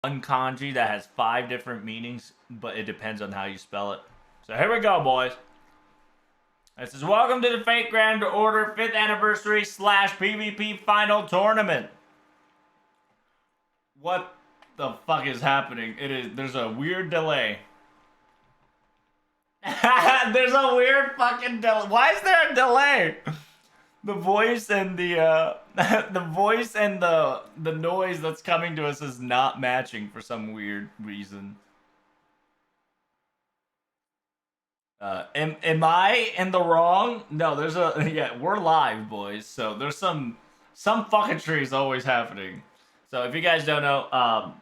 one kanji that has 5 different meanings, but it depends on how you spell it. So here we go, boys. It says, welcome to the Fate Grand Order 5th Anniversary / PvP Final Tournament. What the fuck is happening? There's a weird delay. There's a weird fucking delay. Why is there a delay? The voice and the the voice and the noise that's coming to us is not matching for some weird reason. Am I in the wrong? No, there's a yeah, we're live, boys. So there's some fucketry is always happening. So if you guys don't know,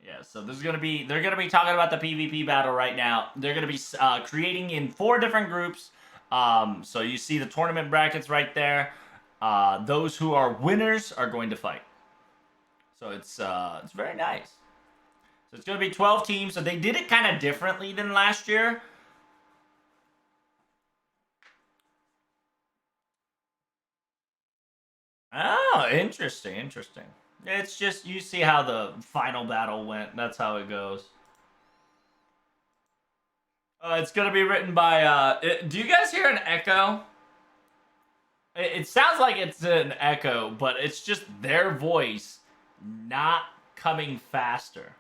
yeah, so they're gonna be talking about the PvP battle right now. They're gonna be creating in 4 different groups. So you see the tournament brackets right there. Those who are winners are going to fight. So it's very nice. So it's gonna be 12 teams. So they did it kind of differently than last year. Oh, interesting, interesting. It's just you see how the final battle went. That's how it goes. It's gonna be written by. Do you guys hear an echo? It sounds like it's an echo, but it's just their voice not coming faster.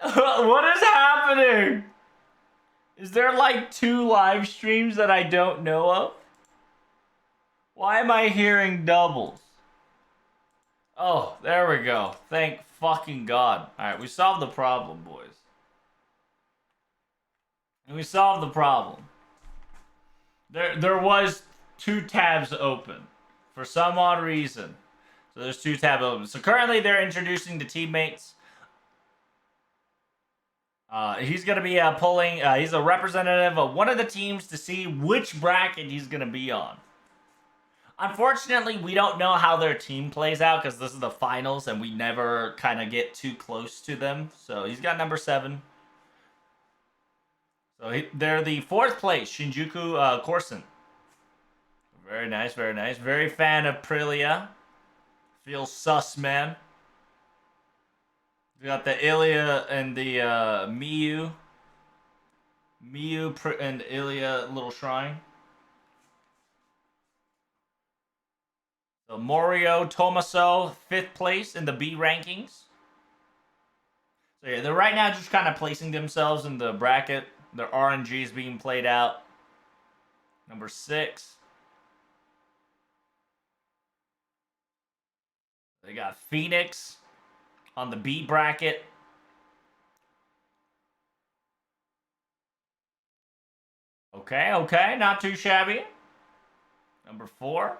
What is happening? Is there like 2 live streams that I don't know of? Why am I hearing doubles? Oh, there we go. Thank fucking God. Alright, we solved the problem, boys. And we solved the problem. There was 2 tabs open. For some odd reason. So there's 2 tabs open. So currently they're introducing the teammates. He's going to be pulling... he's a representative of one of the teams to see which bracket he's going to be on. Unfortunately, we don't know how their team plays out because this is the finals and we never kind of get too close to them. So he's got number 7. So they're the 4th place, Shinjuku Corson. Very nice, very nice. Very fan of Aprilia. Feels sus, man. We got the Ilya and the Miyu. Miyu and Ilya little shrine. So Morio Tomaso, 5th place in the B rankings. So yeah, they're right now just kind of placing themselves in the bracket. Their RNG is being played out. Number 6. They got Phoenix on the B bracket. Okay, okay, not too shabby. Number 4.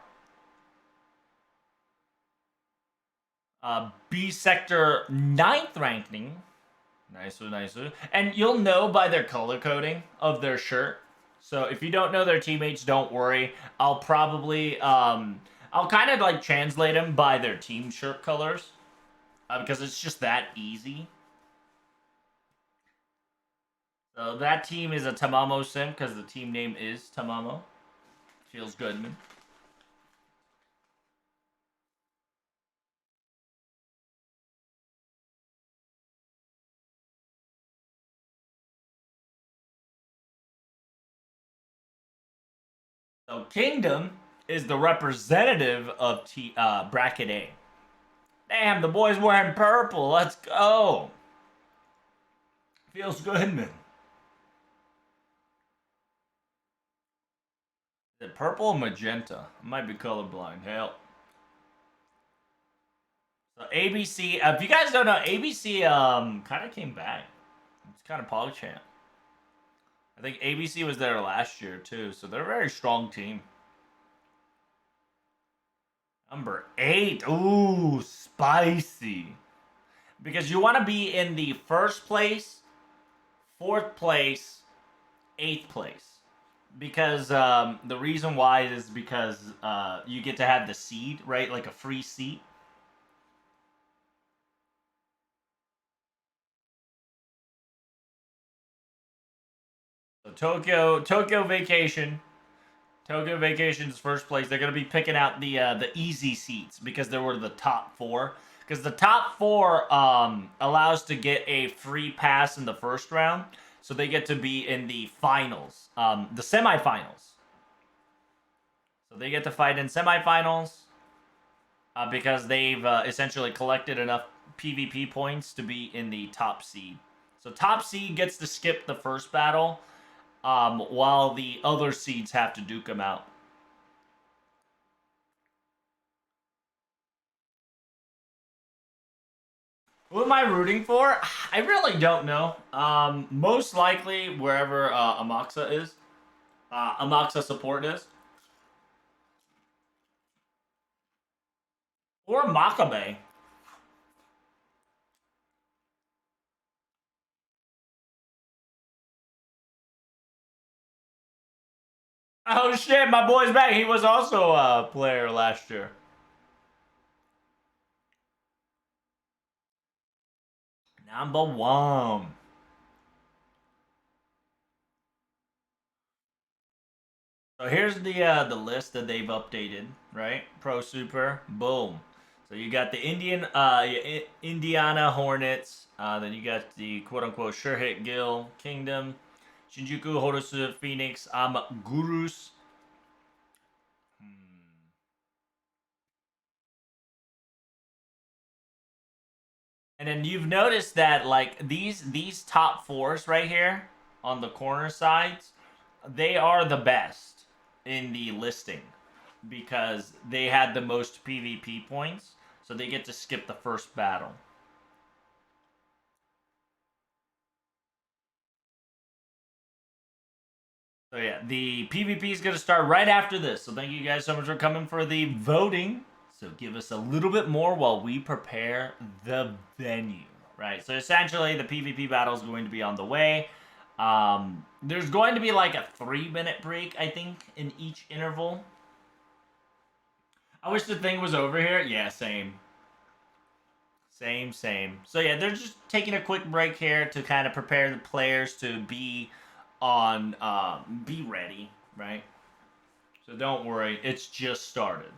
B sector 9th ranking. Nicer, nicer. And you'll know by their color coding of their shirt. So if you don't know their teammates, don't worry. I'll probably, I'll kind of like translate them by their team shirt colors. Because it's just that easy. So that team is a Tamamo sim because the team name is Tamamo. Feels good, man. So Kingdom is the representative of bracket A. Damn, the boy's wearing purple. Let's go. Feels good, man. Is it purple or magenta? I might be colorblind. Hell. So ABC, if you guys don't know, ABC kind of came back. It's kind of PogChamp. I think ABC was there last year too, so they're a very strong team. Number 8. Ooh, spicy. Because you want to be in the 1st place, 4th place, 8th place. Because the reason why is because you get to have the seed, right? Like a free seat. So Tokyo Vacation Tokyo Vacation's first place. They're gonna be picking out the easy seats because they were the top four. Because the top four allows to get a free pass in the first round, so they get to be in the finals, the semifinals. So they get to fight in semifinals because they've essentially collected enough PvP points to be in the top seed. So top seed gets to skip the first battle, while the other seeds have to duke them out. Who am I rooting for? I really don't know. Most likely wherever Amaxa is, Amaxa support is, or Makabe. Oh shit, my boy's back. He was also a player last year. Number one. So here's the list that they've updated, right? Pro Super, boom. So you got the Indiana Hornets. Then you got the quote unquote Sure Hit Gill Kingdom, Shinjuku Horusu Phoenix Gurus. And then you've noticed that like these top fours right here on the corner sides, they are the best in the listing because they had the most PvP points, so they get to skip the first battle. So yeah, the PvP is going to start right after this. So thank you guys so much for coming for the voting. So give us a little bit more while we prepare the venue, right? So essentially, the PvP battle is going to be on the way. There's going to be like a 3-minute break, I think, in each interval. I wish the thing was over here. Yeah, same. Same. So yeah, they're just taking a quick break here to kind of prepare the players to be on, be ready, right? So don't worry, it's just started.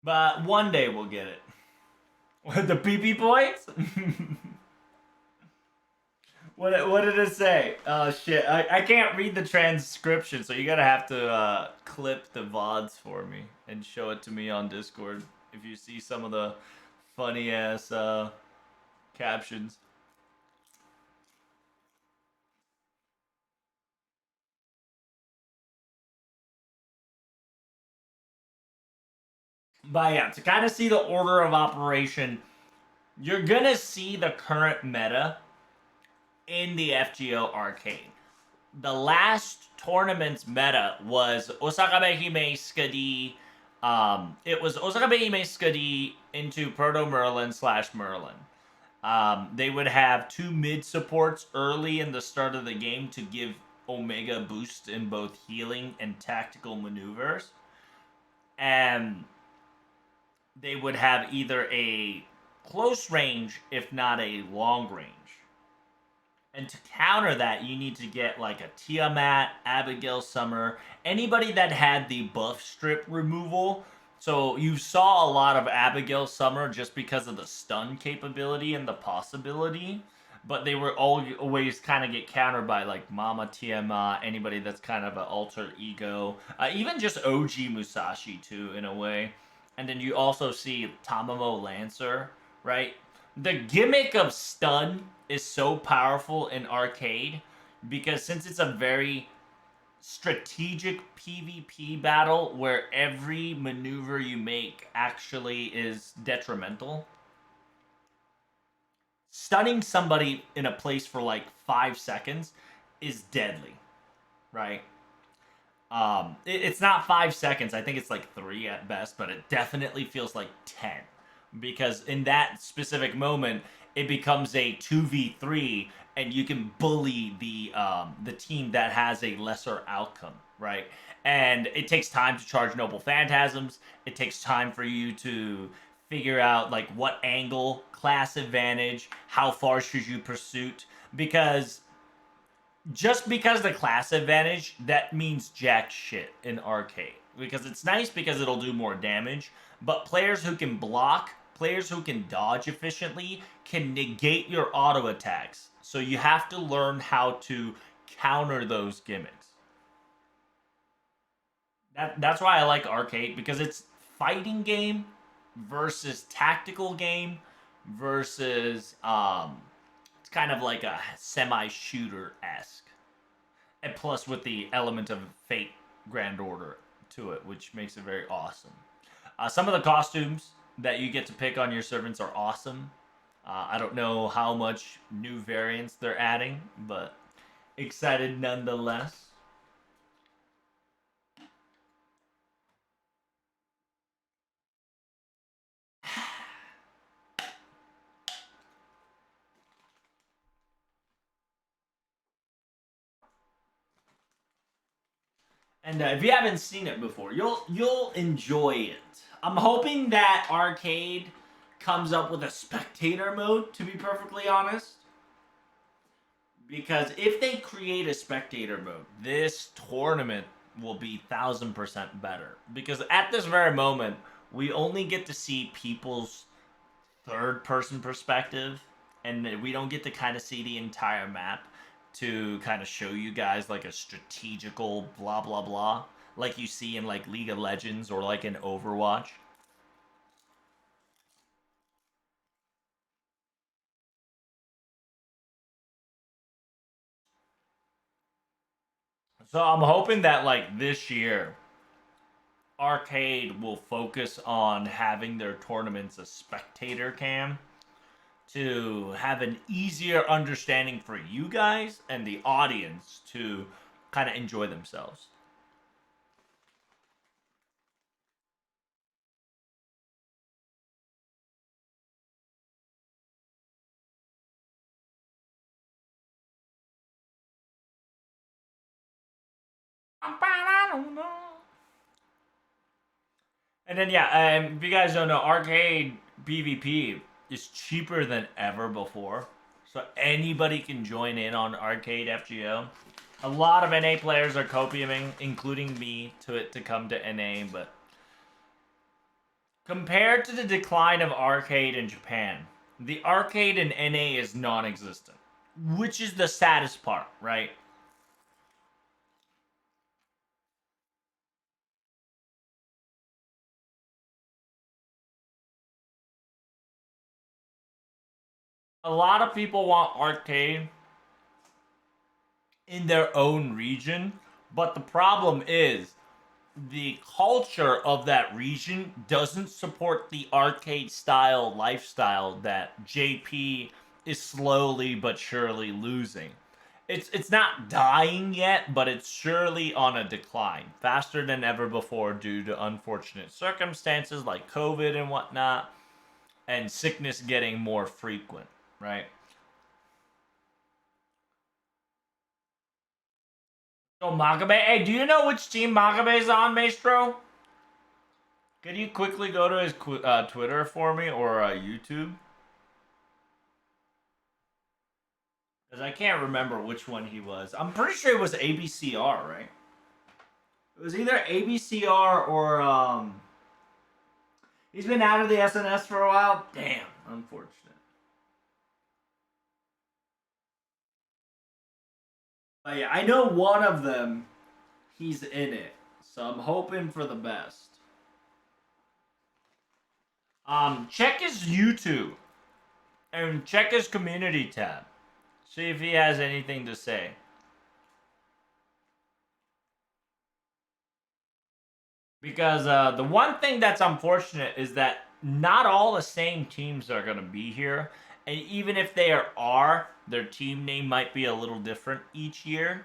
But one day we'll get it. The PP points? What did it say? Oh shit, I can't read the transcription, so you gotta have to clip the VODs for me and show it to me on Discord if you see some of the funny ass captions. But yeah, to kind of see the order of operation, you're gonna see the current meta in the FGO arcade. The last tournament's meta was Osakabe Hime Skadi. It was Osakabe Hime Skadi into Proto Merlin / Merlin. They would have 2 mid supports early in the start of the game to give Omega boost in both healing and tactical maneuvers. And they would have either a close range, if not a long range. And to counter that, you need to get like a Tiamat, Abigail Summer, anybody that had the buff strip removal. So you saw a lot of Abigail Summer just because of the stun capability and the possibility. But they were always kind of get countered by like Mama Tiamat, anybody that's kind of an alter ego. Even just OG Musashi too, in a way. And then you also see Tamamo Lancer, right? The gimmick of stun is so powerful in arcade because since it's a very strategic PvP battle where every maneuver you make actually is detrimental, stunning somebody in a place for like 5 seconds is deadly, right? It's not 5 seconds. I think it's like 3 at best, but it definitely feels like 10 because in that specific moment, it becomes a 2v3, and you can bully the team that has a lesser outcome, right? And it takes time to charge Noble Phantasms. It takes time for you to figure out like what angle, class advantage, how far should you pursue. because just because the class advantage, that means jack shit in arcade. Because it's nice because it'll do more damage, but players who can block, players who can dodge efficiently, can negate your auto attacks. So you have to learn how to counter those gimmicks. That's why I like arcade, because it's fighting game versus tactical game versus it's kind of like a semi shooter esque, and plus with the element of Fate Grand Order to it, which makes it very awesome. Some of the costumes that you get to pick on your servants are awesome. I don't know how much new variants they're adding, but excited nonetheless. And if you haven't seen it before, you'll enjoy it. I'm hoping that arcade comes up with a spectator mode. To be perfectly honest, because if they create a spectator mode, this tournament will be 1,000% better. Because at this very moment, we only get to see people's third person perspective, and we don't get to kind of see the entire map to kind of show you guys like a strategical blah blah blah like you see in like League of Legends or like in Overwatch. So I'm hoping that like this year arcade will focus on having their tournaments a spectator cam to have an easier understanding for you guys and the audience to kind of enjoy themselves. And then yeah, if you guys don't know, arcade PvP is cheaper than ever before, so anybody can join in on arcade FGO. A lot of NA players are copiuming, including me, to it to come to NA, but compared to the decline of arcade in Japan, the arcade in NA is non-existent, which is the saddest part, right? A lot of people want arcade in their own region, but the problem is the culture of that region doesn't support the arcade style lifestyle that JP is slowly but surely losing. It's not dying yet, but it's surely on a decline, faster than ever before due to unfortunate circumstances like COVID and whatnot, and sickness getting more frequent, right? So Magabe, hey, do you know which team Magabe's on, Maestro? Could you quickly go to his Twitter for me or YouTube? Because I can't remember which one he was. I'm pretty sure it was ABCR, right? It was either ABCR or he's been out of the SNS for a while. Damn, unfortunate. But yeah, I know one of them. He's in it, so I'm hoping for the best. Check his YouTube and check his community tab. See if he has anything to say. Because the one thing that's unfortunate is that not all the same teams are going to be here. And even if they are, their team name might be a little different each year.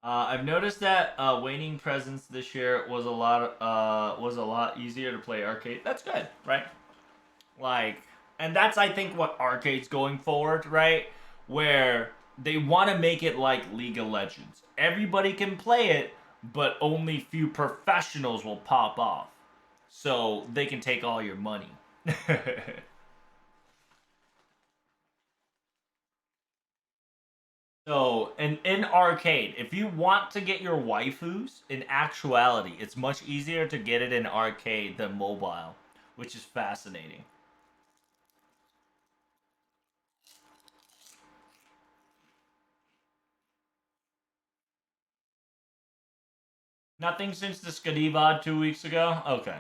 I've noticed that Waning Presence this year was a lot easier to play arcade. That's good, right? Like, and that's I think what arcade's going forward, right? Where they want to make it like League of Legends. Everybody can play it, but only few professionals will pop off, so they can take all your money. So, in arcade, if you want to get your waifus, in actuality, it's much easier to get it in arcade than mobile, which is fascinating. Nothing since the Skadivad 2 weeks ago? Okay.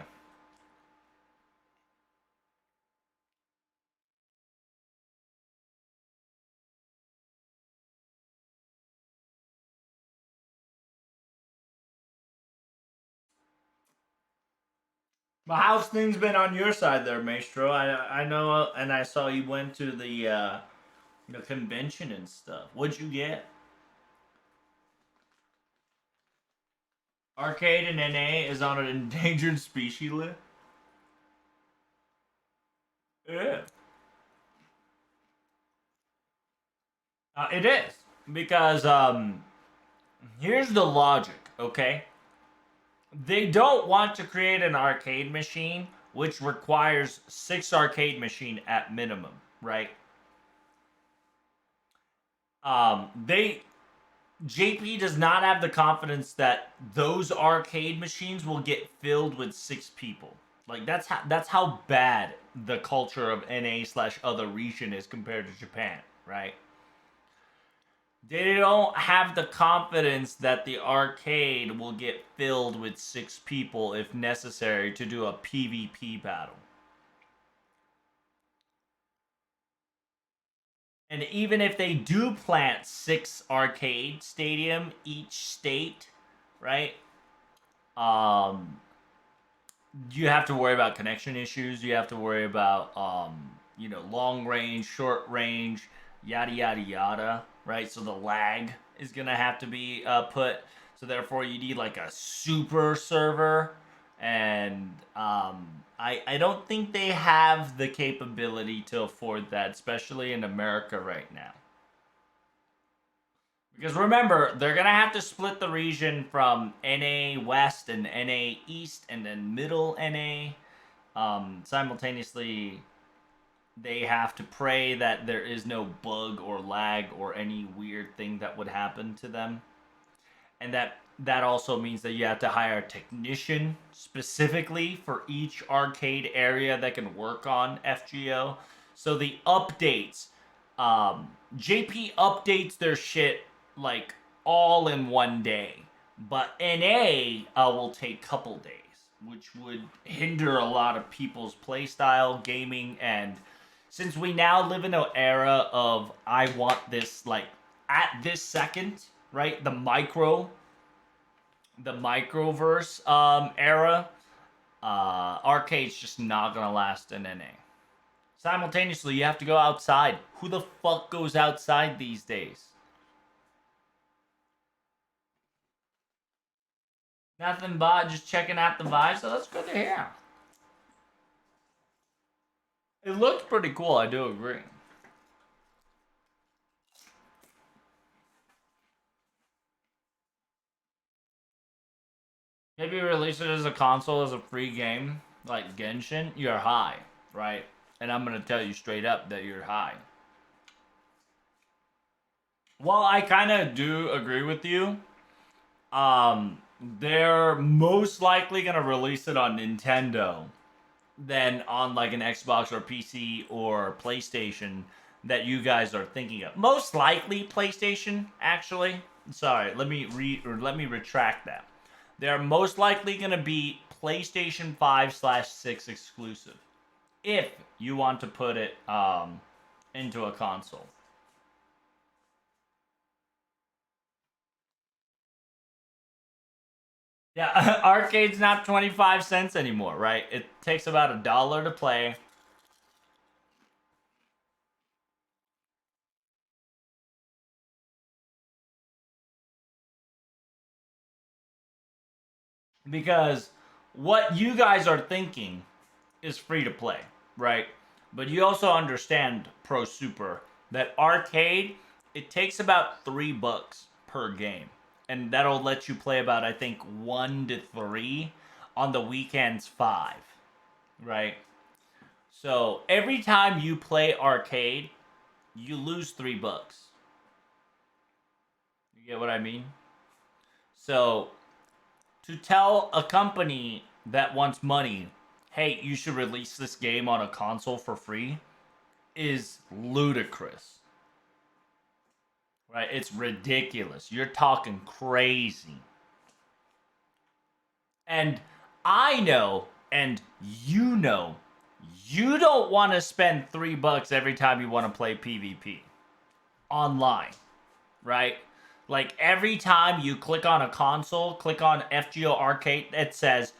But how's things been on your side there, Maestro? I know, and I saw you went to the convention and stuff. What'd you get? Arcade and NA is on an endangered species list. Yeah. It is because here's the logic. Okay, they don't want to create an arcade machine which requires 6 arcade machine at minimum, right? They JP does not have the confidence that those arcade machines will get filled with 6 people. Like that's how bad the culture of NA slash other region is compared to Japan, right? They don't have the confidence that the arcade will get filled with 6 people if necessary to do a PvP battle. And even if they do plant 6 arcade stadium each state, right? Um, you have to worry about connection issues. You have to worry about long range, short range, yada yada yada, right? So the lag is gonna have to be put. So therefore, you need like a super server, and I don't think they have the capability to afford that, especially in America right now. Because remember, they're gonna have to split the region from NA West and NA East, and then Middle NA. Simultaneously, they have to pray that there is no bug or lag or any weird thing that would happen to them, and that also means that you have to hire a technician specifically for each arcade area that can work on FGO. So the updates, JP updates their shit like all in one day, but NA will take couple days, which would hinder a lot of people's playstyle, gaming, and since we now live in an era of I want this like at this second, right? The microverse era, arcade's just not gonna last in NA. Simultaneously, you have to go outside. Who the fuck goes outside these days? Nothing but just checking out the vibe, so that's good to hear. It looks pretty cool, I do agree. Maybe release it as a console as a free game, like Genshin, you're high, right? And I'm gonna tell you straight up that you're high. Well, I kind of do agree with you. They're most likely gonna release it on Nintendo than on like an Xbox or PC or PlayStation that you guys are thinking of. Most likely PlayStation, actually. Sorry, let me retract that. They're most likely gonna be PlayStation 5/6 exclusive if you want to put it into a console. Yeah, arcade's not 25 cents anymore, right? It takes about $1 to play. Because what you guys are thinking is free to play, right? But you also understand Pro Super that arcade it takes about $3 per game, and that'll let you play about I think 1 to 3 on the weekends 5, right? So every time you play arcade, you lose $3. You get what I mean? So, to tell a company that wants money, hey, you should release this game on a console for free, is ludicrous. Right? It's ridiculous. You're talking crazy. And I know, and you don't want to spend $3 every time you want to play PvP online, right? Like every time you click on a console, click on FGO Arcade, it says,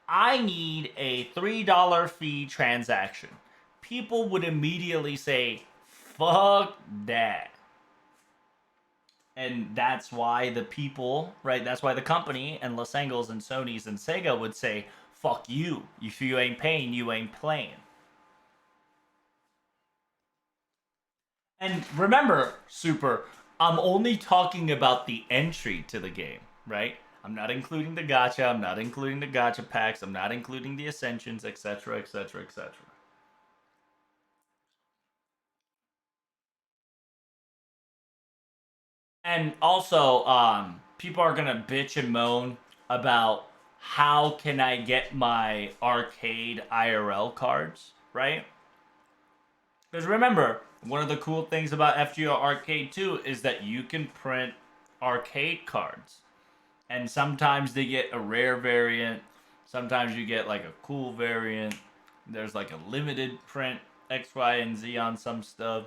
I need a $3 fee transaction. People would immediately say, fuck that. And that's why the people, right? That's why the company and Los Angeles and Sony's and Sega would say, fuck you. If you ain't paying, you ain't playing. And remember, Super, I'm only talking about the entry to the game, right? I'm not including the gacha, I'm not including the gacha packs, I'm not including the ascensions, etc., etc., etc. And also, people are gonna bitch and moan about how can I get my arcade IRL cards, right? Because remember, one of the cool things about FGO Arcade 2 is that you can print arcade cards. And sometimes they get a rare variant, sometimes you get like a cool variant. There's like a limited print X, Y, and Z on some stuff.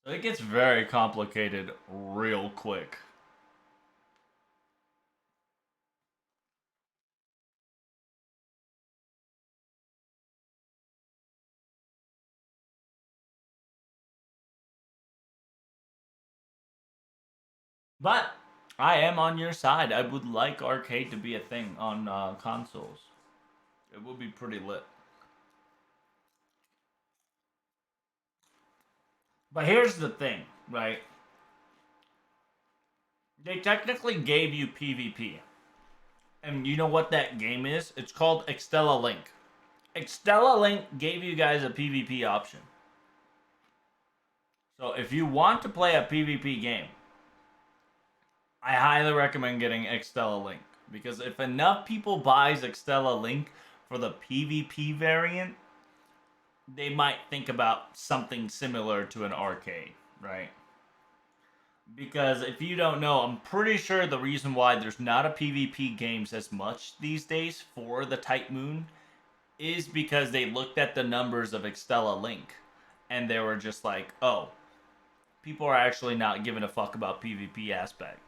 So it gets very complicated real quick. But I am on your side. I would like arcade to be a thing on consoles. It would be pretty lit. But here's the thing, right? They technically gave you PvP. And you know what that game is? It's called Extella Link. Extella Link gave you guys a PvP option. So if you want to play a PvP game, I highly recommend getting Extella Link. Because if enough people buys Extella Link for the PvP variant, they might think about something similar to an arcade, right? Because if you don't know, I'm pretty sure the reason why there's not a PvP games as much these days for the Type Moon is because they looked at the numbers of Extella Link and they were just like, oh, people are actually not giving a fuck about PvP aspect.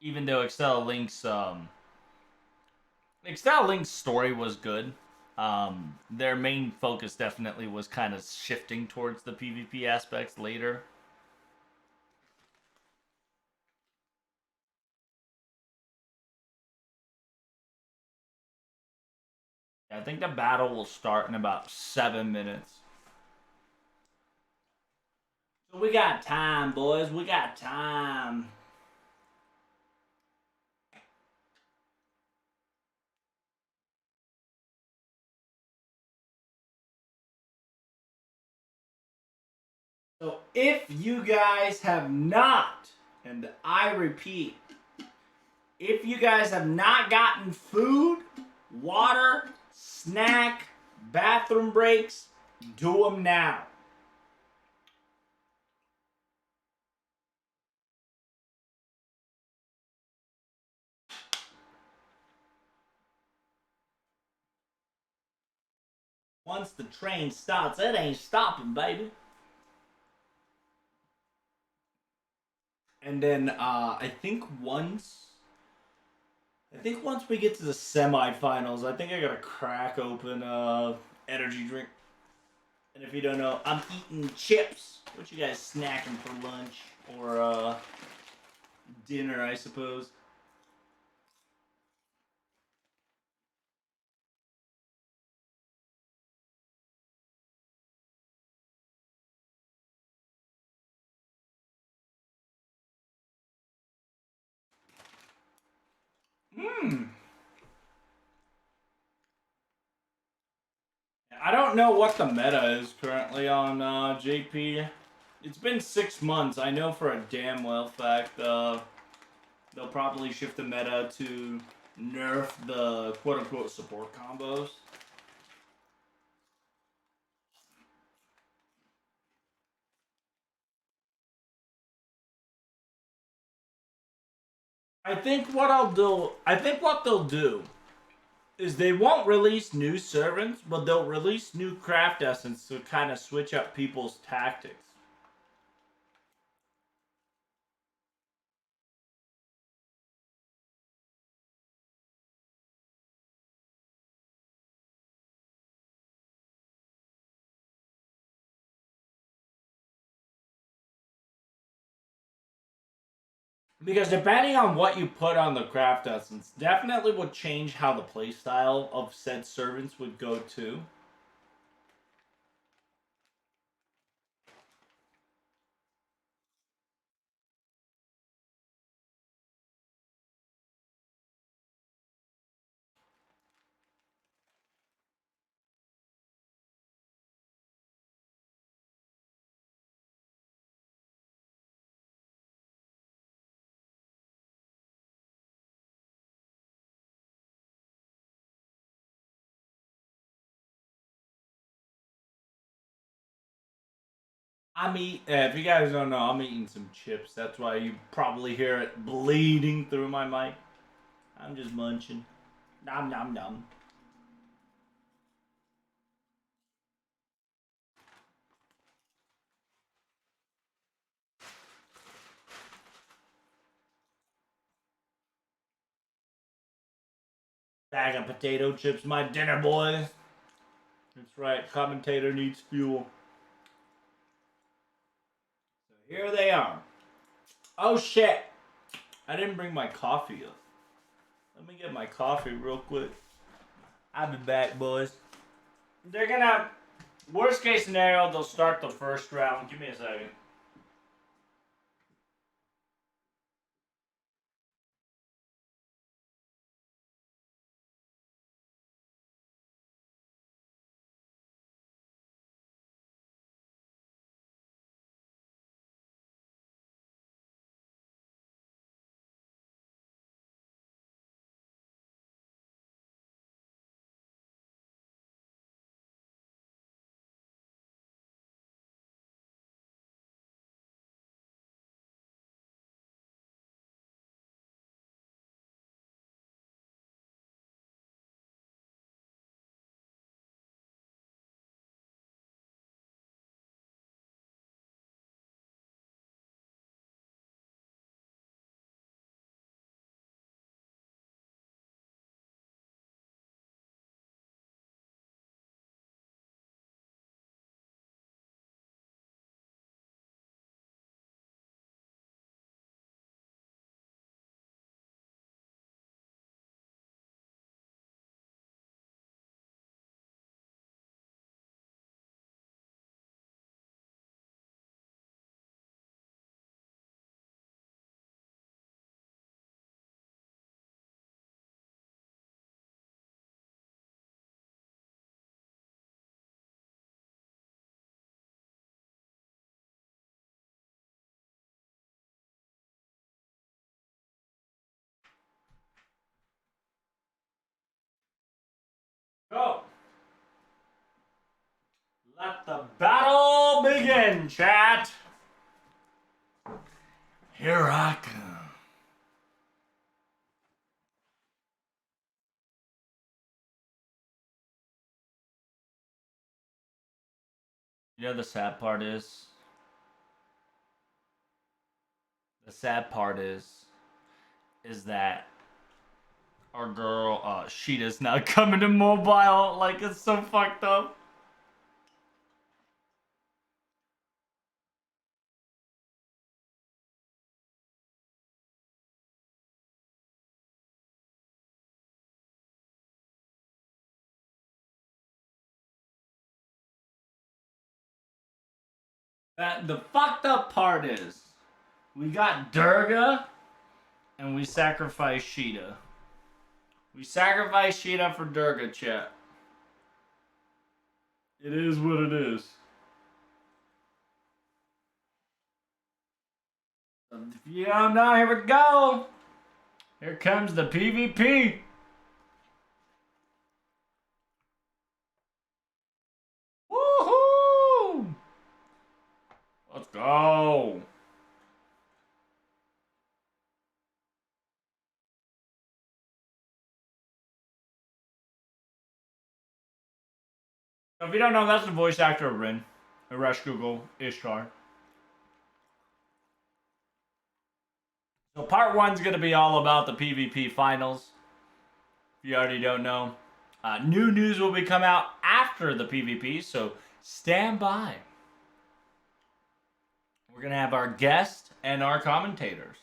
Even though Extella Link's story was good, their main focus definitely was kind of shifting towards the PvP aspects later. I think the battle will start in about 7 minutes. So we got time, boys. We got time. So if you guys have not, and I repeat, if you guys have not gotten food, water, snack, bathroom breaks, do them now. Once the train starts, it ain't stopping, baby. And then I think once we get to the semifinals, I think I gotta crack open energy drink. And if you don't know, I'm eating chips. What you guys snacking for lunch or dinner, I suppose? Hmm. I don't know what the meta is currently on JP. It's been 6 months. I know for a damn well fact they'll probably shift the meta to nerf the quote-unquote support combos. I think what they'll do is they won't release new servants, but they'll release new craft essence to kind of switch up people's tactics. Because depending on what you put on the craft essence, definitely would change how the playstyle of said servants would go too. If you guys don't know, I'm eating some chips. That's why you probably hear it bleeding through my mic. I'm just munching. Nom nom nom. Bag of potato chips, my dinner, boys. That's right, commentator needs fuel. So here they are. Oh shit! I didn't bring my coffee up. Let me get my coffee real quick. I'll be back, boys. They're gonna... Worst case scenario, they'll start the first round. Give me a second. Go! Let the battle begin, chat! Here I come. You know the sad part is? The sad part is that our girl, Sheeta's now coming to mobile. Like, it's so fucked up. The fucked up part is, we got Durga, and we sacrificed Sheeta. We sacrificed Sheeta for Durga, chat. It is what it is. If you don't know, here we go. Here comes the PvP. Woohoo! Let's go. So if you don't know, that's the voice actor of Rin. Rush Google Ishtar. So part one's gonna be all about the PvP finals. If you already don't know, new news will be come out after the PvP, so stand by. We're gonna have our guest and our commentators.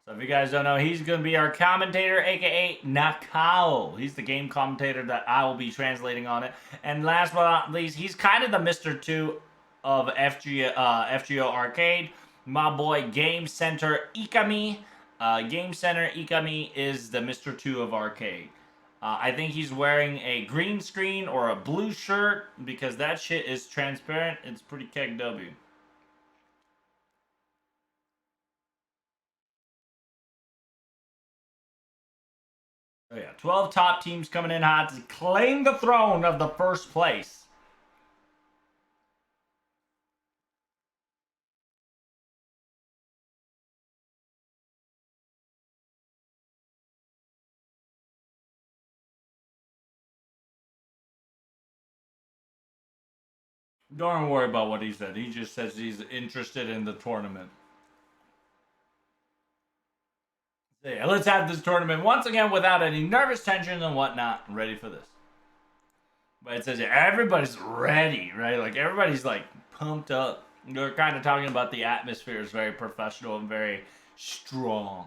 So if you guys don't know, he's gonna be our commentator, aka Nakao. He's the game commentator that I will be translating on it. And last but not least, he's kind of the Mr. 2 of FGO Arcade. My boy Game Center Ikami. Game Center Ikami is the Mr. 2 of Arcade. I think he's wearing a green screen or a blue shirt because that shit is transparent. It's pretty KW. Oh yeah, 12 top teams coming in hot to claim the throne of the first place. Don't worry about what he said. He just says he's interested in the tournament. So yeah, let's have this tournament once again without any nervous tension and whatnot. Ready for this. But it says everybody's ready, right? Like everybody's like pumped up. They're kind of talking about the atmosphere is very professional and very strong.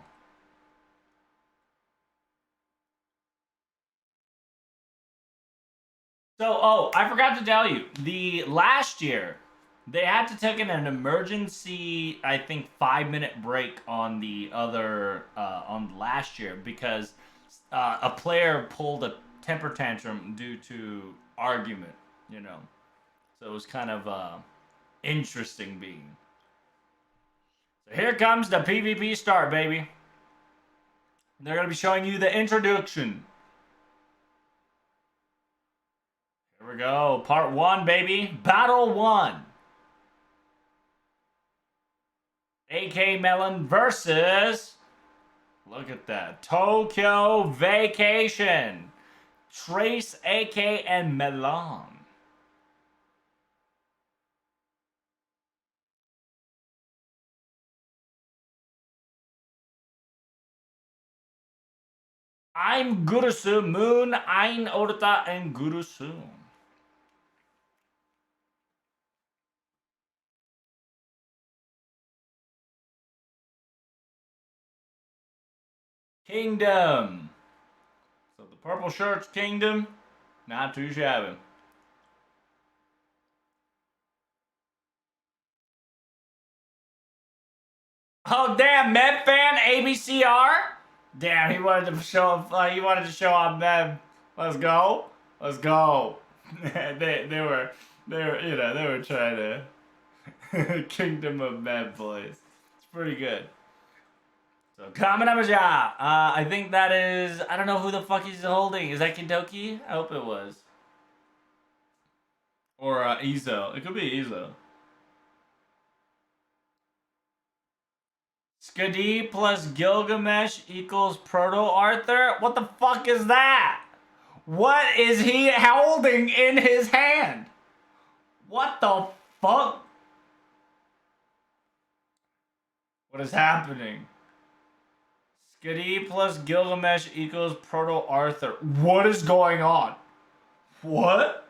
So, oh, I forgot to tell you, the last year they had to take an emergency, I think, 5-minute break on the other on last year because a player pulled a temper tantrum due to argument. You know, so it was kind of interesting being. So here comes the PvP start, baby. They're gonna be showing you the introduction. Here we go, part one, baby. Battle one. AK Melon versus, look at that, Tokyo Vacation. Trace, AK, and Melon. I'm Gurusu, Moon, Ein Orta, and Gurusu. Kingdom. So the purple shirts, Kingdom. Not too shabby. Oh damn, Meb fan ABCR. Damn, he wanted to show. He wanted to show off Meb. Let's go. Let's go. they were trying to Kingdom of Meb boys. It's pretty good. So Kaminamaja. I think that is. I don't know who the fuck he's holding. Is that Kintoki? I hope it was. Or Izo. It could be Izo. Skadi plus Gilgamesh equals Proto Arthur? What the fuck is that? What is he holding in his hand? What the fuck? What is happening? Skadi plus Gilgamesh equals Proto Arthur. What is going on? What?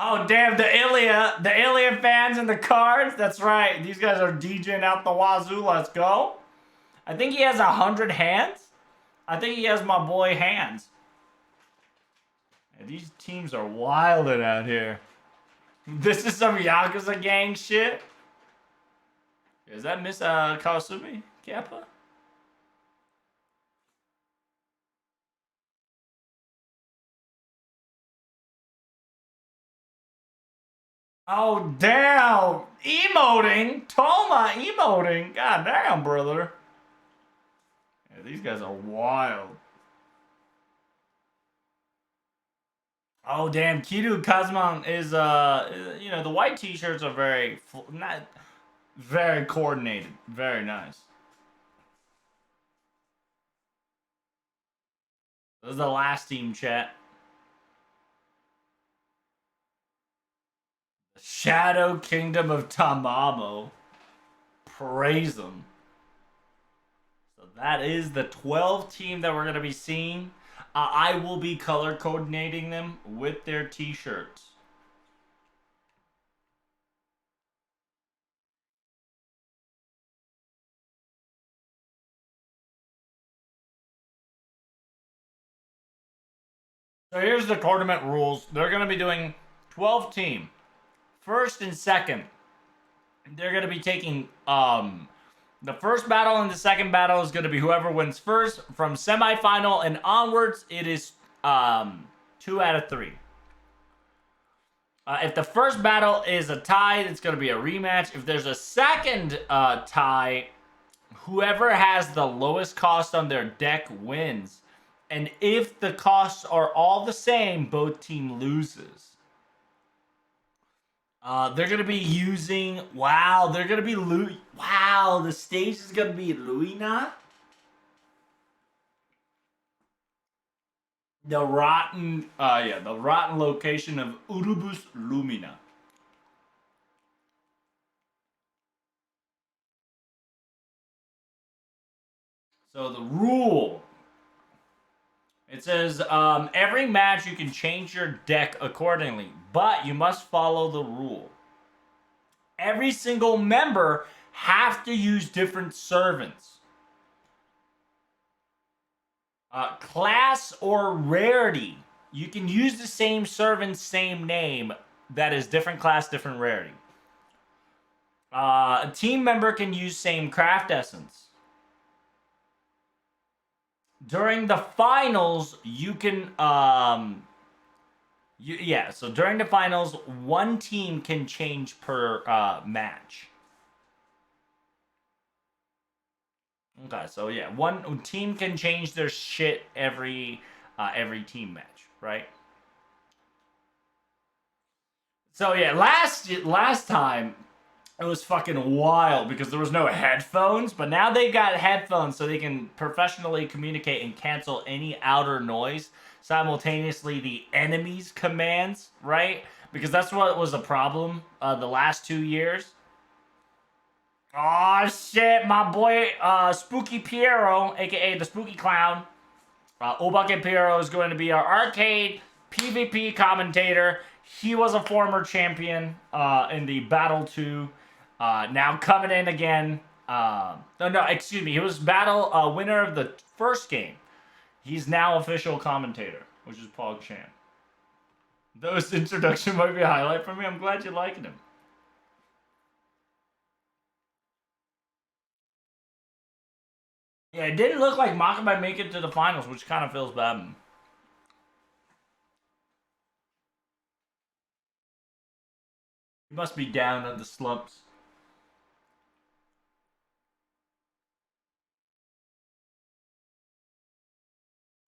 Oh damn, the Ilya fans in the cards. That's right. These guys are DJing out the wazoo. Let's go. I think he has 100 hands. I think he has my boy hands. Yeah, these teams are wilding out here. This is some Yakuza gang shit. Is that Miss Kawasumi Kappa? Oh, damn. Emoting. Toma emoting. God damn, brother. Yeah, these guys are wild. Oh, damn. Kiru Kazman is, you know, the white t-shirts are very, not very coordinated. Very nice. This is the last team, chat. The Shadow Kingdom of Tamamo. Praise them. So that is the 12 team that we're going to be seeing. I will be color coordinating them with their t-shirts. So here's the tournament rules. They're going to be doing 12 team. First and second. They're going to be taking the first battle and the second battle is going to be whoever wins first. From semifinal and onwards, it is 2 out of 3. If the first battle is a tie, it's going to be a rematch. If there's a second tie, whoever has the lowest cost on their deck wins. And if the costs are all the same, both team loses. They're going to be using... Wow, they're going to be... Wow, the stage is going to be Luina. The rotten... the rotten location of Urubus Lumina. So the rule... It says, every match you can change your deck accordingly, but you must follow the rule. Every single member have to use different servants. Class or rarity. You can use the same servant, same name. That is different class, different rarity. A team member can use same craft essence. During the finals, you can so during the finals, one team can change per match. Okay, so yeah, one team can change their shit every team match, right? So yeah, last time it was fucking wild because there was no headphones, but now they got headphones so they can professionally communicate and cancel any outer noise simultaneously the enemy's commands, right? Because that's what was a problem the last 2 years. Oh shit, my boy Spooky Piero, aka the Spooky Clown. Obake Piero is going to be our arcade PvP commentator. He was a former champion in the Battle 2. Now coming in again. Excuse me. He was battle winner of the first game. He's now official commentator, which is PogChamp. Those introduction might be a highlight for me. I'm glad you're liking him. Yeah, it didn't look like Maka might make it to the finals, which kind of feels bad. He must be down on the slumps.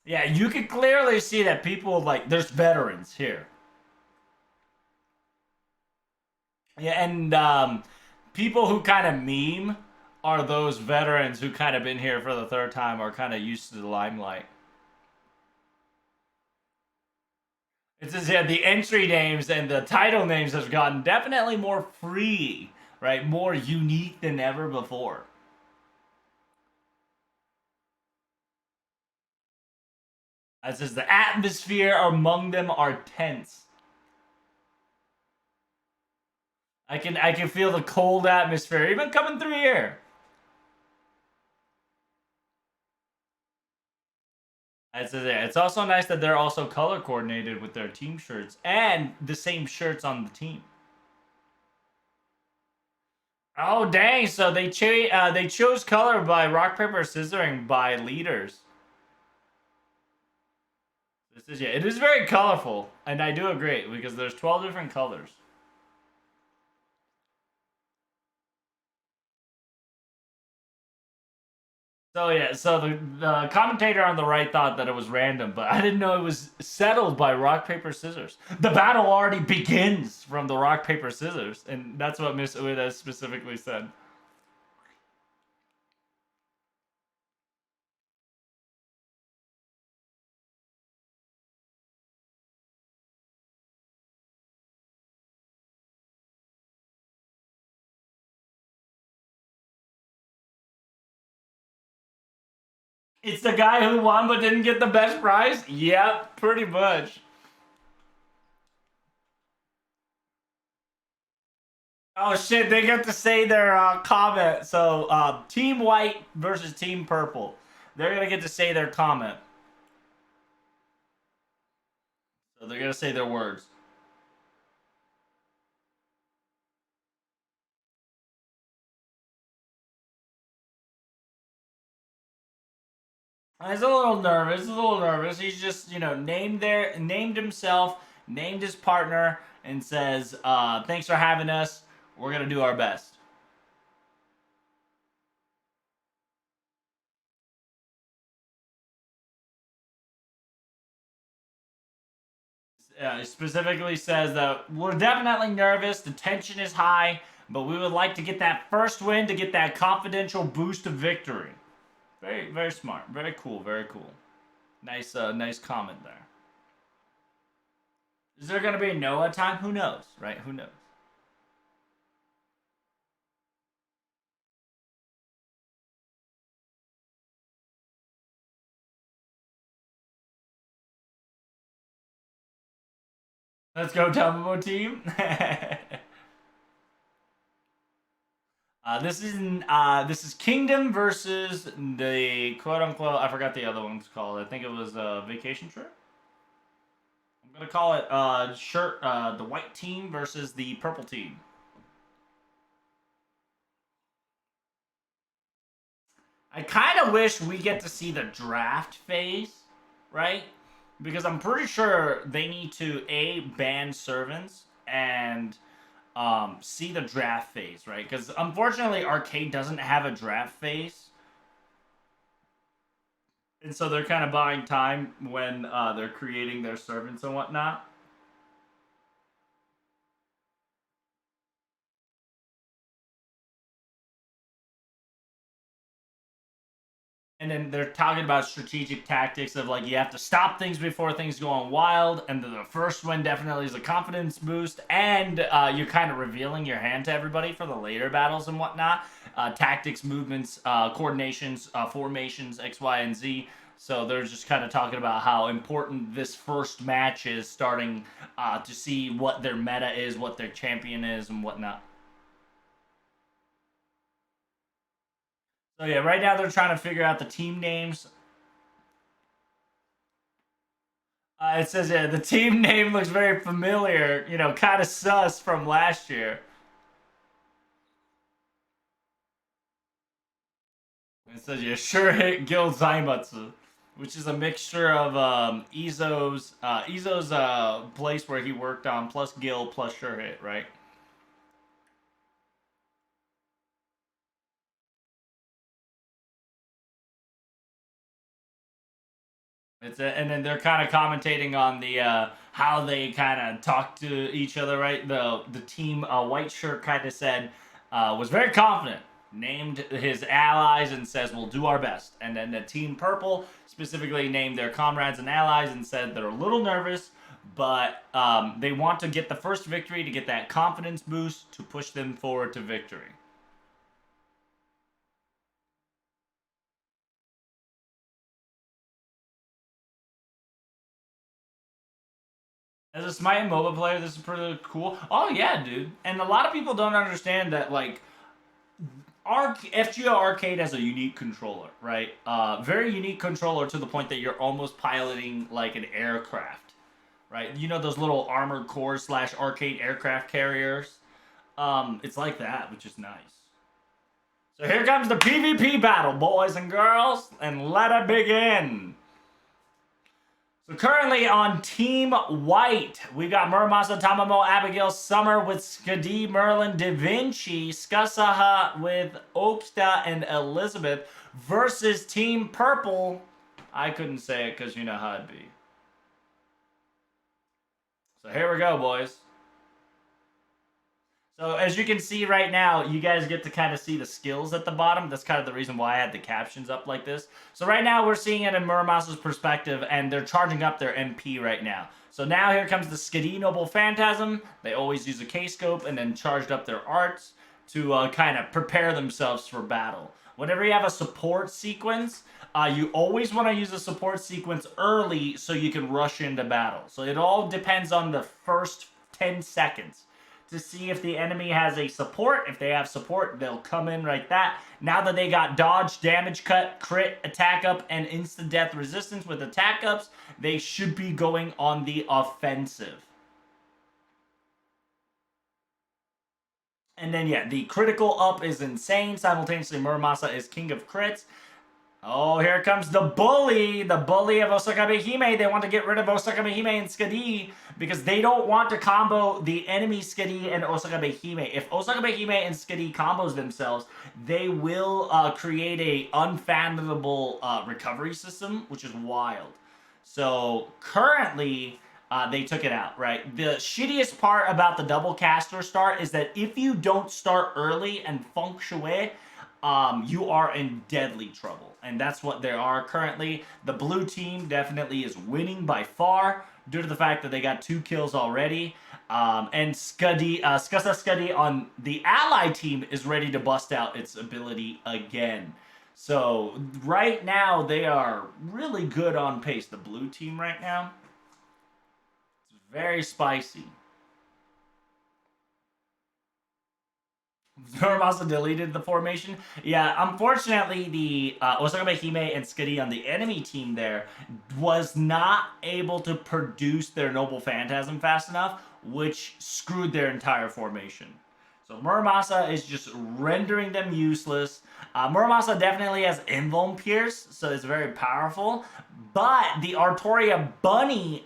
Yeah, you can clearly see that people, like, there's veterans here. Yeah, and people who kind of meme are those veterans who kind of been here for the third time are kind of used to the limelight. It says, yeah, the entry names and the title names have gotten definitely more free, right? More unique than ever before. It says, the atmosphere among them are tense. I can feel the cold atmosphere even coming through here. It says, yeah, it's also nice that they're also color coordinated with their team shirts and the same shirts on the team. Oh dang! So they chose color by rock paper scissoring by leaders. This is it is very colorful, and I do agree because there's 12 different colors. So yeah, so the commentator on the right thought that it was random, but I didn't know it was settled by rock paper scissors. The battle already begins from the rock paper scissors, and that's what Miss Ueda specifically said. It's the guy who won but didn't get the best prize? Yep, pretty much. Oh shit, they get to say their comment. So, Team White versus Team Purple. They're gonna get to say their comment. So they're gonna say their words. He's a little nervous. A little nervous. He's just, named himself, named his partner, and says, "Thanks for having us. We're gonna do our best." He specifically says that we're definitely nervous. The tension is high, but we would like to get that first win to get that confidential boost of victory. Very, very smart. Very cool. Very cool. Nice comment there. Is there gonna be a Noah time? Who knows, right? Who knows? Let's go, Tamamo team. This is Kingdom versus the quote unquote. I forgot the other one's called. I think it was Vacation Trip. I'm gonna call it the white team versus the purple team. I kind of wish we get to see the draft phase, right? Because I'm pretty sure they need to ban servants and see the draft phase, right? Because unfortunately, Arcade doesn't have a draft phase, and so they're kind of buying time when they're creating their servants and whatnot. And then they're talking about strategic tactics of like you have to stop things before things go on wild, and the first one definitely is a confidence boost, and you're kind of revealing your hand to everybody for the later battles and whatnot. Tactics, movements, coordinations, formations, X, Y, and Z. So they're just kind of talking about how important this first match is, starting to see what their meta is, what their champion is, and whatnot. So yeah, right now they're trying to figure out the team names. It says, yeah, the team name looks very familiar, kind of sus from last year. It says, yeah, sure hit Gil Zaimatsu, which is a mixture of Izo's place where he worked on, plus Gil, plus sure hit, right? And then they're kind of commentating on the how they kind of talk to each other, right? The team white shirt kind of said was very confident, named his allies and says we'll do our best. And then the team purple specifically named their comrades and allies and said they're a little nervous, but they want to get the first victory to get that confidence boost to push them forward to victory. As a Smite mobile player, this is pretty cool. Oh yeah, dude. And a lot of people don't understand that like FGO Arcade has a unique controller, right? Very unique controller to the point that you're almost piloting like an aircraft, right? You know those little armored core slash arcade aircraft carriers. It's like that, which is nice. So here comes the PvP battle, boys and girls, and let it begin. So currently on Team White, we got Muramasa, Tamamo, Abigail, Summer with Skadi, Merlin, Da Vinci, Skasaha with Okta, and Elizabeth, versus Team Purple. I couldn't say it because you know how it'd be. So here we go, boys. So as you can see right now, you guys get to kind of see the skills at the bottom. That's kind of the reason why I had the captions up like this. So right now we're seeing it in Muramasa's perspective, and they're charging up their MP right now. So now here comes the Skadi Noble Phantasm. They always use a K-Scope and then charged up their arts to kind of prepare themselves for battle. Whenever you have a support sequence, you always want to use a support sequence early so you can rush into battle. So it all depends on the first 10 seconds to see if the enemy has a support. If they have support, they'll come in like that. Now that they got dodge, damage cut, crit, attack up, and instant death resistance with attack ups, they should be going on the offensive. And then, yeah, the critical up is insane. Simultaneously, Muramasa is king of crits. Oh, here comes the bully of Osakabe Hime. They want to get rid of Osakabe Hime and Skadi because they don't want to combo the enemy Skadi and Osakabe Hime. If Osakabe Hime and Skadi combos themselves, they will create a unfathomable recovery system, which is wild. So currently, they took it out, right? The shittiest part about the double caster start is that if you don't start early and feng shui, you are in deadly trouble. And that's what they are currently. The blue team definitely is winning by far due to the fact that they got 2 kills already. And Skadi on the ally team is ready to bust out its ability again. So right now they are really good on pace. The blue team right now, it's very spicy. Muramasa deleted the formation. Yeah, unfortunately, the Osakabe Hime and Skadi on the enemy team there was not able to produce their Noble Phantasm fast enough, which screwed their entire formation. So Muramasa is just rendering them useless. Muramasa definitely has Invuln Pierce, so it's very powerful. But the Artoria Bunny,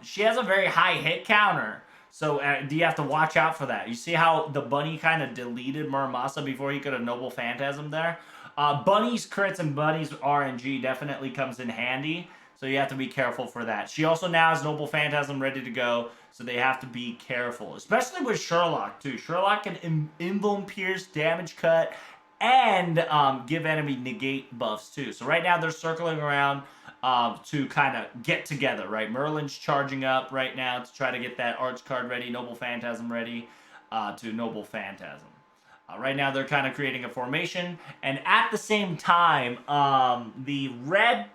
she has a very high hit counter. So do you have to watch out for that? You see how the bunny kind of deleted Muramasa before he could have Noble Phantasm there? Bunny's crits and Bunny's RNG definitely comes in handy. So you have to be careful for that. She also now has Noble Phantasm ready to go. So they have to be careful. Especially with Sherlock too. Sherlock can Invuln Pierce, damage cut, and give enemy negate buffs too. So right now they're circling around to kind of get together, right? Merlin's charging up right now to try to get that Arch card ready, Noble Phantasm ready to Noble Phantasm. Right now they're kind of creating a formation, and at the same time, the red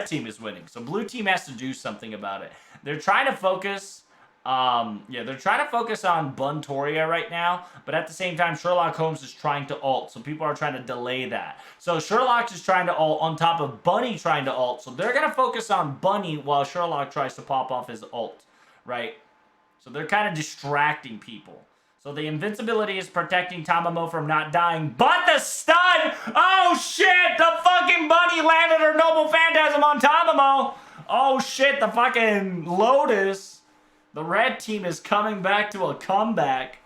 team is winning. So blue team has to do something about it. They're trying to focus. They're trying to focus on Buntoria right now, but at the same time, Sherlock Holmes is trying to ult, so people are trying to delay that. So Sherlock is trying to ult on top of Bunny trying to ult, so they're going to focus on Bunny while Sherlock tries to pop off his ult, right? So they're kind of distracting people. So the invincibility is protecting Tamamo from not dying, but the stun! Oh shit! The fucking Bunny landed her Noble Phantasm on Tamamo! Oh shit, the fucking Lotus! The red team is coming back to a comeback.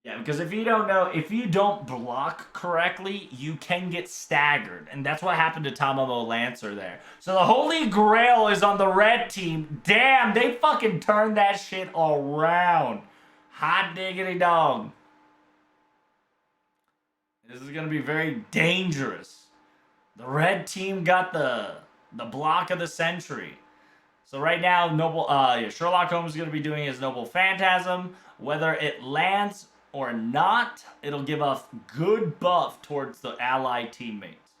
Yeah, because if you don't know, if you don't block correctly, you can get staggered. And that's what happened to Tamamo Lancer there. So the Holy Grail is on the red team. Damn, they fucking turned that shit around. Hot diggity dog. This is going to be very dangerous. The red team got the block of the century. So right now, Sherlock Holmes is going to be doing his Noble Phantasm. Whether it lands or not, it'll give a good buff towards the allied teammates.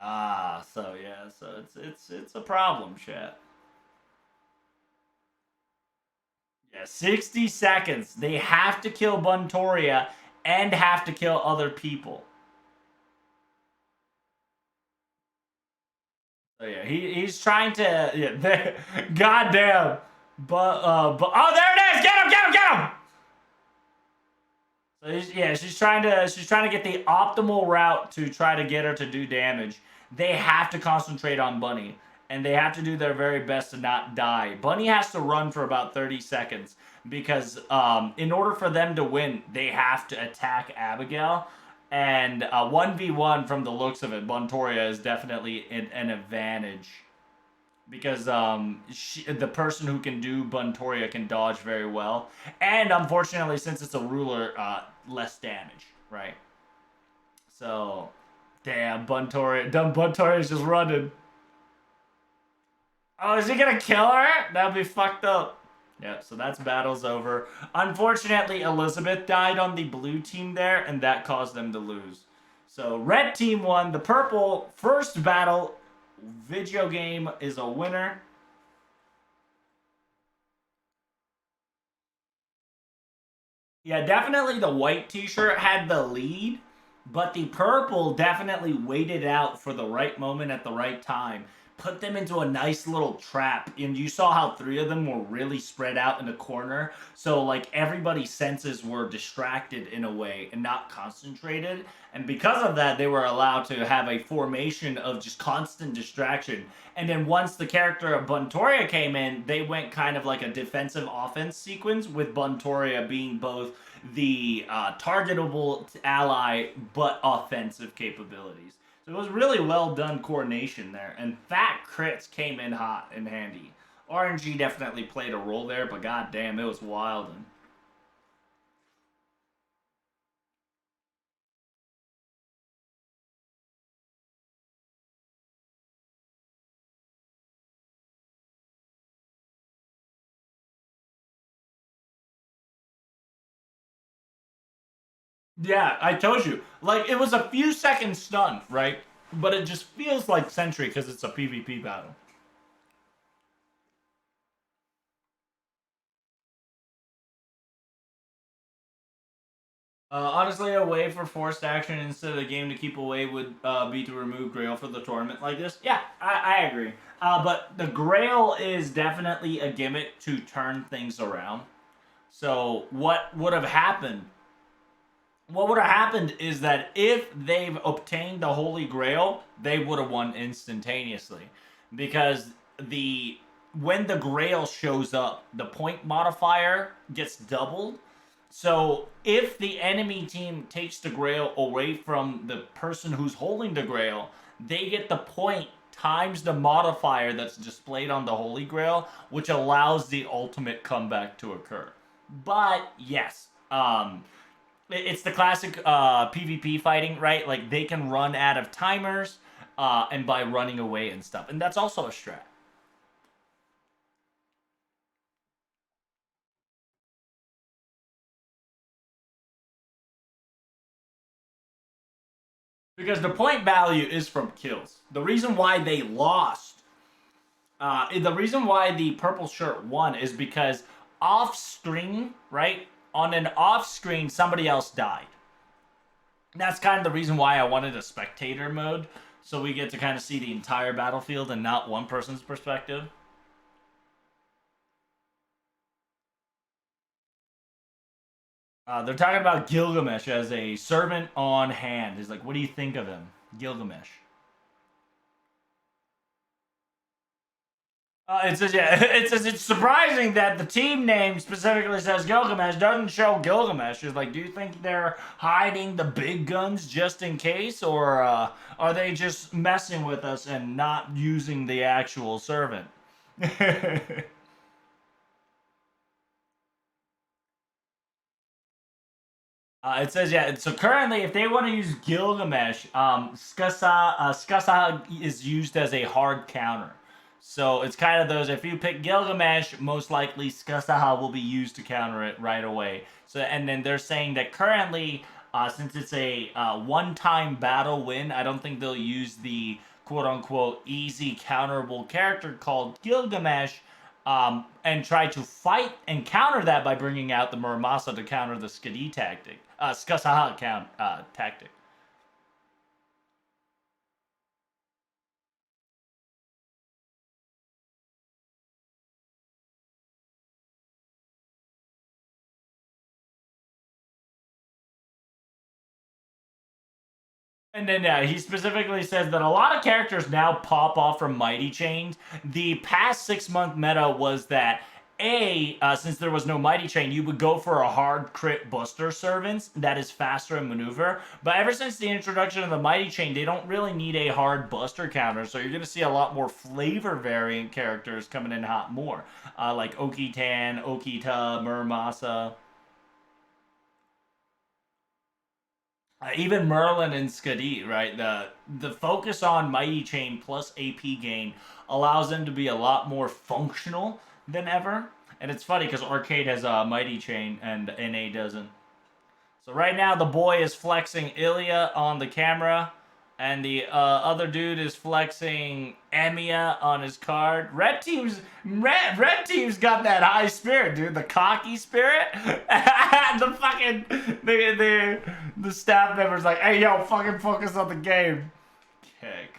So it's a problem, chat. Yeah, 60 seconds. They have to kill Buntoria and have to kill other people. So yeah, he's trying to goddamn. But oh, there it is! Get him! So she's trying to get the optimal route to try to get her to do damage. They have to concentrate on Bunny, and they have to do their very best to not die. Bunny has to run for about 30 seconds because in order for them to win, they have to attack Abigail. And 1v1, from the looks of it, Buntoria is definitely an advantage because the person who can do Buntoria can dodge very well. And unfortunately, since it's a ruler, less damage, right? So, damn, Buntoria is just running. Oh, is he gonna kill her? That'd be fucked up. Yep, so that's battle's over. Unfortunately, Elizabeth died on the blue team there, and that caused them to lose. So red team won. The purple first battle video game is a winner. Yeah, definitely the white t-shirt had the lead, but the purple definitely waited out for the right moment at the right time. Put them into a nice little trap, and you saw how three of them were really spread out in the corner. So, like, everybody's senses were distracted in a way and not concentrated. And because of that, they were allowed to have a formation of just constant distraction. And then once the character of Buntoria came in, they went kind of like a defensive offense sequence, with Buntoria being both the targetable ally but offensive capabilities. So it was really well done coordination there, and fat crits came in hot and handy. RNG definitely played a role there, but goddamn, it was wild. And yeah, I told you, like, it was a few seconds stun, right? But it just feels like Sentry because it's a PvP battle. Honestly, a way for forced action instead of the game to keep away would be to remove Grail for the tournament like this. Yeah, I agree. But the Grail is definitely a gimmick to turn things around. So what would have happened? What would have happened is that if they've obtained the Holy Grail, they would have won instantaneously, because the when the Grail shows up, the point modifier gets doubled. So if the enemy team takes the Grail away from the person who's holding the Grail, they get the point times the modifier that's displayed on the Holy Grail, which allows the ultimate comeback to occur. But yes, it's the classic PvP fighting, right? Like, they can run out of timers, and by running away and stuff, and that's also a strat. Because the point value is from kills. The reason why they lost, the reason why the purple shirt won is because off screen, right? On an off screen, somebody else died. That's kind of the reason why I wanted a spectator mode, so we get to kind of see the entire battlefield and not one person's perspective. They're talking about Gilgamesh as a servant on hand. He's like, what do you think of him, Gilgamesh? It says, yeah, it says it's surprising that the team name specifically says Gilgamesh, doesn't show Gilgamesh. It's like, do you think they're hiding the big guns just in case, or are they just messing with us and not using the actual servant? It says, yeah, so currently, if they want to use Gilgamesh, Skasa is used as a hard counter. So it's kind of those, if you pick Gilgamesh, most likely Skasaha will be used to counter it right away. So, and then they're saying that currently, since it's a one-time battle win, I don't think they'll use the quote-unquote easy counterable character called Gilgamesh, and try to fight and counter that by bringing out the Muramasa to counter the Skadi tactic, Skasaha tactic. And then, yeah, he specifically says that a lot of characters now pop off from Mighty Chains. The past 6 month meta was that since there was no Mighty Chain, you would go for a hard crit Buster Servants that is faster in maneuver. But ever since the introduction of the Mighty Chain, they don't really need a hard Buster counter. So you're going to see a lot more flavor variant characters coming in hot more. Like Oki-Tan, Okita, Muramasa. Even Merlin and Skadi, right? The focus on Mighty Chain plus AP gain allows them to be a lot more functional than ever. And it's funny because Arcade has a Mighty Chain and NA doesn't. So right now the boy is flexing Ilya on the camera, and the other dude is flexing Emiya on his card. Red team's got that high spirit, dude. The cocky spirit. The fucking the staff members like, hey yo, fucking focus on the game. Kick.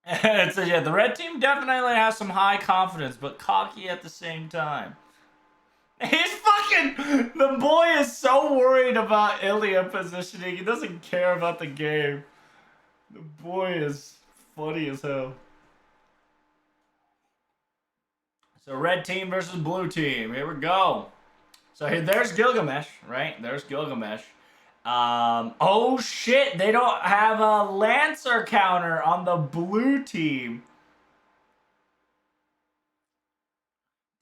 And so yeah, the red team definitely has some high confidence, but cocky at the same time. He's fucking. The boy is so worried about Ilya positioning. He doesn't care about the game. The boy is funny as hell. So red team versus blue team. Here we go. So here, there's Gilgamesh, right? There's Gilgamesh. Oh shit! They don't have a Lancer counter on the blue team.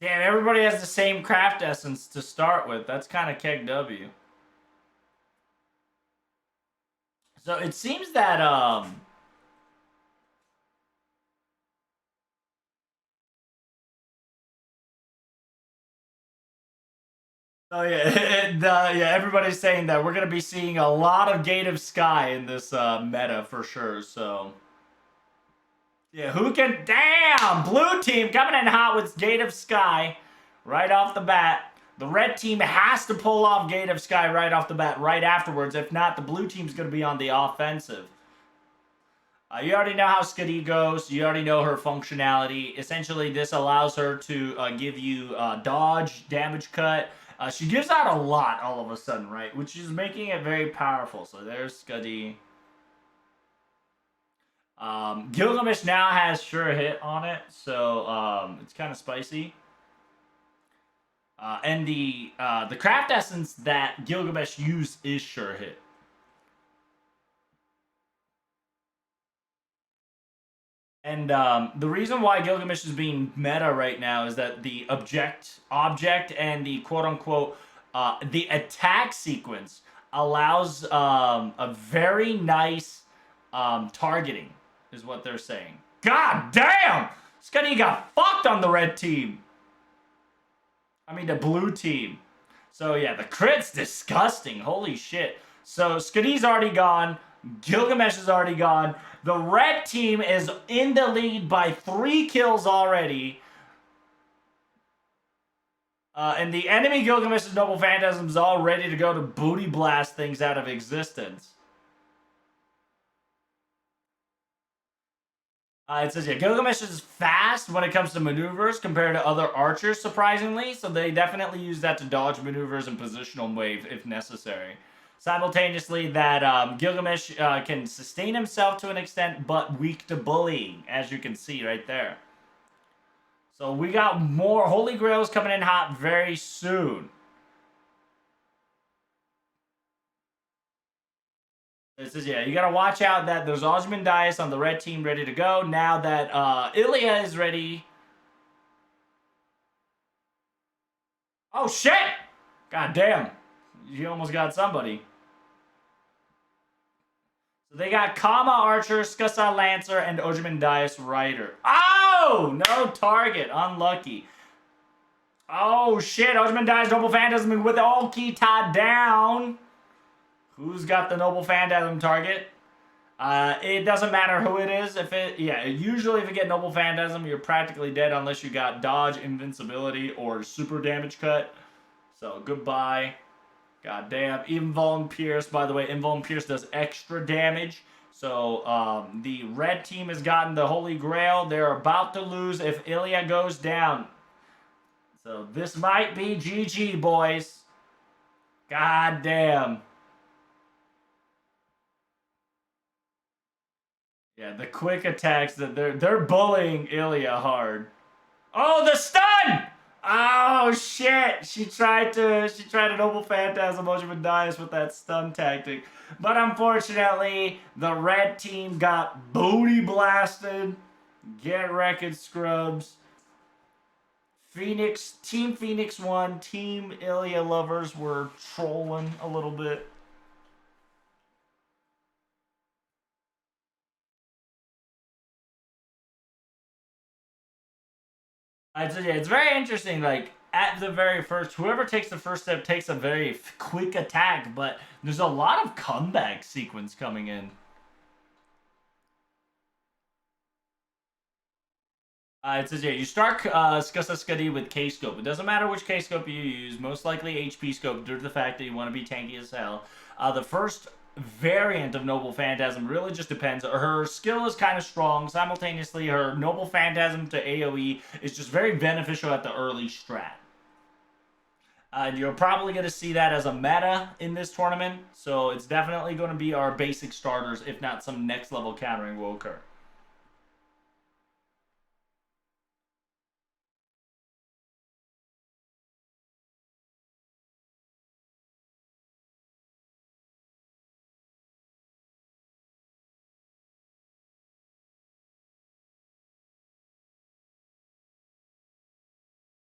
Damn, everybody has the same craft essence to start with. That's kind of keg W. So it seems that oh yeah, yeah. Everybody's saying that we're gonna be seeing a lot of Gate of Sky in this meta for sure. So yeah, who can? Damn, blue team coming in hot with Gate of Sky right off the bat. The red team has to pull off Gate of Sky right off the bat, right afterwards. If not, the blue team's gonna be on the offensive. You already know how Skadi goes. You already know her functionality. Essentially, this allows her to give you dodge, damage cut. She gives out a lot all of a sudden, right? Which is making it very powerful. So there's Skadi. Gilgamesh now has Sure Hit on it, so it's kind of spicy. And the craft essence that Gilgamesh used is Sure Hit. And the reason why Gilgamesh is being meta right now is that the object and the quote-unquote the attack sequence allows a very nice targeting, is what they're saying. God damn! Scuddy got fucked on the red team. I mean the blue team. So yeah, the crit's disgusting. Holy shit. So Scuddy's already gone. Gilgamesh is already gone. The red team is in the lead by 3 kills already. And the enemy Gilgamesh's Noble Phantasm is all ready to go to booty blast things out of existence. It says, yeah, Gilgamesh is fast when it comes to maneuvers compared to other archers, surprisingly. So they definitely use that to dodge maneuvers and positional wave if necessary. Simultaneously, that Gilgamesh can sustain himself to an extent, but weak to bullying, as you can see right there. So we got more Holy Grails coming in hot very soon. It says, yeah, you gotta watch out that there's Ozymandias on the red team ready to go. Now that Ilya is ready. Oh, shit! God damn. You almost got somebody. So they got Kama Archer, Skasa Lancer, and Ozymandias Rider. Oh! No target. Unlucky. Oh, shit. Ozymandias Noble Phantasm with Okita down. Who's got the Noble Phantasm target? It doesn't matter who it is. Usually if you get Noble Phantasm, you're practically dead unless you got dodge, invincibility, or super damage cut. So, goodbye. God damn. Invuln Pierce, by the way, Invuln Pierce does extra damage. So, the red team has gotten the Holy Grail. They're about to lose if Ilya goes down. So, this might be GG, boys. God damn. Yeah, the quick attacks, that they're bullying Ilya hard. Oh, the stun! Oh shit! She tried a noble phantasm motion Dias with that stun tactic. But unfortunately, the red team got booty blasted. Get wrecked, scrubs. Team Phoenix won. Team Ilya lovers were trolling a little bit. It's very interesting. Like at the very first, whoever takes the first step takes a very quick attack, but there's a lot of comeback sequence coming in. It says, yeah, you start Skadi with K-Scope. It doesn't matter which K-Scope you use, most likely HP Scope due to the fact that you want to be tanky as hell. The first variant of Noble Phantasm really just depends. Her skill is kind of strong. Simultaneously, her Noble Phantasm to AoE is just very beneficial at the early strat. You're probably going to see that as a meta in this tournament, so it's definitely going to be our basic starters, if not some next level countering will occur.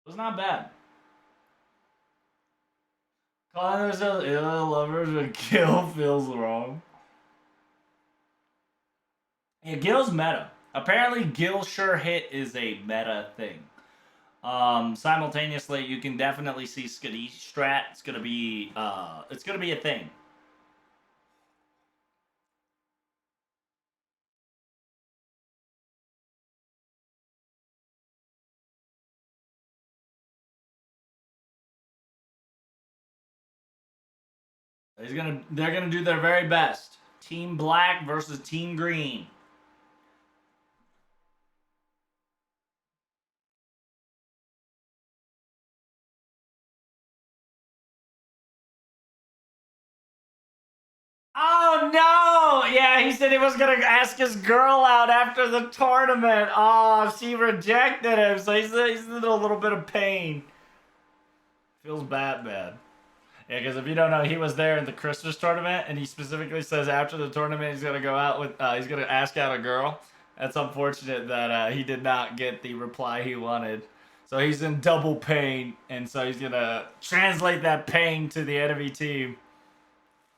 It was not bad. Calling themselves ill lovers when Gil feels wrong. Yeah, Gil's meta. Apparently, Gil sure hit is a meta thing. Simultaneously, you can definitely see Skadi strat. It's gonna be a thing. They're gonna do their very best. Team Black versus Team Green. Oh no! Yeah, he said he was gonna ask his girl out after the tournament. Oh, she rejected him, so he's in a little bit of pain. Feels bad. Yeah, because if you don't know, he was there in the Christmas tournament, and he specifically says after the tournament he's gonna go out with, he's gonna ask out a girl. That's unfortunate that he did not get the reply he wanted. So he's in double pain, and so he's gonna translate that pain to the enemy team.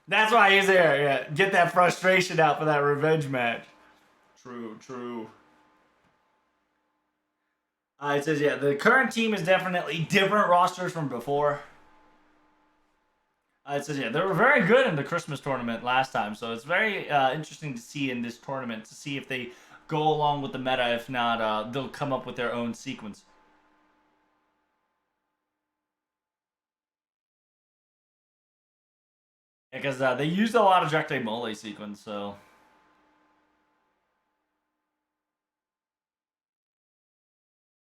That's why he's here. Yeah, get that frustration out for that revenge match. True. It says, yeah, the current team is definitely different rosters from before. It says, yeah, they were very good in the Christmas tournament last time, so it's very interesting to see in this tournament to see if they go along with the meta. If not, they'll come up with their own sequence. Because they used a lot of Jacques Mole sequence, so.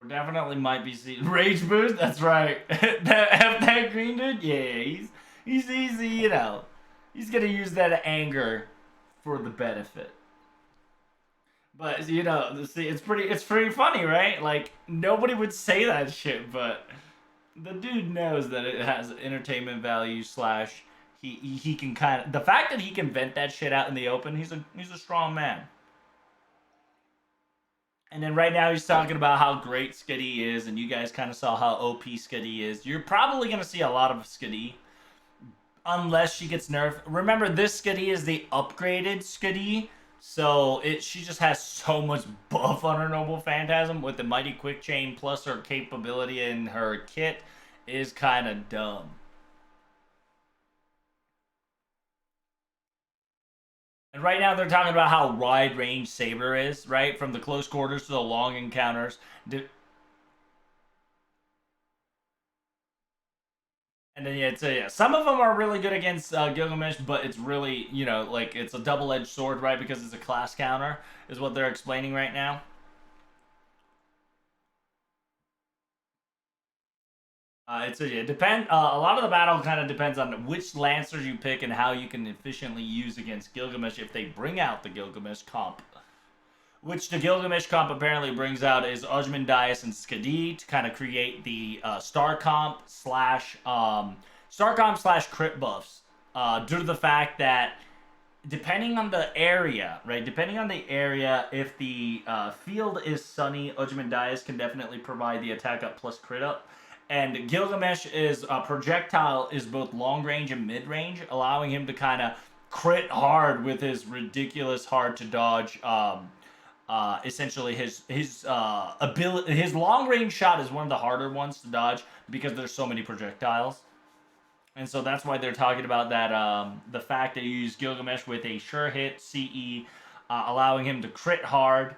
We definitely might be seeing Rage Boost, that's right. that green dude, yeah, he's easy, he's gonna use that anger for the benefit. But see, it's pretty funny, right? Like nobody would say that shit, but the dude knows that it has entertainment value slash he can kind of the fact that he can vent that shit out in the open. He's a strong man. And then right now he's talking about how great Skitty is, and you guys kind of saw how OP Skitty is. You're probably gonna see a lot of Skitty unless she gets nerfed. Remember, this Skitty is the upgraded Skitty, so she just has so much buff on her Noble Phantasm with the Mighty Quick Chain plus her capability in her kit is kind of dumb. And right now they're talking about how wide range Saber is, right? From the close quarters to the long encounters. And then yeah, some of them are really good against Gilgamesh, but it's really like it's a double-edged sword, right? Because it's a class counter, is what they're explaining right now. It depend. A lot of the battle kind of depends on which lancers you pick and how you can efficiently use against Gilgamesh if they bring out the Gilgamesh comp. which the Gilgamesh comp apparently brings out, is Ozymandias and Skadi to kind of create the star comp slash crit buffs. Due to the fact that depending on the area, right? Depending on the area, if the field is sunny, Ozymandias can definitely provide the attack up plus crit up. And Gilgamesh is projectile is both long range and mid range, allowing him to kind of crit hard with his ridiculous hard to dodge. Essentially, his ability, his long range shot is one of the harder ones to dodge because there's so many projectiles. And so that's why they're talking about that. The fact that you use Gilgamesh with a sure hit CE, allowing him to crit hard,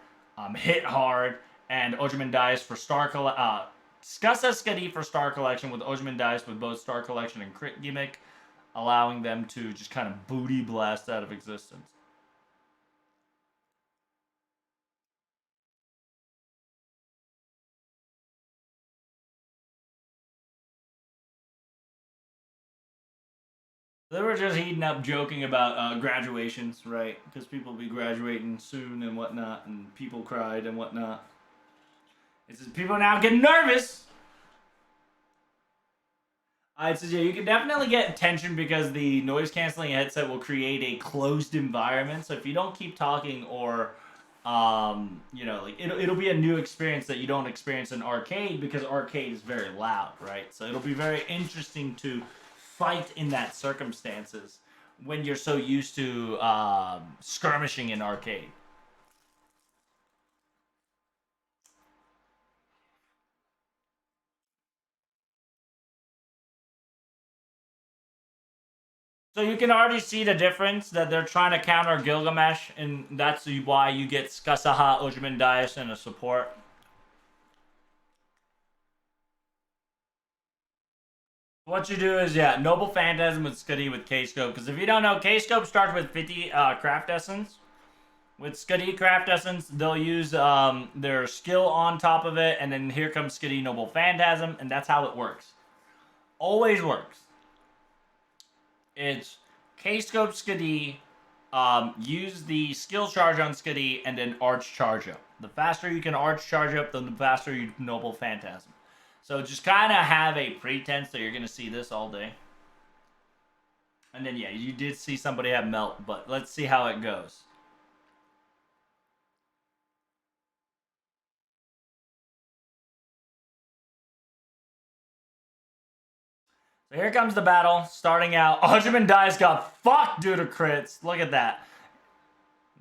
hit hard, and Ozymandias for Scassa Skadi for Star Collection with Ozymandias with both Star Collection and crit gimmick, allowing them to just kind of booty blast out of existence. They were just heating up, joking about graduations, right? Because people will be graduating soon and whatnot, and people cried and whatnot. It's just people now getting nervous. I'd suggest you can definitely get tension because the noise canceling headset will create a closed environment. So if you don't keep talking or, like it'll be a new experience that you don't experience in arcade because arcade is very loud, right? So it'll be very interesting to fight in that circumstances when you're so used to skirmishing in arcade. So you can already see the difference that they're trying to counter Gilgamesh, and that's why you get Skasaha, Ozymandias, and a support. What you do is, Noble Phantasm with Skadi with K-Scope. Because if you don't know, K-Scope starts with 50 Craft Essence. With Skadi Craft Essence, they'll use their skill on top of it, and then here comes Skadi Noble Phantasm, and that's how it works. Always works. It's K-Scope Skadi, use the skill charge on Skadi, and then arch charge up. The faster you can arch charge up, the faster you Noble Phantasm. So just kind of have a pretense that you're going to see this all day. And then, you did see somebody have melt, but let's see how it goes. So here comes the battle, starting out. Ozymandias got fucked due to crits. Look at that.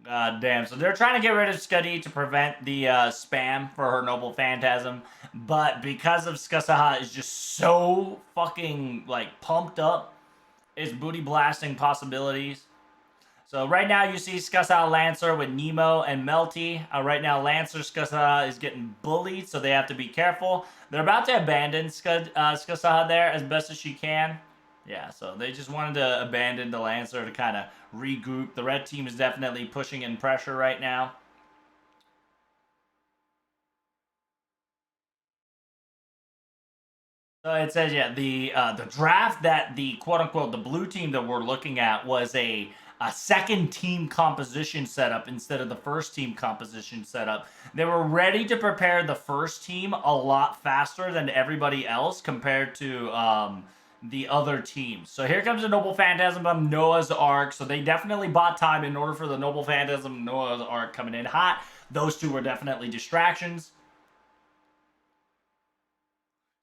God damn. So they're trying to get rid of Skadi to prevent the spam for her Noble Phantasm. But because of Skasaha is just so fucking, pumped up, it's booty blasting possibilities. So right now you see Skasa Lancer with Nemo and Melty. Right now Lancer Skasa is getting bullied, so they have to be careful. They're about to abandon Skasa there as best as she can. Yeah, so they just wanted to abandon the Lancer to kind of regroup. The red team is definitely pushing in pressure right now. So it says, the draft that the quote-unquote the blue team that we're looking at was a second team composition setup instead of the first team composition setup. They were ready to prepare the first team a lot faster than everybody else compared to the other teams. So here comes the Noble Phantasm from Noah's Ark. So they definitely bought time in order for the Noble Phantasm Noah's Ark coming in hot. Those two were definitely distractions.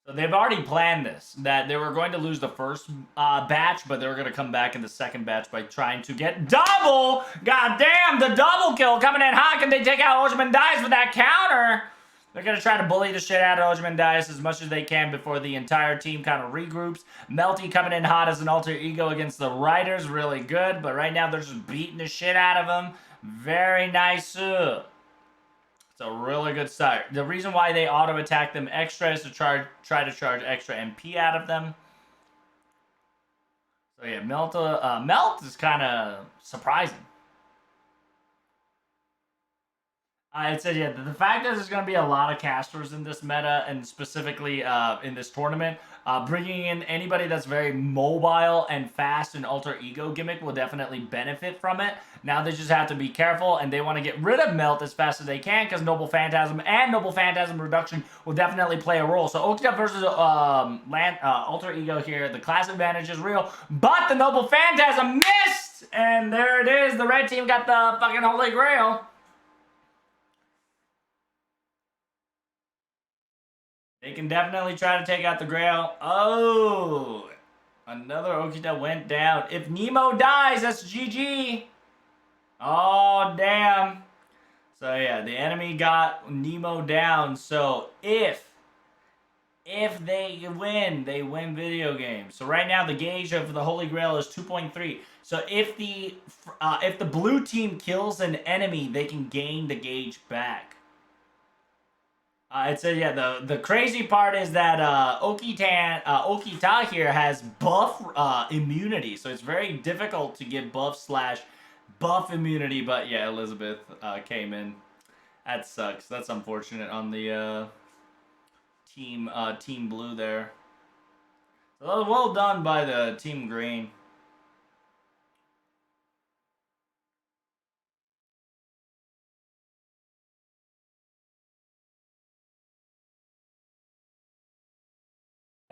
So they've already planned this, that they were going to lose the first batch, but they were going to come back in the second batch by trying to get double! God damn, the double kill coming in hot. Can they take out Ozymandias with that counter? They're going to try to bully the shit out of Ozymandias as much as they can before the entire team kind of regroups. Melty coming in hot as an alter ego against the Riders, really good, but right now they're just beating the shit out of him. Very nice. It's a really good start. The reason why they auto-attack them extra is to try to charge extra MP out of them. So yeah, Melt is kind of surprising. I said, yeah, the fact that there's going to be a lot of casters in this meta, and specifically in this tournament, bringing in anybody that's very mobile and fast and alter ego gimmick will definitely benefit from it. Now they just have to be careful, and they want to get rid of Melt as fast as they can, because Noble Phantasm and Noble Phantasm reduction will definitely play a role. So Okita versus alter ego here, the class advantage is real, but the Noble Phantasm missed, and there it is. The red team got the fucking Holy Grail. They can definitely try to take out the Grail. Oh, another Okita went down. If Nemo dies, that's GG. Oh, damn. So, yeah, the enemy got Nemo down. So, if they win video games. So right now the gauge of the Holy Grail is 2.3. So if the blue team kills an enemy, they can gain the gauge back. I'd say, yeah, the crazy part is that Okita here has buff immunity, so it's very difficult to get buff immunity, but yeah, Elizabeth came in. That sucks. That's unfortunate on the team blue there. So that was well done by the team green.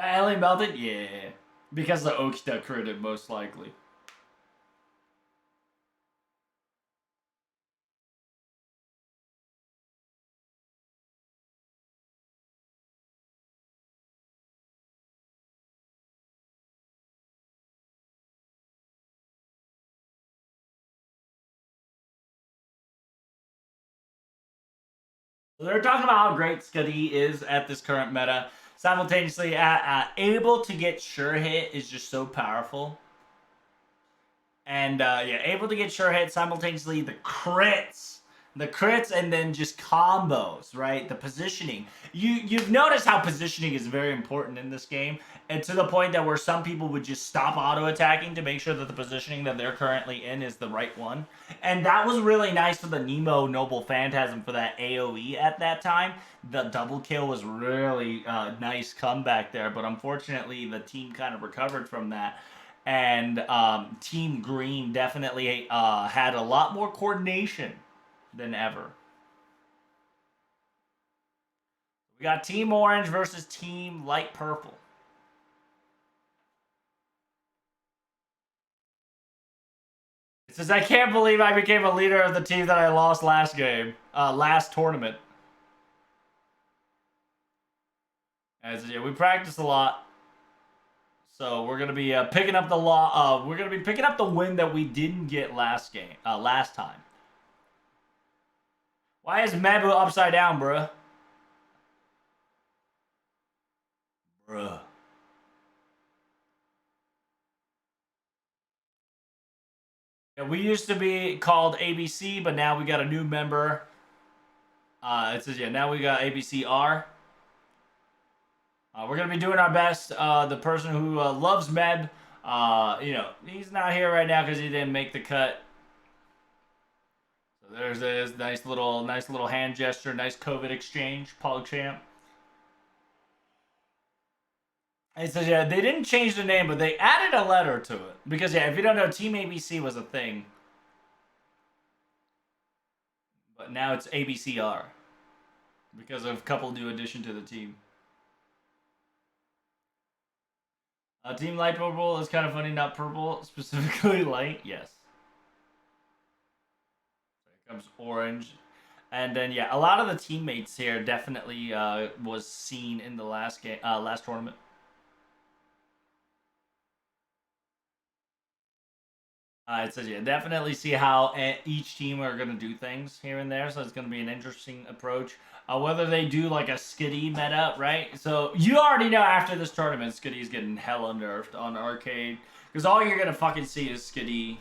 Ellie melted? Yeah. Because the Okita critted, most likely. So they're talking about how great Skadi is at this current meta. Simultaneously, able to get sure hit is just so powerful. And yeah, able to get sure hit simultaneously, the crits, and then just combos, right? The positioning. You've noticed how positioning is very important in this game, and to the point that where some people would just stop auto attacking to make sure that the positioning that they're currently in is the right one. And that was really nice for the Nemo Noble Phantasm for that AOE at that time. The double kill was really nice comeback there, but unfortunately the team kind of recovered from that. And Team Green definitely had a lot more coordination than ever. We got Team Orange versus Team Light Purple. It says, I can't believe I became a leader of the team that I lost last game, last tournament. As yeah, we practiced a lot. So we're gonna be picking up the we're gonna be picking up the win that we didn't get last time. Why is Mabu upside down, bruh? Bruh. Yeah, we used to be called ABC, but now we got a new member. It says, yeah, now we got ABCR. We're going to be doing our best. The person who loves Meb, he's not here right now because he didn't make the cut. So there's this nice little hand gesture, nice COVID exchange, PogChamp. It says, yeah, they didn't change the name, but they added a letter to it. Because, yeah, if you don't know, Team ABC was a thing. But now it's ABCR. Because of a couple new addition to the team. Team Light Purple is kind of funny, not purple, specifically light. Yes. Here comes Orange. And then, yeah, a lot of the teammates here definitely was seen in the last tournament. It says, yeah, definitely see how each team are going to do things here and there. So it's going to be an interesting approach. Whether they do like a Skitty meta, right? So you already know after this tournament, Skitty's getting hella nerfed on arcade. Because all you're going to fucking see is Skitty.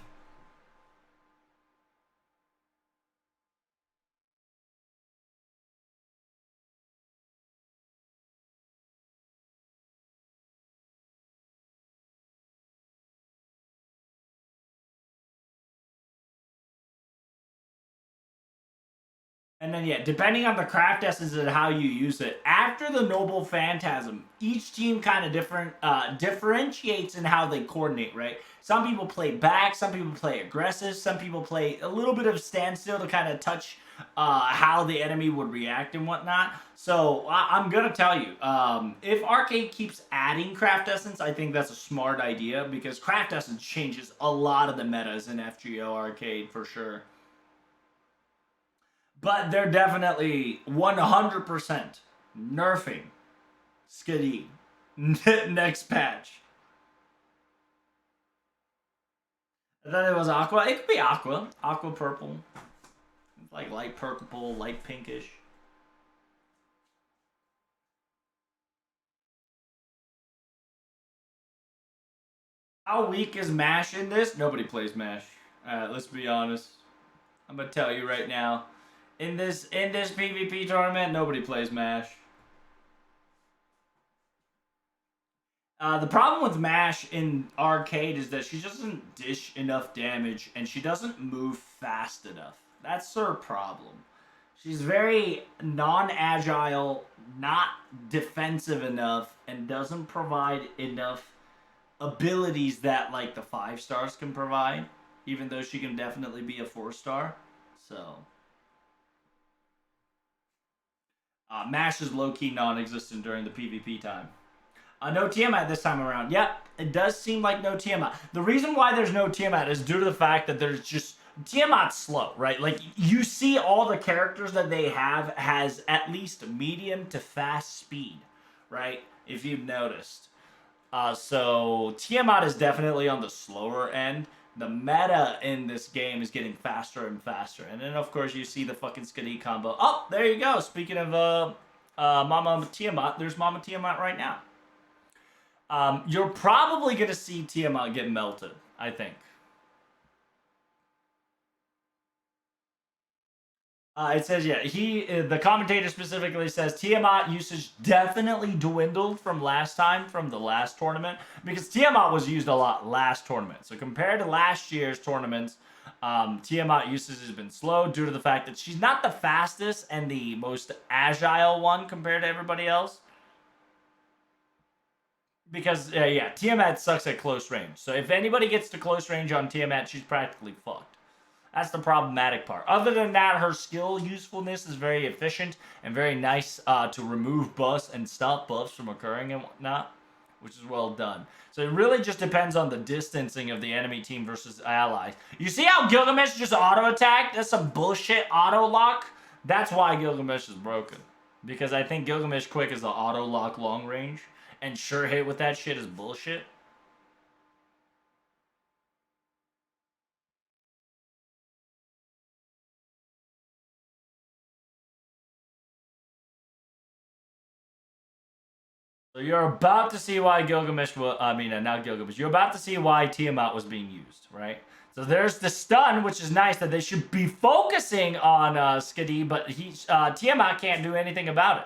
And then, yeah, depending on the craft essence and how you use it, after the Noble Phantasm, each team kind of differentiates in how they coordinate, right? Some people play back, some people play aggressive, some people play a little bit of standstill to kind of touch how the enemy would react and whatnot. So I'm going to tell you, if Arcade keeps adding craft essence, I think that's a smart idea because craft essence changes a lot of the metas in FGO Arcade for sure. But they're definitely 100% nerfing Skadi next patch. I thought it was aqua. It could be aqua. Aqua purple. Like light purple, light pinkish. How weak is MASH in this? Nobody plays MASH. Let's be honest. I'm gonna tell you right now. In this PvP tournament, nobody plays MASH. The problem with MASH in Arcade is that she doesn't dish enough damage and she doesn't move fast enough. That's her problem. She's very non-agile, not defensive enough, and doesn't provide enough abilities that like the 5 stars can provide, even though she can definitely be a 4-star. So MASH is low-key non-existent during the PvP time. No Tiamat this time around. Yep, it does seem like no Tiamat. The reason why there's no Tiamat is due to the fact that there's just... Tiamat's slow, right? Like, you see all the characters that they have has at least medium to fast speed, right? If you've noticed. So, Tiamat is definitely on the slower end. The meta in this game is getting faster and faster. And then, of course, you see the fucking Skadi combo. Oh, there you go. Speaking of Mama Tiamat, there's Mama Tiamat right now. You're probably going to see Tiamat get melted, I think. It says, yeah, the commentator specifically says Tiamat usage definitely dwindled from last time, from the last tournament, because Tiamat was used a lot last tournament. So compared to last year's tournaments, Tiamat usage has been slow due to the fact that she's not the fastest and the most agile one compared to everybody else. Because, yeah, Tiamat sucks at close range. So if anybody gets to close range on Tiamat, she's practically fucked. That's the problematic part. Other than that, her skill usefulness is very efficient and very nice to remove buffs and stop buffs from occurring and whatnot, which is well done. So it really just depends on the distancing of the enemy team versus allies. You see how Gilgamesh just auto-attacked? That's some bullshit auto-lock. That's why Gilgamesh is broken. Because I think Gilgamesh Quick is the auto-lock long range. And sure hit with that shit is bullshit. So you're about to see why Gilgamesh not Gilgamesh. You're about to see why Tiamat was being used, right? So there's the stun, which is nice that they should be focusing on Skadi, but Tiamat can't do anything about it.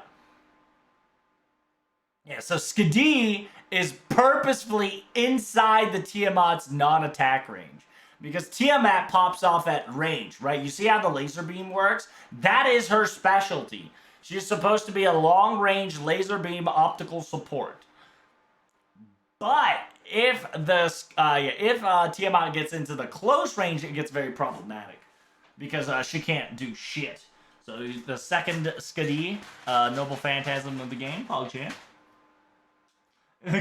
Yeah, so Skadi is purposefully inside the Tiamat's non-attack range. Because Tiamat pops off at range, right? You see how the laser beam works? That is her specialty. She's supposed to be a long-range laser beam optical support. But if Tiamat gets into the close range, it gets very problematic. Because she can't do shit. So the second Skadi, Noble Phantasm of the game, PogChamp.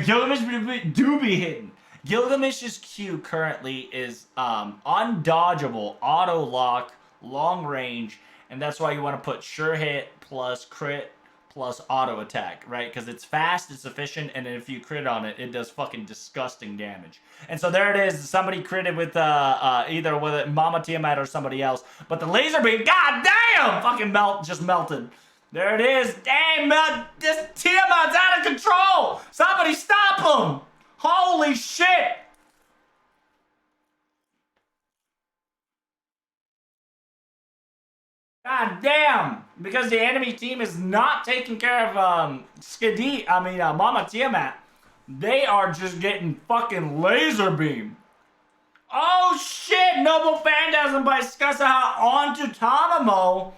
Gilgamesh do be hidden. Gilgamesh's Q currently is undodgeable, auto lock, long range, and that's why you want to put sure hit plus crit plus auto attack, right? Because it's fast, it's efficient, and if you crit on it, it does fucking disgusting damage. And so there it is. Somebody critted with either with Mama Tiamat or somebody else, but the laser beam, god damn, fucking just melted. There it is. Damn, this Tiamat's out of control. Somebody stop him. Holy shit. God damn. Because the enemy team is not taking care of Mama Tiamat. They are just getting fucking laser beam. Oh shit. Noble Phantasm by Skusaha onto Tamamo.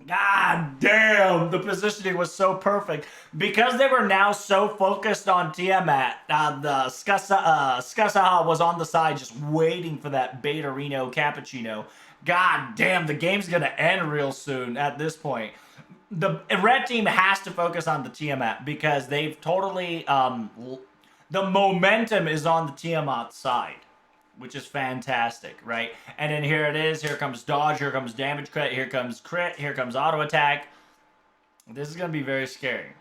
God damn, the positioning was so perfect. Because they were now so focused on Tiamat, the Skasaha was on the side just waiting for that Beta Reno Cappuccino. God damn, the game's gonna end real soon at this point. The red team has to focus on the Tiamat because they've totally, the momentum is on the Tiamat side, which is fantastic, right? And then here it is. Here comes dodge. Here comes damage crit. Here comes crit. Here comes auto attack. This is going to be very scary.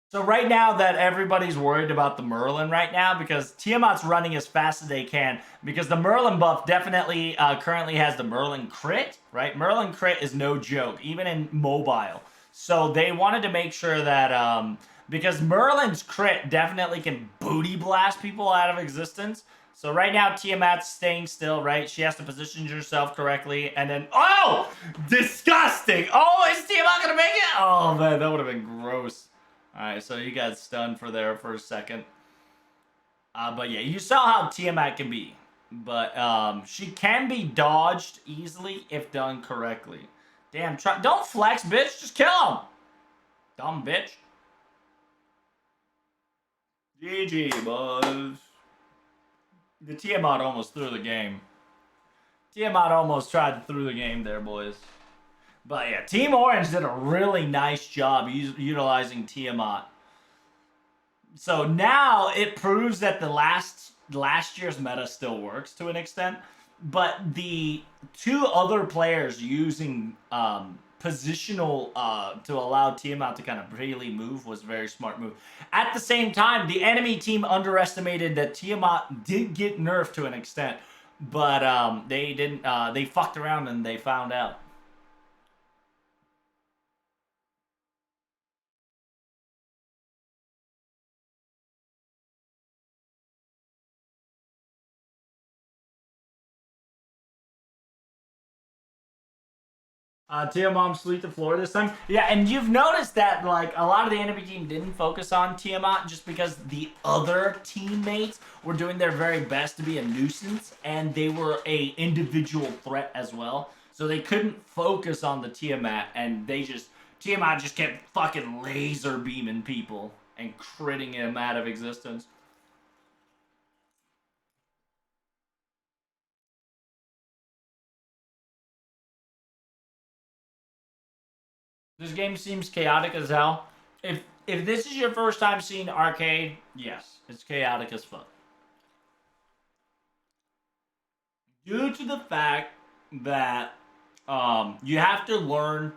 So right now that everybody's worried about the Merlin right now because Tiamat's running as fast as they can because the Merlin buff definitely currently has the Merlin crit, right? Merlin crit is no joke, even in mobile. So they wanted to make sure that because Merlin's crit definitely can booty blast people out of existence. So right now Tiamat's staying still, right? She has to position herself correctly and then disgusting. Oh, is Tiamat gonna make it? Oh man, that would have been gross. Alright, so you got stunned for a second. But yeah, you saw how Tiamat can be. But she can be dodged easily if done correctly. Damn, don't flex, bitch. Just kill him. Dumb bitch. GG, boys. The Tiamat almost threw the game. Tiamat almost tried to throw the game there, boys. But yeah, Team Orange did a really nice job utilizing Tiamat. So now it proves that the last year's meta still works to an extent, but the two other players using positional to allow Tiamat to kind of freely move was a very smart move. At the same time, the enemy team underestimated that Tiamat did get nerfed to an extent, but they didn't. They fucked around and they found out. Tiamat sweep the floor this time. Yeah, and you've noticed that like a lot of the enemy team didn't focus on Tiamat just because the other teammates were doing their very best to be a nuisance, and they were a individual threat as well. So they couldn't focus on the Tiamat, and Tiamat just kept fucking laser beaming people and critting him out of existence. This game seems chaotic as hell. If this is your first time seeing arcade, yes, it's chaotic as fuck. Due to the fact that you have to learn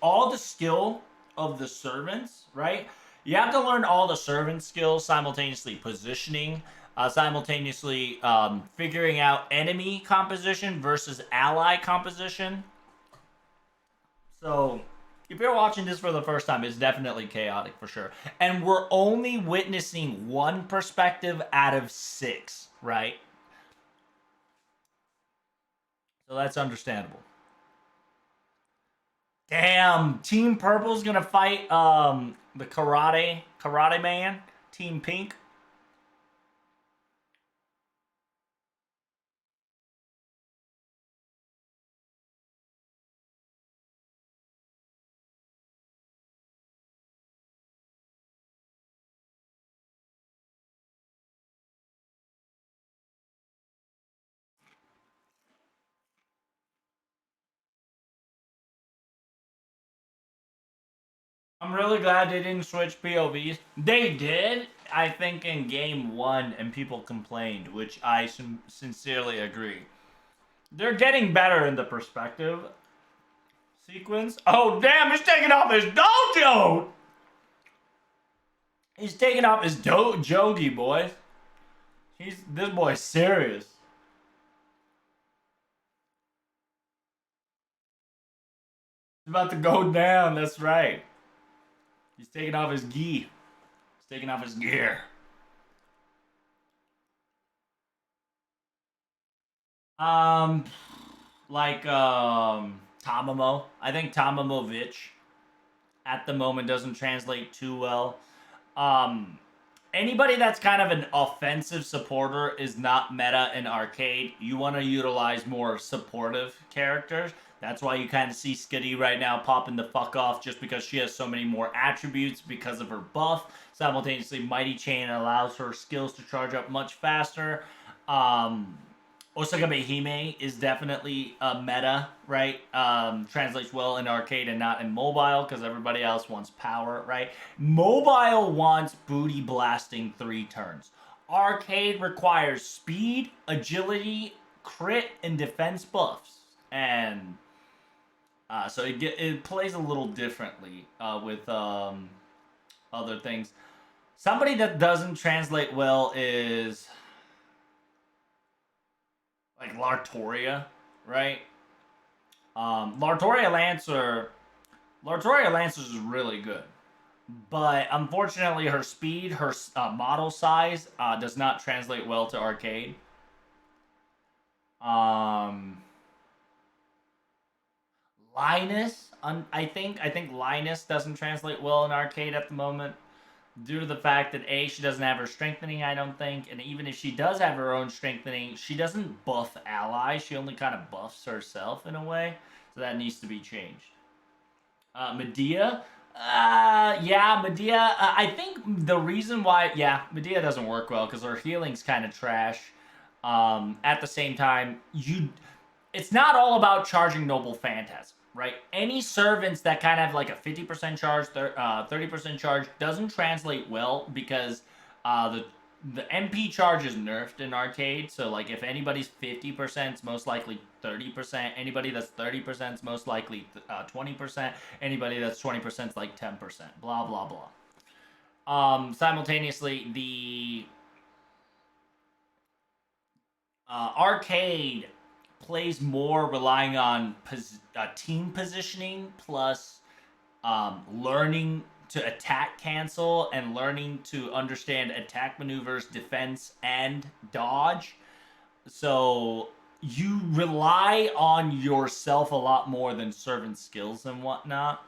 all the skill of the servants, right? You have to learn all the servant skills simultaneously, positioning, simultaneously figuring out enemy composition versus ally composition. So if you're watching this for the first time, it's definitely chaotic for sure. And we're only witnessing one perspective out of six, right? So that's understandable. Damn, Team Purple's gonna fight the Karate Man, Team Pink. I'm really glad they didn't switch POVs. They did, I think, in game one, and people complained, which I sincerely agree. They're getting better in the perspective sequence. Oh damn, he's taking off his dojo. He's taking off his jogi, boy. This boy's serious. He's about to go down. That's right. He's taking off his gi. He's taking off his gear. Um, like Tamamo. I think Tamamovich. at the moment doesn't translate too well. Um, Anybody that's kind of an offensive supporter is not meta in arcade. You want to utilize more supportive characters. That's why you kind of see Skitty right now popping the fuck off just because she has so many more attributes because of her buff. Simultaneously, Mighty Chain allows her skills to charge up much faster. Um, Osaka Hime is definitely a meta, right? Translates well in arcade and not in mobile because everybody else wants power, right? Mobile wants booty blasting 3 turns. Arcade requires speed, agility, crit, and defense buffs. And so it plays a little differently with other things. Somebody that doesn't translate well is like Lartoria, right? Lartoria Lancer is really good, but unfortunately, her speed, her model size, does not translate well to arcade. Linus, I think Linus doesn't translate well in arcade at the moment, due to the fact that she doesn't have her strengthening, I don't think, and even if she does have her own strengthening, she doesn't buff allies. She only kind of buffs herself in a way, so that needs to be changed. Medea, yeah, Medea. I think the reason why, yeah, Medea doesn't work well because her healing's kind of trash. At the same time, it's not all about charging Noble Phantasm, right? Any servants that kind of have like a 50% charge, 30% charge doesn't translate well because the MP charge is nerfed in arcade. So like if anybody's 50%, it's most likely 30%. Anybody that's 30% is most likely 20%. Anybody that's 20% is like 10%. Blah blah blah. Simultaneously, the arcade plays more relying on team positioning plus learning to attack cancel and learning to understand attack maneuvers, defense, and dodge. So you rely on yourself a lot more than servant skills and whatnot.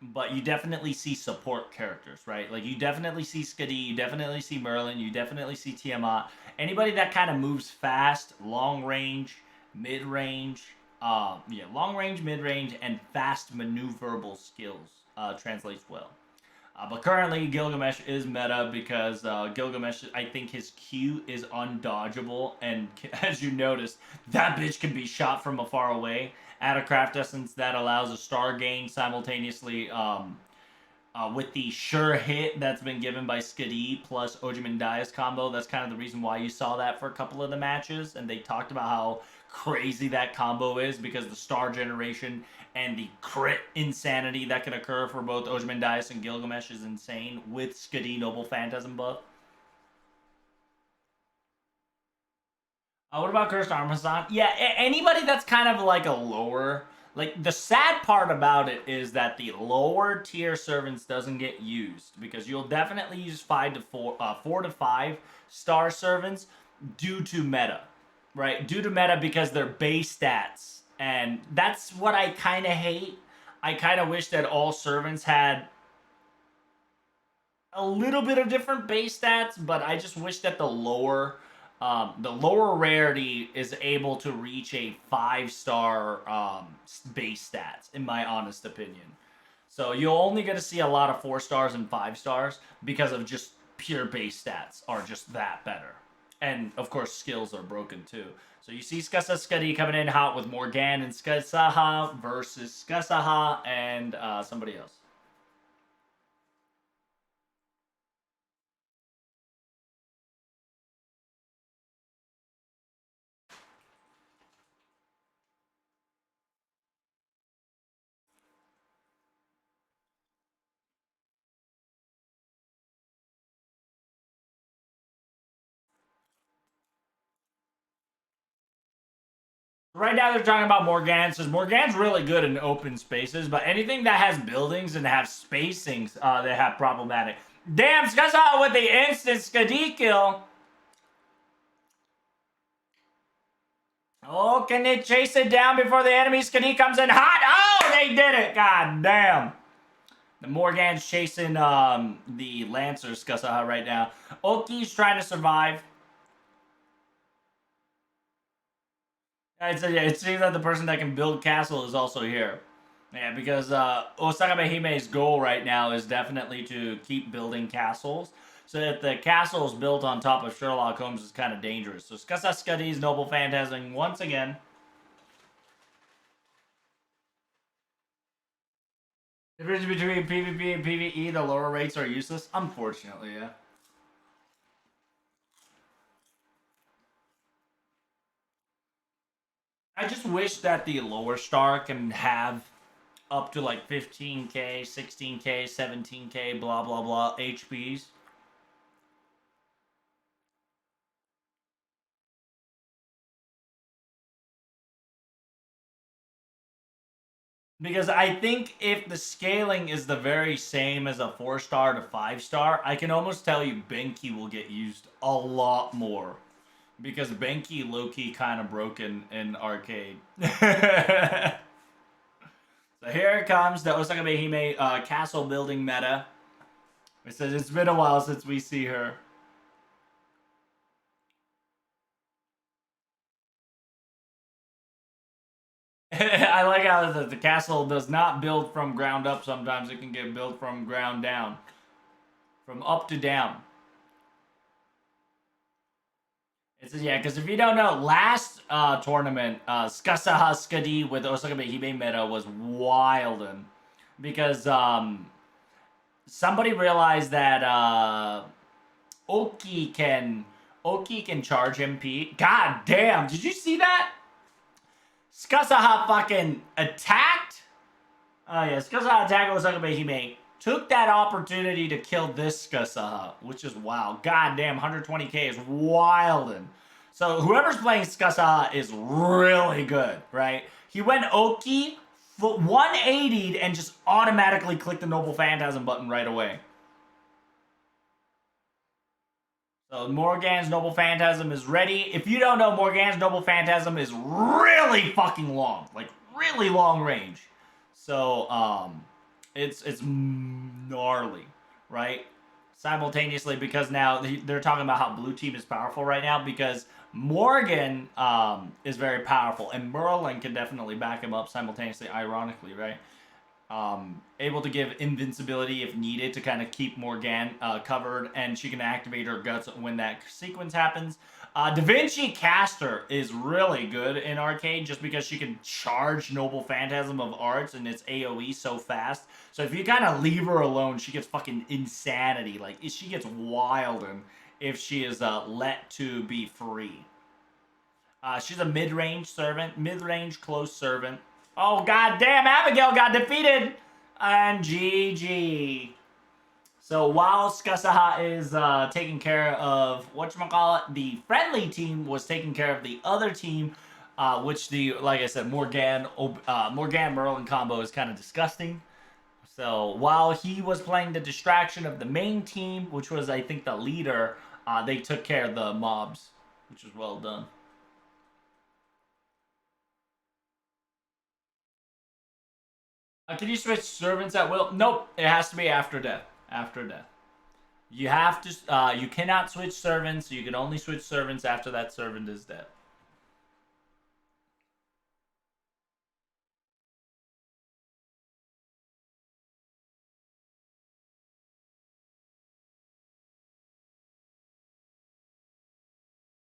But you definitely see support characters, right? Like you definitely see Skadi, you definitely see Merlin, you definitely see Tiamat. Anybody that kind of moves fast, long range, mid range, long range, mid range, and fast maneuverable skills translates well. But currently, Gilgamesh is meta because Gilgamesh, I think his Q is undodgeable, and as you noticed, that bitch can be shot from afar away. Add a craft essence that allows a star gain simultaneously with the sure hit that's been given by Skadi plus Ojimandias combo. That's kind of the reason why you saw that for a couple of the matches, and they talked about how crazy that combo is because the star generation and the crit insanity that can occur for both Ojimandias and Gilgamesh is insane with Skadi Noble Phantasm buff. What about Cursed Armasan? Yeah, anybody that's kind of like a lower. Like, the sad part about it is that the lower tier servants doesn't get used because you'll definitely use 4 to 5 star servants due to meta, right? Due to meta because they're base stats. And that's what I kind of hate. I kind of wish that all servants had a little bit of different base stats, but I just wish that the lower rarity is able to reach a 5-star base stats, in my honest opinion. So you're only going to see a lot of 4 stars and 5 stars because of just pure base stats are just that better. And of course, skills are broken too. So you see Skasa Skadi coming in hot with Morgan and Skasaha versus Skasaha and somebody else. Right now they're talking about Morgan. Says Morgan's really good in open spaces, but anything that has buildings and have spacings, they have problematic. Damn, Skasa with the instant Skadi kill. Oh, can they chase it down before the enemy Skadi comes in hot? Oh, they did it. God damn. Morgan's chasing the Lancer Skusaha right now. Oki's trying to survive. It seems that the person that can build castle is also here. Yeah, because Osaka Hime's goal right now is definitely to keep building castles. So if the castle is built on top of Sherlock Holmes is kind of dangerous. So Skusaskadi's Noble Phantasm once again. The difference between PvP and PvE, the lower rates are useless? Unfortunately, yeah. I just wish that the lower star can have up to like 15k, 16k, 17k, blah blah blah HPs. Because I think if the scaling is the very same as a 4-star to 5-star, I can almost tell you Benki will get used a lot more. Because Benki low-key kind of broken in arcade. So here it comes, the Osaka Behime castle building meta. It says it's been a while since we see her. I like how the castle does not build from ground up. Sometimes it can get built from ground down. From up to down. It says, yeah, because if you don't know, last tournament, Skusaha Skadi with Osaka Behime meta was wildin'. Because somebody realized that Oki can charge MP. God damn, did you see that? Skusaha fucking attacked. Oh yeah, Skusaha attacked Osaka Behime. Took that opportunity to kill this Skusaha, which is wild. God damn, 120k is wildin'. So whoever's playing Skusaha is really good, right? He went Oki, 180'd, and just automatically clicked the Noble Phantasm button right away. So Morgan's Noble Phantasm is ready. If you don't know, Morgan's Noble Phantasm is really fucking long. Like, really long range. So, it's gnarly, right? Simultaneously, because now they're talking about how blue team is powerful right now, because Morgan is very powerful, and Merlin can definitely back him up simultaneously, ironically, right? Able to give invincibility if needed to kind of keep Morgan covered, and she can activate her guts when that sequence happens. Da Vinci Caster is really good in arcade just because she can charge Noble Phantasm of Arts and its AoE so fast. So if you kind of leave her alone, she gets fucking insanity. Like, she gets wild and if she is let to be free. She's a mid-range servant, mid-range close servant. Oh, goddamn, Abigail got defeated! And GG. So while Skusaha is taking care of, whatchamacallit, the friendly team was taking care of the other team, which like I said, Morgan Merlin combo is kind of disgusting. So while he was playing the distraction of the main team, which was, I think, the leader, they took care of the mobs, which was well done. Can you switch servants at will? Nope. It has to be after death. After death. You have to. You cannot switch servants. You can only switch servants after that servant is dead.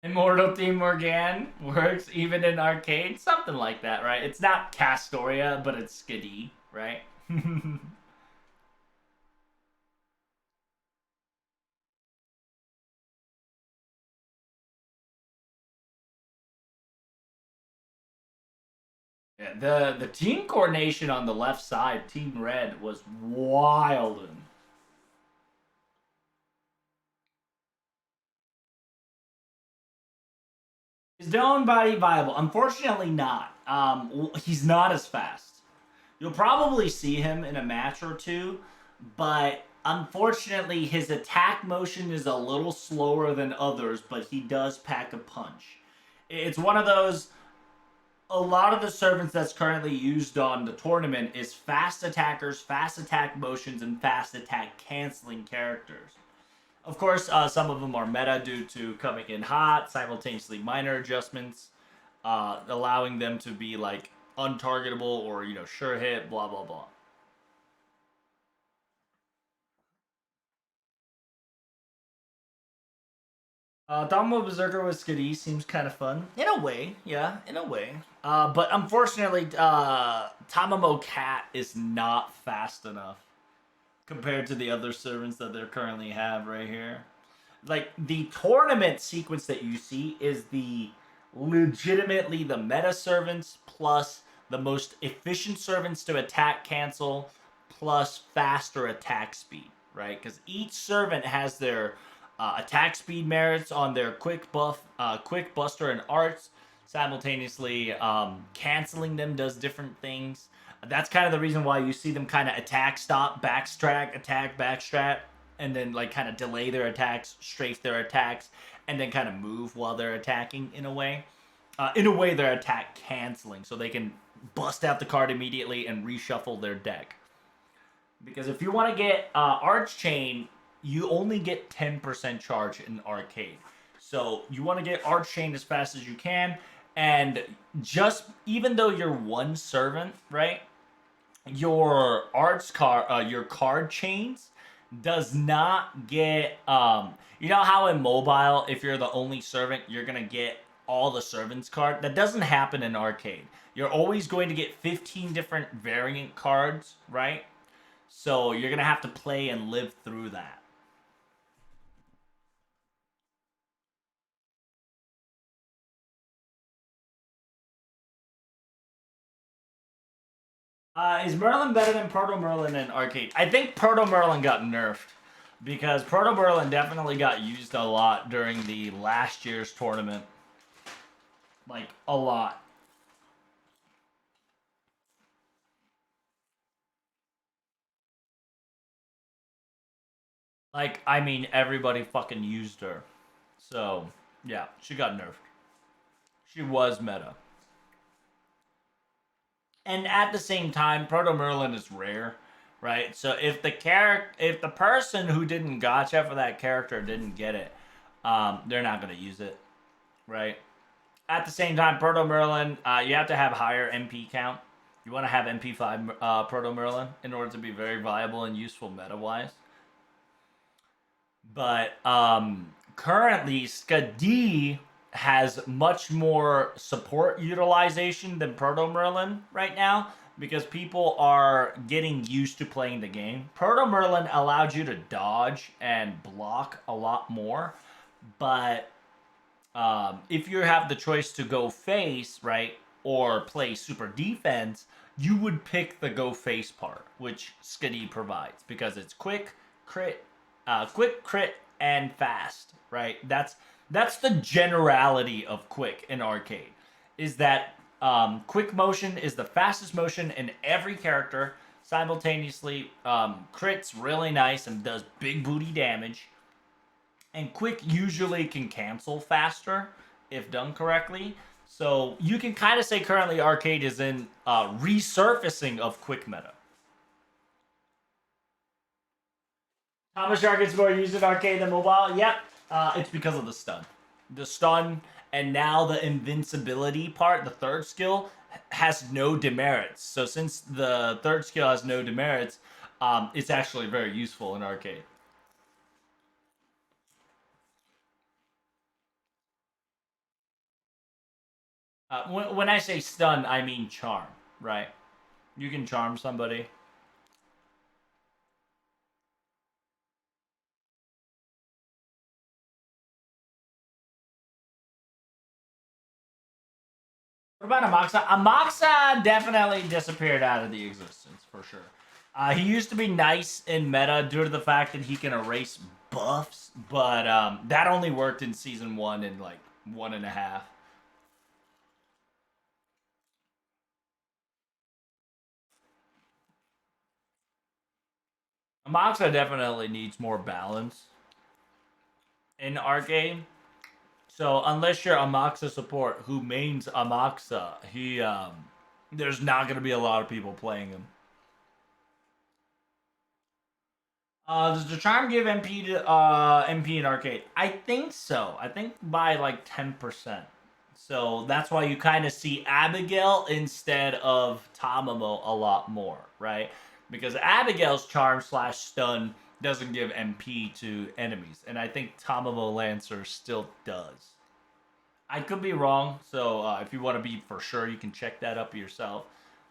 Immortal Team Morgan works even in arcade, something like that, right? It's not Castoria, but it's Skadi, right? Yeah, the team coordination on the left side, Team Red, was wild. Is Doan Body viable? Unfortunately, not. He's not as fast. You'll probably see him in a match or two, but unfortunately, his attack motion is a little slower than others, but he does pack a punch. It's one of those. a lot of the servants that's currently used on the tournament is fast attackers, fast attack motions, and fast attack canceling characters. Of course, some of them are meta due to coming in hot, simultaneously minor adjustments, allowing them to be like untargetable or sure hit, blah blah blah. Domo Berserker with Skadi seems kind of fun. In a way, yeah, in a way. But unfortunately, Tamamo Cat is not fast enough compared to the other servants that they currently have right here. Like, the tournament sequence that you see is the legitimately the meta servants plus the most efficient servants to attack cancel plus faster attack speed, right? Because each servant has their attack speed merits on their quick buff, quick buster, and arts. Simultaneously, canceling them does different things. That's kind of the reason why you see them kind of attack, stop, backtrack, attack, backstrap, and then like kind of delay their attacks, strafe their attacks, and then kind of move while they're attacking in a way. In a way, they're attack canceling, so they can bust out the card immediately and reshuffle their deck. Because if you want to get Arch Chain, you only get 10% charge in Arcade. So you want to get Arch Chain as fast as you can, and just even though you're one servant, right? Your your card chains does not get you know how in mobile if you're the only servant you're gonna get all the servants card. That doesn't happen in arcade. You're always going to get 15 different variant cards, right? So you're gonna have to play and live through that. Is Merlin better than Proto Merlin in arcade? I think Proto Merlin got nerfed because Proto Merlin definitely got used a lot during the last year's tournament. Like a lot. Like, I mean, everybody fucking used her. So, yeah, she got nerfed. She was meta. And at the same time, Proto Merlin is rare, right? So if the person who didn't gotcha for that character didn't get it, they're not gonna use it, right? At the same time, Proto Merlin, you have to have higher MP count. You want to have MP5 Proto Merlin in order to be very viable and useful meta wise. But currently, Skadi has much more support utilization than Proto Merlin right now because people are getting used to playing the game. Proto Merlin allowed you to dodge and block a lot more, but if you have the choice to go face, right, or play super defense, you would pick the go face part, which Skadi provides because it's quick crit and fast, right? That's the generality of quick in arcade. Is that quick motion is the fastest motion in every character. Simultaneously, crits really nice and does big booty damage. And quick usually can cancel faster if done correctly. So you can kind of say currently arcade is in resurfacing of quick meta. Thomas Shark gets more used in arcade than mobile. Yep, it's because of the stun. The stun and now the invincibility part, the third skill, has no demerits. So since the third skill has no demerits, it's actually very useful in arcade. When I say stun, I mean charm, right? You can charm somebody. What about Amaxa? Amaxa definitely disappeared out of the existence for sure. He used to be nice in meta due to the fact that he can erase buffs, but that only worked in season one and like one and a half. Amaxa definitely needs more balance in our game. So unless you're a Moxa support who mains a Moxa, there's not gonna be a lot of people playing him. Does the charm give MP to MP in arcade? I think so. I think by like 10%. So that's why you kind of see Abigail instead of Tamamo a lot more, right? Because Abigail's charm slash stun doesn't give MP to enemies, and I think Tamamo Lancer still does. I could be wrong, so if you want to be for sure, you can check that up yourself.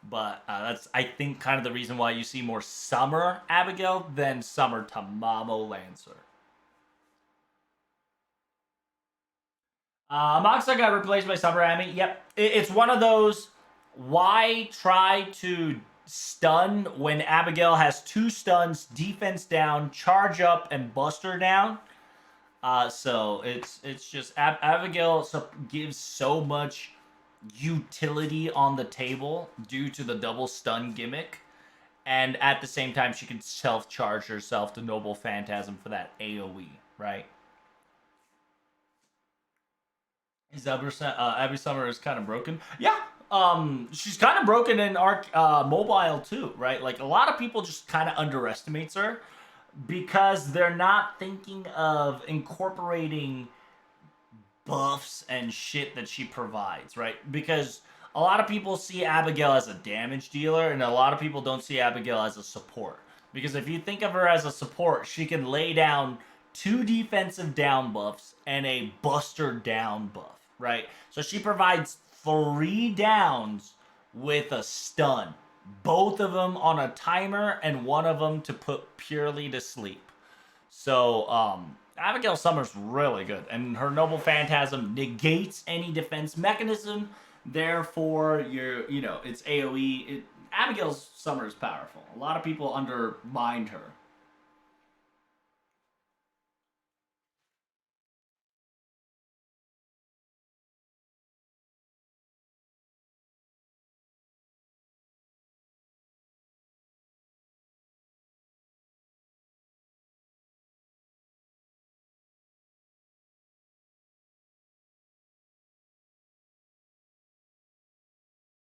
But that's, I think, kind of the reason why you see more Summer Abigail than Summer Tamamo Lancer. Moxa got replaced by Summer Amy. Yep, it's one of those. Why try to stun when Abigail has two stuns, defense down, charge up, and Buster down? So it's just Abigail gives so much utility on the table due to the double stun gimmick, and at the same time she can self charge herself to Noble Phantasm for that AOE, right? Is Abby Summer is kind of broken? Yeah. She's kind of broken in Arc Mobile too, right? Like a lot of people just kind of underestimates her because they're not thinking of incorporating buffs and shit that she provides, right? Because a lot of people see Abigail as a damage dealer, and a lot of people don't see Abigail as a support. Because if you think of her as a support, she can lay down two defensive down buffs and a buster down buff, right? So she provides three downs with a stun. Both of them on a timer, and one of them to put purely to sleep. So, Abigail Summers really good, and her Noble Phantasm negates any defense mechanism. Therefore, it's AOE. Abigail Summers powerful. A lot of people undermined her.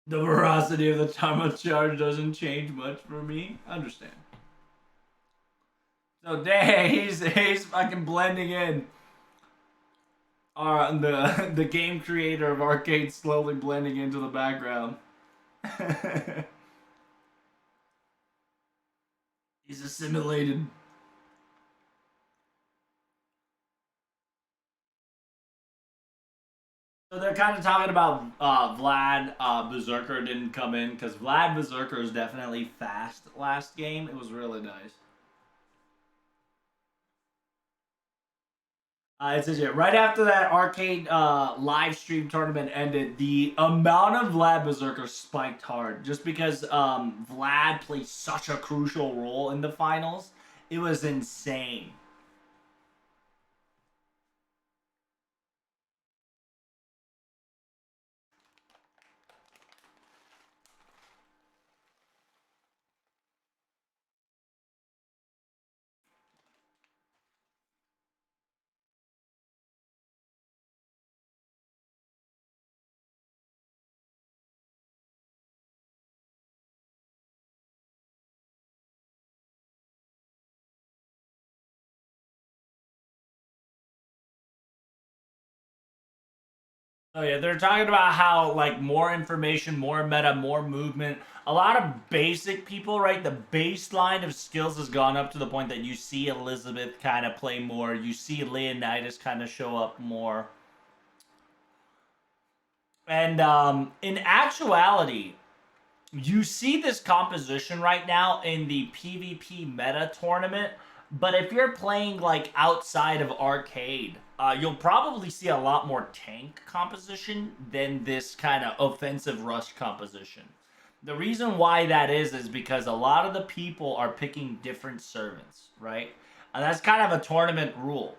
The veracity of the time charge doesn't change much for me. I understand. So, dang, he's fucking blending in. The game creator of Arcade slowly blending into the background. He's assimilated. So they're kind of talking about Vlad Berserker didn't come in because Vlad Berserker is definitely fast last game. It was really nice. It says here, right after that arcade live stream tournament ended, the amount of Vlad Berserker spiked hard just because Vlad plays such a crucial role in the finals. It was insane. Oh yeah, they're talking about how like more information, more meta, more movement. A lot of basic people, right? The baseline of skills has gone up to the point that you see Elizabeth kind of play more. You see Leonidas kind of show up more. And in actuality, you see this composition right now in the PvP meta tournament, but if you're playing like outside of arcade, you'll probably see a lot more tank composition than this kind of offensive rush composition. The reason why that is because a lot of the people are picking different servants, right? And that's kind of a tournament rule.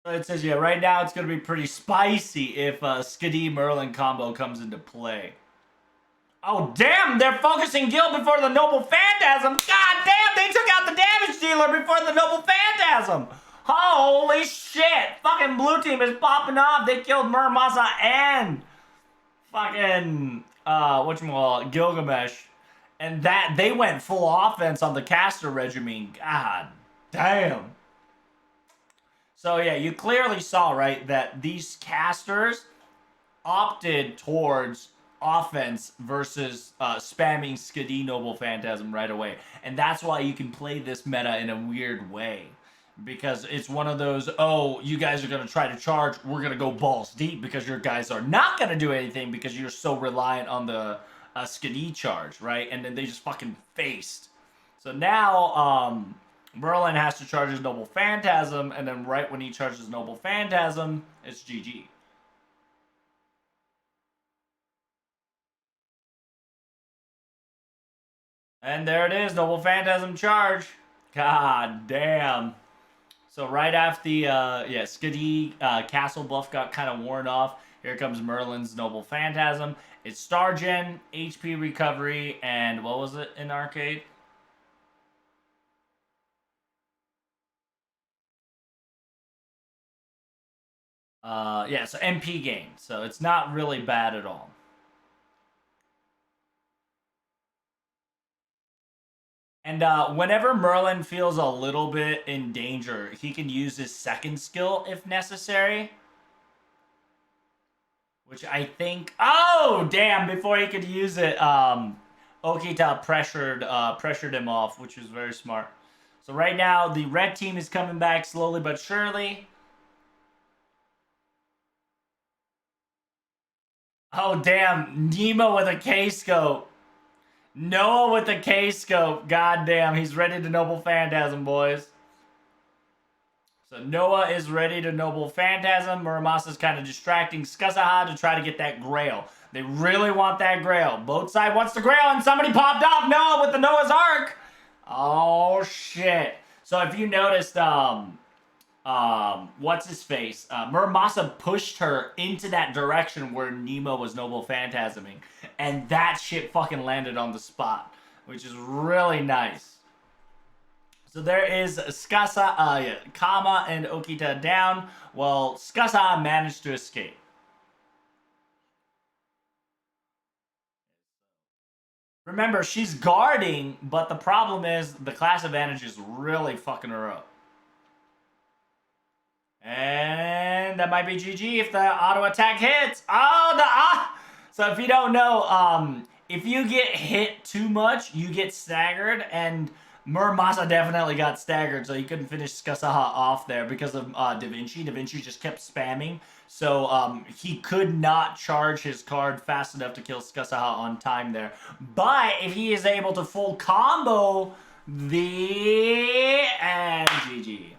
It says, yeah, right now it's going to be pretty spicy if Skadi Merlin combo comes into play. Oh, damn, they're focusing Gil before the Noble Phantasm. God damn, they took out the damage dealer before the Noble Phantasm. Holy shit. Fucking blue team is popping off. They killed Muramasa and fucking, whatchamacallit, Gilgamesh. And that, they went full offense on the caster regimen. God damn. So yeah, you clearly saw, right, that these casters opted towards offense versus spamming Skadi Noble Phantasm right away. And that's why you can play this meta in a weird way. Because it's one of those, oh, you guys are going to try to charge, we're going to go balls deep because your guys are not going to do anything because you're so reliant on the Skadi charge, right? And then they just fucking faced. So now, Merlin has to charge his Noble Phantasm, and then right when he charges Noble Phantasm, it's GG. And there it is, Noble Phantasm charge. God damn. So right after the, Skadi Castle buff got kind of worn off, here comes Merlin's Noble Phantasm. It's Star Gen, HP Recovery, and what was it in Arcade? So MP gain. So it's not really bad at all. And whenever Merlin feels a little bit in danger, he can use his second skill if necessary. Which I think... Oh, damn! Before he could use it, Okita pressured him off, which was very smart. So right now, the red team is coming back slowly but surely. Oh, damn. Nemo with a K-scope. Noah with the K-scope. God damn, he's ready to Noble Phantasm, boys. So Noah is ready to Noble Phantasm. Muramasa's kind of distracting Skusaha to try to get that Grail. They really want that Grail. Both sides wants the Grail, and somebody popped off Noah with the Noah's Ark. Oh, shit. So if you noticed, what's his face? Muramasa pushed her into that direction where Nemo was Noble Phantasming. And that shit fucking landed on the spot, which is really nice. So there is Kama and Okita down, while Skasa managed to escape. Remember, she's guarding, but the problem is the class advantage is really fucking her up. And that might be GG if the auto attack hits. Oh, So if you don't know, if you get hit too much, you get staggered, and Muramasa definitely got staggered, so he couldn't finish Skusaha off there because of Da Vinci. Da Vinci just kept spamming, so he could not charge his card fast enough to kill Skusaha on time there. But if he is able to full combo and GG.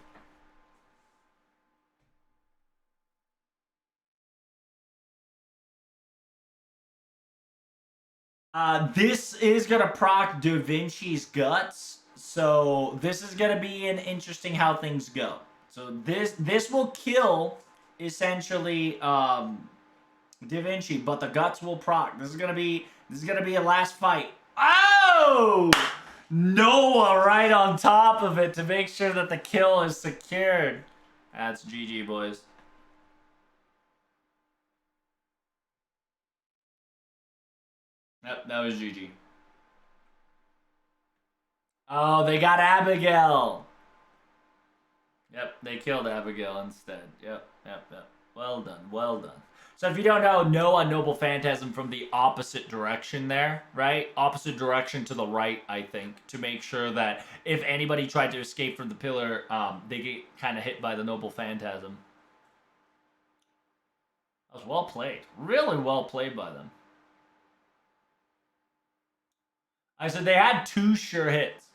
This is gonna proc Da Vinci's guts, so this is gonna be an interesting how things go. So this will kill essentially Da Vinci, but the guts will proc. This is gonna be a last fight. Oh! Noah right on top of it to make sure that the kill is secured. That's GG, boys. Yep, that was GG. Oh, they got Abigail. Yep, they killed Abigail instead. Yep. Well done, well done. So if you don't know, Noah Noble Phantasm from the opposite direction there, right? Opposite direction to the right, I think, to make sure that if anybody tried to escape from the pillar, they get kind of hit by the Noble Phantasm. That was well played. Really well played by them. I said they had 2 sure hits.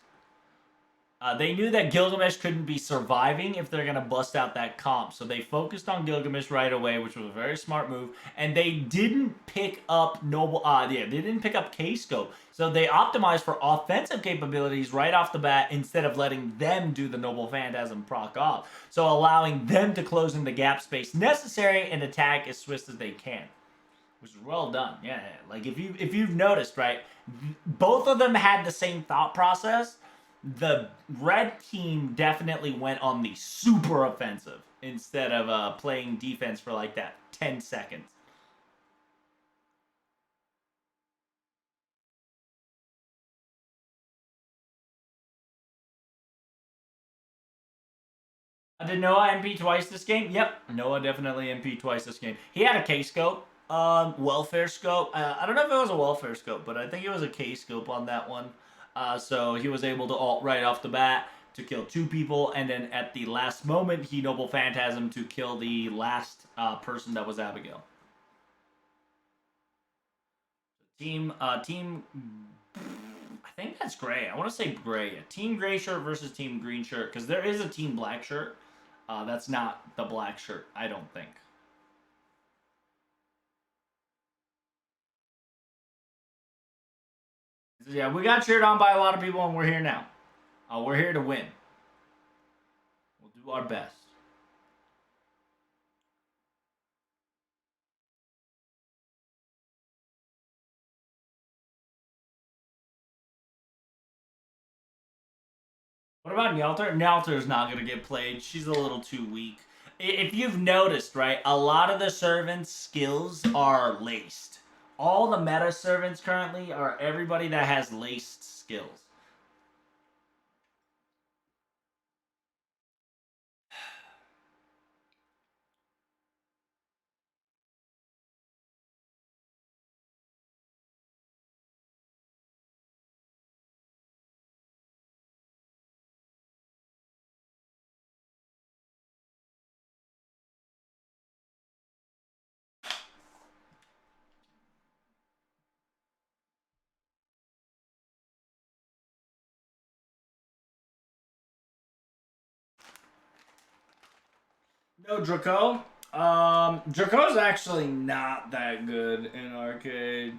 They knew that Gilgamesh couldn't be surviving if they're going to bust out that comp. So they focused on Gilgamesh right away, which was a very smart move. And they didn't pick up they didn't pick up K-Scope. So they optimized for offensive capabilities right off the bat instead of letting them do the Noble Phantasm proc off. So allowing them to close in the gap space necessary and attack as swift as they can. which is well done. Yeah, like if you've noticed, right, both of them had the same thought process. The red team definitely went on the super offensive instead of playing defense for like that 10 seconds. Did Noah MP twice this game? Yep, Noah definitely MP twice this game. He had a K scope, welfare scope. I don't know if it was a welfare scope, but I think it was a K scope on that one. So he was able to ult right off the bat to kill 2 people, and then at the last moment, he Noble Phantasm to kill the last person that was Abigail. Team. I think that's gray. I want to say gray. Team gray shirt versus team green shirt, because there is a team black shirt. That's not the black shirt, I don't think. Yeah, we got cheered on by a lot of people, and we're here now. We're here to win. We'll do our best. What about Nyalter? Nyalter's not going to get played. She's a little too weak. If you've noticed, right, a lot of the servants' skills are laced. All the meta servants currently are everybody that has laced skills. No Draco. Draco's actually not that good in arcade.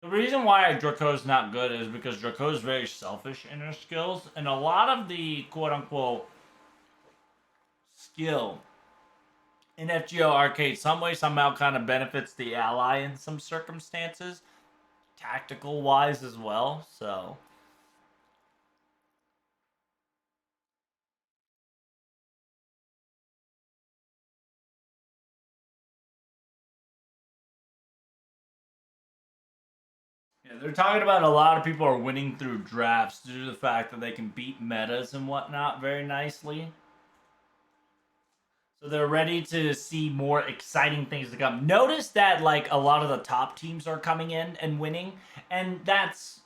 The reason why Draco's not good is because Draco's very selfish in her skills, and a lot of the quote unquote skill in FGO arcade, some way, somehow kind of benefits the ally in some circumstances, tactical wise as well. So. Yeah, they're talking about a lot of people are winning through drafts due to the fact that they can beat metas and whatnot very nicely. So they're ready to see more exciting things to come. Notice that like a lot of the top teams are coming in and winning, and that's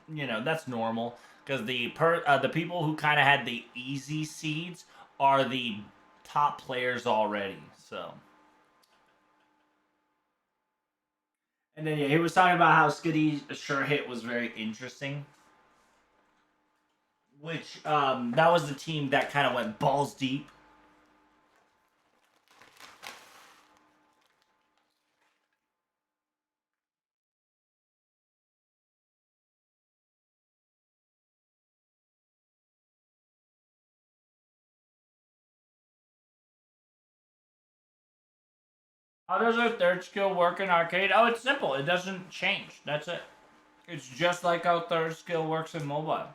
that's normal because the people who kind of had the easy seeds are the top players already. So. And then yeah, he was talking about how Skitty's sure hit was very interesting. Which that was the team that kind of went balls deep. How does our third skill work in arcade? Oh, it's simple. It doesn't change. That's it. It's just like how third skill works in mobile.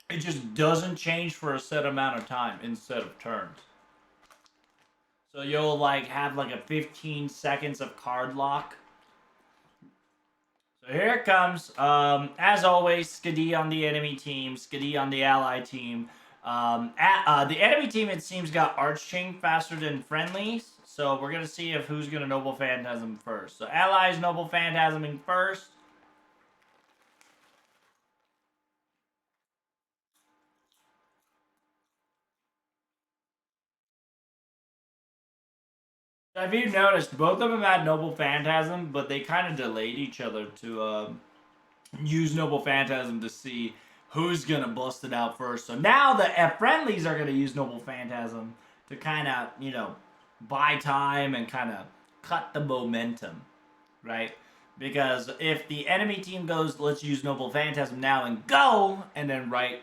It just doesn't change for a set amount of time instead of turns. So you'll like have like a 15 seconds of card lock. So here it comes. As always, Skady on the enemy team, Skady on the ally team. The enemy team, it seems, got Archchain faster than friendlies. So we're going to see if who's going to Noble Phantasm first. So allies Noble Phantasming first. So if you've noticed, both of them had Noble Phantasm, but they kind of delayed each other to use Noble Phantasm to see who's going to bust it out first. So now the friendlies are going to use Noble Phantasm to kind of, buy time and kind of cut the momentum. right? Because if the enemy team goes, let's use Noble Phantasm now and go, and then right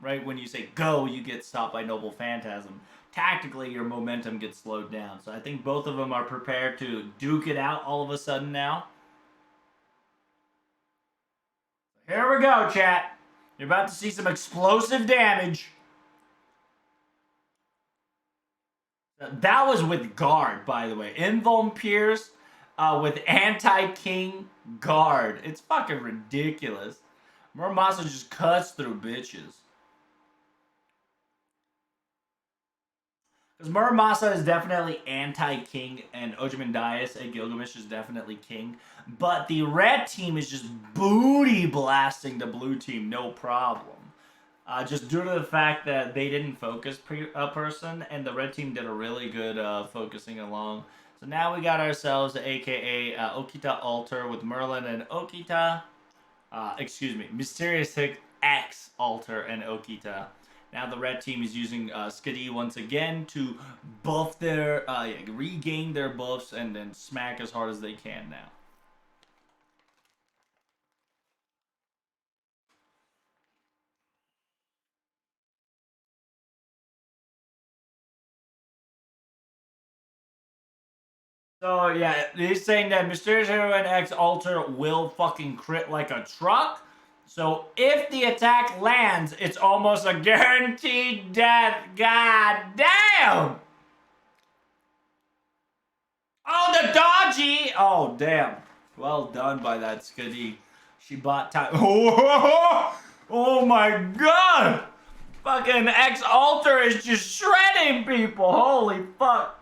when you say go, you get stopped by Noble Phantasm. Tactically, your momentum gets slowed down. So I think both of them are prepared to duke it out all of a sudden now. Here we go, chat. You're about to see some explosive damage. That was with guard, by the way. Invuln Pierce with anti-king guard. It's fucking ridiculous. Muramasa just cuts through bitches. Because Muramasa is definitely anti-king, and Ozymandias and Gilgamesh is definitely king. But the red team is just booty blasting the blue team, no problem. Just due to the fact that they didn't focus a person, and the red team did a really good focusing along. So now we got ourselves, aka Okita Altar with Merlin and Okita. Excuse me, Mysterious X Altar and Okita. Now the red team is using Skadi once again to buff their, regain their buffs and then smack as hard as they can now. So yeah, he's saying that Mysterious Heroine X Altar will fucking crit like a truck. So if the attack lands, it's almost a guaranteed death. God damn! Oh, the dodgy! Oh, damn. Well done by that Skadi. She bought time. Oh my god! Fucking X Altar is just shredding people. Holy fuck.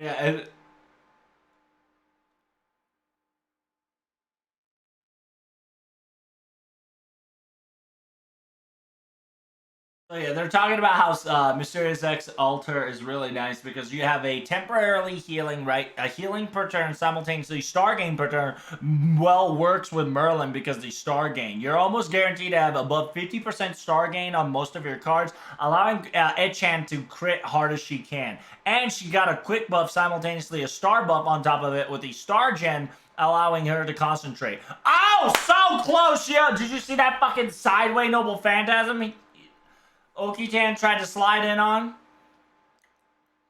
Yeah, and so yeah, they're talking about how Mysterious X Altar is really nice because you have a temporarily healing, right? A healing per turn, simultaneously star gain per turn. Well, works with Merlin because the star gain. You're almost guaranteed to have above 50% star gain on most of your cards, allowing Echan to crit hard as she can. And she got a quick buff, simultaneously a star buff on top of it with the star gen, allowing her to concentrate. Oh, so close, yo! Did you see that fucking sideway Noble Phantasm? Okitan tried to slide in on.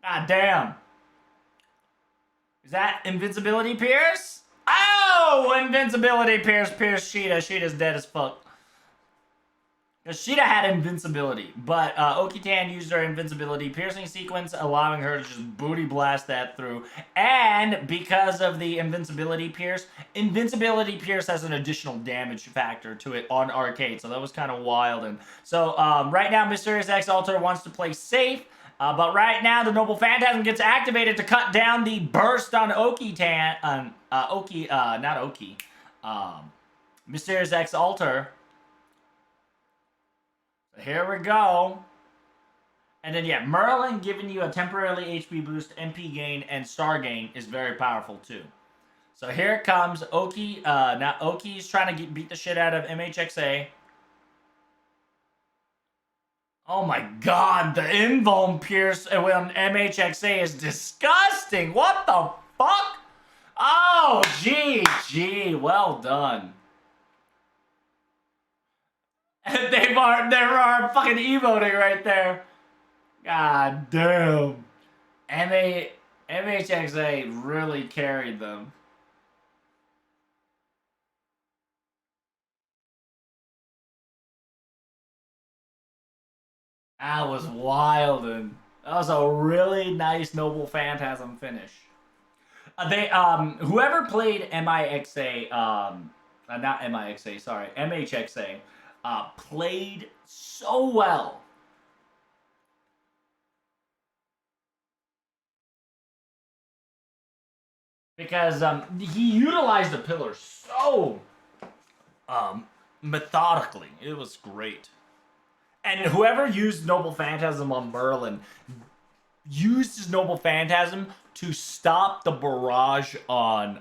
God damn. Is that Invincibility Pierce? Oh! Invincibility Pierce. Pierce Sheeta. Sheeta's dead as fuck. Because Sheeta had invincibility. But Okitan used her invincibility piercing sequence, allowing her to just booty blast that through. And because of the invincibility pierce has an additional damage factor to it on arcade. So that was kind of wild. And so right now, Mysterious X Altar wants to play safe. But right now, the Noble Phantasm gets activated to cut down the burst on Okitan. Not Oki. Mysterious X Altar. Here we go. And then, yeah, Merlin giving you a temporarily HP boost, MP gain, and star gain is very powerful, too. So here it comes. Oki, now Oki's trying to beat the shit out of MHXA. Oh my god, the Invuln Pierce on MHXA is disgusting. What the fuck? Oh, GG. Well done. They are fucking emoting right there. God damn. MHXA really carried them. That was wild, and that was a really nice Noble Phantasm finish. Whoever played MIXA, not MIXA, sorry, MHXA, played so well. Because he utilized the pillar so methodically. It was great. And whoever used Noble Phantasm on Merlin used his Noble Phantasm to stop the barrage on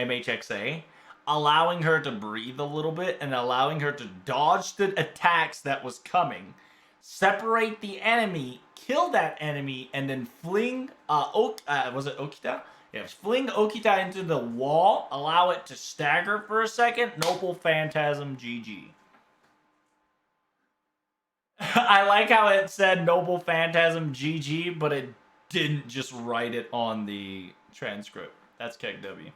MHXA, allowing her to breathe a little bit and allowing her to dodge the attacks that was coming, separate the enemy, kill that enemy and then fling was it Okita? Yeah, fling Okita into the wall, allow it to stagger for a second. Noble Phantasm GG. I like how it said Noble Phantasm GG, but it didn't just write it on the transcript. That's KW.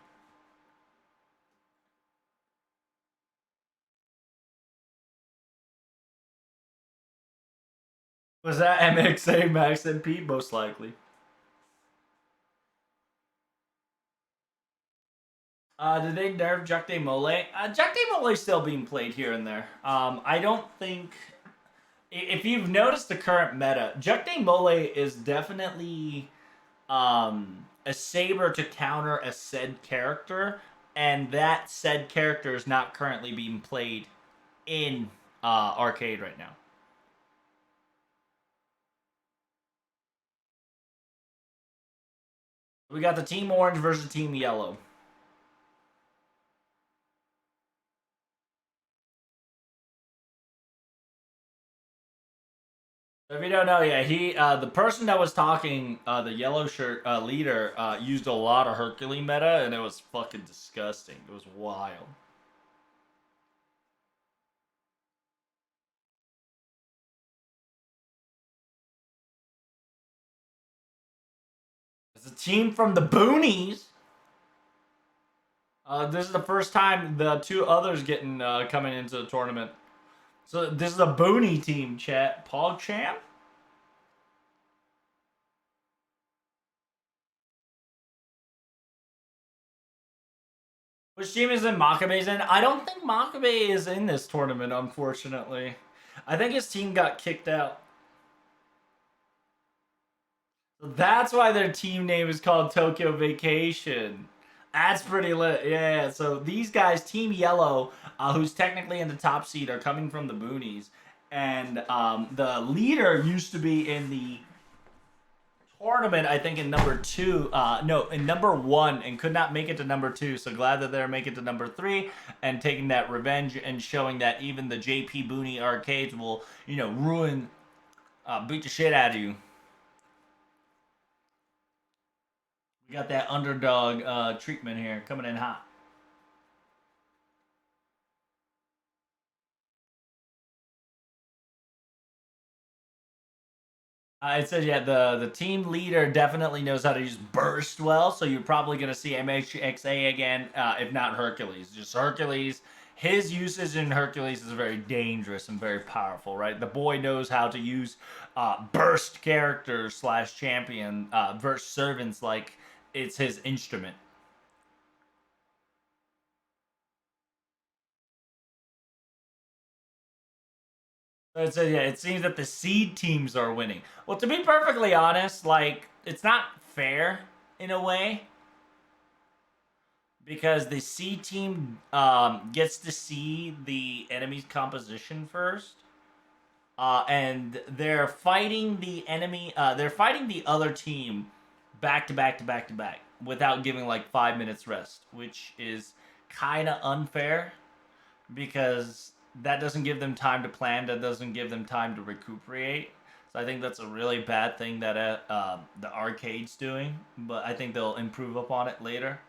Was that MXA Max MP? Most likely. Did they nerf Jacques Mole? Jacques Mole is still being played here and there. I don't think. If you've noticed the current meta, Jacques Mole is definitely a saber to counter a said character, and that said character is not currently being played in arcade right now. We got the Team Orange versus Team Yellow. If you don't know, yeah, the person that was talking, the yellow shirt leader, used a lot of Hercules meta, and it was fucking disgusting. It was wild. It's a team from the boonies. This is the first time the two others getting coming into the tournament. So this is a boonie team, chat. PogChamp? Which team is in Makabe's in? I don't think Makabe is in this tournament, unfortunately. I think his team got kicked out. That's why their team name is called Tokyo Vacation. That's pretty lit. Yeah, so these guys, Team Yellow, who's technically in the top seed, are coming from the boonies. And the leader used to be in the tournament, I think, in number 2. No, in number 1, and could not make it to number 2. So glad that they're making it to number 3 and taking that revenge and showing that even the JP Boonie arcades will, ruin, beat the shit out of you. We got that underdog treatment here coming in hot. It says, yeah, the team leader definitely knows how to use burst well, so you're probably going to see MHXA again, if not Hercules. Just Hercules. His usage in Hercules is very dangerous and very powerful, right? The boy knows how to use burst characters slash champion burst servants like it's his instrument. So yeah, it seems that the seed teams are winning. Well, to be perfectly honest, like, it's not fair in a way because the seed team gets to see the enemy's composition first, and they're fighting the enemy. They're fighting the other team back to back to back to back without giving like 5 minutes rest, which is kind of unfair because that doesn't give them time to plan. That doesn't give them time to recuperate. So I think that's a really bad thing that the arcade's doing. But I think they'll improve upon it later.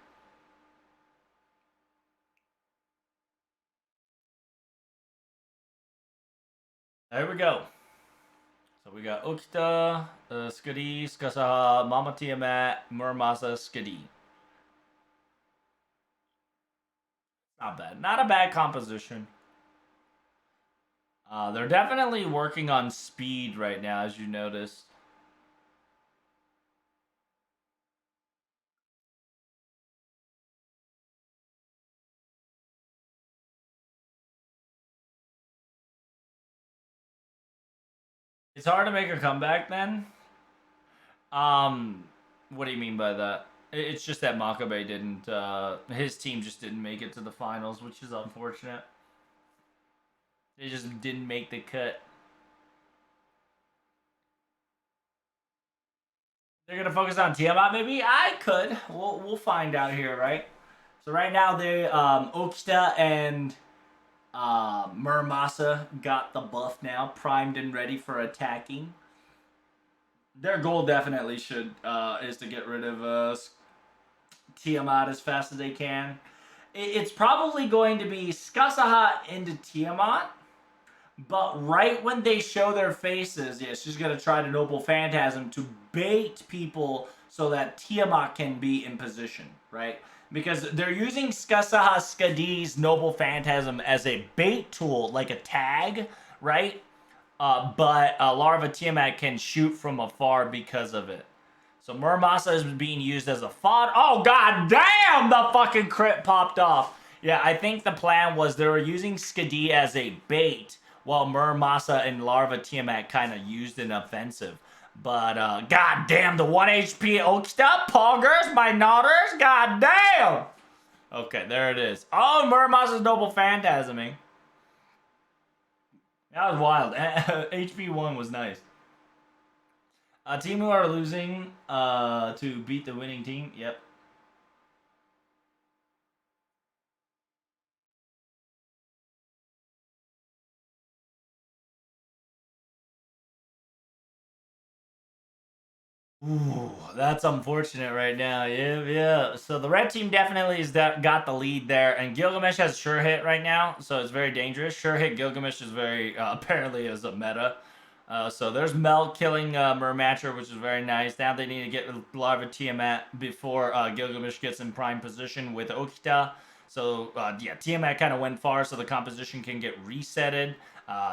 There we go. So we got Okita, Skadi, Skasaha, Mama Tiamat, Muramasa, Skadi. Not bad. Not a bad composition. They're definitely working on speed right now, as you noticed. It's hard to make a comeback then. What do you mean by that? It's just that Makabe didn't. His team just didn't make it to the finals, which is unfortunate. They just didn't make the cut. They're gonna focus on Tiamat, maybe. I could. We'll find out here, right? So right now they Okita and Muramasa got the buff now, primed and ready for attacking. Their goal definitely should is to get rid of Tiamat as fast as they can. It's probably going to be Skasaha into Tiamat, but right when they show their faces, yeah, she's gonna try to Noble Phantasm to bait people so that Tiamat can be in position, right? Because they're using Skasaha Skadi's Noble Phantasm as a bait tool, like a tag, right? But Larva Tiamat can shoot from afar because of it. So Muramasa is being used as a fodder. Oh, god damn! The fucking crit popped off. Yeah, I think the plan was they were using Skadi as a bait while Muramasa and Larva Tiamat kind of used an offensive. But, god damn, the 1 HP Okita, Poggers, my Nodders, god damn! Okay, there it is. Oh, Muramasa's Noble Phantasming. That was wild. HP 1 was nice. A team who are losing to beat the winning team. Yep. Ooh, that's unfortunate right now. Yeah. So the red team definitely has got the lead there, and Gilgamesh has sure hit right now, so it's very dangerous. Sure hit Gilgamesh is very apparently is a meta. So there's Melt killing Mermatcher, which is very nice. Now they need to get Larva Tiamat before Gilgamesh gets in prime position with Okita. So yeah, Tiamat kind of went far, so the composition can get resetted.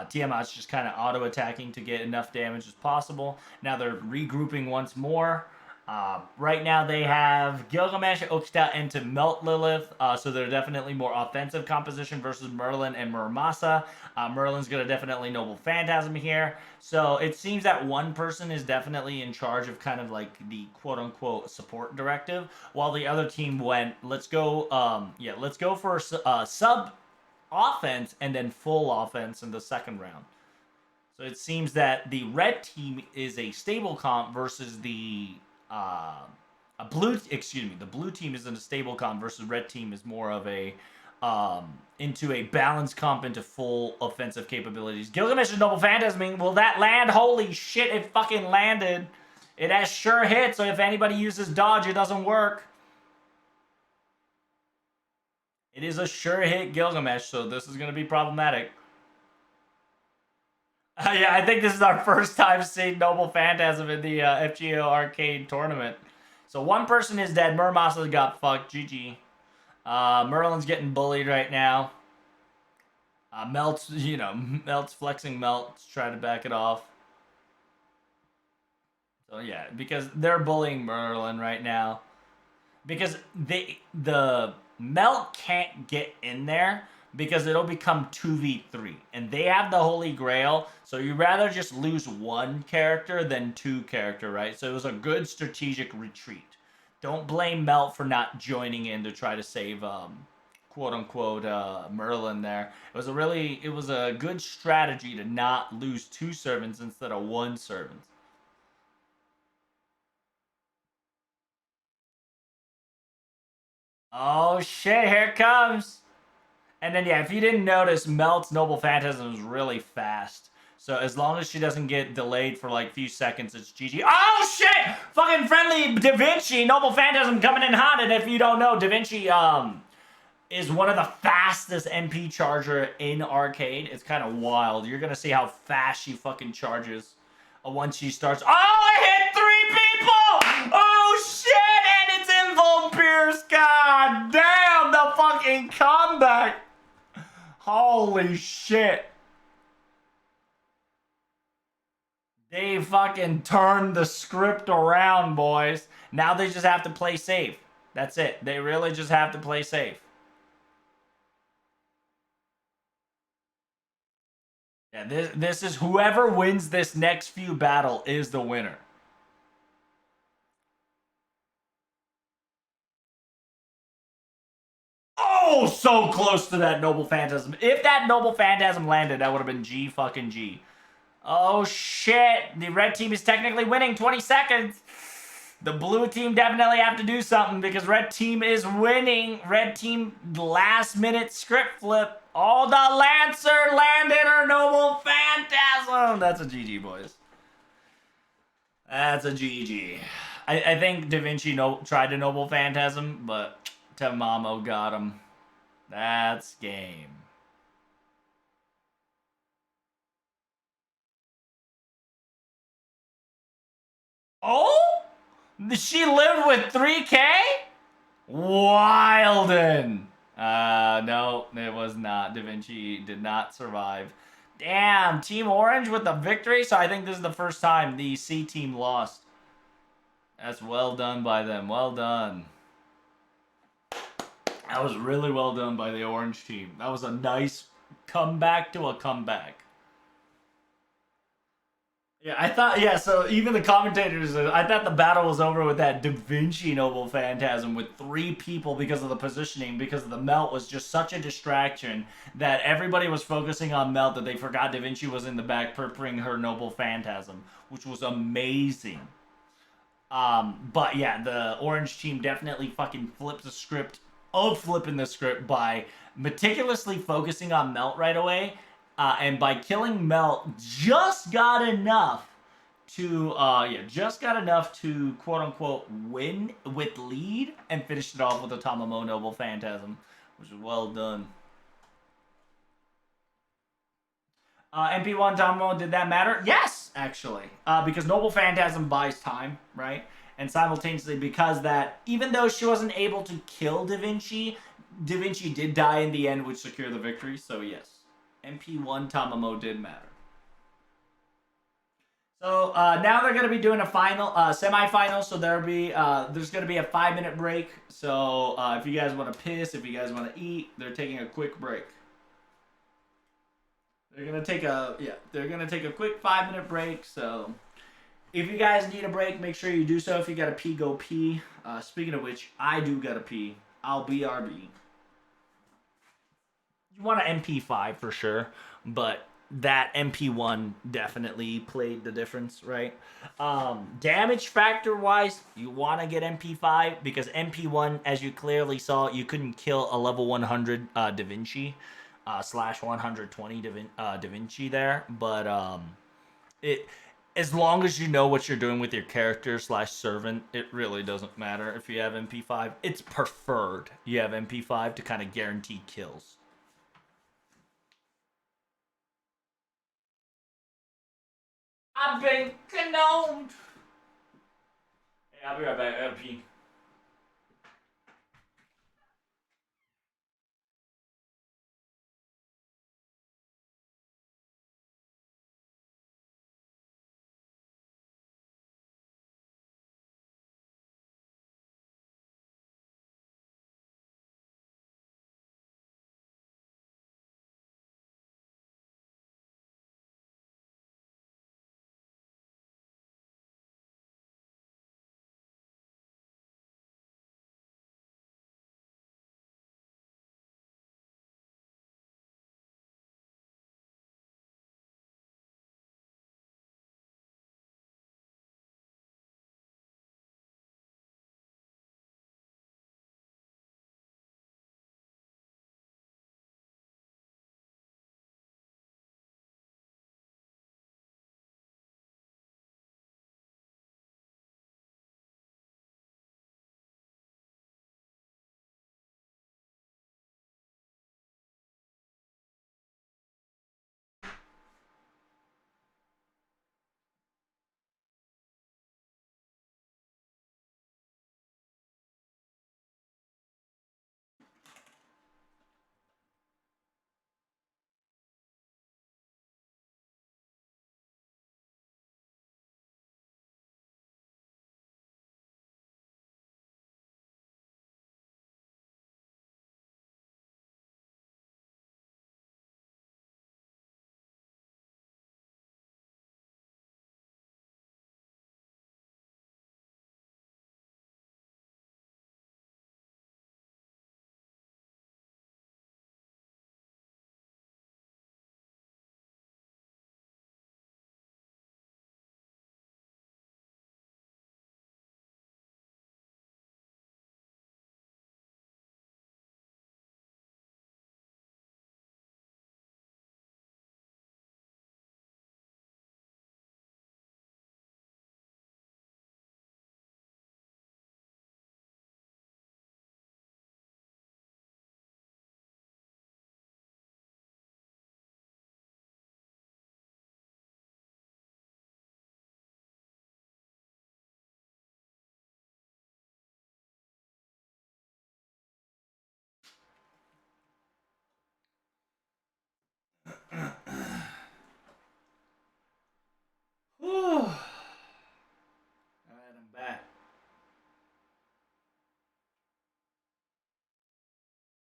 Tiamat's just kind of auto-attacking to get enough damage as possible. Now they're regrouping once more. Right now they have Gilgamesh, Okita into Melt Lilith, so they're definitely more offensive composition versus Merlin and Muramasa. Merlin's going to definitely Noble Phantasm here. So it seems that one person is definitely in charge of kind of like the quote-unquote support directive, while the other team went, let's go for sub offense and then full offense in the second round. So it seems that the red team is a stable comp versus the the blue team is in a stable comp versus red team is more of a into a balanced comp into full offensive capabilities. Gilgamesh is Noble Phantasming. Will that land? Holy shit, it fucking landed. It has sure hit, so if anybody uses dodge, it doesn't work. It is a sure hit Gilgamesh, so this is going to be problematic. Yeah, I think this is our first time seeing Noble Phantasm in the FGO Arcade tournament. So one person is dead. Muramasa got fucked. GG. Merlin's getting bullied right now. Melt's flexing Melt to try to back it off. So yeah, because they're bullying Merlin right now. Because the Melt can't get in there because it'll become 2v3. And they have the Holy Grail, so you'd rather just lose one character than two character, right? So it was a good strategic retreat. Don't blame Melt for not joining in to try to save quote-unquote Merlin there. It was a good strategy to not lose two servants instead of one servant. Oh shit, here it comes. And then yeah, if you didn't notice, Melt's Noble Phantasm is really fast. So as long as she doesn't get delayed for like a few seconds, it's GG. Oh shit! Fucking friendly Da Vinci, Noble Phantasm coming in hot. And if you don't know, Da Vinci is one of the fastest MP charger in arcade. It's kind of wild. You're gonna see how fast she fucking charges once she starts. Oh, I hit 3 people! Oh shit! And it's Invuln Pierce. God damn, the fucking comeback! Holy shit. They fucking turned the script around, boys. Now they just have to play safe. That's it. They really just have to play safe. Yeah, this is whoever wins this next few battle is the winner. Oh, so close to that Noble Phantasm. If that Noble Phantasm landed, that would have been G fucking G. Oh shit, the red team is technically winning 20 seconds. The blue team definitely have to do something because red team is winning. Red team last minute script flip. Oh, the Lancer landed her Noble Phantasm. That's a GG, boys. That's a GG. I think Da Vinci tried to Noble Phantasm, but Tamamo got him. That's game. Oh? She lived with 3K? Wilden. No, it was not. Da Vinci did not survive. Damn, Team Orange with the victory. So I think this is the first time the C team lost. That's well done by them. Well done. That was really well done by the Orange team. That was a nice comeback to a comeback. Yeah, I thought, yeah, so even the commentators, I thought the battle was over with that Da Vinci Noble Phantasm with 3 people because of the positioning, because the melt was just such a distraction that everybody was focusing on melt that they forgot Da Vinci was in the back purpering her Noble Phantasm, which was amazing. But yeah, the Orange team definitely fucking flipped the script of flipping the script by meticulously focusing on Melt right away, and by killing Melt, just got enough to quote unquote win with lead and finished it off with a Tamamo Noble Phantasm, which was well done. MP1 Tomo, did that matter? Yes, actually. Because Noble Phantasm buys time, right? And simultaneously, because that, even though she wasn't able to kill Da Vinci, Da Vinci did die in the end, which secured the victory. So, yes, MP1 Tamamo did matter. So now they're going to be doing a final, semi-final. So there's going to be a 5-minute break. So if you guys want to piss, if you guys want to eat, they're taking a quick break. They're gonna take a quick 5-minute break. So if you guys need a break, make sure you do so. If you gotta pee, go pee. Speaking of which, I do gotta pee. I'll BRB. You want an MP5 for sure, but that MP1 definitely played the difference, right? Damage factor wise, you want to get MP5 because MP1, as you clearly saw, you couldn't kill a level 100 Da Vinci slash 120 Da Vinci there, but it as long as you know what you're doing with your character slash servant, it really doesn't matter if you have MP5. It's preferred you have MP5 to kind of guarantee kills. I've been condoned. Hey, I'll be right back. I gotta pee.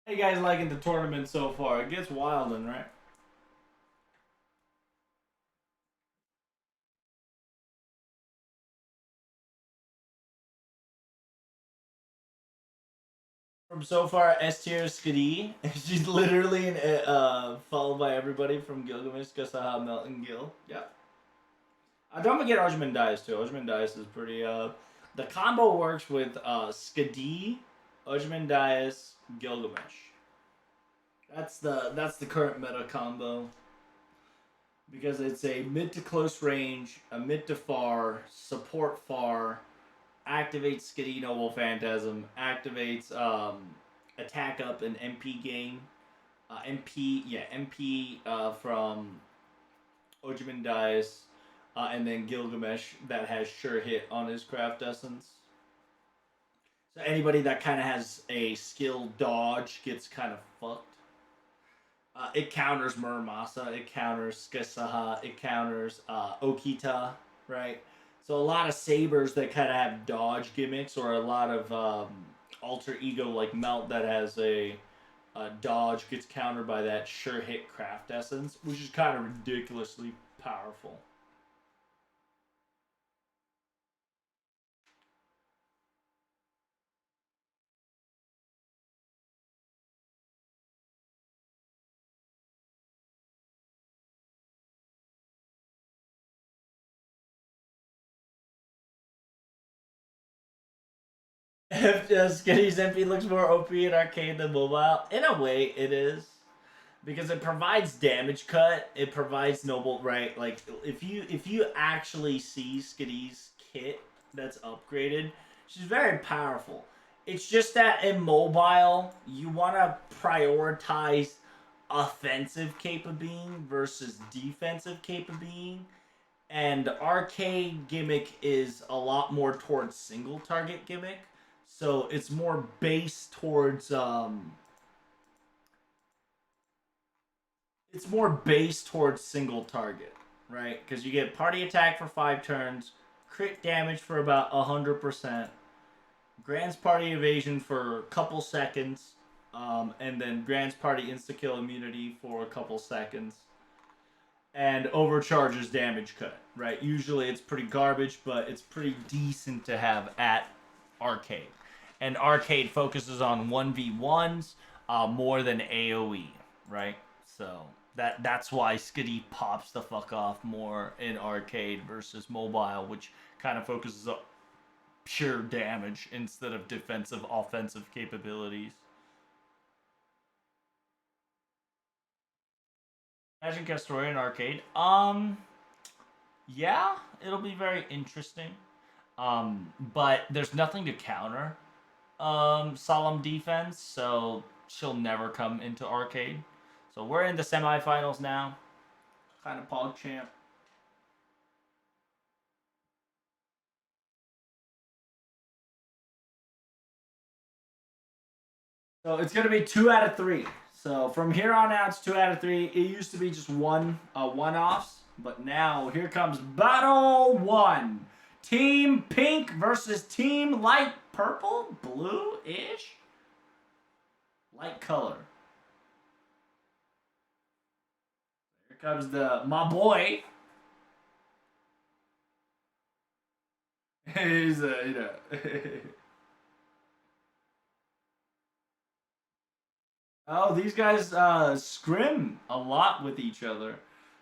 How you guys liking the tournament so far? It gets wilding, right? From so far, S tier Skadi. She's literally followed by everybody from Gilgamesh, Kasaha, Melt, and Gil. Yeah. Don't forget Arjman Dice too. Arjman Dice is pretty. The combo works with Skadi, Arjman Dice, Gilgamesh. That's the current meta combo because it's a mid to close range, a mid to far, support far, activates Skadi Noble Phantasm, activates attack up and MP gain. MP from Ojiman Dice, and then Gilgamesh that has sure hit on his craft essence. So anybody that kind of has a skill dodge gets kind of fucked. It counters Muramasa, it counters Skasaha, it counters Okita, right? So a lot of sabers that kind of have dodge gimmicks, or a lot of alter ego like Melt that has a dodge gets countered by that sure hit craft essence, which is kind of ridiculously powerful. If Skinny's MP looks more OP in arcade than mobile, in a way it is. Because it provides damage cut, it provides noble right. Like if you actually see Skitty's kit that's upgraded, she's very powerful. It's just that in mobile, you want to prioritize offensive capability versus defensive capability. And arcade gimmick is a lot more towards single target gimmick, so it's more based towards single target, right? Because you get party attack for 5 turns, crit damage for about 100%, Grand's party evasion for a couple seconds, and then Grand's party insta kill immunity for a couple seconds, and overcharges damage cut, right? Usually it's pretty garbage, but it's pretty decent to have at arcade. And arcade focuses on 1v1s more than AoE, right? So that's why Skitty pops the fuck off more in arcade versus mobile, which kind of focuses on pure damage instead of defensive offensive capabilities. Imagine Castorian arcade. Yeah, it'll be very interesting. But there's nothing to counter Solemn Defense, so she'll never come into arcade. So we're in the semifinals now. Kind of pog champ. So it's gonna be 2 out of 3. So from here on out, it's 2 out of 3. It used to be just one-offs, but now here comes Battle 1. Team Pink versus Team Light Purple, blue-ish, light color. Here comes my boy. He's Oh, these guys scrim a lot with each other.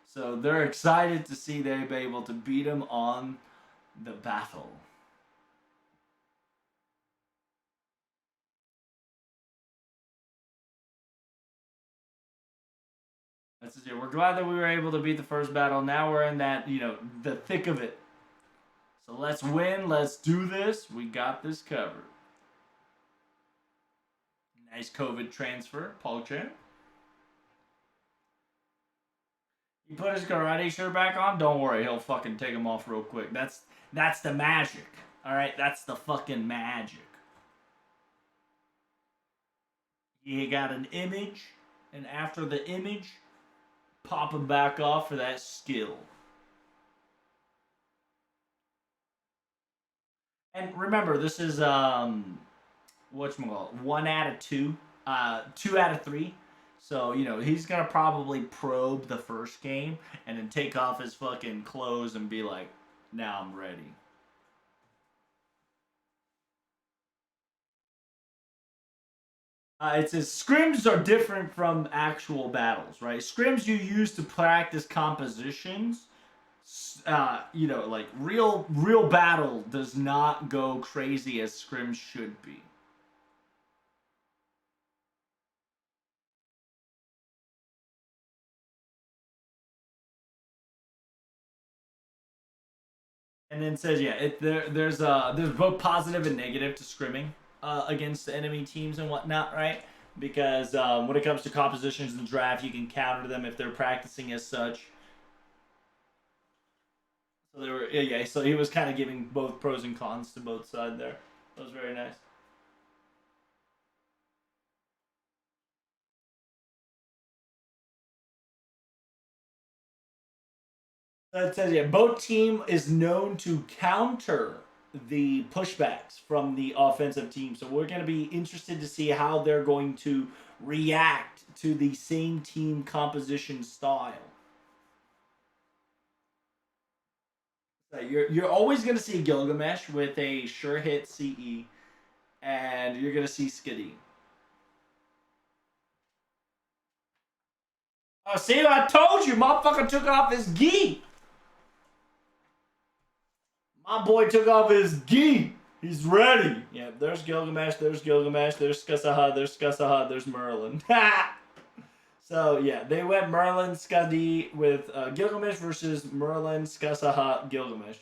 So they're excited to see they be able to beat him on the battle. That's it. We're glad that we were able to beat the first battle. Now we're in that, the thick of it. So let's win. Let's do this. We got this covered. Nice COVID transfer, Paul Chen. He put his karate shirt back on. Don't worry, he'll fucking take him off real quick. That's the magic. All right, that's the fucking magic. You got an image, and after the image, pop him back off for that skill. And remember, this is whatchamacallit, 1 out of 2 2 out of 3. So, you know, he's going to probably probe the first game and then take off his fucking clothes and be like, now I'm ready. It says scrims are different from actual battles, right? Scrims you use to practice compositions. You know, like real battle does not go crazy as scrims should be. And then says, yeah, there's both positive and negative to scrimming against enemy teams and whatnot, right? Because when it comes to compositions in the draft, you can counter them if they're practicing as such. So they were, yeah. So he was kind of giving both pros and cons to both sides there. That was very nice. It says, yeah, both team is known to counter the pushbacks from the offensive team. So we're going to be interested to see how they're going to react to the same team composition style. So you're always going to see Gilgamesh with a sure hit CE, and you're going to see Skiddy. Oh, see, I told you, motherfucker took off his gi. My boy took off his gi. He's ready. Yeah, there's Gilgamesh, there's Gilgamesh, there's Skasaha, there's Merlin. So, yeah, they went Merlin, Skadi with Gilgamesh versus Merlin, Skasaha, Gilgamesh.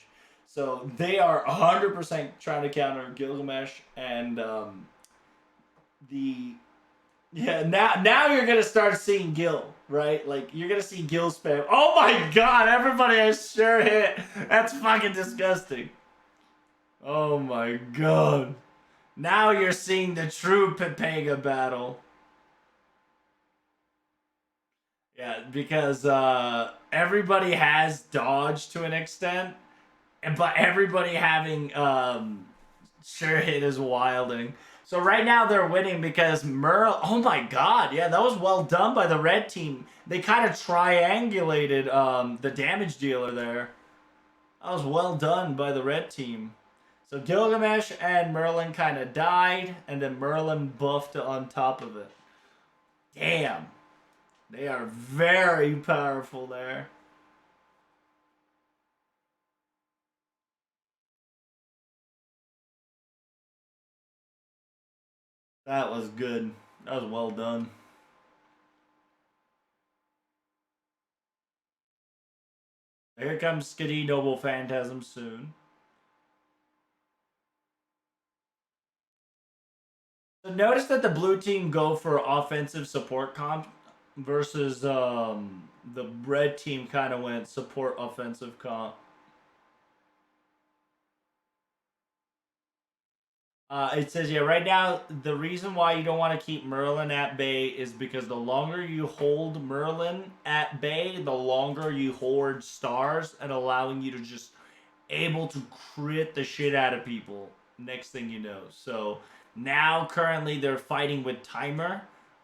So, they are 100% trying to counter Gilgamesh and the... Yeah, now you're going to start seeing Gil, right? Like, you're going to see Gil spam. Oh my god, everybody has sure hit. That's fucking disgusting. Oh my god. Now you're seeing the true Pepega battle. Yeah, because everybody has dodge to an extent, but everybody having sure hit is wilding. So right now they're winning because Merle. Oh my god, yeah, that was well done by the red team. They kind of triangulated the damage dealer there. That was well done by the red team. So Gilgamesh and Merlin kind of died, and then Merlin buffed on top of it. Damn. They are very powerful there. That was good. That was well done. Here comes Skitty Noble Phantasm soon. So notice that the blue team go for offensive support comp versus the red team kind of went support offensive comp. It says, yeah, right now, the reason why you don't want to keep Merlin at bay is because the longer you hold Merlin at bay, the longer you hoard stars and allowing you to just able to crit the shit out of people next thing you know. So now currently they're fighting with timer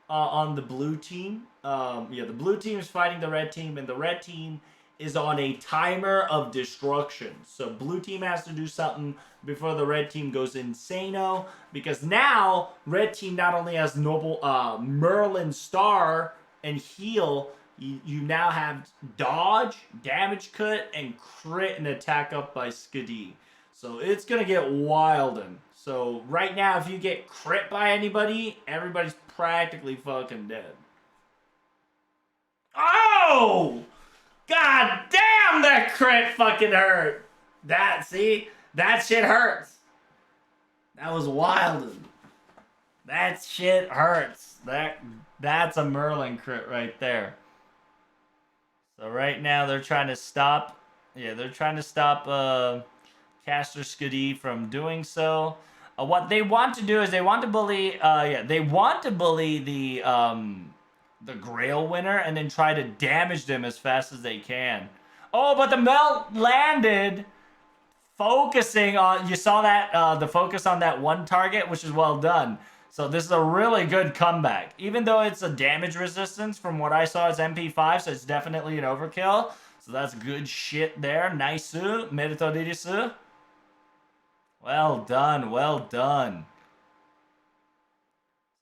on the blue team. Yeah, the blue team is fighting the red team, and the red team is on a timer of destruction. So blue team has to do something before the red team goes insano, because now red team not only has noble Merlin star and heal, you now have dodge, damage cut, and crit and attack up by Skadi. So it's gonna get wildin'. So right now, if you get crit by anybody, everybody's practically fucking dead. Oh! God damn, that crit fucking hurt. That shit hurts. That was wild. That shit hurts. That's a Merlin crit right there. So right now they're trying to stop. Yeah, they're trying to stop Caster Skadi from doing so. What they want to do is they want to bully. They want to bully the Grail winner and then try to damage them as fast as they can. Oh, but the melt landed, focusing on, you saw that, the focus on that one target, which is well done. So this is a really good comeback. Even though it's a damage resistance from what I saw as MP5, so it's definitely an overkill. So that's good shit there. Nice. Merito dirisu. Well done. Well done.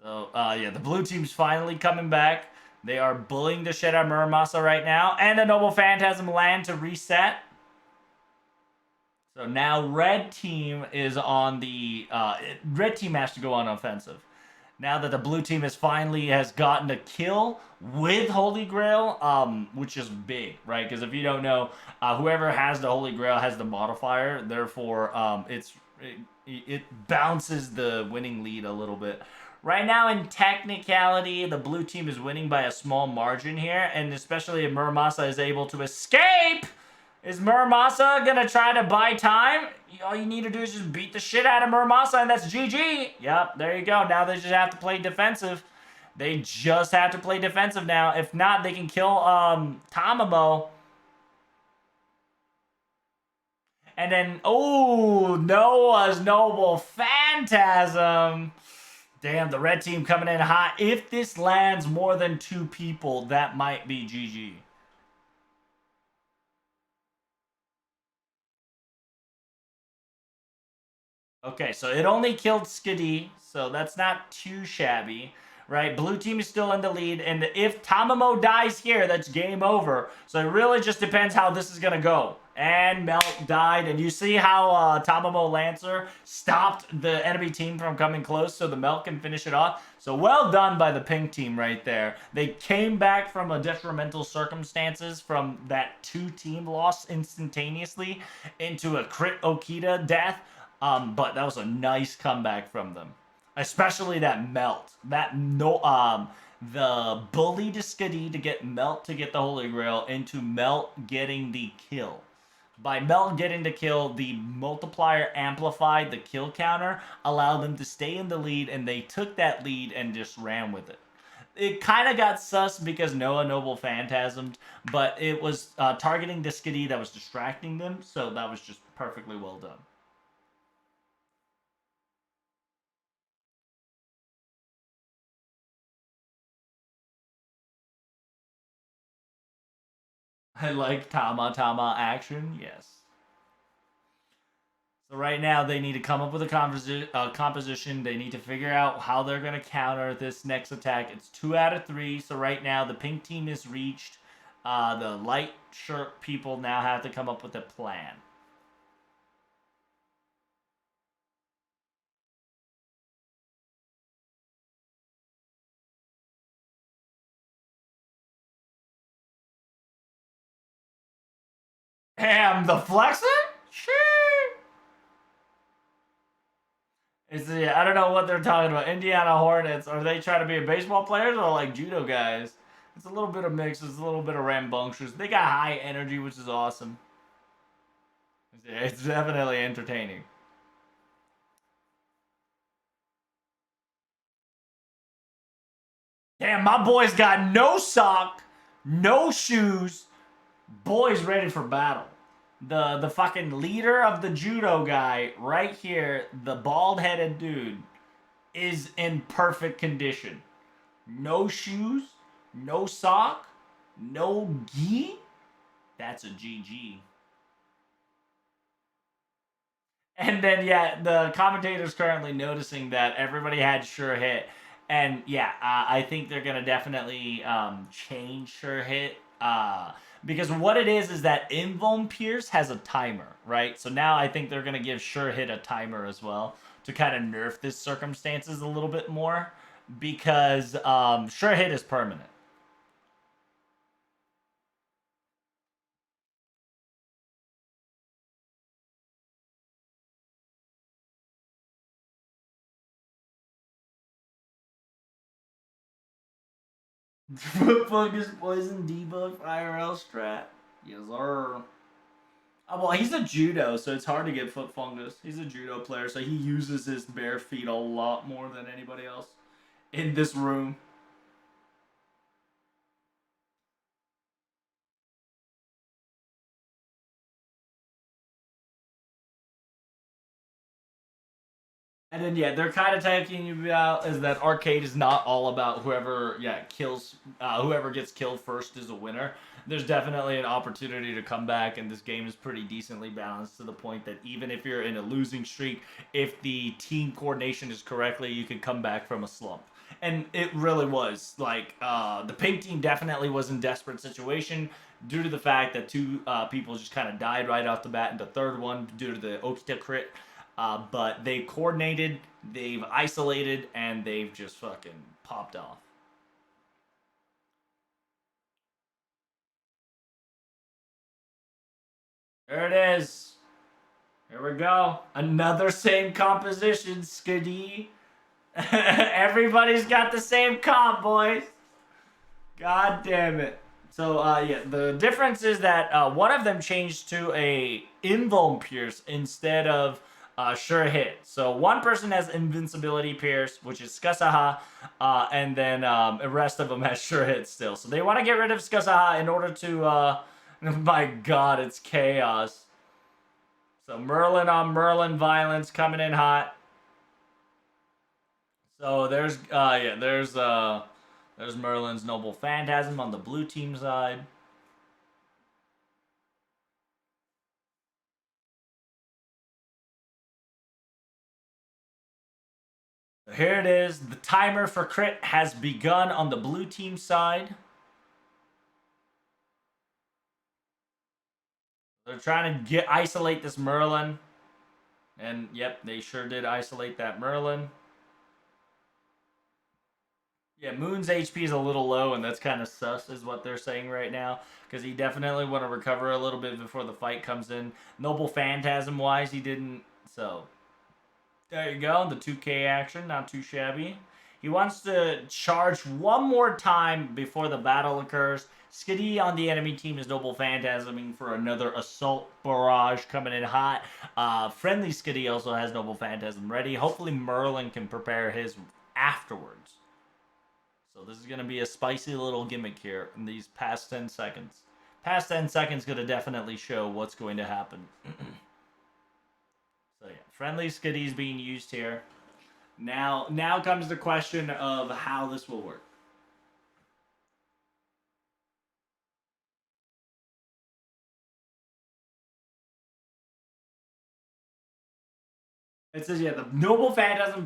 So, yeah, the blue team's finally coming back. They are bullying the shit out of Muramasa right now. And a Noble Phantasm land to reset. So now red team is on the... red team has to go on offensive. Now that the blue team has gotten a kill with Holy Grail, which is big, right? Because if you don't know, whoever has the Holy Grail has the modifier. Therefore, it bounces the winning lead a little bit. Right now, in technicality, the blue team is winning by a small margin here, and especially if Muramasa is able to escape. Is Muramasa gonna try to buy time? All you need to do is just beat the shit out of Muramasa, and that's GG. Yep, there you go. Now they just have to play defensive. They just have to play defensive now. If not, they can kill Tamamo. And then, oh, Noah's Noble Phantasm. Damn, the red team coming in hot. If this lands more than 2 people, that might be GG. Okay, so it only killed Skadi, so that's not too shabby, right? Blue team is still in the lead, and if Tamamo dies here, that's game over. So it really just depends how this is gonna go. And Melt died, and you see how Tamamo Lancer stopped the enemy team from coming close so the Melt can finish it off. So well done by the pink team right there. They came back from a detrimental circumstances from that 2-team loss instantaneously into a crit Okita death. But that was a nice comeback from them. Especially that Melt. The bully to Skadi to get Melt to get the Holy Grail into Melt getting the kill. By Melt getting the kill, the multiplier amplified the kill counter, allowed them to stay in the lead, and they took that lead and just ran with it. It kind of got sus because Noah Noble Phantasmed, but it was targeting the Skadi that was distracting them, so that was just perfectly well done. I like Tama Tama action, yes. So right now they need to come up with a composition. They need to figure out how they're going to counter this next attack. It's 2 out of 3. So right now the pink team is reached. The light shirt people now have to come up with a plan. Damn, the flexor? Sure. I don't know what they're talking about. Indiana Hornets. Are they trying to be baseball players or like judo guys? It's a little bit of mix. It's a little bit of rambunctious. They got high energy, which is awesome. It's definitely entertaining. Damn, my boy's got no sock, no shoes. Boy's ready for battle. The fucking leader of the judo guy right here, the bald-headed dude, is in perfect condition. No shoes, no sock, no gi. That's a GG. And then, yeah, the commentator's currently noticing that everybody had sure hit. And yeah, I think they're gonna definitely change sure hit. Because what it is that Invuln Pierce has a timer, right? So now I think they're gonna give sure hit a timer as well to kind of nerf this circumstances a little bit more because sure hit is permanent. Fungus poison debuff IRL strat. Yes, sir. Well, he's a judo, so it's hard to get foot fungus. He's a judo player, so he uses his bare feet a lot more than anybody else in this room. And then yeah, they're kind of talking about is that arcade is not all about whoever kills whoever gets killed first is a winner. There's definitely an opportunity to come back, and this game is pretty decently balanced to the point that even if you're in a losing streak, if the team coordination is correctly, you can come back from a slump. And it really was like the pink team definitely was in desperate situation due to the fact that two people just kind of died right off the bat, and the third one due to the Okita crit. But they coordinated, they've isolated, and they've just fucking popped off. There it is. Here we go. Another same composition, Skiddy. Everybody's got the same comp, boys. God damn it. So yeah, the difference is that one of them changed to a invuln pierce instead of sure hit. So one person has invincibility pierce, which is Skasaha, and then the rest of them has sure hit still. So they want to get rid of Skasaha in order to. My God, it's chaos. So Merlin on Merlin violence coming in hot. So there's Merlin's Noble Phantasm on the blue team side. Here it is. The timer for crit has begun on the blue team side. They're trying to isolate this Merlin. And yep, they sure did isolate that Merlin. Yeah, Moon's HP is a little low, and that's kind of sus, is what they're saying right now. Because he definitely want to recover a little bit before the fight comes in. Noble Phantasm wise, he didn't. So there you go, the 2K action, not too shabby. He wants to charge one more time before the battle occurs. Skiddy on the enemy team is Noble Phantasming for another Assault Barrage coming in hot. Friendly Skiddy also has Noble Phantasm ready. Hopefully Merlin can prepare his afterwards. So this is going to be a spicy little gimmick here in these past 10 seconds. Past 10 seconds going to definitely show what's going to happen. So yeah, friendly skiddies being used here. Now comes the question of how this will work. It says yeah, the Noble Phantasm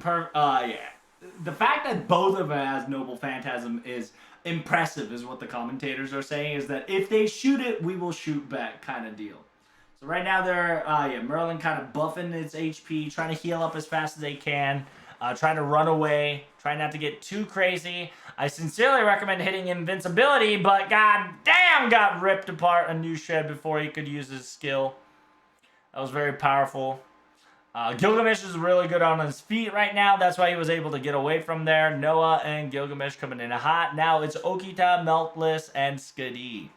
the fact that both of them has Noble Phantasm is impressive, is what the commentators are saying. Is that if they shoot it, we will shoot back, kind of deal. So right now they're Merlin kind of buffing its HP, trying to heal up as fast as they can, trying to run away, trying not to get too crazy. I sincerely recommend hitting invincibility, but god damn, got ripped apart a new shed before he could use his skill. That was very powerful. Gilgamesh is really good on his feet right now. That's why he was able to get away from there. Noah and Gilgamesh coming in hot. Now it's Okita, Meltless, and Skadi.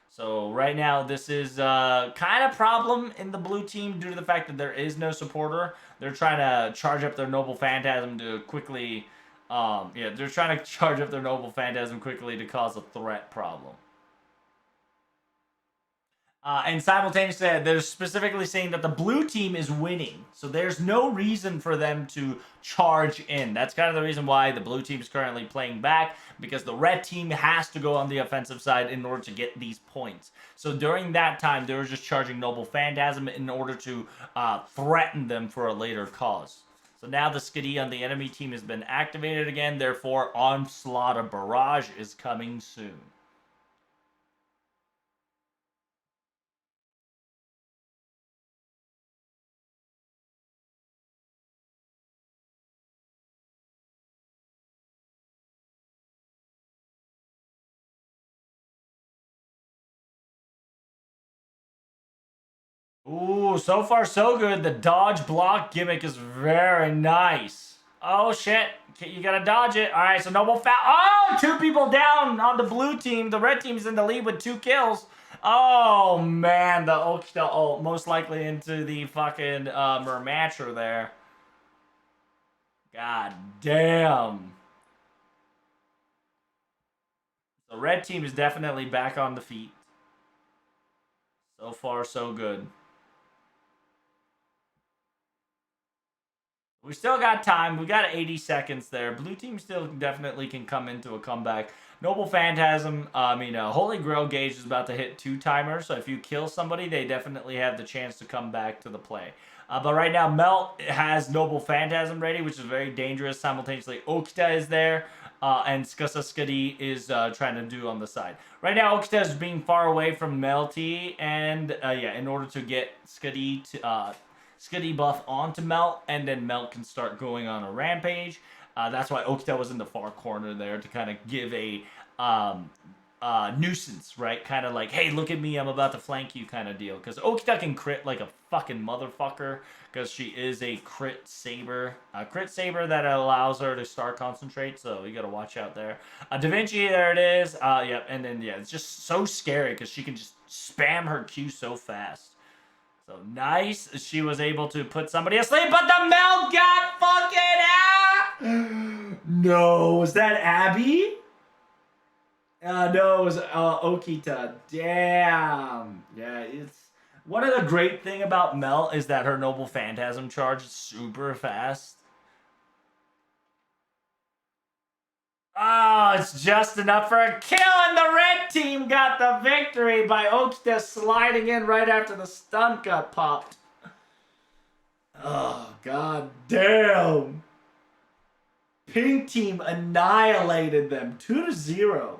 So right now this is kind of problem in the blue team due to the fact that there is no supporter. They're trying to charge up their Noble Phantasm to quickly... they're trying to charge up their Noble Phantasm quickly to cause a threat problem. And simultaneously, they're specifically saying that the blue team is winning. So there's no reason for them to charge in. That's kind of the reason why the blue team is currently playing back, because the red team has to go on the offensive side in order to get these points. So during that time, they were just charging Noble Phantasm in order to threaten them for a later cause. So now the Skiddy on the enemy team has been activated again. Therefore, Onslaught of Barrage is coming soon. Ooh, so far so good. The dodge block gimmick is very nice. Oh shit, you gotta dodge it. All right, so Noble Oh, two people down on the blue team. The red team's in the lead with 2 kills. Oh man, the Okita ult most likely into the fucking Mermatcher there. God damn. The red team is definitely back on the feet. So far so good. We still got time. We got 80 seconds there. Blue team still definitely can come into a comeback. Noble Phantasm, Holy Grail Gauge is about to hit 2 timers, so if you kill somebody, they definitely have the chance to come back to the play. But right now, Melt has Noble Phantasm ready, which is very dangerous. Simultaneously, Okita is there, and Skadi is trying to do on the side. Right now, Okita is being far away from Melty, and in order to get Skitty buff onto Melt, and then Melt can start going on a rampage. That's why Okita was in the far corner there to kind of give a nuisance, right? Kind of like, hey, look at me, I'm about to flank you kind of deal. Because Okita can crit like a fucking motherfucker because she is a crit saber. A crit saber that allows her to star concentrate, so you gotta watch out there. Da Vinci, there it is. And then, it's just so scary because she can just spam her Q so fast. So nice. She was able to put somebody asleep, but the Mel got fucking out. No, was that Abby? No, it was Okita. Damn. Yeah, it's one of the great thing about Mel is that her Noble Phantasm charge is super fast. Oh, it's just enough for a kill, and the red team got the victory by Okita sliding in right after the stun got popped. Oh, god damn. Pink team annihilated them 2-0.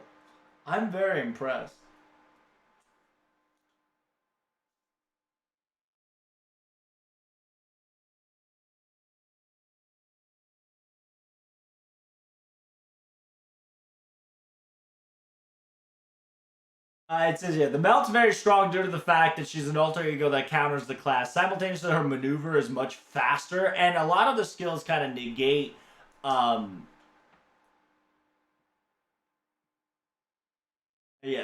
I'm very impressed. It says the Melt's very strong due to the fact that she's an alter ego that counters the class. Simultaneously, her maneuver is much faster, and a lot of the skills kind of negate.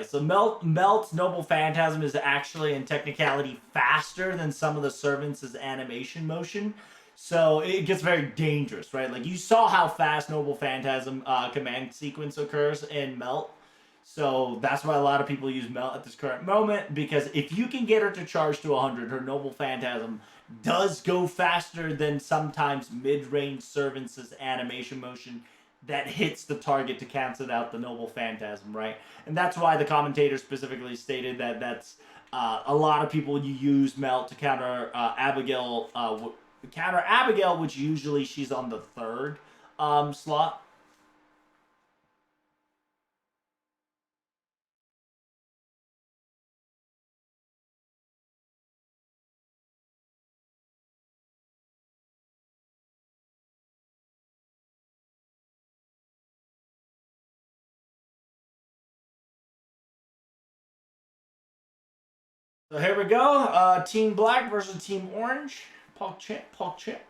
So Melt's Noble Phantasm is actually in technicality faster than some of the servants' animation motion. So it gets very dangerous, right? Like you saw how fast Noble Phantasm command sequence occurs in Melt. So that's why a lot of people use Melt at this current moment, because if you can get her to charge to 100, her Noble Phantasm does go faster than sometimes mid-range servants' animation motion that hits the target to cancel out the Noble Phantasm, right? And that's why the commentator specifically stated that that's a lot of people use Melt to counter Abigail, which usually she's on the third slot. So here we go. Team Black versus Team Orange. Pog chip, pog chip.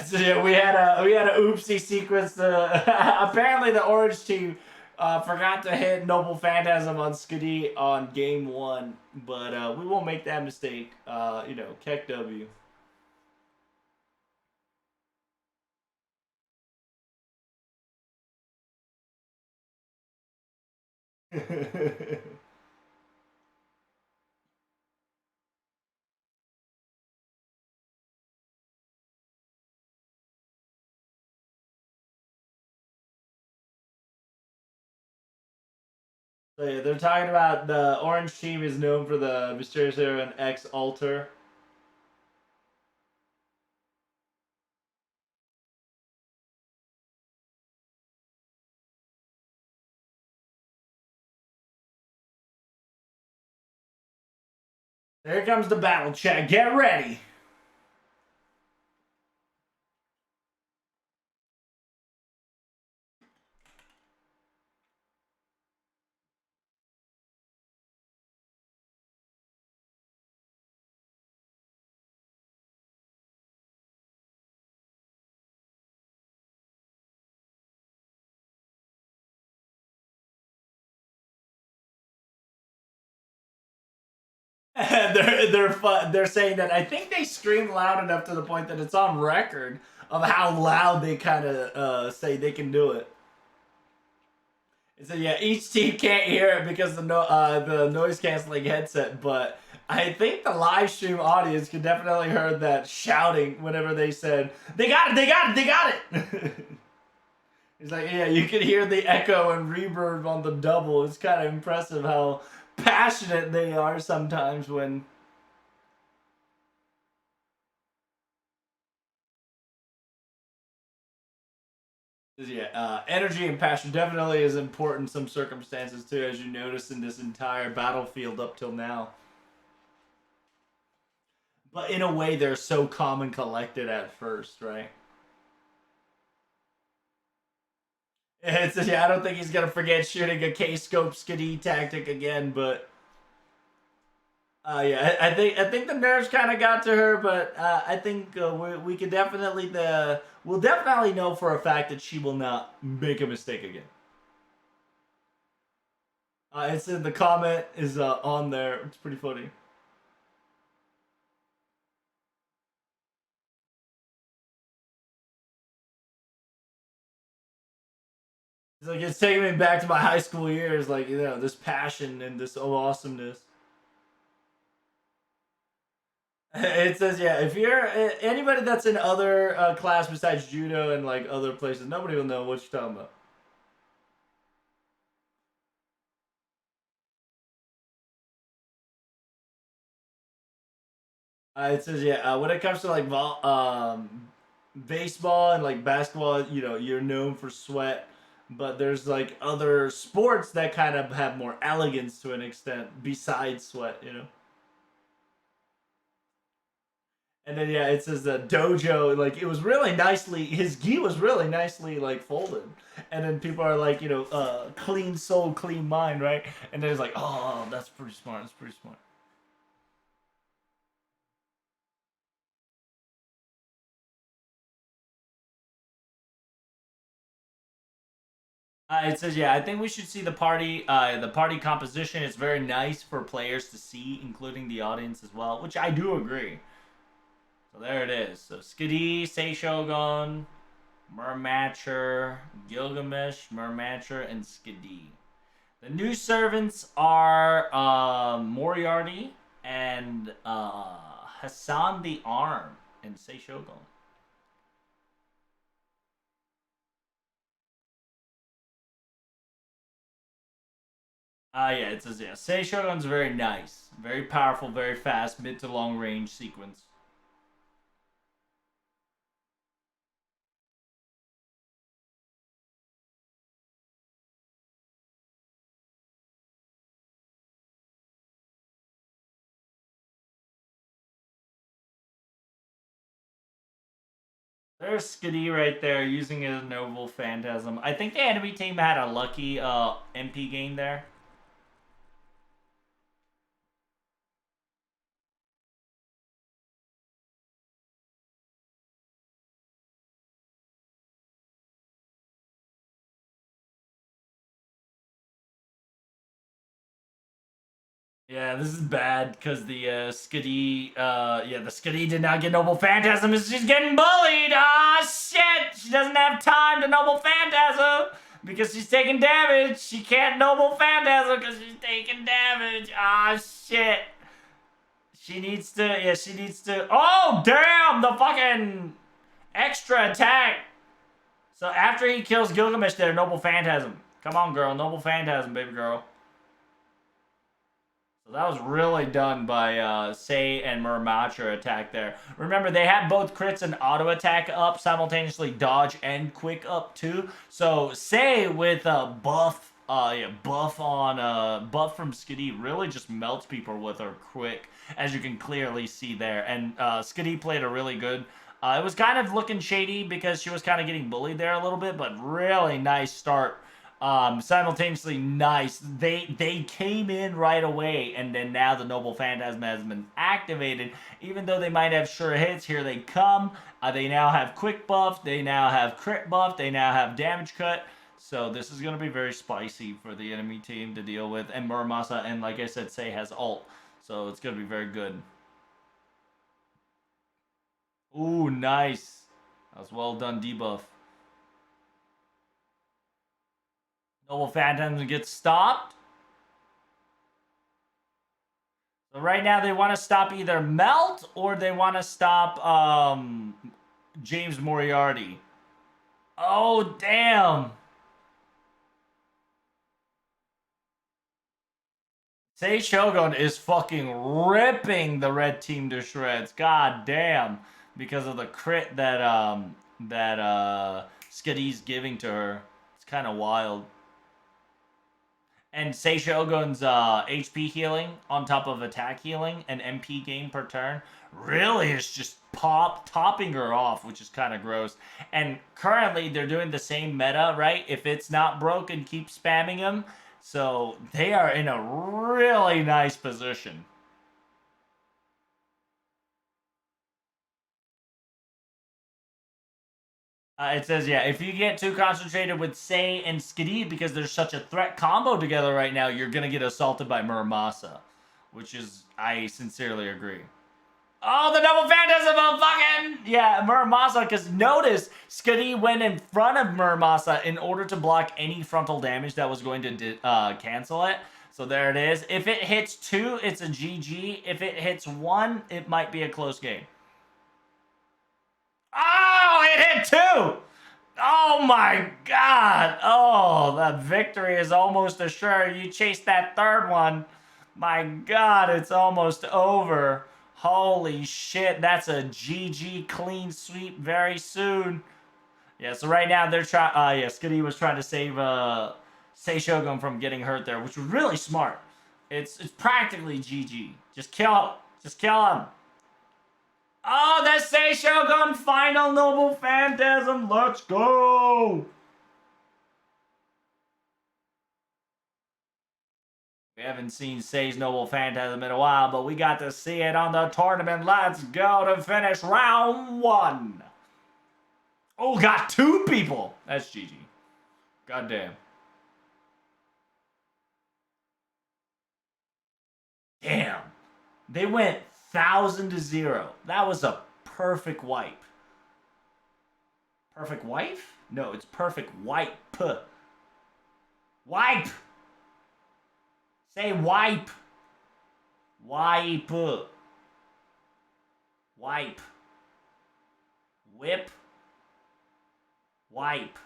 So we had a oopsie sequence. Apparently, the orange team forgot to hit Noble Phantasm on Skadi on game 1, but we won't make that mistake. Keck W. So yeah, they're talking about the orange team is known for the Mysterious Hero and X Alter. Here comes the battle chat. Get ready. And they're saying that I think they scream loud enough to the point that it's on record of how loud they kind of say they can do it. So yeah, each team can't hear it because the noise canceling headset, but I think the live stream audience could definitely heard that shouting whenever they said they got it, they got it, they got it. He's like, yeah, you can hear the echo and reverb on the double. It's kind of impressive how passionate they are sometimes when. Yeah, energy and passion definitely is important in some circumstances too, as you notice in this entire battlefield up till now. But in a way, they're so calm and collected at first, right? Yeah, I don't think he's gonna forget shooting a K-scope skiddy tactic again, but yeah, I think the nerves kind of got to her, but I think we could definitely we'll definitely know for a fact that she will not make a mistake again. It's in the comment is on there. It's pretty funny. It's like it's taking me back to my high school years, like this passion and this awesomeness. It says, yeah, if you're anybody that's in other class besides judo and like other places, nobody will know what you're talking about. It says, yeah, when it comes to like baseball and like basketball, you're known for sweat, but there's like other sports that kind of have more elegance to an extent besides sweat. And then yeah, it says that dojo, like it was really nicely, his gi was really nicely like folded, and then people are like, clean soul, clean mind, right? And then it's like, oh, that's pretty smart. That's pretty smart. It says, yeah, I think we should see the party composition. It's very nice for players to see, including the audience as well, which I do agree. So there it is. So Skadi, Seishogun, Murmatcher, Gilgamesh, Murmatcher, and Skadi. The new servants are Moriarty and Hassan the Arm and Seishogun. Yeah, it says, yeah. Seishogun's very nice. Very powerful, very fast, mid to long range sequence. There's Skiddy right there using his noble phantasm. I think the enemy team had a lucky MP game there. Yeah, this is bad because the Skiddy, the Skiddy did not get Noble Phantasm. She's getting bullied. Ah, shit! She doesn't have time to Noble Phantasm because she's taking damage. She can't Noble Phantasm because she's taking damage. Ah, shit! She needs to. Yeah, she needs to. Oh, damn! The fucking extra attack. So after he kills Gilgamesh, there, Noble Phantasm. Come on, girl, Noble Phantasm, baby girl. So that was really done by Sei and Murmacher attack there. Remember, they had both crits and auto attack up, simultaneously dodge and quick up too. So Sei with a buff from Skiddy really just melts people with her quick, as you can clearly see there. And Skiddy played a really good. It was kind of looking shady because she was kind of getting bullied there a little bit, but really nice start, simultaneously nice. They came in right away, and then now the Noble Phantasm has been activated. Even though they might have sure hits, here they come. They now have quick buff. They now have crit buff. They now have damage cut. So this is going to be very spicy for the enemy team to deal with. And Muramasa, and like I said, Sei has ult. So it's going to be very good. Ooh, nice. That was well done debuff. Noble Phantom gets stopped. So right now they want to stop either Melt or they want to stop James Moriarty. Oh, damn. Sei Shogun is fucking ripping the red team to shreds. God damn. Because of the crit that Skadi's giving to her. It's kind of wild. And Sei Shogun's HP healing on top of attack healing and MP gain per turn really is just topping her off, which is kind of gross. And currently they're doing the same meta, right? If it's not broken, keep spamming him. So they are in a really nice position. It says, yeah, if you get too concentrated with Sei and Skadi because there's such a threat combo together right now, you're going to get assaulted by Muramasa. Which is, I sincerely agree. Oh, the double phantasm of fucking... Yeah, Muramasa, because notice, Skadi went in front of Muramasa in order to block any frontal damage that was going to cancel it. So there it is. If it hits 2, it's a GG. If it hits 1, it might be a close game. Oh, it hit 2! Oh my god! Oh, the victory is almost assured. You chase that third one. My god, it's almost over. Holy shit, that's a GG clean sweep very soon. Yeah, so right now they're trying... yeah, Skadi was trying to save Sei Shogun from getting hurt there, which was really smart. It's practically GG. Just kill him. Just kill him. Oh, the Sei Shogun final Noble Phantasm. Let's go. We haven't seen Sei's Noble Phantasm in a while, but we got to see it on the tournament. Let's go to finish round 1. Oh, got 2 people. That's GG. Goddamn. Damn. They went 1,000 to 0. That was a perfect wipe. Perfect wife? No, it's perfect wipe. Wipe. Say wipe. Wipe. Wipe. Whip. Wipe.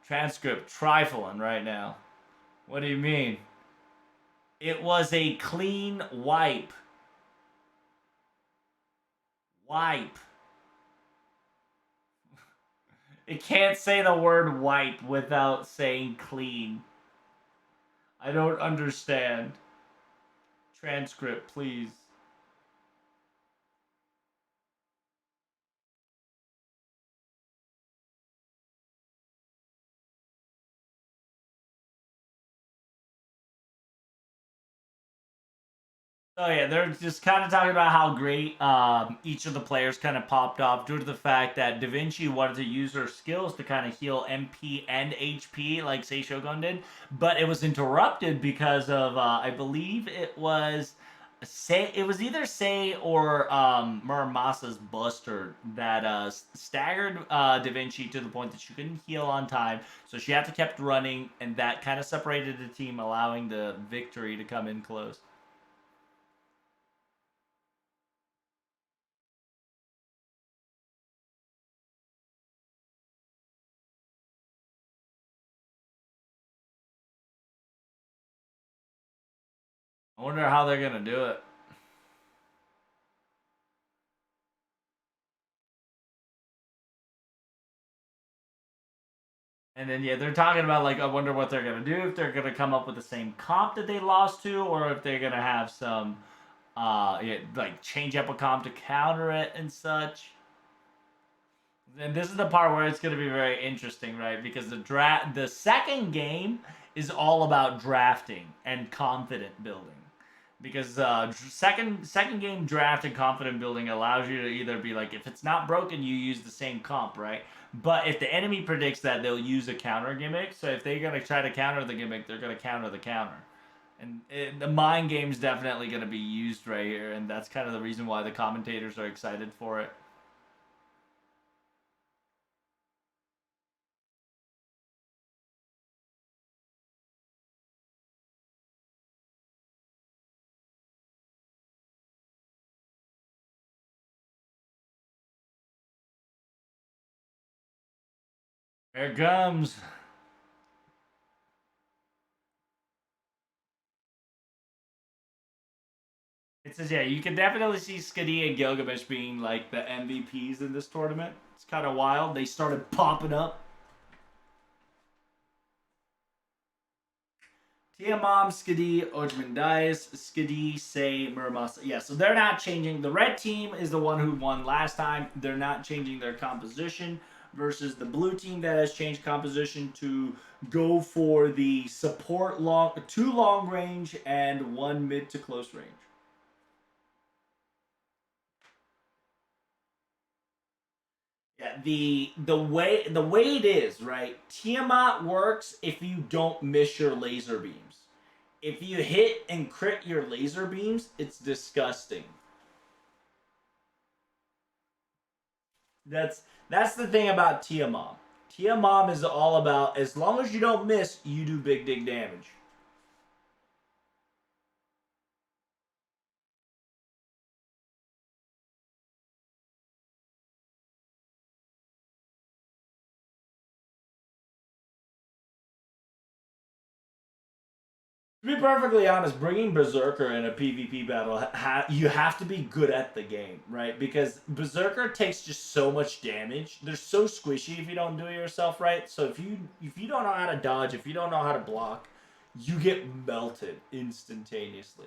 Transcript trifling right now. What do you mean? It was a clean wipe. Wipe. It can't say the word wipe without saying clean. I don't understand. Transcript, please. Oh yeah, they're just kind of talking about how great each of the players kind of popped off due to the fact that Da Vinci wanted to use her skills to kind of heal MP and HP like Sei Shogun did, but it was interrupted because of I believe it was either Sei or Muramasa's Buster that staggered Da Vinci to the point that she couldn't heal on time, so she had to kept running, and that kind of separated the team, allowing the victory to come in close. I wonder how they're gonna do it. And then yeah, they're talking about like I wonder what they're gonna do, if they're gonna come up with the same comp that they lost to, or if they're gonna have some yeah, like change up a comp to counter it and such. And this is the part where it's gonna be very interesting, right? Because the second game is all about drafting and confident building. Because second game draft and confident building allows you to either be like, if it's not broken, you use the same comp, right? But if the enemy predicts that, they'll use a counter gimmick. So if they're gonna try to counter the gimmick, they're gonna counter the counter. And the mind game's definitely going to be used right here, and that's kind of the reason why the commentators are excited for it. Here it comes. It says, yeah, you can definitely see Skadi and Gilgamesh being like the MVPs in this tournament. It's kind of wild. They started popping up. Tiamam, Skadi, Ojmandais, Skadi, Say, Muramasa. Yeah, so they're not changing. The red team is the one who won last time. They're not changing their composition versus the blue team that has changed composition to go for the support long, 2 long range and 1 mid to close range. Yeah, the way it is, right? Tiamat works if you don't miss your laser beams. If you hit and crit your laser beams, it's disgusting. That's the thing about Tiamom. Tiamom is all about as long as you don't miss, you do big dig damage. To be perfectly honest, bringing Berserker in a PvP battle, you have to be good at the game, right? Because Berserker takes just so much damage. They're so squishy if you don't do it yourself right. So if you don't know how to dodge, if you don't know how to block, you get melted instantaneously.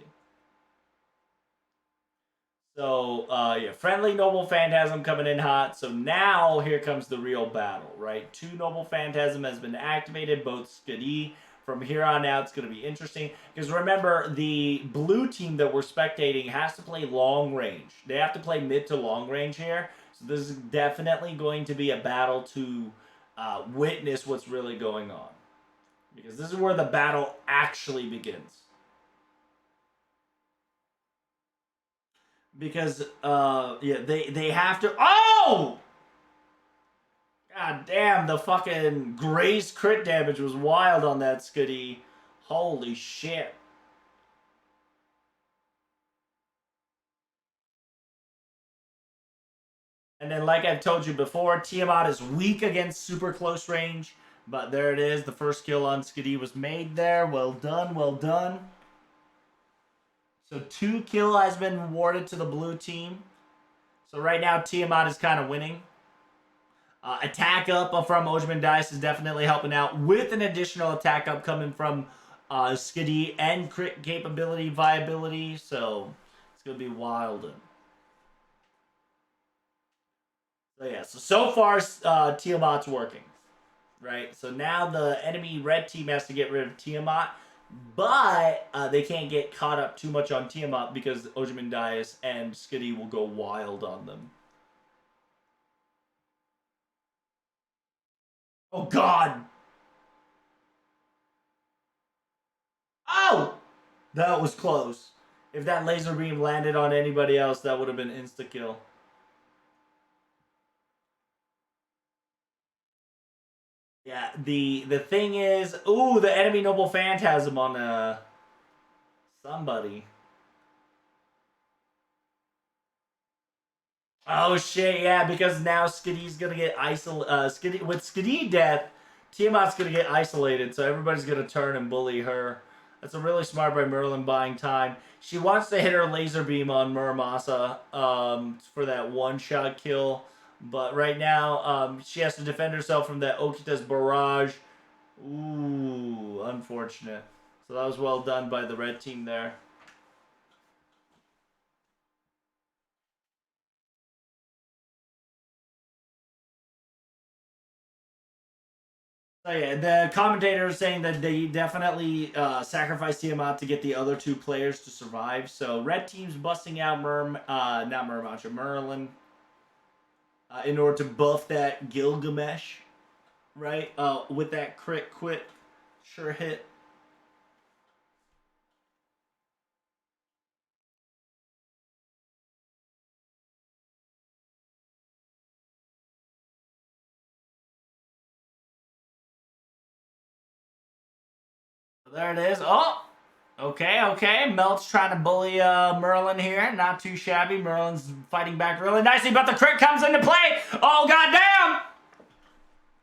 So yeah, friendly Noble Phantasm coming in hot. So now here comes the real battle, right? 2 Noble Phantasm has been activated, both Skadi. From here on out, it's going to be interesting because remember, the blue team that we're spectating has to play long range. They have to play mid to long range here. So this is definitely going to be a battle to witness what's really going on because this is where the battle actually begins. Because yeah, they have to. Oh, god damn! The fucking Gray's crit damage was wild on that Skitty. Holy shit! And then, like I've told you before, Tiamat is weak against super close range. But there it is. The first kill on Skitty was made there. Well done, well done. So 2 kill has been awarded to the blue team. So right now Tiamat is kind of winning. Attack up from Ojman Dice is definitely helping out with an additional attack up coming from Skiddy and crit capability viability. So it's going to be wild. So yeah, so far Tiamat's working. Right? So now the enemy red team has to get rid of Tiamat. But they can't get caught up too much on Tiamat because Ojman Dice and Skiddy will go wild on them. Oh god! Oh! That was close. If that laser beam landed on anybody else, that would have been insta kill. Yeah, the thing is, ooh, the enemy noble phantasm on somebody. Oh shit, yeah, because now Skiddy's gonna get isolated. Skiddy with Skiddy death, Tiamat's gonna get isolated, so everybody's gonna turn and bully her. That's a really smart by Merlin buying time. She wants to hit her laser beam on Muramasa for that one-shot kill. But right now, she has to defend herself from that Okita's barrage. Ooh, unfortunate. So that was well done by the red team there. So yeah, the commentator is saying that they definitely sacrificed Tiamat to get the other 2 players to survive. So red team's busting out not Murmacha, Merlin, in order to buff that Gilgamesh, right? With that crit quit, sure hit. There it is. Oh, okay. Melt's trying to bully Merlin here. Not too shabby. Merlin's fighting back really nicely, but the crit comes into play. Oh, goddamn!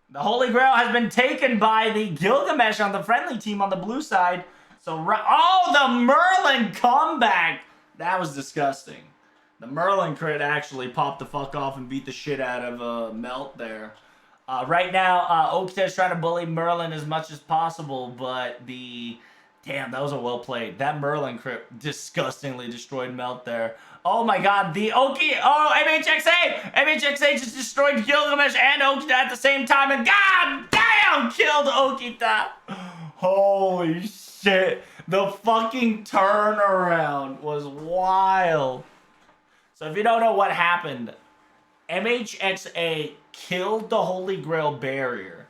The Holy Grail has been taken by the Gilgamesh on the friendly team on the blue side. So, oh, the Merlin comeback! That was disgusting. The Merlin crit actually popped the fuck off and beat the shit out of Melt there. Right now, Okita's trying to bully Merlin as much as possible, but the... Damn, that was a well played. That Merlin crit disgustingly destroyed Melt there. Oh my god, the Oki... Oh, MHXA! MHXA just destroyed Gilgamesh and Okita at the same time, and god damn, killed Okita! Holy shit. The fucking turnaround was wild. So if you don't know what happened, MHXA killed the Holy Grail barrier.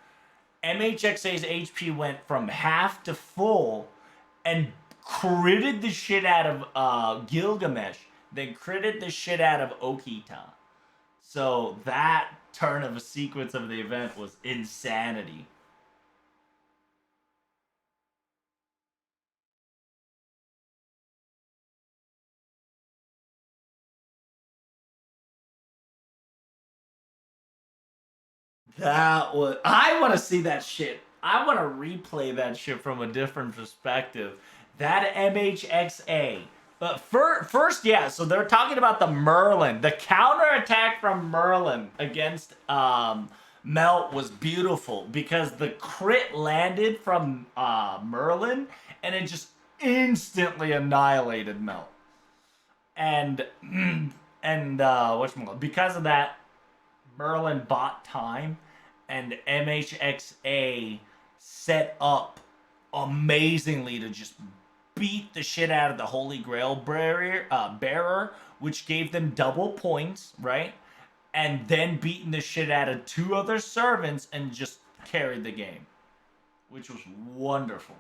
MHXA's HP went from half to full and critted the shit out of Gilgamesh, then critted the shit out of Okita. So that turn of a sequence of the event was insanity. That was... I want to see that shit. I want to replay that shit from a different perspective. That MHXA. But first, yeah, so they're talking about the Merlin. The counterattack from Merlin against Melt was beautiful because the crit landed from Merlin and it just instantly annihilated Melt. And whatchamacallit, because of that, Merlin bought time, and MHXA set up amazingly to just beat the shit out of the Holy Grail bearer, which gave them double points, right? And then beating the shit out of two other servants and just carried the game, which was wonderful.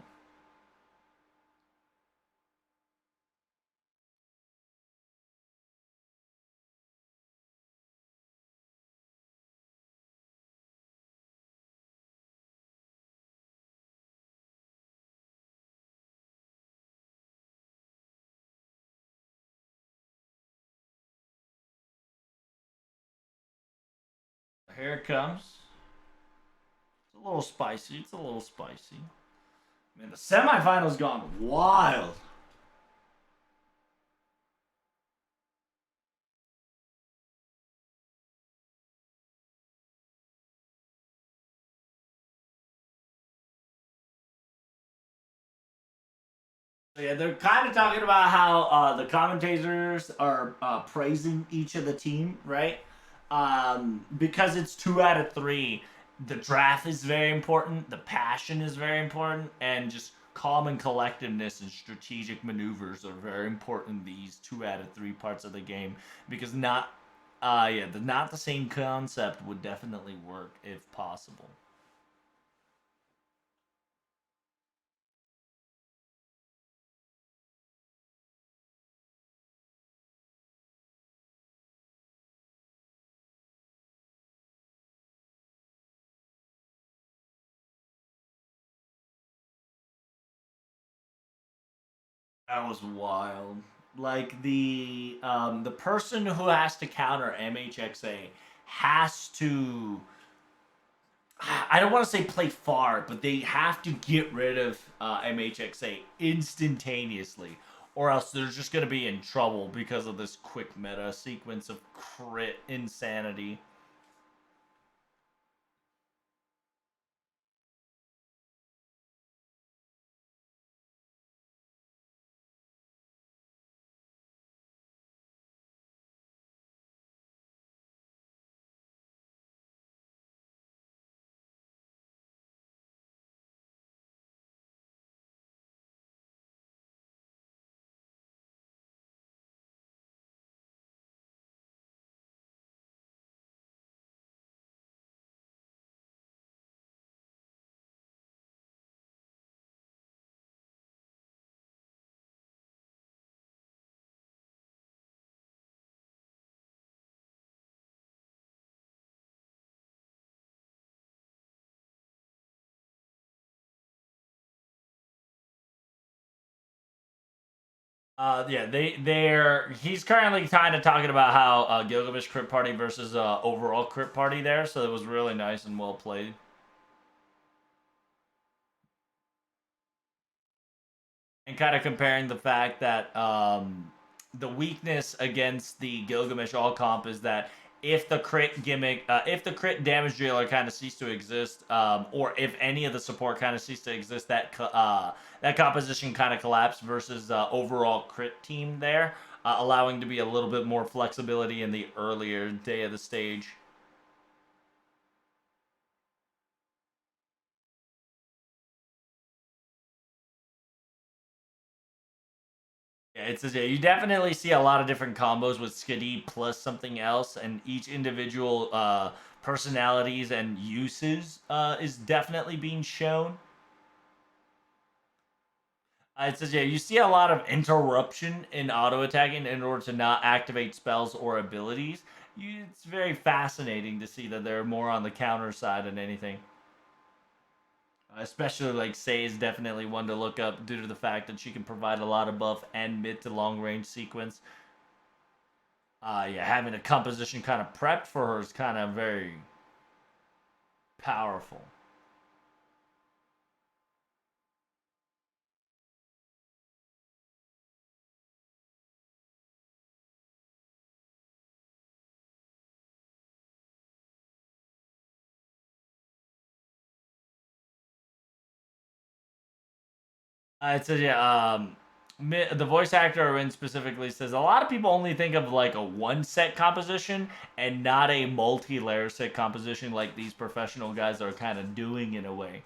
Here it comes. It's a little spicy. It's a little spicy. Man, the semifinals gone wild. So yeah, they're kind of talking about how the commentators are praising each of the team, right? Because it's 2 out of 3. The draft is very important. The passion is very important, and just calm and collectiveness and strategic maneuvers are very important. These 2 out of 3 parts of the game, because not the same concept would definitely work if possible. That was wild. Like the person who has to counter MHXA has to, I don't want to say play far, but they have to get rid of MHXA instantaneously, or else they're just gonna be in trouble because of this quick meta sequence of crit insanity. Yeah, he's currently kind of talking about how Gilgamesh Crypt Party versus overall Crypt Party there, so it was really nice and well played. And kind of comparing the fact that the weakness against the Gilgamesh all comp is that if the crit gimmick, if the crit damage dealer kind of ceased to exist, or if any of the support kind of ceased to exist, that composition kind of collapsed versus overall crit team there, allowing to be a little bit more flexibility in the earlier day of the stage. Yeah, you definitely see a lot of different combos with Skadi plus something else, and each individual personalities and uses is definitely being shown. You see a lot of interruption in auto attacking in order to not activate spells or abilities. It's very fascinating to see that they're more on the counter side than anything. Especially like Sei is definitely one to look up due to the fact that she can provide a lot of buff and mid to long range sequence. Yeah, having a composition kind of prepped for her is kind of very powerful. It says yeah. The voice actor Arun specifically says a lot of people only think of like a one set composition and not a multi-layer set composition like these professional guys are kind of doing in a way.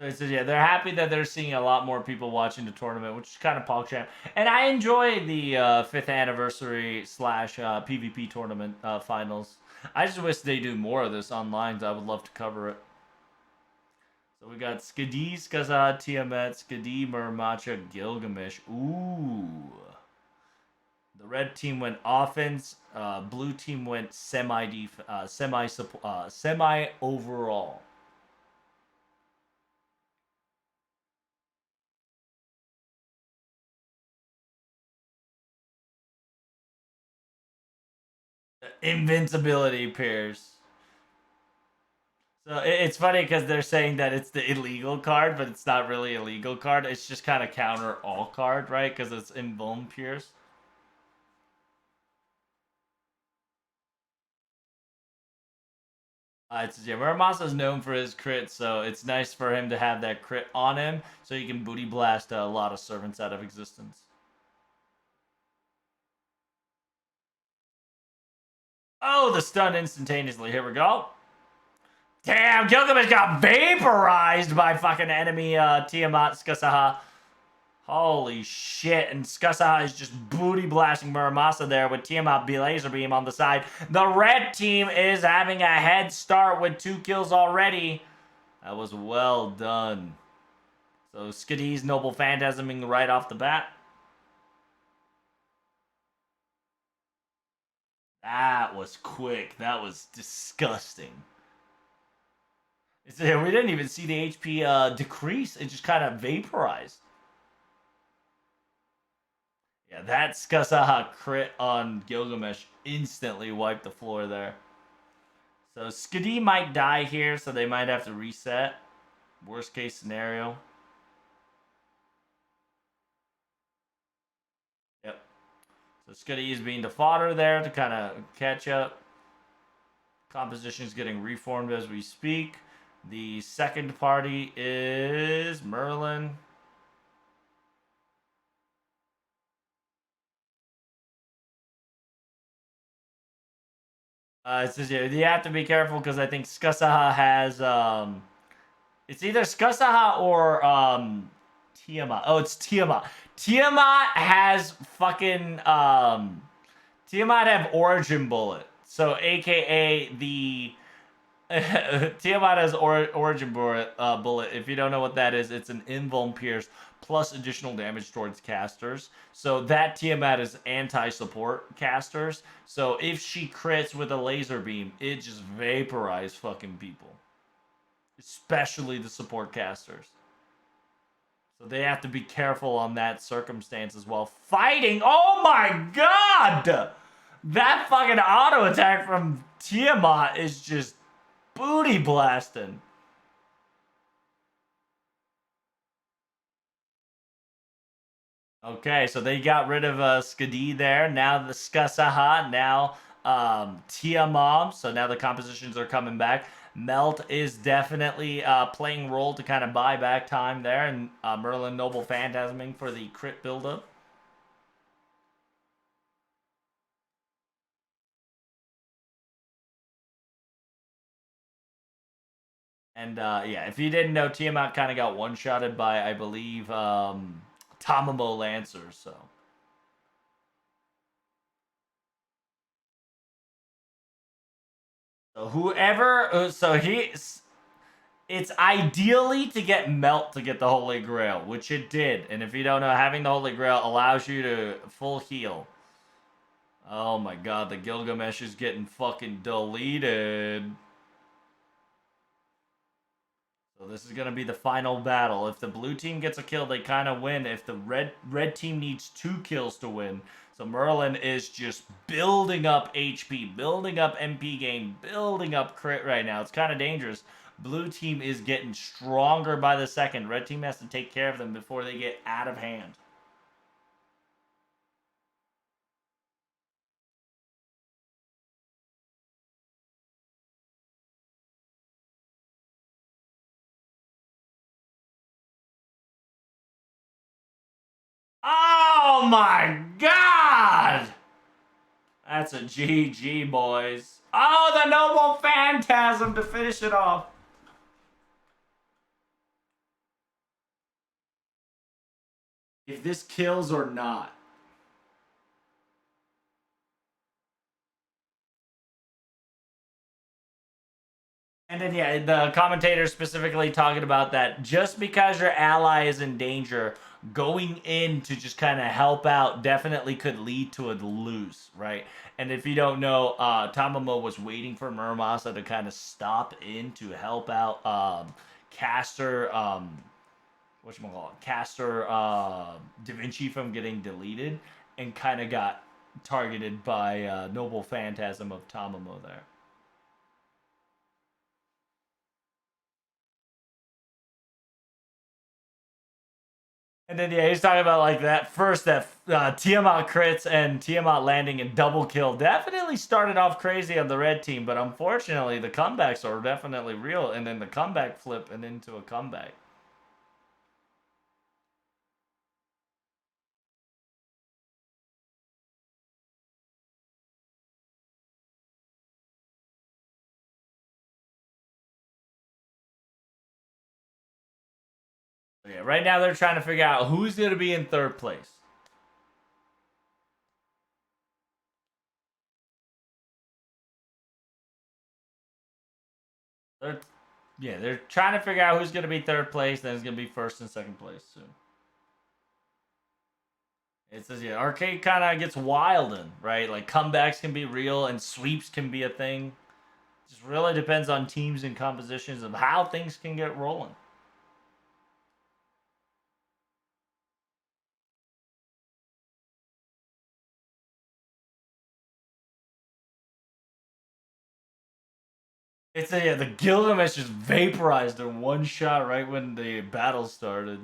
So it says yeah, they're happy that they're seeing a lot more people watching the tournament, which is kind of PogChamp. And I enjoy the fifth anniversary slash PvP tournament finals. I just wish they do more of this online. I would love to cover it. So we got Skadi, Skazad, Tiamat, Skadi, Murmacha, Gilgamesh. Ooh. The red team went offense. Blue team went semi overall. Invincibility appears. So it's funny because they're saying that it's the illegal card, but it's not really a legal card. It's just kind of counter all card, right? Because it's Invuln Pierce. Yeah, Muramasa is known for his crit, so it's nice for him to have that crit on him, so he can booty blast a lot of servants out of existence. Oh, the stun instantaneously. Here we go. Damn, Gilgamesh got vaporized by fucking enemy Tiamat Skasaha. Holy shit, and Skasaha is just booty blasting Muramasa there with Tiamat Laser Beam on the side. The red team is having a head start with 2 kills already. That was well done. So Skadi's Noble Phantasming right off the bat. That was quick. That was disgusting. We didn't even see the HP decrease. It just kind of vaporized. Yeah, that Skasaha crit on Gilgamesh instantly wiped the floor there. So Skadi might die here, so they might have to reset. Worst case scenario. Yep. So Skadi is being the fodder there to kind of catch up. Composition is getting reformed as we speak. The second party is Merlin. It says you have to be careful because I think Skasaha has it's either Skasaha or Tiamat. Oh, it's Tiamat. Tiamat has fucking Tiamat have Origin Bullet. So AKA Tiamat has origin bullet. If you don't know what that is, it's an invuln pierce plus additional damage towards casters. So that Tiamat is anti-support casters. So if she crits with a laser beam, it just vaporizes fucking people, especially the support casters. So they have to be careful on that circumstance as well. Fighting. Oh my god! That fucking auto attack from Tiamat is just booty blasting. Okay, so they got rid of Skadi there. Now the Skasaha, now Tiamom. So now the compositions are coming back. Melt is definitely playing role to kind of buy back time there. And Merlin Noble Phantasming for the crit buildup. And yeah, if you didn't know, Tiamat kind of got one-shotted by, I believe, Tamamo Lancer. So whoever, it's ideally to get Melt to get the Holy Grail, which it did. And if you don't know, having the Holy Grail allows you to full heal. Oh my god, the Gilgamesh is getting fucking deleted. So this is gonna be the final battle. If the blue team gets a kill, they kind of win. If the red team needs 2 kills to win, so Merlin is just building up HP, building up MP gain, building up crit right now. It's kind of dangerous. Blue team is getting stronger by the second. Red team has to take care of them before they get out of hand. Oh my god! That's a GG, boys. Oh, the Noble Phantasm to finish it off. If this kills or not. And then, yeah, the commentator specifically talking about that just because your ally is in danger, going in to just kind of help out definitely could lead to a lose, right? And if you don't know, Tamamo was waiting for Muramasa to kind of stop in to help out Caster, Caster Da Vinci from getting deleted, and kind of got targeted by Noble Phantasm of Tamamo there. And then yeah, he's talking about like that first that Tiamat crits and Tiamat landing and double kill definitely started off crazy on the red team, but unfortunately the comebacks are definitely real, and then the comeback flip and into a comeback. So yeah, right now they're trying to figure out who's going to be in third place. They're, yeah, they're trying to figure out who's going to be third place, then it's going to be first and second place soon. It says, yeah, arcade kind of gets wilding, right? Like comebacks can be real and sweeps can be a thing. It just really depends on teams and compositions of how things can get rolling. It's a, yeah, the Gilgamesh just vaporized in one shot right when the battle started.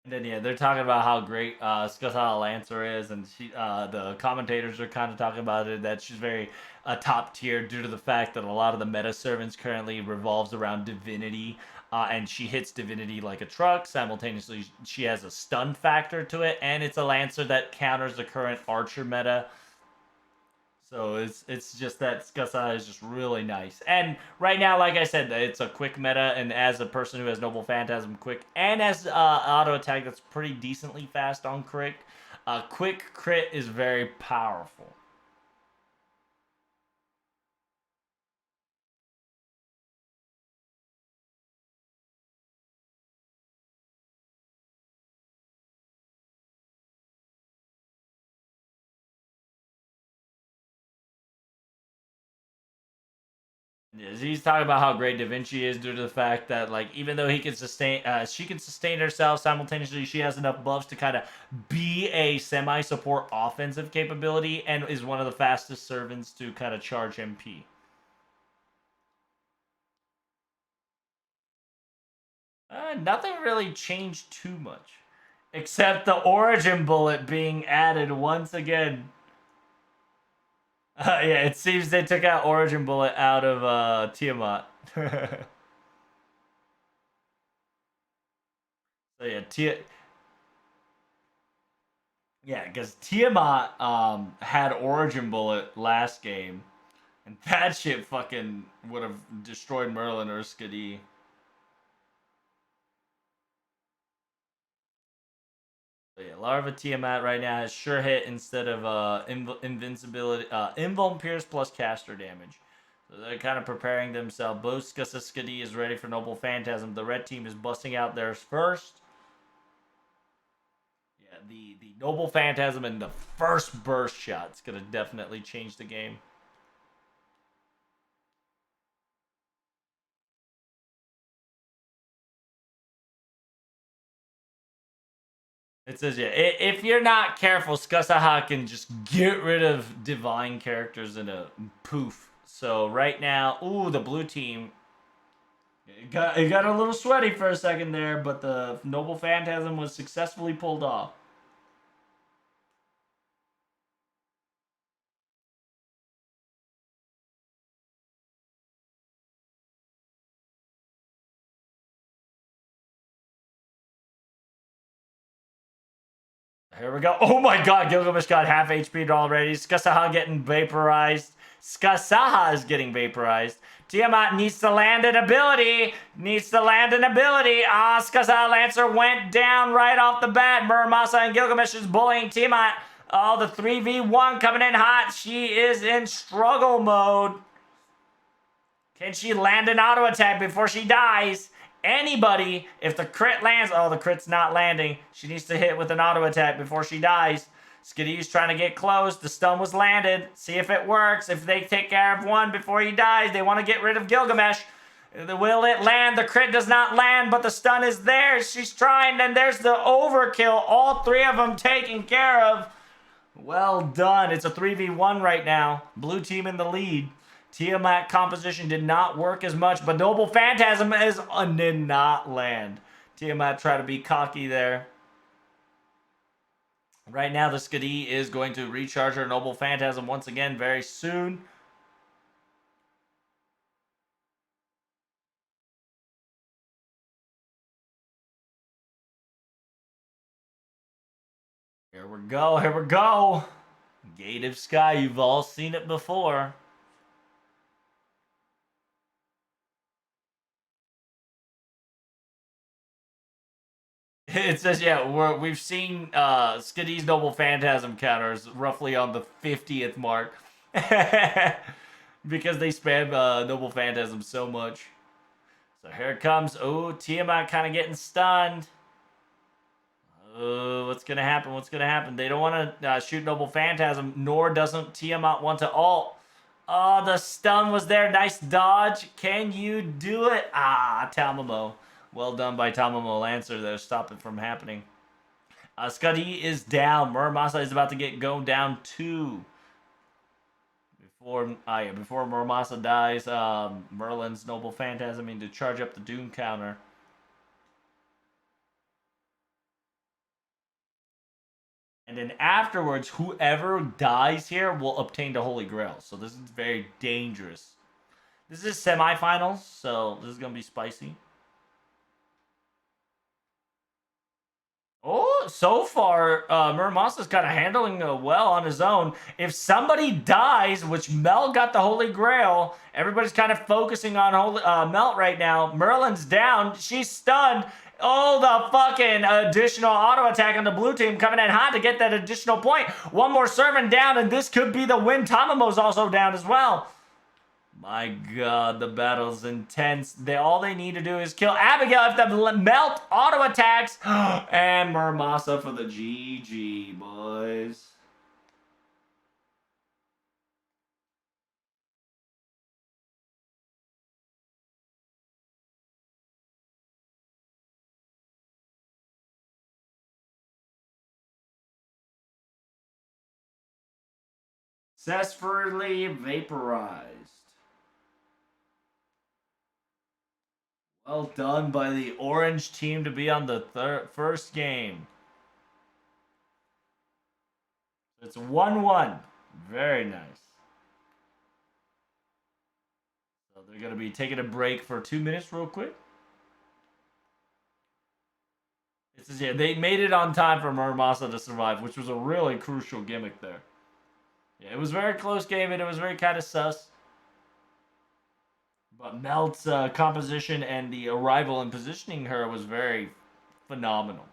And then yeah, they're talking about how great Skatala Lancer is, and the commentators are kind of talking about it that she's very top tier due to the fact that a lot of the meta servants currently revolves around divinity. and she hits Divinity like a truck. Simultaneously, she has a stun factor to it, and it's a Lancer that counters the current Archer meta. So it's just that Skasa is just really nice. And right now, like I said, it's a quick meta, and as a person who has Noble Phantasm quick, and as auto attack that's pretty decently fast on crit, quick crit is very powerful. Yes, he's talking about how great Da Vinci is due to the fact that, like, even though he can sustain, she can sustain herself simultaneously. She has enough buffs to kind of be a semi-support offensive capability, and is one of the fastest servants to kind of charge MP. Nothing really changed too much, except the origin bullet being added once again. Yeah, it seems they took out origin bullet out of Tiamat. So yeah, yeah, because Tiamat had Origin Bullet last game, and that shit fucking would have destroyed Merlin or Skadi. So yeah, Larva Tiamat right now has sure hit instead of invincibility, invuln pierce plus caster damage. So they're kind of preparing themselves. Boskasa Skadi is ready for Noble Phantasm. The red team is busting out theirs first. Yeah, the Noble Phantasm and the first burst shot is gonna definitely change the game. It says, yeah, if you're not careful, Skasaha can just get rid of divine characters in a poof. So right now, ooh, the blue team, it got a little sweaty for a second there, but the Noble Phantasm was successfully pulled off. Here we go. Oh my god, Gilgamesh got half HP'd already. Skasaha getting vaporized. Skasaha is getting vaporized. Tiamat needs to land an ability. Needs to land an ability. Skasaha Lancer went down right off the bat. Muramasa and Gilgamesh is bullying Tiamat. Oh, the 3v1 coming in hot. She is in struggle mode. Can she land an auto attack before she dies? Anybody, if the crit lands, oh, the crit's not landing. She needs to hit with an auto attack before she dies. Skiddy's trying to get close. The stun was landed. See if it works. If they take care of one before he dies, they want to get rid of Gilgamesh. Will it land? The crit does not land, but the stun is there. She's trying, and there's the overkill. All three of them taken care of. Well done. It's a 3v1 right now. Blue team in the lead. Tiamat composition did not work as much, but Noble Phantasm did not land. Tiamat tried to be cocky there. Right now, the Skadi is going to recharge her Noble Phantasm once again very soon. Here we go, here we go. Gate of Sky, you've all seen it before. It says, yeah, we've seen Skiddy's Noble Phantasm counters roughly on the 50th mark. Because they spam Noble Phantasm so much. So here it comes. Oh, Tiamat kind of getting stunned. Oh, what's going to happen? What's going to happen? They don't want to shoot Noble Phantasm, nor doesn't Tiamat want to ult. Oh, the stun was there. Nice dodge. Can you do it? Ah, Tamamo. Well done by Tamamo Lancer there. Stop it from happening. Skadi is down. Muramasa is about to get go down too. Before Muramasa dies, Merlin's Noble Phantasm to charge up the Doom counter. And then afterwards, whoever dies here will obtain the Holy Grail. So this is very dangerous. This is semifinals, so this is going to be spicy. Oh, so far, Muramasa's kind of handling well on his own. If somebody dies, which Mel got the Holy Grail, everybody's kind of focusing on Melt right now. Merlin's down. She's stunned. Oh, the fucking additional auto attack on the blue team coming in hot to get that additional point. One more servant down, and this could be the win. Tamamo's also down as well. My God, the battle's intense. All they need to do is kill Abigail if the Melt auto attacks. And Muramasa for the GG, boys. Successfully vaporized. Well done by the orange team to be on the first game. It's 1-1. Very nice. So they're going to be taking a break for 2 minutes real quick. It says, yeah, they made it on time for Muramasa to survive, which was a really crucial gimmick there. Yeah, it was a very close game, and it was very kind of sus. But Melt's composition and the arrival and positioning her was very phenomenal.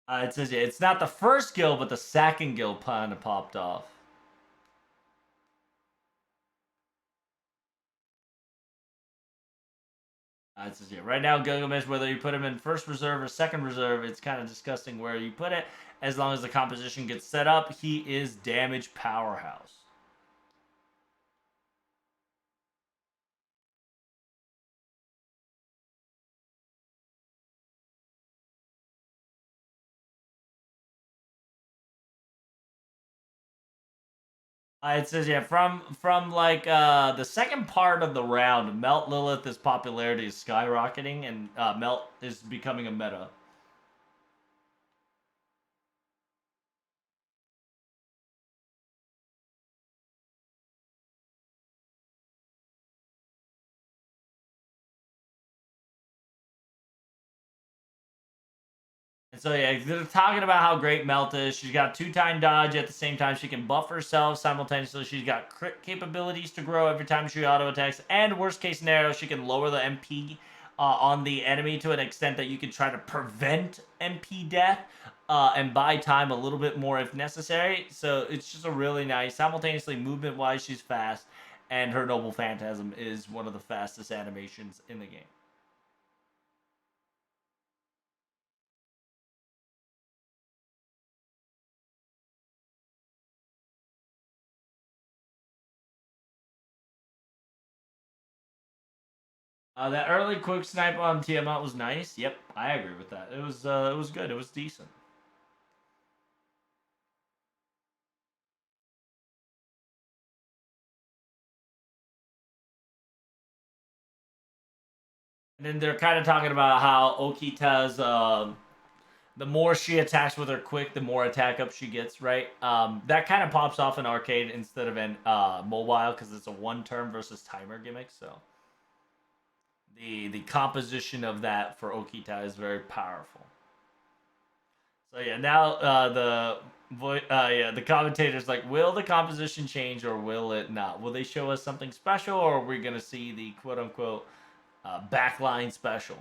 It says, yeah, it's not the first guild, but the second guild kind of popped off. It says, yeah, right now, Gilgamesh, whether you put him in first reserve or second reserve, it's kind of disgusting where you put it. As long as the composition gets set up, he is damage powerhouse. It says, yeah, from like the second part of the round, Melt Lilith's popularity is skyrocketing, and Melt is becoming a meta. And so yeah, they're talking about how great Melt is. She's got two-time dodge at the same time. She can buff herself simultaneously. She's got crit capabilities to grow every time she auto attacks. And worst case scenario, she can lower the MP on the enemy to an extent that you can try to prevent MP death and buy time a little bit more if necessary. So it's just a really nice. Simultaneously, movement-wise, she's fast, and her Noble Phantasm is one of the fastest animations in the game. That early quick snipe on Tiamat was nice. Yep, I agree with that. It was good. It was decent. And then they're kind of talking about how Okita's the more she attacks with her quick, the more attack up she gets. Right. That kind of pops off in arcade instead of in mobile because it's a one turn versus timer gimmick. So the composition of that for Okita is very powerful. So yeah, now the commentator's like, will the composition change or will it not? Will they show us something special, or are we gonna see the quote unquote backline special?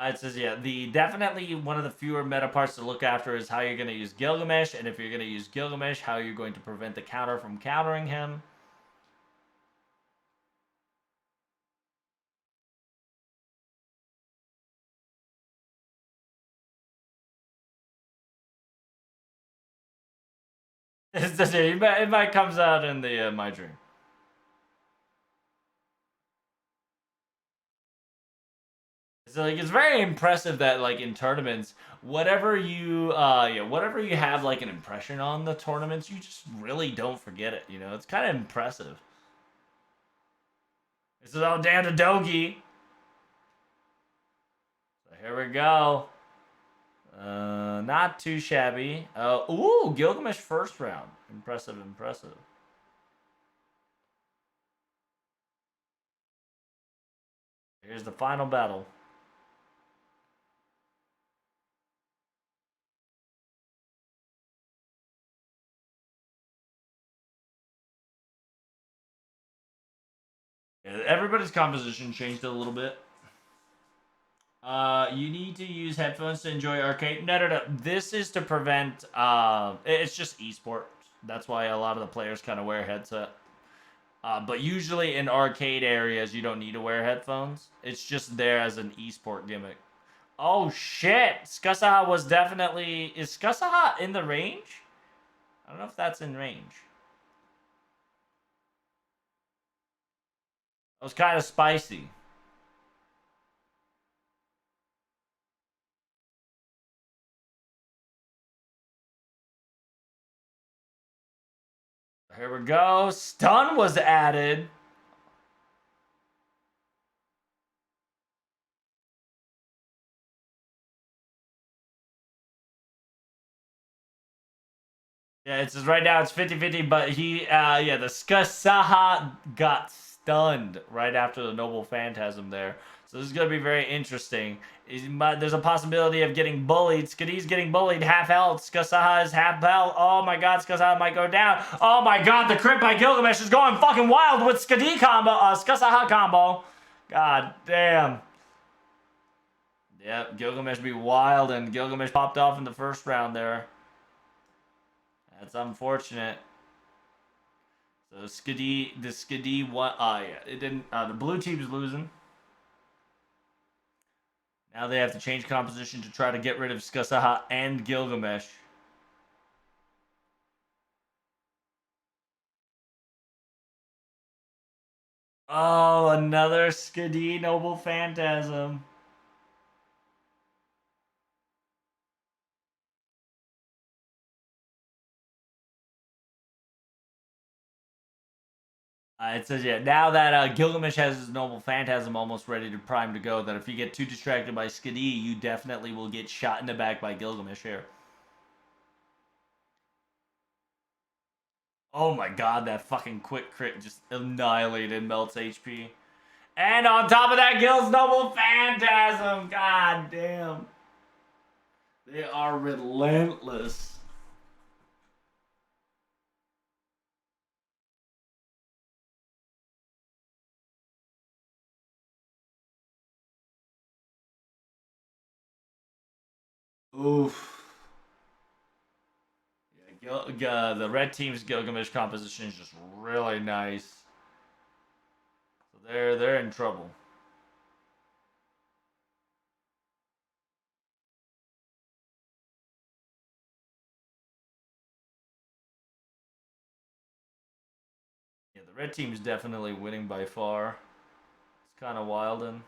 It says, yeah, the definitely one of the fewer meta parts to look after is how you're going to use Gilgamesh, and if you're going to use Gilgamesh, how you're going to prevent the counter from countering him. It says, yeah, it might comes out in the my dream. So like it's very impressive that like in tournaments, whatever you have like an impression on the tournaments, you just really don't forget it. You know, it's kind of impressive. This is all down to Dogi. So here we go. Not too shabby. Ooh, Gilgamesh first round. Impressive, impressive. Here's the final battle. Everybody's composition changed a little bit. You need to use headphones to enjoy arcade. No. This is to prevent. It's just esports. That's why a lot of the players kind of wear headset. But usually in arcade areas, you don't need to wear headphones. It's just there as an esport gimmick. Oh shit! Skusaha was definitely. Is Skusaha in the range? I don't know if that's in range. It was kind of spicy. Here we go. Stun was added. Yeah, it says right now it's 50-50, but yeah, the Skusaha got stunned right after the Noble Phantasm there. So this is going to be very interesting. There's a possibility of getting bullied. Skadi's getting bullied, half health. Skusaha is half health. Oh my god, Skusaha might go down. Oh my god, the crit by Gilgamesh is going fucking wild with Skadi combo, Skusaha combo. God damn. Yep, Gilgamesh be wild, and Gilgamesh popped off in the first round there. That's unfortunate. So the Skadi won. Yeah, it didn't. The blue team's losing. Now they have to change composition to try to get rid of Skusaha and Gilgamesh. Oh, another Skadi Noble Phantasm. It says, yeah, now that Gilgamesh has his Noble Phantasm almost ready to prime to go, that if you get too distracted by Skadi, you definitely will get shot in the back by Gilgamesh here. Oh my god, that fucking quick crit just annihilated Melt's HP. And on top of that, Gil's Noble Phantasm. God damn. They are relentless. Oof. Yeah, the red team's Gilgamesh composition is just really nice. So they're in trouble. Yeah, the red team's definitely winning by far. It's kind of wild and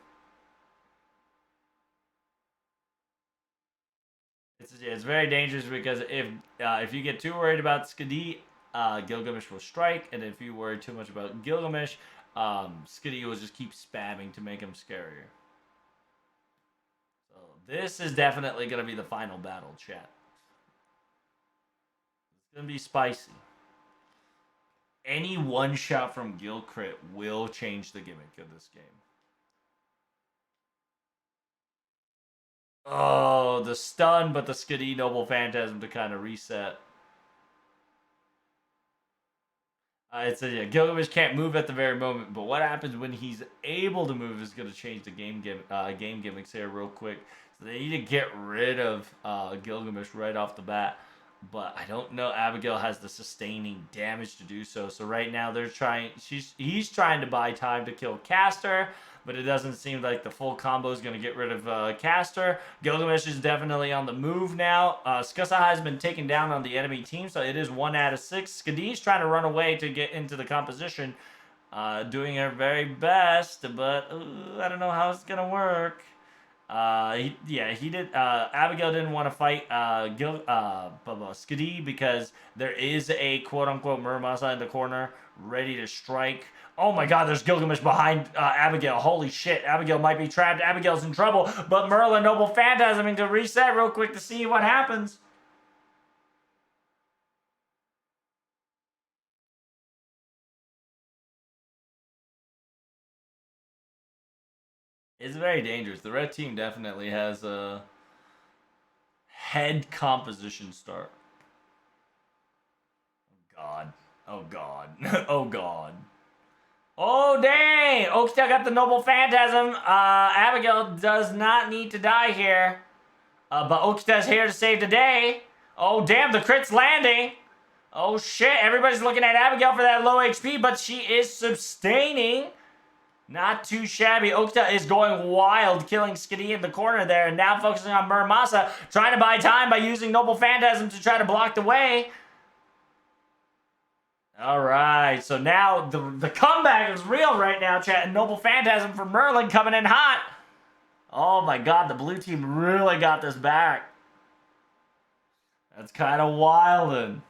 it's very dangerous because if you get too worried about Skadi, Gilgamesh will strike, and if you worry too much about Gilgamesh, Skadi will just keep spamming to make him scarier. So this is definitely gonna be the final battle, chat. It's gonna be spicy. Any one shot from Gil crit will change the gimmick of this game. Oh, the stun, but the Skadi Noble Phantasm to kind of reset. It says, yeah, Gilgamesh can't move at the very moment, but what happens when he's able to move is going to change the game gimmicks here real quick. So they need to get rid of Gilgamesh right off the bat. But I don't know. Abigail has the sustaining damage to do so. So right now they're trying. He's trying to buy time to kill Caster, but it doesn't seem like the full combo is going to get rid of Caster. Gilgamesh is definitely on the move now. Skusaha has been taken down on the enemy team, so it is 1 out of 6. Skadi's trying to run away to get into the composition, doing her very best, but I don't know how it's going to work. He did. Abigail didn't want to fight Skadi because there is a quote unquote Muramasa in the corner ready to strike. Oh my god, there's Gilgamesh behind Abigail. Holy shit, Abigail might be trapped. Abigail's in trouble, but Merlin Noble Phantasming to reset real quick to see what happens. It's very dangerous. The red team definitely has a head composition start. God. Oh god. Oh god. Oh dang! Okita got the Noble Phantasm. Abigail does not need to die here. But Okita's here to save the day. Oh damn, the crit's landing. Oh shit, everybody's looking at Abigail for that low HP, but she is sustaining. Not too shabby. Okita is going wild, killing Skadi in the corner there, and now focusing on Muramasa, trying to buy time by using Noble Phantasm to try to block the way. Alright, so now the comeback is real right now, chat, and Noble Phantasm for Merlin coming in hot. Oh my god, the blue team really got this back. That's kind of wildin'.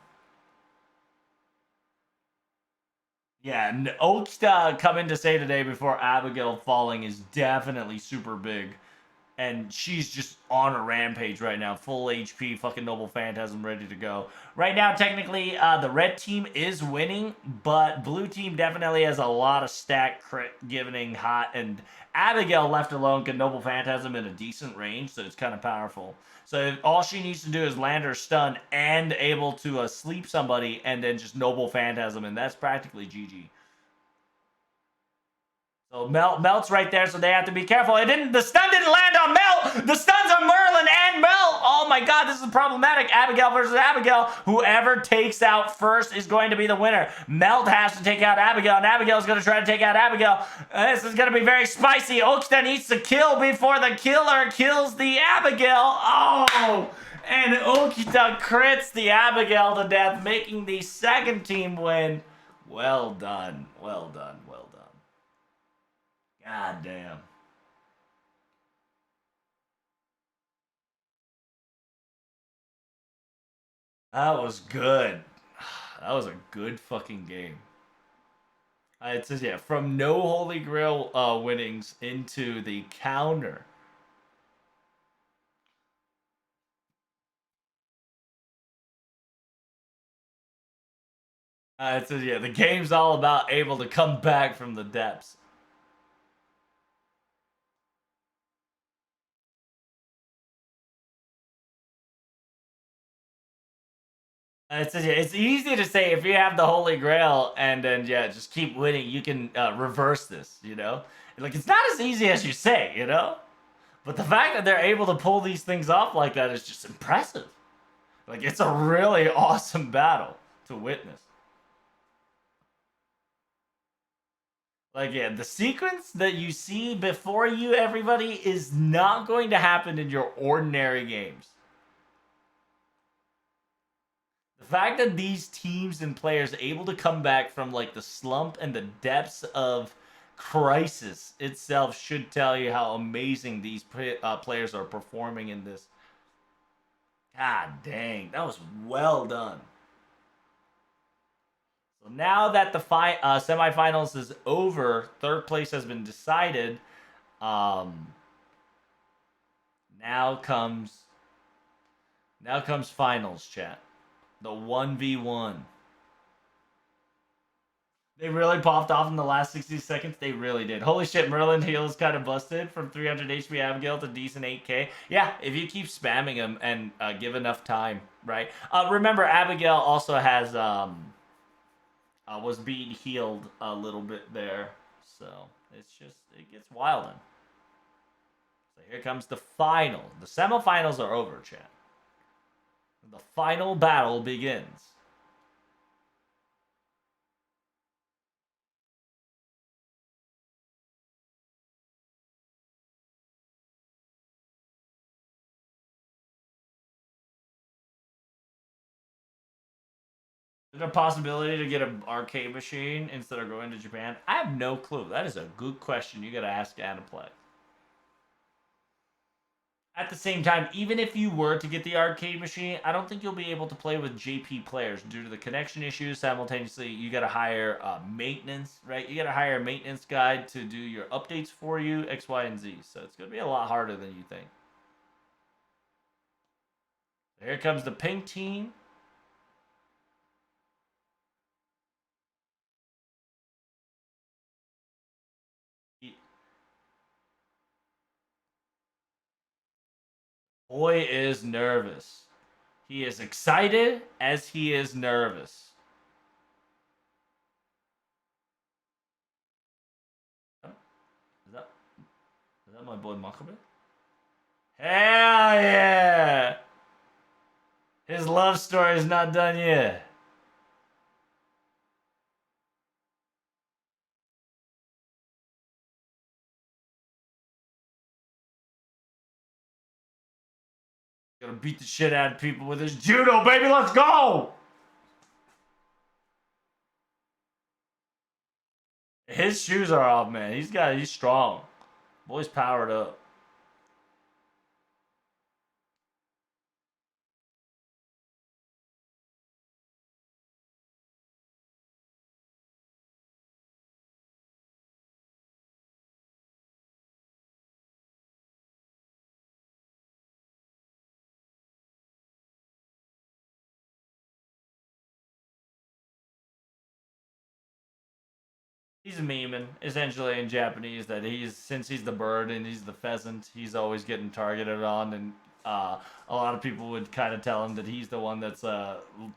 Yeah, and Okita coming to say today before Abigail falling is definitely super big. And she's just on a rampage right now. Full HP, fucking Noble Phantasm ready to go. Right now, technically, the red team is winning, but blue team definitely has a lot of stack crit giving hot. And Abigail left alone can Noble Phantasm in a decent range, so it's kind of powerful. So all she needs to do is land her stun and able to sleep somebody and then just Noble Phantasm, and that's practically GG. So Melt's right there, so they have to be careful. The stun didn't land on Melt. The stun's on Merlin and Melt. Oh my god, this is problematic. Abigail versus Abigail. Whoever takes out first is going to be the winner. Melt has to take out Abigail, and Abigail's going to try to take out Abigail. This is going to be very spicy. Okita needs to kill before the killer kills the Abigail. Oh! And Okita crits the Abigail to death, making the second team win. Well done. Well done. Well done. God damn. That was good. That was a good fucking game. It says, yeah, from no Holy Grail winnings into the counter. It says, yeah, the game's all about able to come back from the depths. It says, yeah, it's easy to say if you have the Holy Grail and then, yeah, just keep winning, you can reverse this, you know? Like, it's not as easy as you say, you know? But the fact that they're able to pull these things off like that is just impressive. Like, it's a really awesome battle to witness. Like, yeah, the sequence that you see before you, everybody, is not going to happen in your ordinary games. The fact that these teams and players are able to come back from, like, the slump and the depths of crisis itself should tell you how amazing these players are performing in this. God dang, that was well done. So now that the semifinals is over, third place has been decided. Now comes finals, chat. The 1v1. They really popped off in the last 60 seconds. They really did. Holy shit, Merlin heal is kind of busted from 300 HP Abigail to decent 8k. Yeah, if you keep spamming him and give enough time, right? Remember, Abigail also has was being healed a little bit there. So it gets wild. So here comes the final. The semifinals are over, chat. The final battle begins. Is there a possibility to get an arcade machine instead of going to Japan? I have no clue. That is a good question. You gotta ask Aniplex. At the same time, even if you were to get the arcade machine, I don't think you'll be able to play with JP players due to the connection issues. Simultaneously, you got to hire maintenance, right? You got to hire a maintenance guy to do your updates for you, X, Y, and Z. So it's going to be a lot harder than you think. Here comes the pink team. Boy is nervous. He is excited as he is nervous. Is that is that my boy Makabe? Hell yeah! His love story is not done yet. Gonna beat the shit out of people with his judo, baby. Let's go! His shoes are off, man. He's strong. Boy's powered up. He's memeing essentially in Japanese that since he's the bird and he's the pheasant, he's always getting targeted on, and a lot of people would kind of tell him that he's the one that's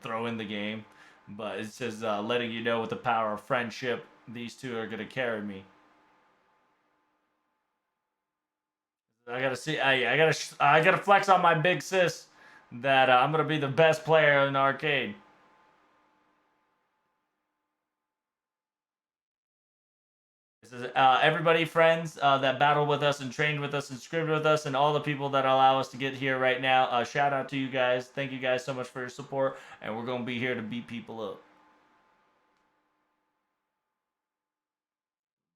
throwing the game, but it's just letting you know with the power of friendship, these two are gonna carry me. I gotta see. I gotta flex on my big sis that I'm gonna be the best player in the arcade. This is everybody, friends that battled with us and trained with us and scripted with us, and all the people that allow us to get here right now. Shout out to you guys. Thank you guys so much for your support, and we're gonna be here to beat people up.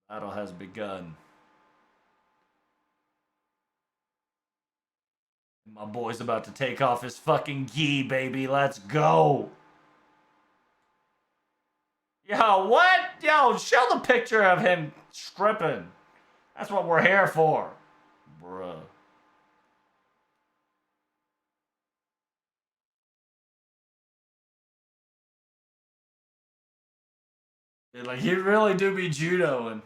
Battle has begun. My boy's about to take off his fucking gi, baby. Let's go. Yo, what? Yo, show the picture of him stripping. That's what we're here for. Bruh. Like, he really do be judoing.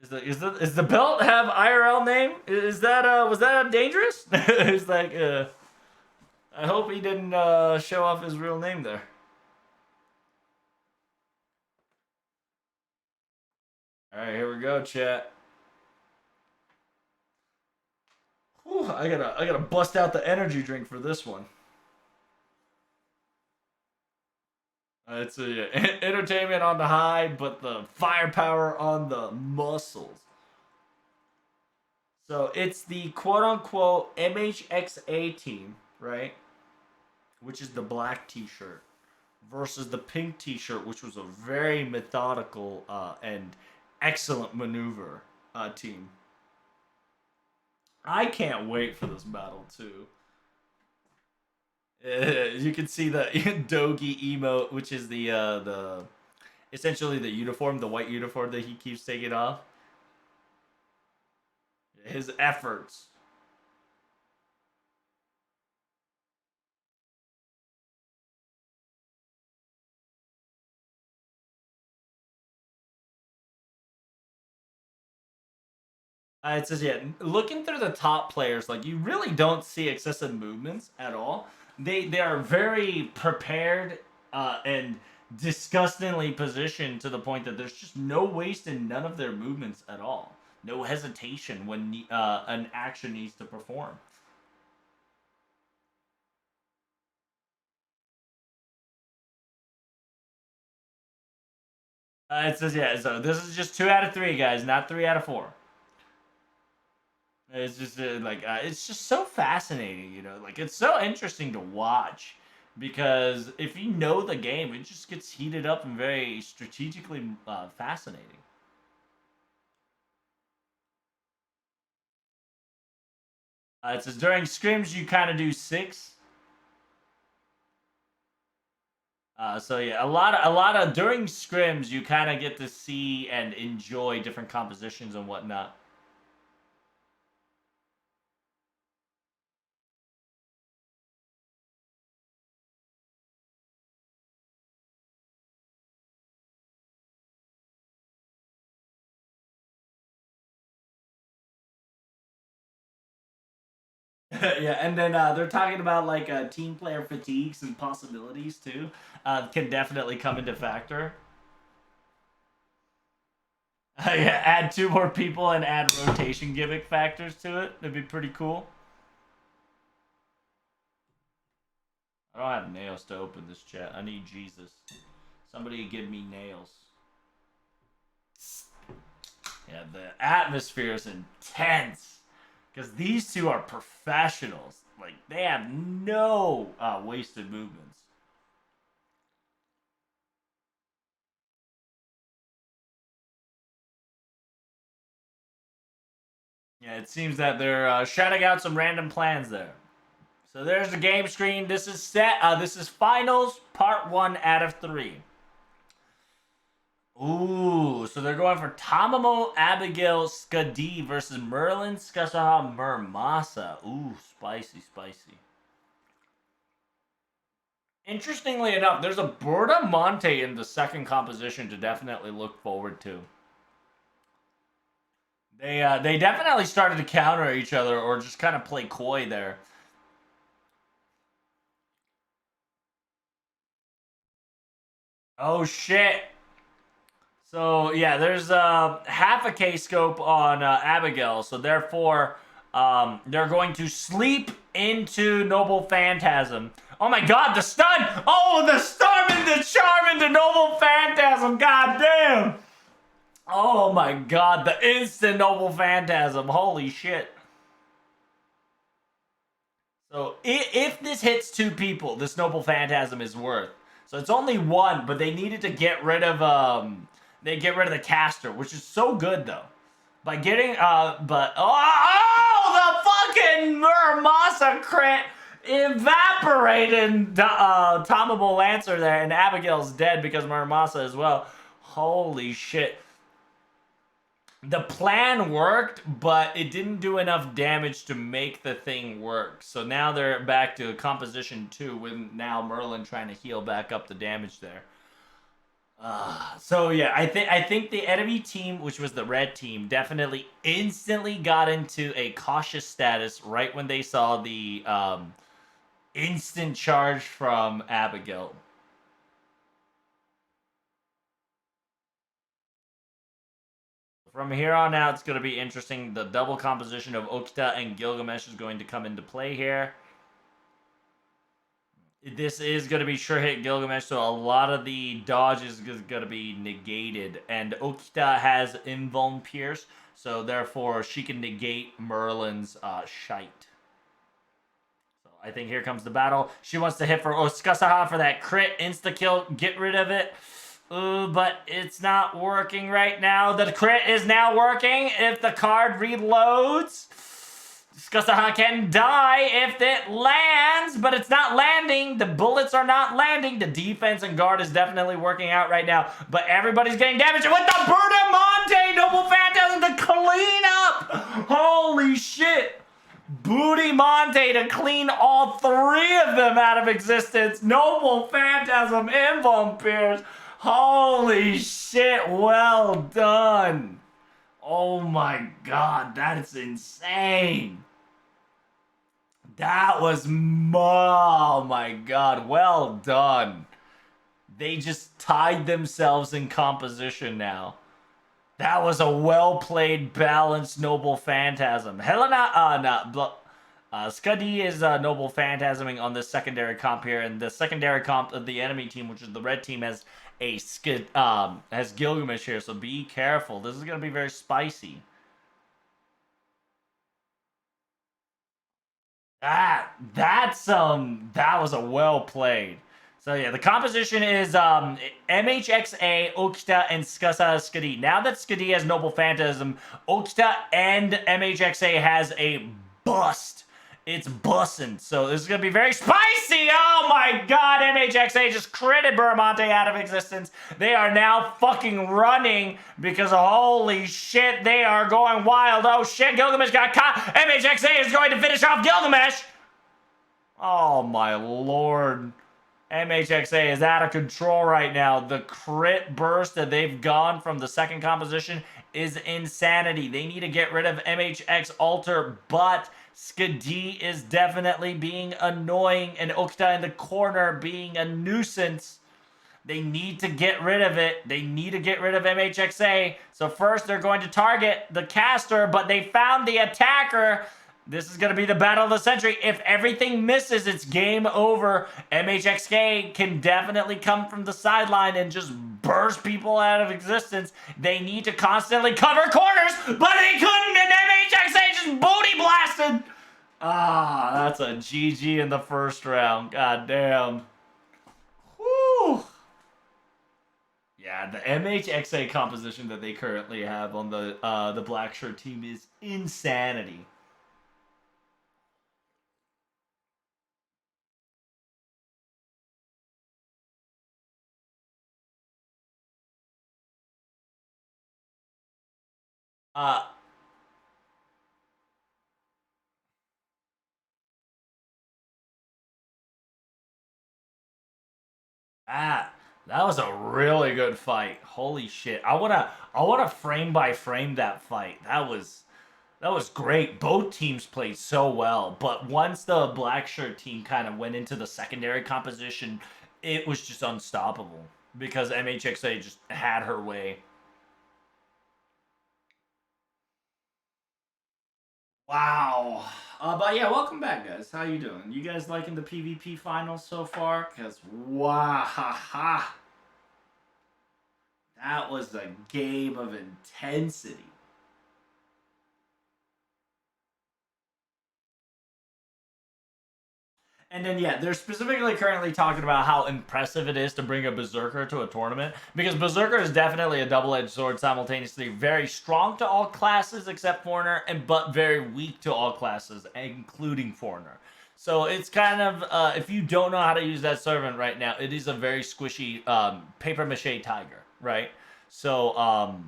Is the belt have IRL name? Is that was that dangerous? It's like I hope he didn't show off his real name there. All right, here we go, chat. Whew, I gotta bust out the energy drink for this one. It's entertainment on the high, but the firepower on the muscles. So it's the quote unquote MHXA team, right? Which is the black t shirt, versus the pink t shirt, which was a very methodical and excellent maneuver team. I can't wait for this battle, too. You can see the Dogi emote, which is the essentially the uniform, the white uniform that he keeps taking off. His efforts. It says, yeah, looking through the top players, like you really don't see excessive movements at all. They are very prepared and disgustingly positioned to the point that there's just no waste in none of their movements at all. No hesitation when an action needs to perform. It says, yeah, so this is just 2 out of 3, guys, not 3 out of 4. It's just it's just so fascinating, like it's so interesting to watch because if you know the game, it just gets heated up and very strategically fascinating. It says during scrims you kind of do 6. So yeah, a lot of during scrims you kind of get to see and enjoy different compositions and whatnot. Yeah, and then they're talking about like team player fatigues and possibilities too. Can definitely come into factor. Yeah, add 2 more people and add rotation gimmick factors to it. That'd be pretty cool. I don't have nails to open this chat. I need Jesus. Somebody give me nails. Yeah, the atmosphere is intense because these two are professionals. Like they have no wasted movements. Yeah, it seems that they're shouting out some random plans there. So there's the game screen. This is set. This is finals part 1 out of 3. Ooh, so they're going for Tamamo Abigail Skadi versus Merlin Skasaha Murmasa. Ooh, spicy, spicy. Interestingly enough, there's a Berta Monte in the second composition to definitely look forward to. They definitely started to counter each other or just kind of play coy there. Oh shit. So yeah, there's half a K scope on Abigail, so therefore they're going to sleep into Noble Phantasm. Oh my god, the stun! Oh, the storm and the charm into Noble Phantasm, god damn! Oh my god, the instant Noble Phantasm, holy shit. So if this hits 2 people, this Noble Phantasm is worth. So it's only 1, but they needed to get rid of they get rid of the caster, which is so good though. By getting but oh the fucking Muramasa crit evaporated Tomable Lancer there, and Abigail's dead because Muramasa as well. Holy shit. The plan worked, but it didn't do enough damage to make the thing work. So now they're back to composition 2 with now Merlin trying to heal back up the damage there. So yeah, I think the enemy team, which was the red team, definitely instantly got into a cautious status right when they saw the instant charge from Abigail. From here on out, it's going to be interesting. The double composition of Okita and Gilgamesh is going to come into play here. This is going to be sure hit Gilgamesh, so a lot of the dodge is going to be negated. And Okita has Invuln Pierce, so therefore she can negate Merlin's shite. So I think here comes the battle. She wants to hit for Oskasaha for that crit, insta-kill, get rid of it. But it's not working right now. The crit is now working if the card reloads. Skasaha can die if it lands, but it's not landing. The bullets are not landing. The defense and guard is definitely working out right now, but everybody's getting damaged. With the Bertamonte Noble Phantasm to clean up. Holy shit. Booty Monte to clean all 3 of them out of existence. Noble Phantasm, Invuln Pierce. Holy shit, well done. Oh my god, that is insane. That was, oh my god, well done. They just tied themselves in composition now. That was a well-played, balanced Noble Phantasm. Helena, Skadi is Noble Phantasming on the secondary comp here, and the secondary comp of the enemy team, which is the red team, has has Gilgamesh here, so be careful. This is going to be very spicy. That was a well played. So yeah, the composition is MHXA, Okita, and Skasa Skadi. Now that Skadi has Noble Phantasm, Okita and MHXA has a bust It's bussin'. So this is going to be very spicy. Oh my god, MHXA just critted Bramante out of existence. They are now fucking running because holy shit, they are going wild. Oh shit, Gilgamesh got caught. MHXA is going to finish off Gilgamesh. Oh my lord. MHXA is out of control right now. The crit burst that they've gone from the second composition is insanity. They need to get rid of MHX Alter, but Skadi is definitely being annoying and Okta in the corner being a nuisance. They need to get rid of it. They need to get rid of MHXA. So first they're going to target the caster, but they found the attacker. This is going to be the battle of the century. If everything misses, it's game over. MHXK can definitely come from the sideline and just burst people out of existence. They need to constantly cover corners, but they couldn't, and MHXA just booty blasted. Ah, that's a GG in the first round. God damn. Whew. Yeah, the MHXA composition that they currently have on the black shirt team is insanity. Uh, Ah, that was a really good fight. Holy shit. I wanna frame by frame that fight. That was great. Both teams played so well, but once the black shirt team kind of went into the secondary composition, it was just unstoppable because MHXA just had her way. Wow. But yeah, welcome back, guys. How you doing? You guys liking the PvP finals so far? Cause wow, ha, ha. That was a game of intensity. And then yeah, they're specifically currently talking about how impressive it is to bring a Berserker to a tournament because Berserker is definitely a double-edged sword, simultaneously very strong to all classes except Foreigner, and but very weak to all classes, including Foreigner. So it's kind of if you don't know how to use that servant right now, it is a very squishy paper mache tiger, right? So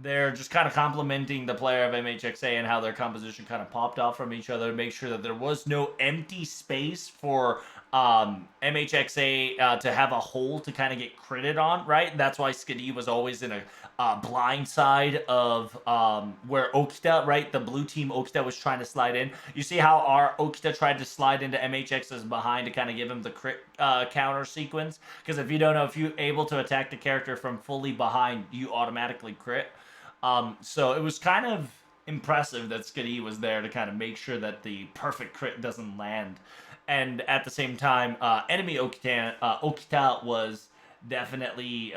they're just kind of complimenting the player of MHXA and how their composition kind of popped off from each other to make sure that there was no empty space for MHXA to have a hole to kind of get critted on, right? That's why Skadi was always in a blind side of where Okita, right? The blue team Okita was trying to slide in. You see how our Okita tried to slide into MHX's behind to kind of give him the crit counter sequence? Because if you don't know, if you're able to attack the character from fully behind, you automatically crit. So it was kind of impressive that Skadi was there to kind of make sure that the perfect crit doesn't land. And at the same time, enemy Okita was definitely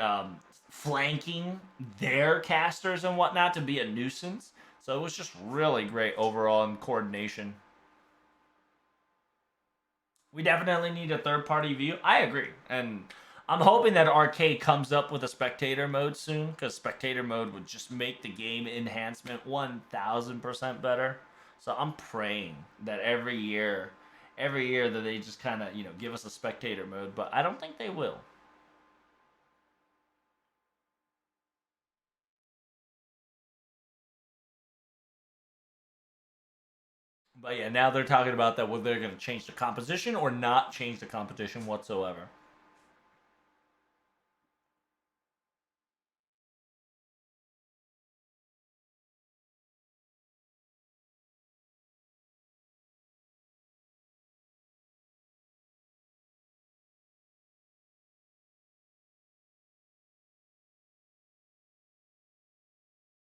flanking their casters and whatnot to be a nuisance. So it was just really great overall in coordination. We definitely need a third party view. I agree. And I'm hoping that Arcade comes up with a spectator mode soon, because spectator mode would just make the game enhancement 1000% better. So I'm praying that every year that they just kind of, give us a spectator mode, but I don't think they will. But yeah, now they're talking about that whether they're going to change the composition or not change the competition whatsoever.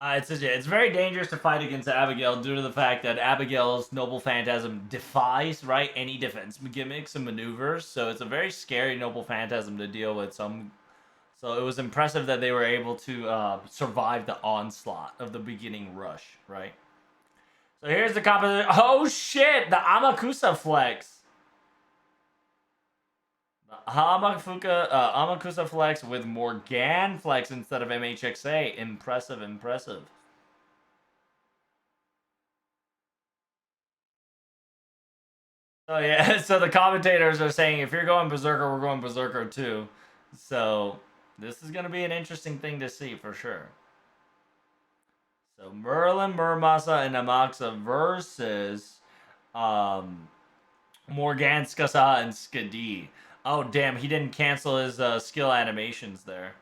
It's very dangerous to fight against Abigail due to the fact that Abigail's Noble Phantasm defies, right, any defense gimmicks and maneuvers. So it's a very scary Noble Phantasm to deal with. So it was impressive that they were able to survive the onslaught of the beginning rush, right? So here's the composition. Oh shit! The Amakusa flex. Amakusa flex with Morgan flex instead of MHXA. Impressive, impressive. So yeah, so the commentators are saying if you're going Berserker, we're going Berserker too. So this is gonna be an interesting thing to see for sure. So Merlin, Muramasa, and Amaxa versus um, Morgan, Skasa, and Skadi. Oh damn, he didn't cancel his skill animations there.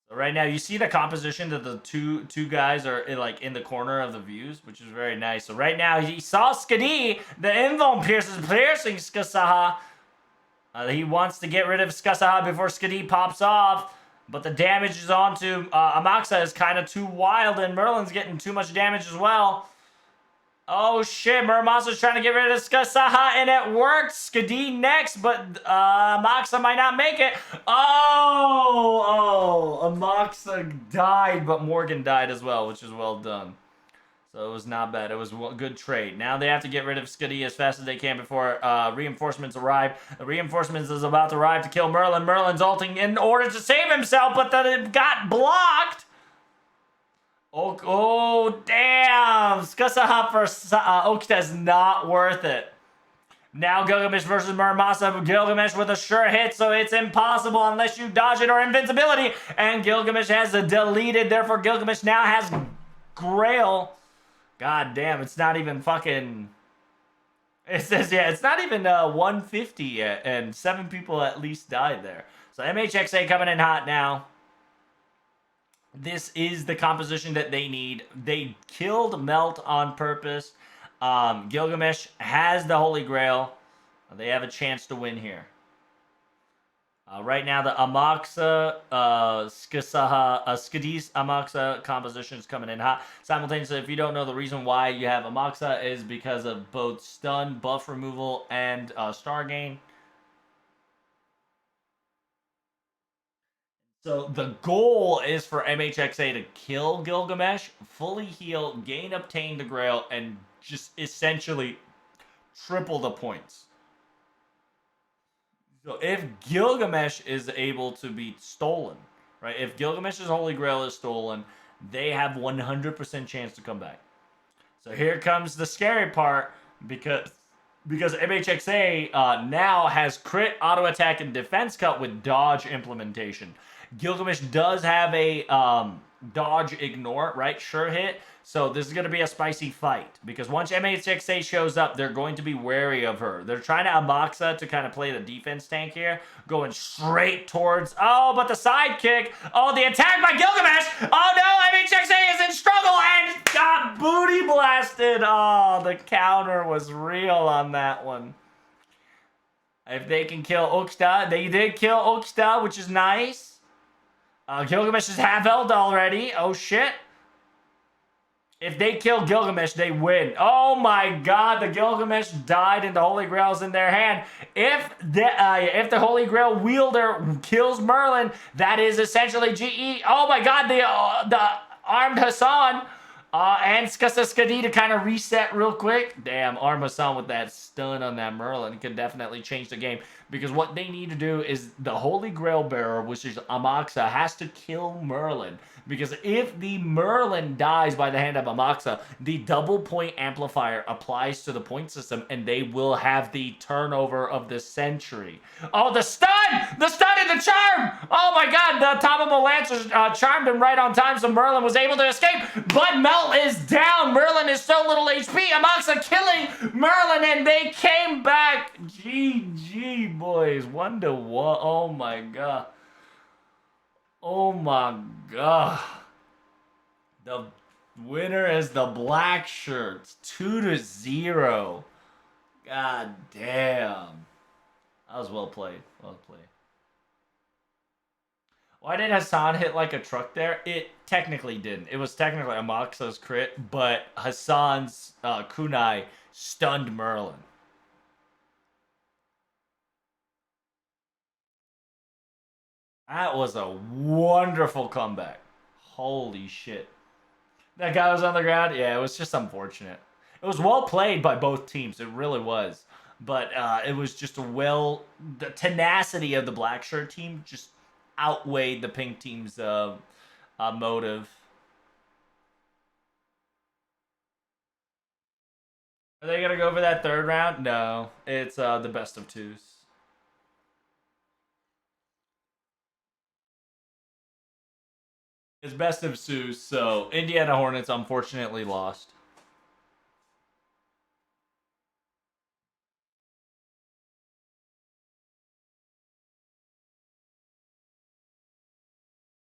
So right now, you see the composition that the two guys are like in the corner of the views, which is very nice. So right now, he saw Skadi, the Invuln piercing Skasaha. He wants to get rid of Skasaha before Skadi pops off. But the damage is onto Amaxa is kind of too wild, and Merlin's getting too much damage as well. Oh shit, Muramasa's trying to get rid of Skasaha, and it worked! Skadi next, but Amaxa might not make it. Oh, Amaxa died, but Morgan died as well, which is well done. So it was not bad. It was a good trade. Now they have to get rid of Skadi as fast as they can before reinforcements arrive. The reinforcements is about to arrive to kill Merlin. Merlin's ulting in order to save himself, but then it got blocked. Oh damn! Skasaha for Okta is not worth it. Now Gilgamesh versus Muramasa. Gilgamesh with a sure hit, so it's impossible unless you dodge it or invincibility. And Gilgamesh has a deleted, therefore Gilgamesh now has Grail. God damn, it's not even fucking... It says, yeah, it's not even 150 yet, and 7 people at least died there. So MHXA coming in hot now. This is the composition that they need. They killed Melt on purpose. Gilgamesh has the Holy Grail. They have a chance to win here. Right now, the Amaxa, Skadi's Amaxa composition is coming in hot. Simultaneously, if you don't know, the reason why you have Amaxa is because of both stun, buff removal, and star gain. So the goal is for MHXA to kill Gilgamesh, fully heal, gain obtain the Grail, and just essentially triple the points. So if Gilgamesh is able to be stolen, right? If Gilgamesh's Holy Grail is stolen, they have 100% chance to come back. So here comes the scary part because MHXA now has crit, auto attack, and defense cut with dodge implementation. Gilgamesh does have a dodge ignore, right? Sure hit. So this is going to be a spicy fight because once MHXA shows up, they're going to be wary of her. They're trying to Amaxa to kind of play the defense tank here, going straight towards... Oh, but the sidekick. Oh, the attack by Gilgamesh. Oh, no, MHXA is in struggle and got booty blasted. Oh, the counter was real on that one. If they can kill Uxta, they did kill Uxta, which is nice. Gilgamesh is half health already. Oh, shit. If they kill Gilgamesh, they win. Oh my god, the Gilgamesh died and the Holy Grail's in their hand. If the Holy Grail wielder kills Merlin, that is essentially GE. Oh my god, the armed Hassan and Skadi to kind of reset real quick. Damn, armed Hassan with that stun on that Merlin could definitely change the game. Because what they need to do is the Holy Grail bearer, which is Amaxa, has to kill Merlin. Because if the Merlin dies by the hand of Amaxa, the double point amplifier applies to the point system and they will have the turnover of the century. Oh, the stun! The stun and the charm! Oh my god, the top of the Lancer charmed him right on time so Merlin was able to escape. But Melt is down. Merlin is so little HP. Amaxa killing Merlin and they came back. GG, boys. 1-1. Oh my god. Oh my god. The winner is the black shirts. 2-0. God damn. That was well played. Well played. Why did Hassan hit like a truck there? It technically didn't. It was technically Amaxa's crit, but Hassan's kunai stunned Merlin. That was a wonderful comeback. Holy shit. That guy was on the ground? Yeah, it was just unfortunate. It was well played by both teams. It really was. But it was just the tenacity of the black shirt team just outweighed the pink team's motive. Are they gonna go for that third round? No, it's the best of twos. It's best of twos. So Indiana Hornets unfortunately lost.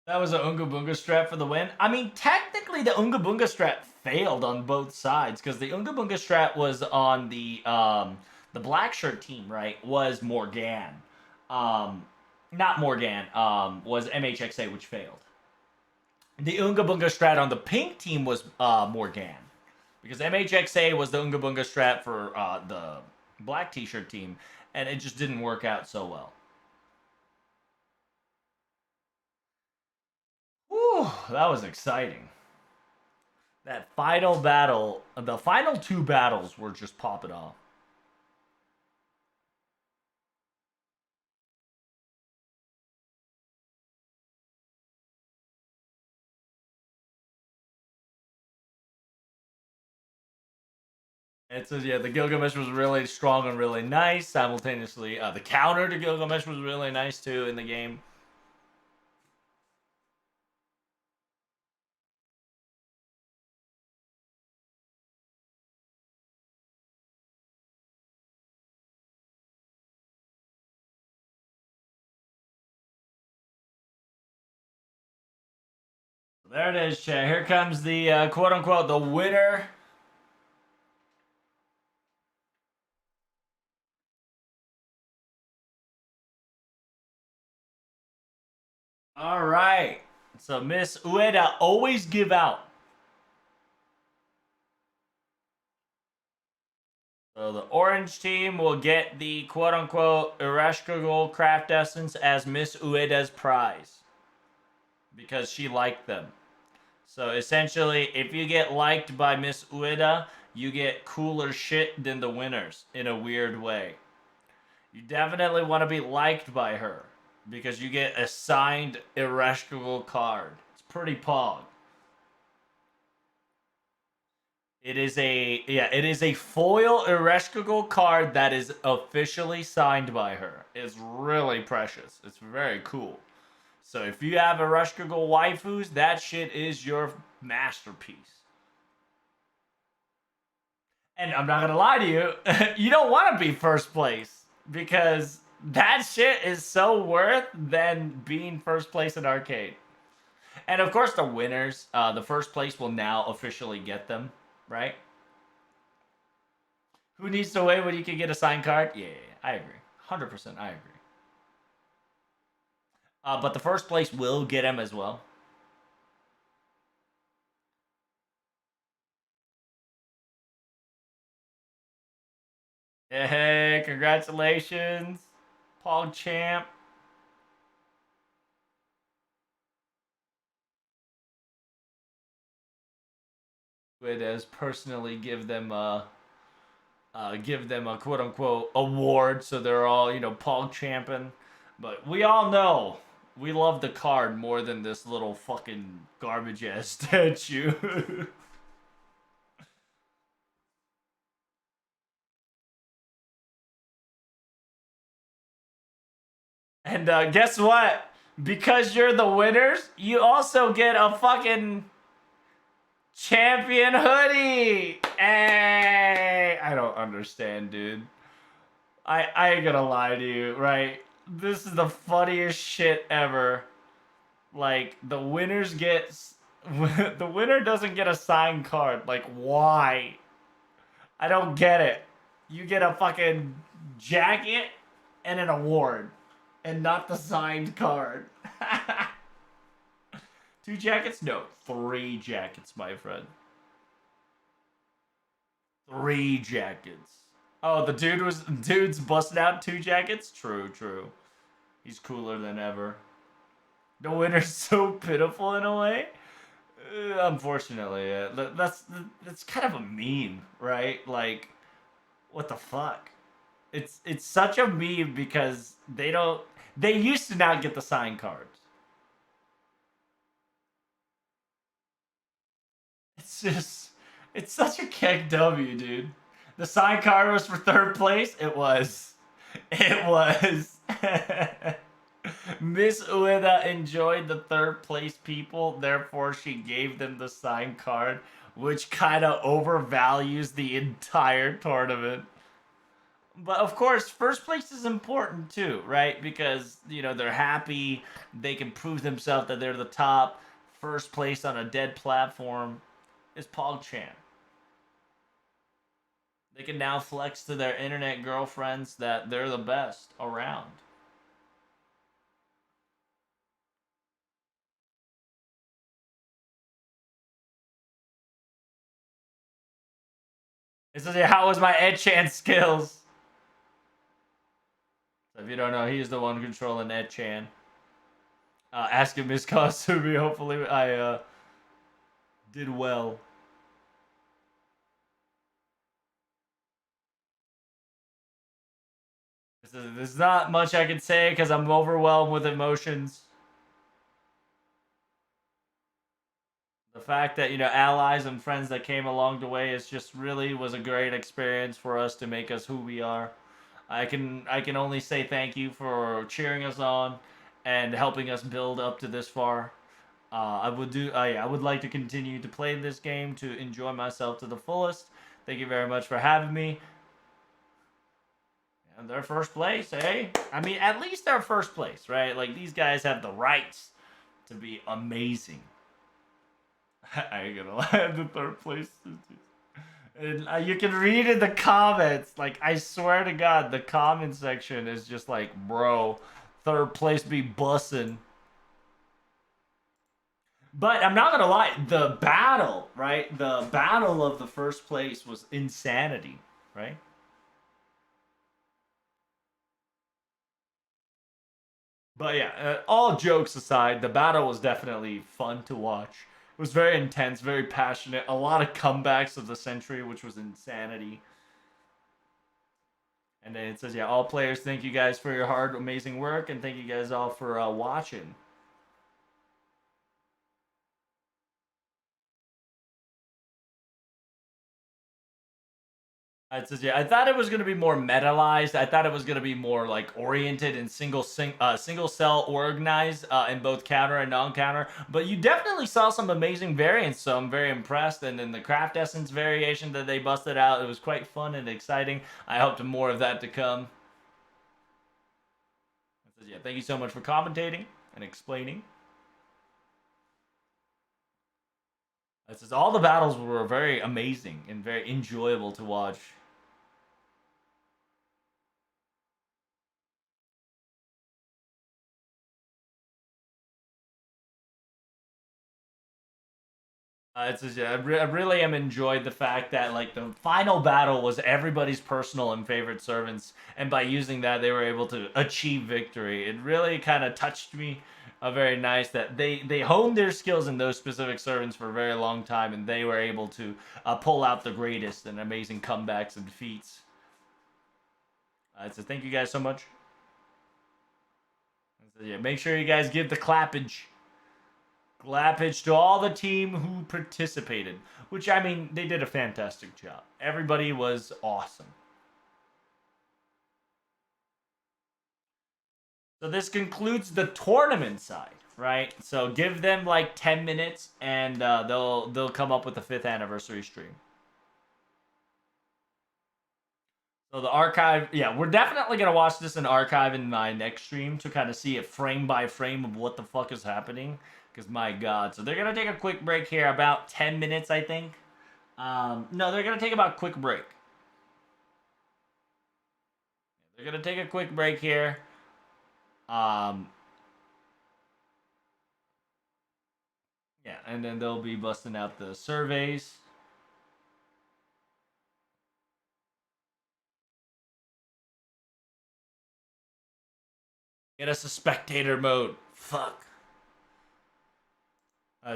That was an Unga Bunga strap for the win. I mean, technically, the Unga Bunga strap failed on both sides because the Unga Bunga strap was on the black shirt team, right? Was Morgan, um, not Morgan, was MHXA, which failed. The Unga Bunga strat on the pink team was Morgan because MHXA was the Unga Bunga strat for the black t-shirt team, and it just didn't work out so well. Whew, that was exciting. That final battle, the final two battles were just popping off. It's yeah, the Gilgamesh was really strong and really nice. Simultaneously, the counter to Gilgamesh was really nice too in the game. There it is, Che. Here comes the quote unquote the winner. All right. So Miss Ueda always give out. So the orange team will get the quote unquote Irashkagol craft essence as Miss Ueda's prize because she liked them. So essentially, if you get liked by Miss Ueda, you get cooler shit than the winners in a weird way. You definitely want to be liked by her because you get a signed Irashkagol card. It's pretty pog. It is a foil Irashkagol card that is officially signed by her. It's really precious. It's very cool. So if you have Irashkagol waifus, that shit is your masterpiece. And I'm not gonna lie to you, you don't want to be first place because that shit is so worth than being first place in arcade. And of course, the winners, the first place will now officially get them, right? Who needs to win when you can get a signed card? Yeah, I agree. 100%, I agree. But the first place will get him as well. Hey, congratulations, Paul Champ. Would as personally give them a quote unquote award, so they're all Paul Champion. But we all know we love the card more than this little fucking garbage ass statue. And guess what? Because you're the winners, you also get a fucking champion hoodie. Hey, I don't understand, dude. I ain't gonna lie to you, right? This is the funniest shit ever. Like the winners get the winner doesn't get a signed card. Like why? I don't get it. You get a fucking jacket and an award and not the signed card. Two jackets? No, three jackets, my friend. Three jackets. Oh, dude's busting out two jackets? True, true. He's cooler than ever. The winner's so pitiful in a way. Unfortunately, yeah. That's kind of a meme, right? Like, what the fuck? It's such a meme because they used to not get the signed cards. It's just it's such a keg W, dude. The sign card was for third place. It was. It was. Miss Ueda enjoyed the third place people, therefore she gave them the sign card, which kind of overvalues the entire tournament. But of course, first place is important too, right? Because, you know, they're happy, they can prove themselves that they're the top. First place on a dead platform is PogChamp. They can now flex to their internet girlfriends that they're the best around. It says, how was my Ed-Chan skills? So if you don't know, he's the one controlling Ed-Chan. Ask him Miss Kasumi. Hopefully I did well. There's not much I can say because I'm overwhelmed with emotions. The fact that, you know, allies and friends that came along the way is just really was a great experience for us to make us who we are. I can only say thank you for cheering us on and helping us build up to this far. I would like to continue to play this game to enjoy myself to the fullest. Thank you very much for having me. And their first place, eh? I mean, at least they're first place, right? Like, these guys have the rights to be amazing. I ain't gonna lie, the third place. And you can read in the comments. Like, I swear to God, the comment section is just like, bro, third place be bussin'. But I'm not gonna lie, the battle, right? The battle of the first place was insanity, right? But yeah, all jokes aside, the battle was definitely fun to watch. It was very intense, very passionate. A lot of comebacks of the century, which was insanity. And then it says, yeah, all players, thank you guys for your hard, amazing work, and thank you guys all for watching. It says, yeah, I thought it was going to be more metalized. I thought it was going to be more like oriented and single cell organized in both counter and non-counter. But you definitely saw some amazing variants, so I'm very impressed. And then the craft essence variation that they busted out, it was quite fun and exciting. I hope to more of that to come. It says, yeah, thank you so much for commentating and explaining. It says all the battles were very amazing and very enjoyable to watch. It's just, yeah, I really am enjoyed the fact that like the final battle was everybody's personal and favorite servants, and by using that they were able to achieve victory. It really kind of touched me. Very nice that they honed their skills in those specific servants for a very long time, and they were able to pull out the greatest and amazing comebacks and defeats. So thank you guys so much. So, yeah, make sure you guys give the clappage. Clappage to all the team who participated, which I mean, they did a fantastic job. Everybody was awesome. So this concludes the tournament side, right? So give them like 10 minutes, and they'll come up with the 5th anniversary stream. So the archive, yeah, we're definitely gonna watch this in archive in my next stream to kind of see it frame by frame of what the fuck is happening. Because my god, so they're gonna take a quick break here, about 10 minutes, I think. No, they're gonna take about a quick break. They're gonna take a quick break here. Yeah, and then they'll be busting out the surveys. Get us a spectator mode. Fuck.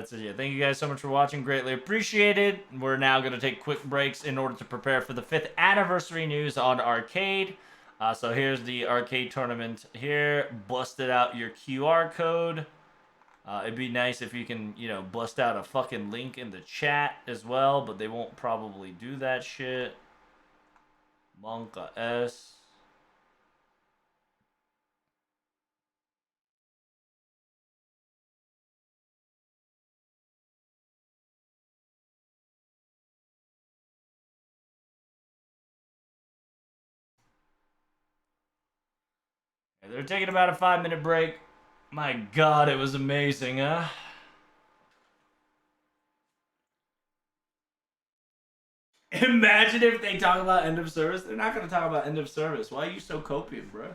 So yeah, thank you guys so much for watching. Greatly appreciated. We're now going to take quick breaks in order to prepare for the 5th anniversary news on Arcade. So here's the Arcade tournament here. Busted out your QR code. It'd be nice if you can, you know, bust out a fucking link in the chat as well, but they won't probably do that shit. Monka S. They're taking about a 5-minute break. My God, it was amazing, huh? Imagine if they talk about end of service. They're not going to talk about end of service. Why are you so copious, bro?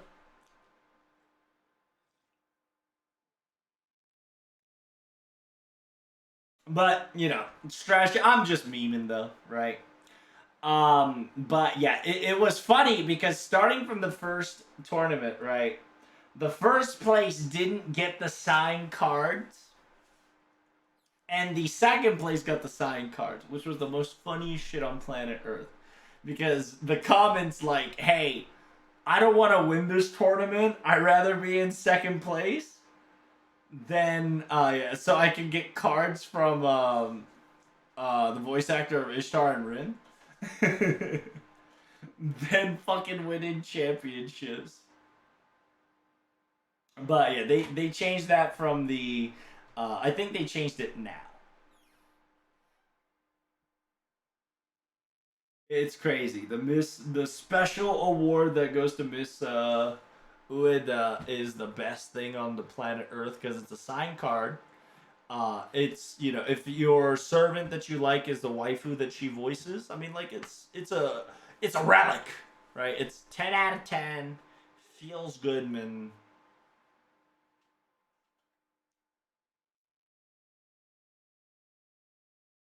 But, you know, strategy. I'm just memeing, though, right? But yeah, it was funny because starting from the first tournament, right? The first place didn't get the signed cards, and the second place got the signed cards, which was the most funniest shit on planet Earth. Because the comments like, hey, I don't want to win this tournament. I'd rather be in second place than, yeah, so I can get cards from the voice actor of Ishtar and Rin. Than fucking winning championships. But yeah, they changed that from the. I think they changed it now. It's crazy. The special award that goes to Miss Ueda is the best thing on the planet Earth because it's a signed card. It's, you know, if your servant that you like is the waifu that she voices, I mean, like, it's a relic, right? It's 10 out of 10. Feels good, man.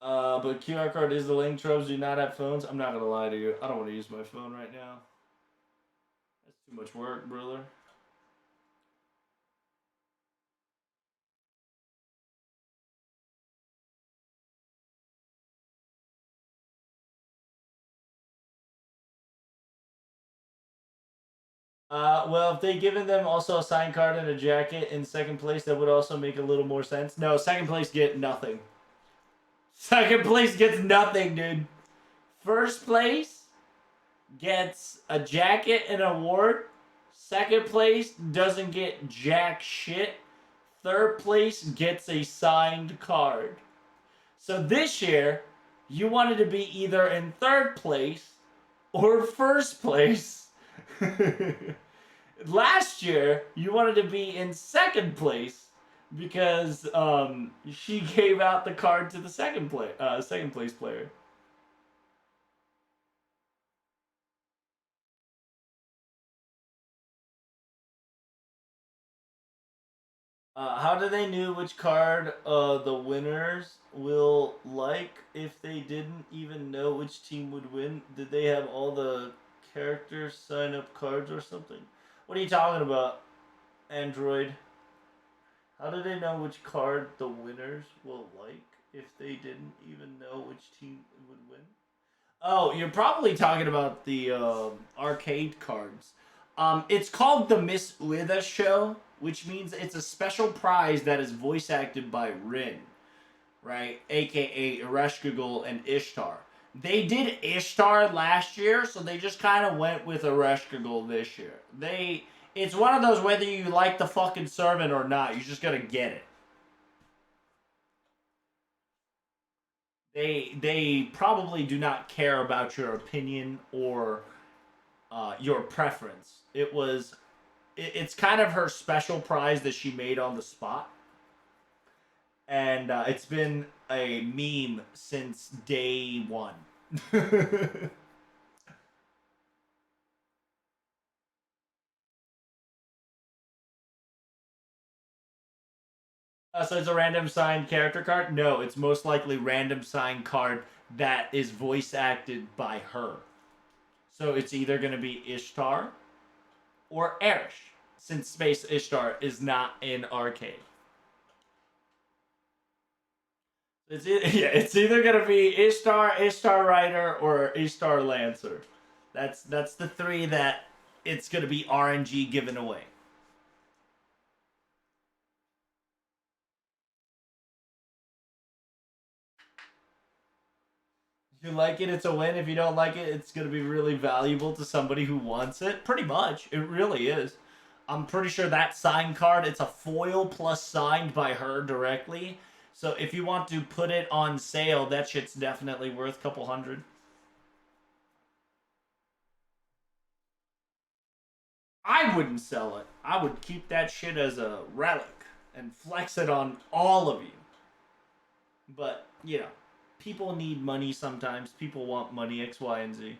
But QR code is the link. Tropes do not have phones. I'm not gonna lie to you. I don't want to use my phone right now. That's too much work, brother. Well, if they given them also a signed card and a jacket in second place, that would also make a little more sense. No, second place get nothing. Second place gets nothing, dude. First place gets a jacket and an award. Second place doesn't get jack shit. Third place gets a signed card. So this year, you wanted to be either in third place or first place. Last year, you wanted to be in second place because she gave out the card to the second place player. How do they know which card the winners will like if they didn't even know which team would win? Did they have all the characters sign up cards or something? What are you talking about, Android? How do they know which card the winners will like if they didn't even know which team would win? Oh, you're probably talking about the arcade cards. It's called the Miss Ueda Show, which means it's a special prize that is voice acted by Rin, right? AKA Ereshkigal and Ishtar. They did Ishtar last year, so they just kind of went with Ereshkigal this year. It's one of those whether you like the fucking servant or not, you just gotta get it. They probably do not care about your opinion or your preference. It's kind of her special prize that she made on the spot, and it's been a meme since day one. So it's a random signed character card? No, it's most likely random signed card that is voice acted by her. So it's either going to be Ishtar or Erish, since Space Ishtar is not in arcade. Yeah, it's either gonna be Ishtar, Ishtar Rider, or Ishtar Lancer. That's the three that it's gonna be RNG given away. If you like it, it's a win. If you don't like it, it's going to be really valuable to somebody who wants it. Pretty much. It really is. I'm pretty sure that signed card, it's a foil plus signed by her directly. So if you want to put it on sale, that shit's definitely worth a couple hundred. I wouldn't sell it. I would keep that shit as a relic and flex it on all of you. But, people need money sometimes. People want money, X, Y, and Z.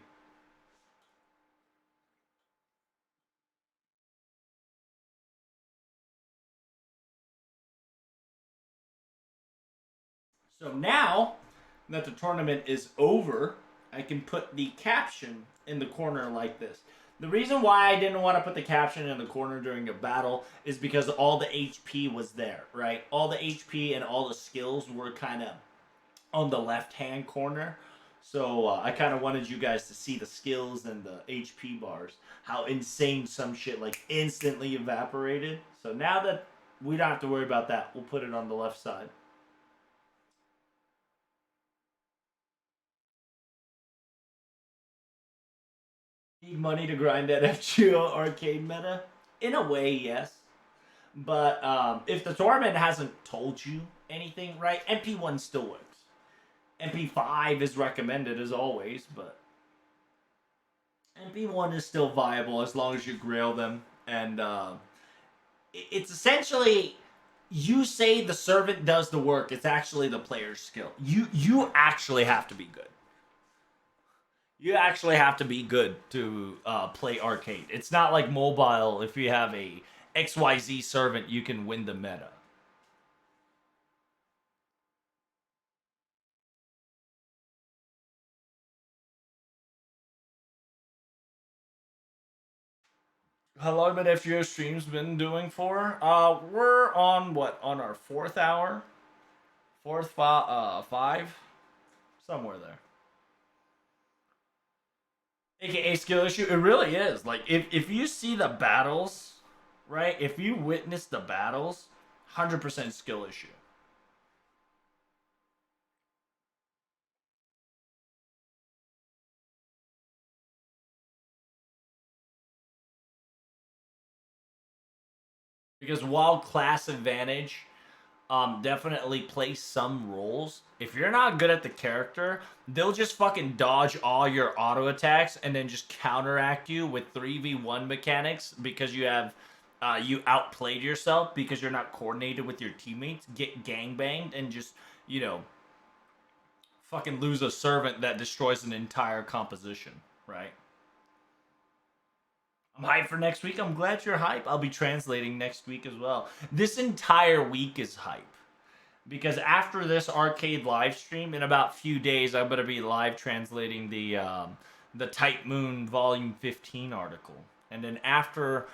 So now that the tournament is over, I can put the caption in the corner like this. The reason why I didn't want to put the caption in the corner during a battle is because all the HP was there, right? All the HP and all the skills were kind of on the left hand corner. So I kind of wanted you guys to see the skills and the HP bars, how insane some shit like instantly evaporated. So now that we don't have to worry about that, we'll put it on the left side. Need money to grind that FGO arcade meta? In a way, yes. But if the tournament hasn't told you anything, right, MP1 still works. MP5 is recommended as always, but MP1 is still viable as long as you grail them. And it's essentially, you say the servant does the work. It's actually the player's skill. You actually have to be good. You actually have to be good to play arcade. It's not like mobile. If you have a XYZ servant, you can win the meta. How long have FGO streams been doing for? We're on what? On our fourth hour? Five? Somewhere there. AKA skill issue. It really is. Like, if you see the battles, right? If you witness the battles, 100% skill issue. Because while class advantage definitely plays some roles, if you're not good at the character, they'll just fucking dodge all your auto attacks and then just counteract you with 3v1 mechanics because you outplayed yourself because you're not coordinated with your teammates, get gangbanged, and just, you know, fucking lose a servant that destroys an entire composition, right? I'm hyped for next week. I'm glad you're hype. I'll be translating next week as well. This entire week is hype. Because after this arcade live stream, in about a few days, I'm gonna be live translating the Type Moon Volume 15 article, and then after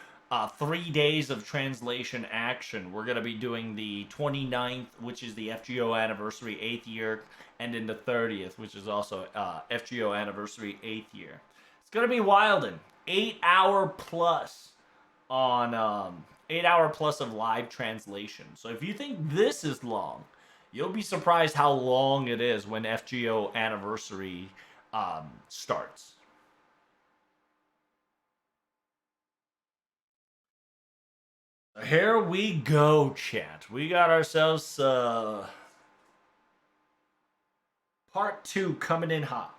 3 days of translation action, we're gonna be doing the 29th, which is the FGO anniversary 8th year, and then the 30th, which is also FGO anniversary 8th year. It's gonna be wildin'. 8 hour plus on 8 hour plus of live translation. So if you think this is long, you'll be surprised how long it is when FGO anniversary starts. Here we go, chat. We got ourselves part 2 coming in hot.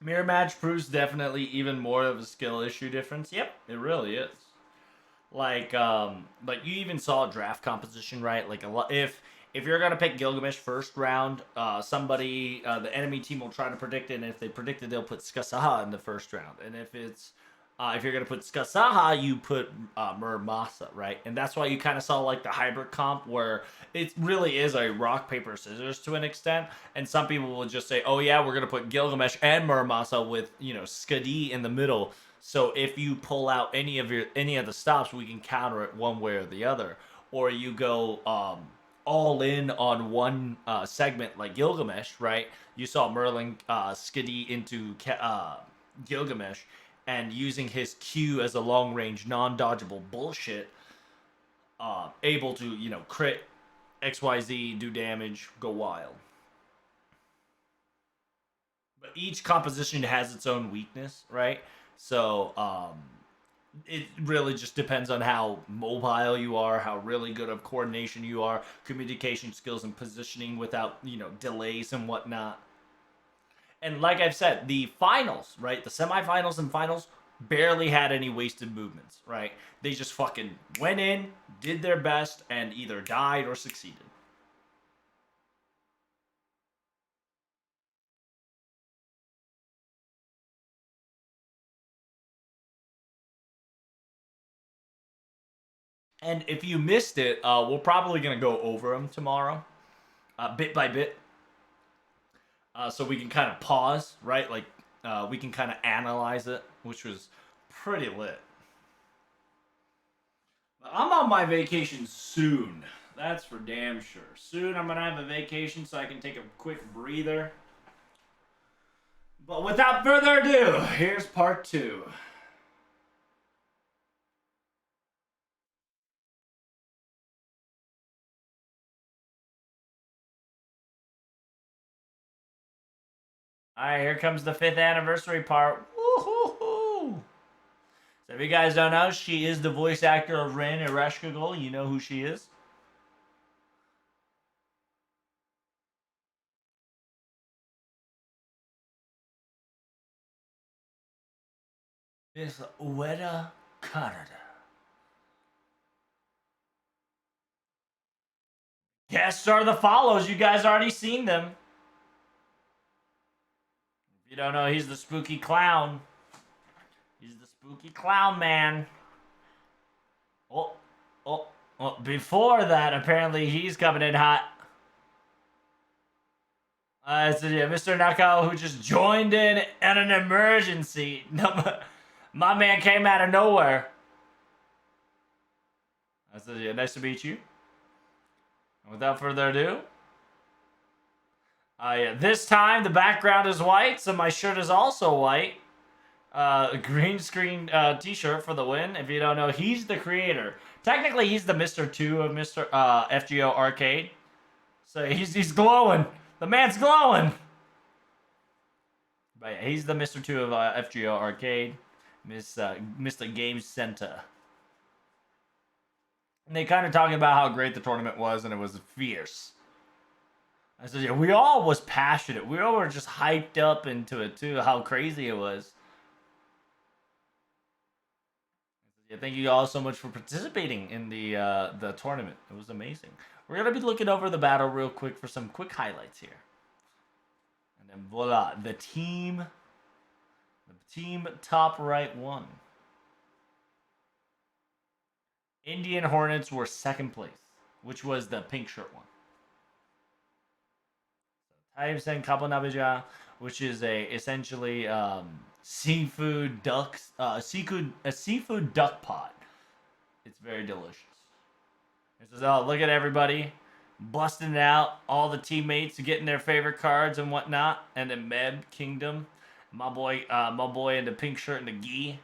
Mirror match proves definitely even more of a skill issue difference. Yep, it really is. Like you even saw draft composition, right? Like a lot. If you're gonna pick Gilgamesh first round, the enemy team will try to predict it, and if they predict it, they'll put Skasaha in the first round. And if you're gonna put Skasaha, you put Muramasa, right? And that's why you kind of saw like the hybrid comp where it really is a rock paper scissors to an extent. And some people will just say, "Oh yeah, we're gonna put Gilgamesh and Muramasa with Skadi in the middle." So if you pull out any of the stops, we can counter it one way or the other. Or you go all in on one segment like Gilgamesh, right? You saw Merlin skiddy into Gilgamesh and using his Q as a long range, non dodgeable bullshit, able to, crit XYZ, do damage, go wild. But each composition has its own weakness, right? So it really just depends on how mobile you are, how really good of coordination you are, communication skills, and positioning without delays and whatnot. And like I've said, the finals, right? The semifinals and finals barely had any wasted movements, right? They just fucking went in, did their best, and either died or succeeded. And if you missed it, we're probably gonna go over them tomorrow, bit by bit, so we can kind of pause, right? Like we can kind of analyze it, which was pretty lit. I'm on my vacation soon. That's for damn sure. Soon I'm gonna have a vacation so I can take a quick breather. But without further ado, here's part 2. Alright, here comes the 5th anniversary part. Woo-hoo-hoo! So if you guys don't know, she is the voice actor of Rin Ereshkigal. You know who she is. Miss Ueda Canada. Guests are the follows. You guys already seen them. If you don't know, he's the spooky clown. He's the spooky clown man. Oh, before that, apparently he's coming in hot. It's Mr. Nakao who just joined in at an emergency. My man came out of nowhere. I said, yeah, nice to meet you. And without further ado, yeah, this time the background is white, so my shirt is also white. Green screen t-shirt for the win. If you don't know, he's the creator. Technically, he's the Mr. 2 of Mr. FGO Arcade. So he's glowing. The man's glowing. But yeah, he's the Mr. 2 of FGO Arcade. Mr. Game Center. And they kind of talking about how great the tournament was, and it was fierce. I said, yeah, we all was passionate. We all were just hyped up into it too, how crazy it was. Yeah, thank you all so much for participating in the tournament. It was amazing. We're gonna be looking over the battle real quick for some quick highlights here. And then voila, the team top right won. Indian Hornets were second place, which was the pink shirt one. Taibsen Kabanabija, which is essentially seafood ducks, a seafood duck pot. It's very delicious. It says, "Oh, look at everybody busting it out, all the teammates getting their favorite cards and whatnot." And then Meb Kingdom, my boy in the pink shirt and the gi.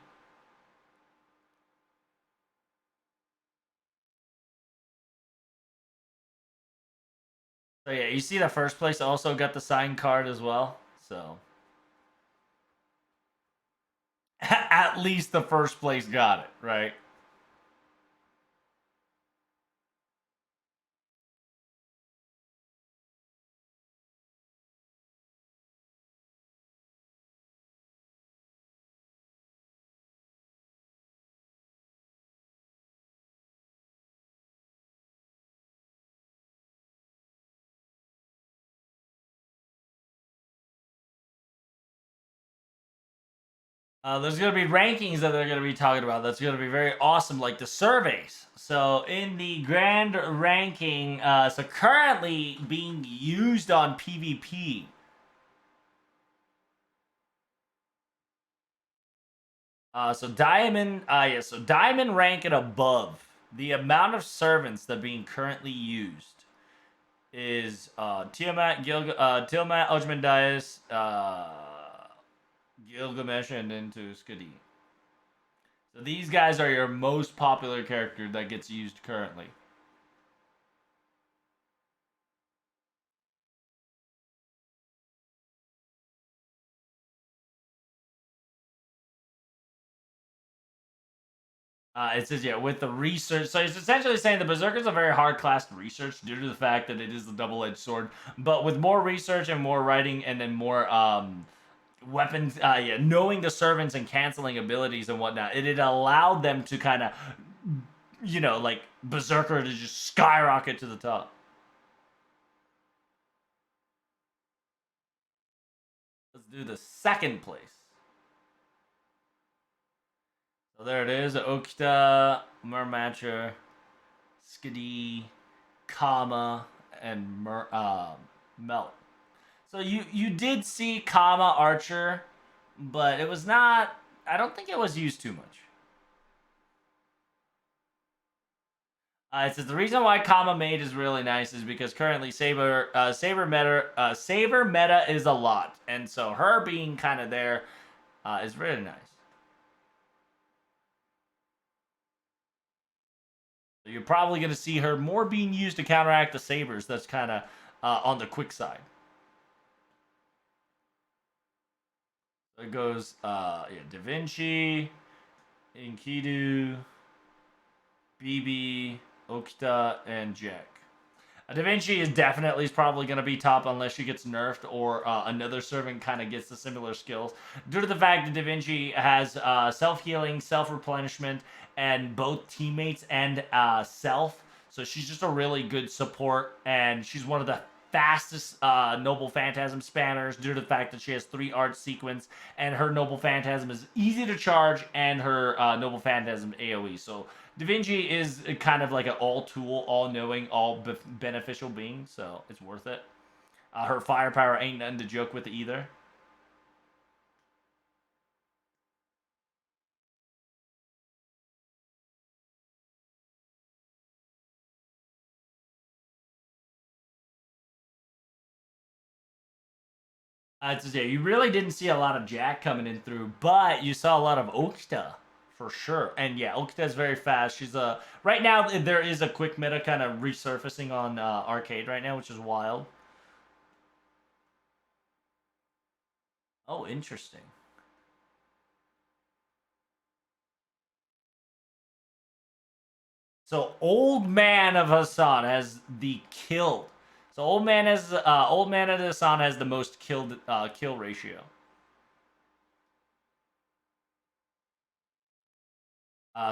So yeah, you see the first place also got the signed card as well. So at least the first place got it, right? There's going to be rankings that they're going to be talking about. That's going to be very awesome, like the surveys. So in the grand ranking, so currently being used on PvP. So Diamond rank and above. The amount of servants that are being currently used is Tiamat, Tiamat, Ozymandias, Gilgamesh, and into Skadi. So these guys are your most popular character that gets used currently. It says, yeah, with the research. So it's essentially saying the Berserker's a very hard class to research due to the fact that it is the double-edged sword. But with more research and more writing and then more weapons, yeah, knowing the servants and canceling abilities and whatnot, it had allowed them to kind of, like Berserker to just skyrocket to the top. Let's do the second place. So there it is, Okita, Murmatcher, Skadi, Kama, and Melt. So you did see Kama Archer, but it was not. I don't think it was used too much. It says the reason why Kama Maid is really nice is because currently Saber meta is a lot, and so her being kind of there is really nice. So you're probably going to see her more being used to counteract the Sabers. That's kind of on the quick side. It goes, Da Vinci, Enkidu, BB, Okita, and Jack. Da Vinci is definitely probably going to be top unless she gets nerfed or another servant kind of gets the similar skills. Due to the fact that Da Vinci has self-healing, self-replenishment, and both teammates and self. So she's just a really good support, and she's one of the fastest Noble Phantasm spammers due to the fact that she has 3 art sequence, and her Noble Phantasm is easy to charge, and her Noble Phantasm AoE. So Da Vinci is kind of like an all-tool, all-knowing, all-beneficial being, so it's worth it. Her firepower ain't nothing to joke with either. Yeah, you really didn't see a lot of Jack coming in through, but you saw a lot of Okita for sure. And yeah, Okita is very fast. She's a right now there is a quick meta kind of resurfacing on arcade right now, which is wild. Oh, interesting. So Old Man of Hassan has the killed. So Old Man of Hassan has the most killed kill ratio.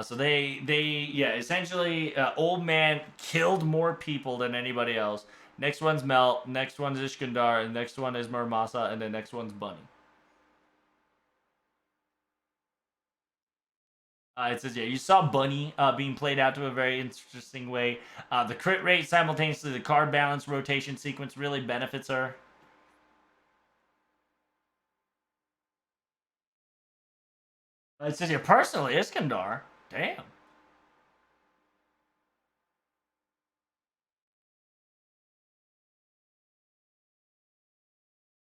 So they yeah, essentially Old Man killed more people than anybody else. Next one's Melt, next one's Iskandar, and next one is Murmasa, and the next one's Bunny. It says, yeah, you saw Bunny being played out to a very interesting way. The crit rate simultaneously, the card balance rotation sequence really benefits her. It says, yeah, personally, Iskandar. Damn.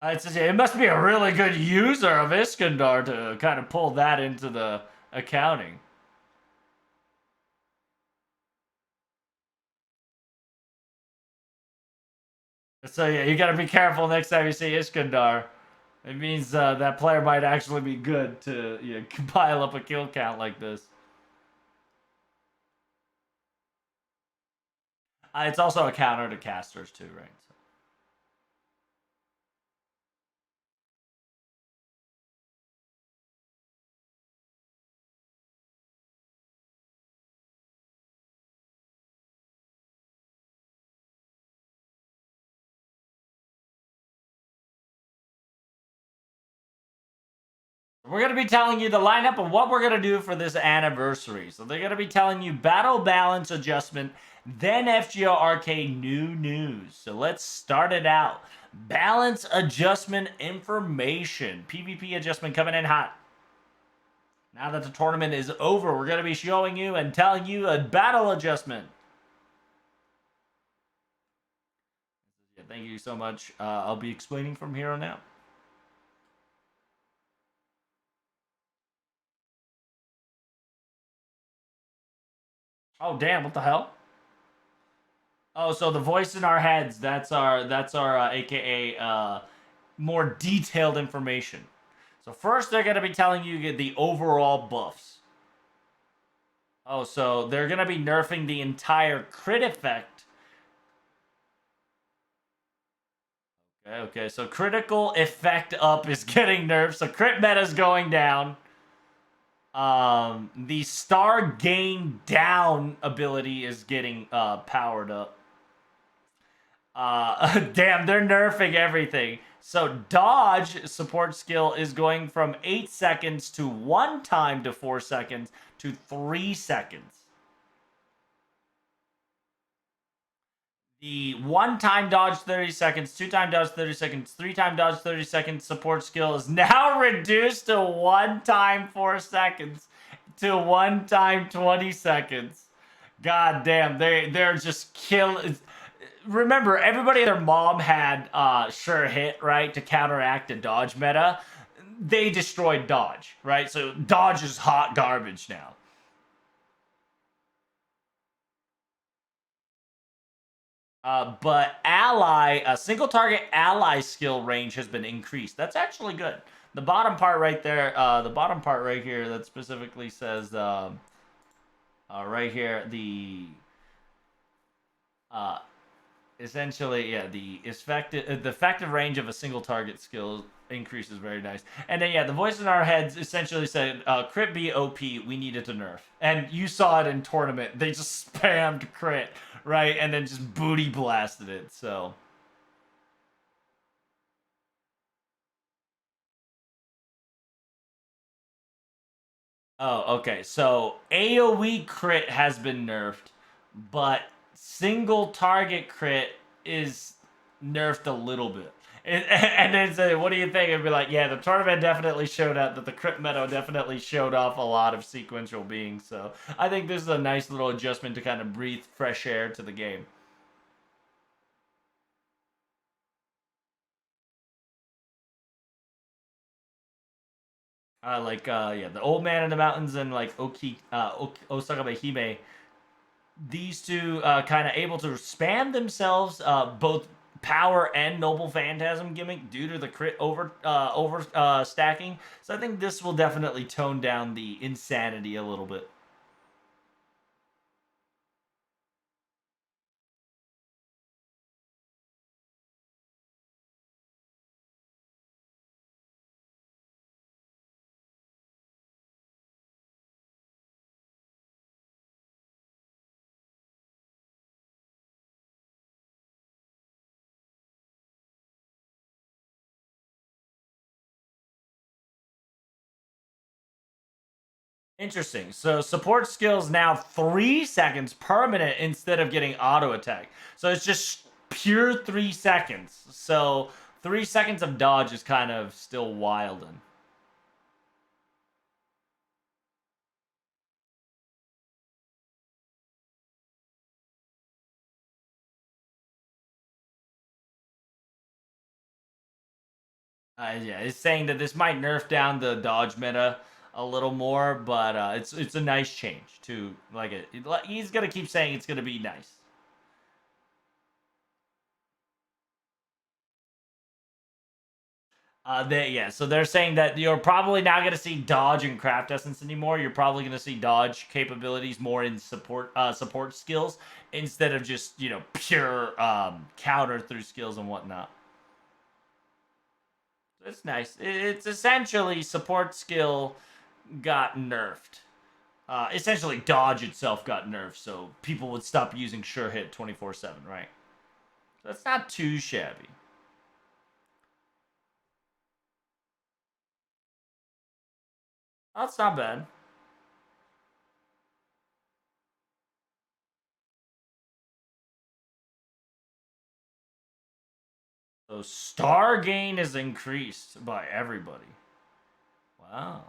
It says, yeah, it must be a really good user of Iskandar to kind of pull that into the accounting. So yeah, you gotta be careful next time you see Iskandar. It means that player might actually be good to pile up a kill count like this. It's also a counter to casters too, right? So. We're going to be telling you the lineup of what we're going to do for this anniversary. So they're going to be telling you battle balance adjustment, then FGO Arcade new news. So let's start it out. Balance adjustment information. PvP adjustment coming in hot. Now that the tournament is over, we're going to be showing you and telling you a battle adjustment. Thank you so much. I'll be explaining from here on out. Oh damn! What the hell? Oh, so the voice in our heads. That's our AKA more detailed information. So first, they're gonna be telling you the overall buffs. Oh, so they're gonna be nerfing the entire crit effect. Okay, so critical effect up is getting nerfed, so crit meta's going down. The star gain down ability is getting powered up. Damn, they're nerfing everything. So dodge support skill is going from 8 seconds to 1 time to 4 seconds to 3 seconds. The 1 time dodge 30 seconds, 2 time dodge 30 seconds, 3 time dodge 30 seconds support skill is now reduced to 1 time 4 seconds to 1 time 20 seconds. God damn, they're just killing. Remember, everybody and their mom had sure hit, right, to counteract the dodge meta. They destroyed dodge, right? So dodge is hot garbage now. But ally, a single target ally skill range has been increased. That's actually good. The bottom part right there, the bottom part right here that specifically says, right here, uh, essentially, yeah, the effective range of a single target skill increases very nice. And then, yeah, the voice in our heads essentially said, crit be OP, we needed to nerf. And you saw it in tournament. They just spammed crit, right? And then just booty blasted it, so. Oh, okay. So AoE crit has been nerfed, but single target crit is nerfed a little bit. And then say, what do you think? It'd be like, yeah, the tournament definitely showed out that the crit meta definitely showed off a lot of sequential beings. So I think this is a nice little adjustment to kind of breathe fresh air to the game. Yeah, the old man in the mountains and like Osaka Hime, these two kind of able to spam themselves both power and noble phantasm gimmick due to the crit over stacking. So I think this will definitely tone down the insanity a little bit. Interesting. So support skills now 3 seconds permanent instead of getting auto attack. So it's just pure 3 seconds. So 3 seconds of dodge is kind of still wildin'. Yeah, it's saying that this might nerf down the dodge meta a little more, but it's a nice change to like it. He's gonna keep saying it's gonna be nice. So they're saying that you're probably not gonna see dodge and craft essence anymore. You're probably gonna see dodge capabilities more in support skills instead of just pure counter through skills and whatnot. It's nice. It's essentially support skill got nerfed. Essentially, dodge itself got nerfed, so people would stop using sure hit 24/7, right? So that's not too shabby. That's not bad. So star gain is increased by everybody. Wow.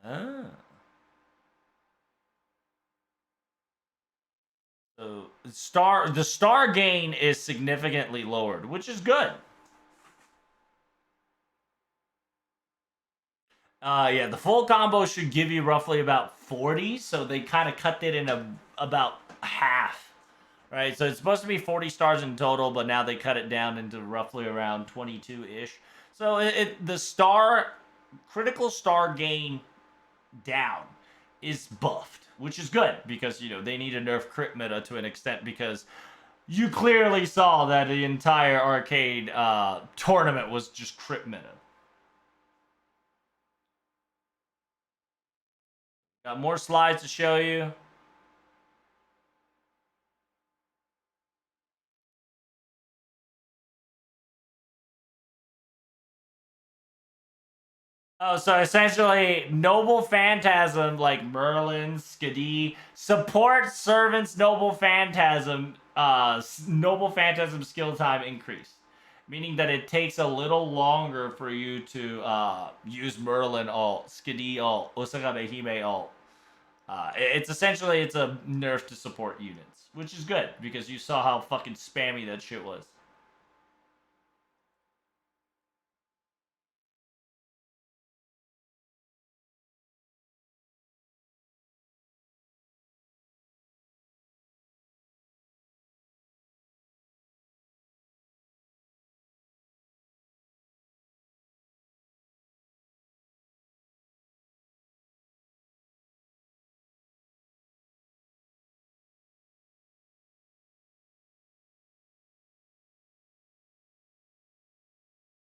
Ah. So the star gain is significantly lowered, which is good. Yeah, the full combo should give you roughly about 40, so they kind of cut it in about half. Right, so it's supposed to be 40 stars in total, but now they cut it down into roughly around 22-ish. So the critical star gain down is buffed, which is good because they need to nerf crit meta to an extent because you clearly saw that the entire arcade tournament was just crit meta. Got more slides to show you. Oh, so essentially, Noble Phantasm, like Merlin, Skadi, support Servant's Noble Phantasm, Noble Phantasm skill time increase. Meaning that it takes a little longer for you to use Merlin ult, Skadi ult, Osaka Hime ult. It's essentially, it's a nerf to support units, which is good, because you saw how fucking spammy that shit was.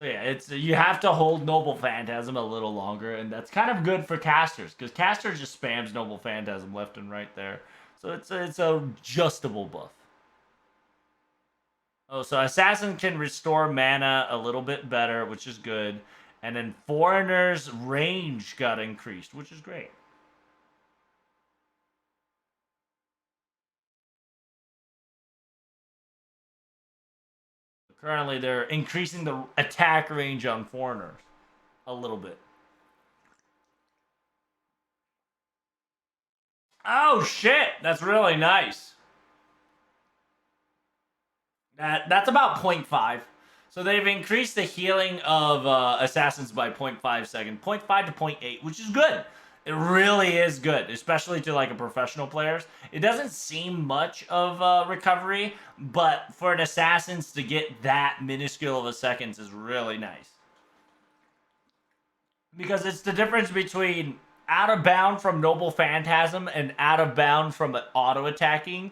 Yeah, it's you have to hold Noble Phantasm a little longer, and that's kind of good for casters because caster just spams Noble Phantasm left and right there. So it's a adjustable buff. Oh, so Assassin can restore mana a little bit better, which is good, and then Foreigner's range got increased, which is great. Currently, they're increasing the attack range on Foreigners a little bit. Oh shit, that's really nice. That's about 0.5. So they've increased the healing of assassins by 0.5 second, 0.5 to 0.8, which is good. It really is good, especially to like a professional players. It doesn't seem much of recovery, but for an assassins to get that minuscule of a seconds is really nice. Because it's the difference between out of bound from Noble Phantasm and out of bound from auto attacking.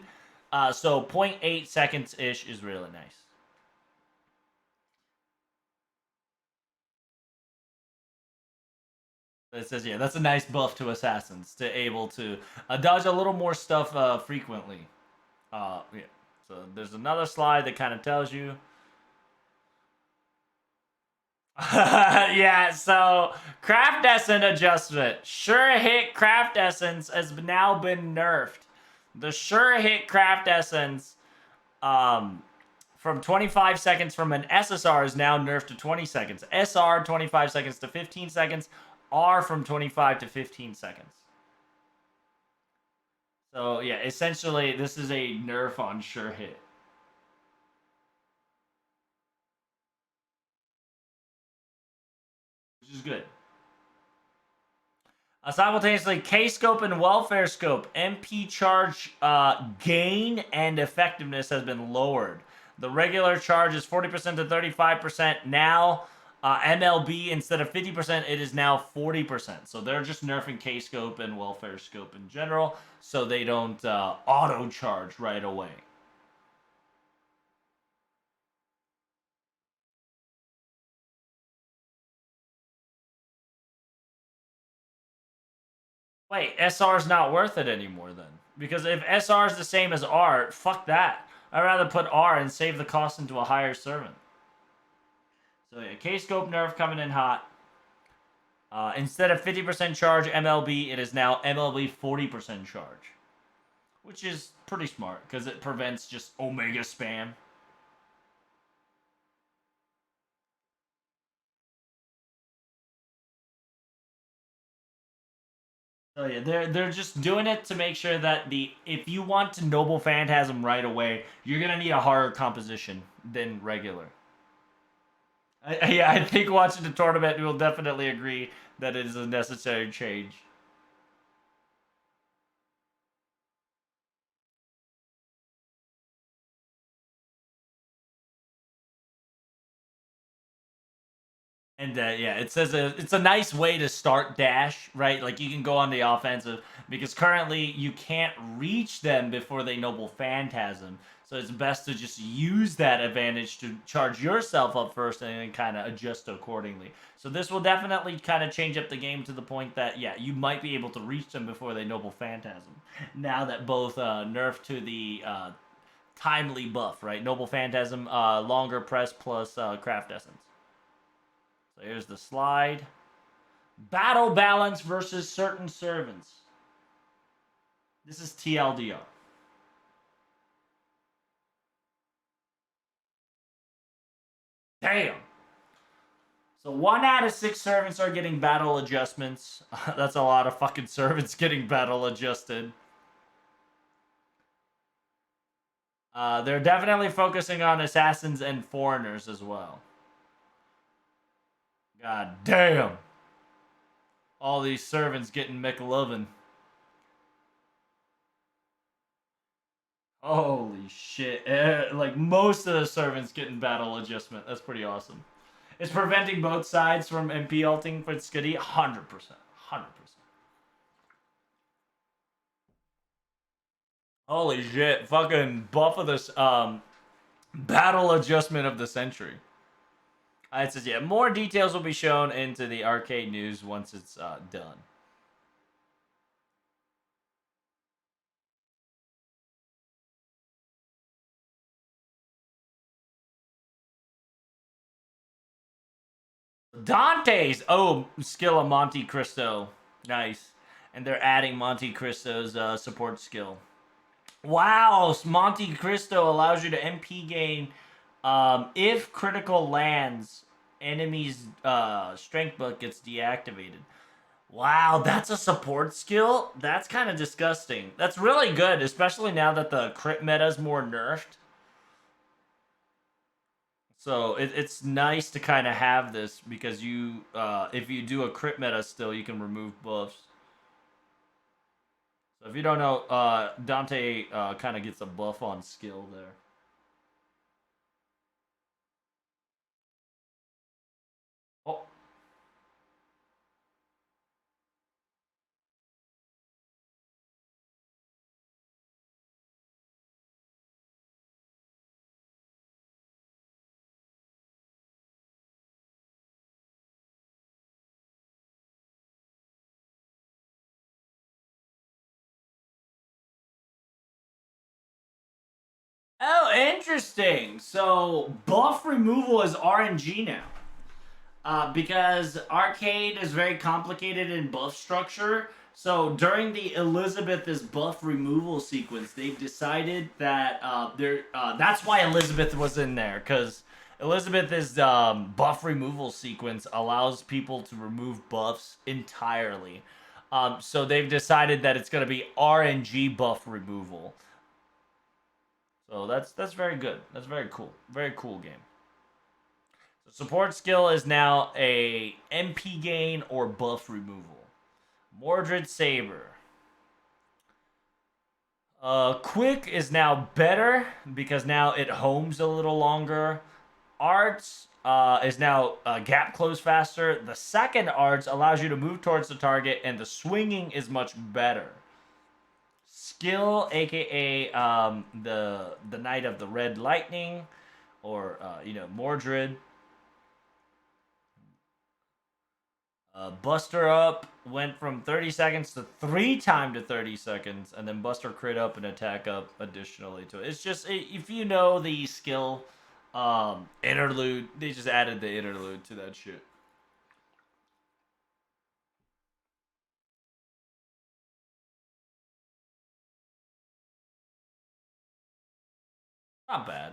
So 0.8 seconds ish is really nice. It says, yeah, that's a nice buff to assassins to able to dodge a little more stuff frequently. Yeah. So there's another slide that kind of tells you. Yeah, so Craft Essence adjustment. Sure Hit Craft Essence has now been nerfed. The Sure Hit Craft Essence from 25 seconds from an SSR is now nerfed to 20 seconds. SR 25 seconds to 15 seconds. R from 25 to 15 seconds. So yeah, essentially this is a nerf on Sure Hit. Which is good. Simultaneously, K-Scope and Welfare Scope, MP charge gain and effectiveness has been lowered. The regular charge is 40% to 35%. Now, MLB, instead of 50%, it is now 40%. So they're just nerfing K-Scope and Welfare Scope in general so they don't auto-charge right away. Wait, SR is not worth it anymore then. Because if SR is the same as R, fuck that. I'd rather put R and save the cost into a higher servant. So yeah, K-Scope nerf coming in hot. Instead of 50% charge MLB, it is now MLB 40% charge. Which is pretty smart, because it prevents just Omega spam. So yeah, they're just doing it to make sure that if you want to noble phantasm right away, you're gonna need a harder composition than regular. Yeah, I think watching the tournament, we'll definitely agree that it is a necessary change. And yeah, it says it's a nice way to start dash, right? Like you can go on the offensive because currently you can't reach them before they noble phantasm. So it's best to just use that advantage to charge yourself up first and then kind of adjust accordingly. So this will definitely kind of change up the game to the point that yeah, you might be able to reach them before they noble phantasm. Now that both nerf to the timely buff, right? Noble phantasm, longer press plus craft essence. So here's the slide. Battle balance versus certain servants. This is TLDR. Damn. So 1 out of 6 servants are getting battle adjustments. That's a lot of fucking servants getting battle adjusted. They're definitely focusing on assassins and foreigners as well. God damn. All these servants getting McLovin. Holy shit. Like most of the servants getting battle adjustment. That's pretty awesome. It's preventing both sides from MP ulting for Skitty 100%. 100%. Holy shit. Fucking buff of this battle adjustment of the century. It says, yeah, more details will be shown into the arcade news once it's done. Dante's skill of Monte Cristo. Nice. And they're adding Monte Cristo's support skill. Wow, Monte Cristo allows you to MP gain if critical lands, enemy's strength book gets deactivated. Wow, that's a support skill? That's kind of disgusting. That's really good, especially now that the crit meta is more nerfed. So it's nice to kind of have this because you, if you do a crit meta still, you can remove buffs. So if you don't know, Dante kind of gets a buff on skill there. Oh, oh, interesting. So buff removal is RNG now. Because arcade is very complicated in buff structure. So during the Elizabeth is buff removal sequence, they've decided that that's why Elizabeth was in there because Elizabeth is buff removal sequence allows people to remove buffs entirely. So they've decided that it's going to be RNG buff removal. So that's very good. That's very cool. Very cool game. Support skill is now a MP gain or buff removal. Mordred Saber. Quick is now better because now it homes a little longer. Arts is now gap close faster. The second arts allows you to move towards the target, and the swinging is much better. Skill, aka the Knight of the Red Lightning, or Mordred. Buster Up went from 30 seconds to 3 times to 30 seconds, and then Buster Crit Up and Attack Up additionally to it. It's just, if you know the skill interlude, they just added the interlude to that shit. Not bad.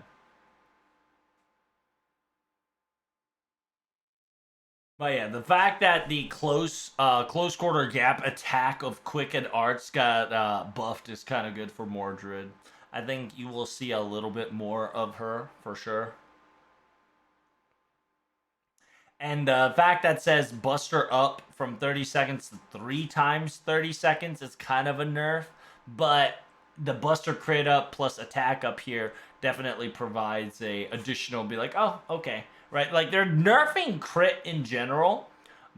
But yeah, the fact that the close quarter gap attack of Quick and Arts got buffed is kind of good for Mordred. I think you will see a little bit more of her for sure. And the fact that says Buster up from 30 seconds to 3 times 30 seconds is kind of a nerf, but the Buster crit up plus attack up here definitely provides a additional be like, oh, okay, right? Like they're nerfing crit in general,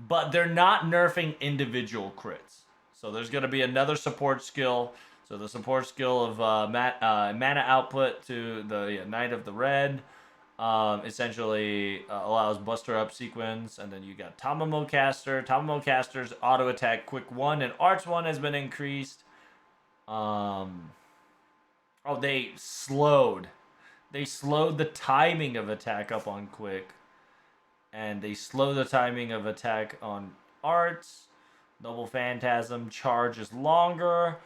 but they're not nerfing individual crits. So there's going to be another support skill. So the support skill of mana output to the Knight of the Red essentially allows Buster Up sequence, and then you got Tamamo Caster. Tamamo Caster's auto attack Quick 1 and Arts 1 has been increased. Oh, they slowed. They slowed the timing of attack up on Quick, and they slow the timing of attack on Arts. Noble Phantasm charge is longer,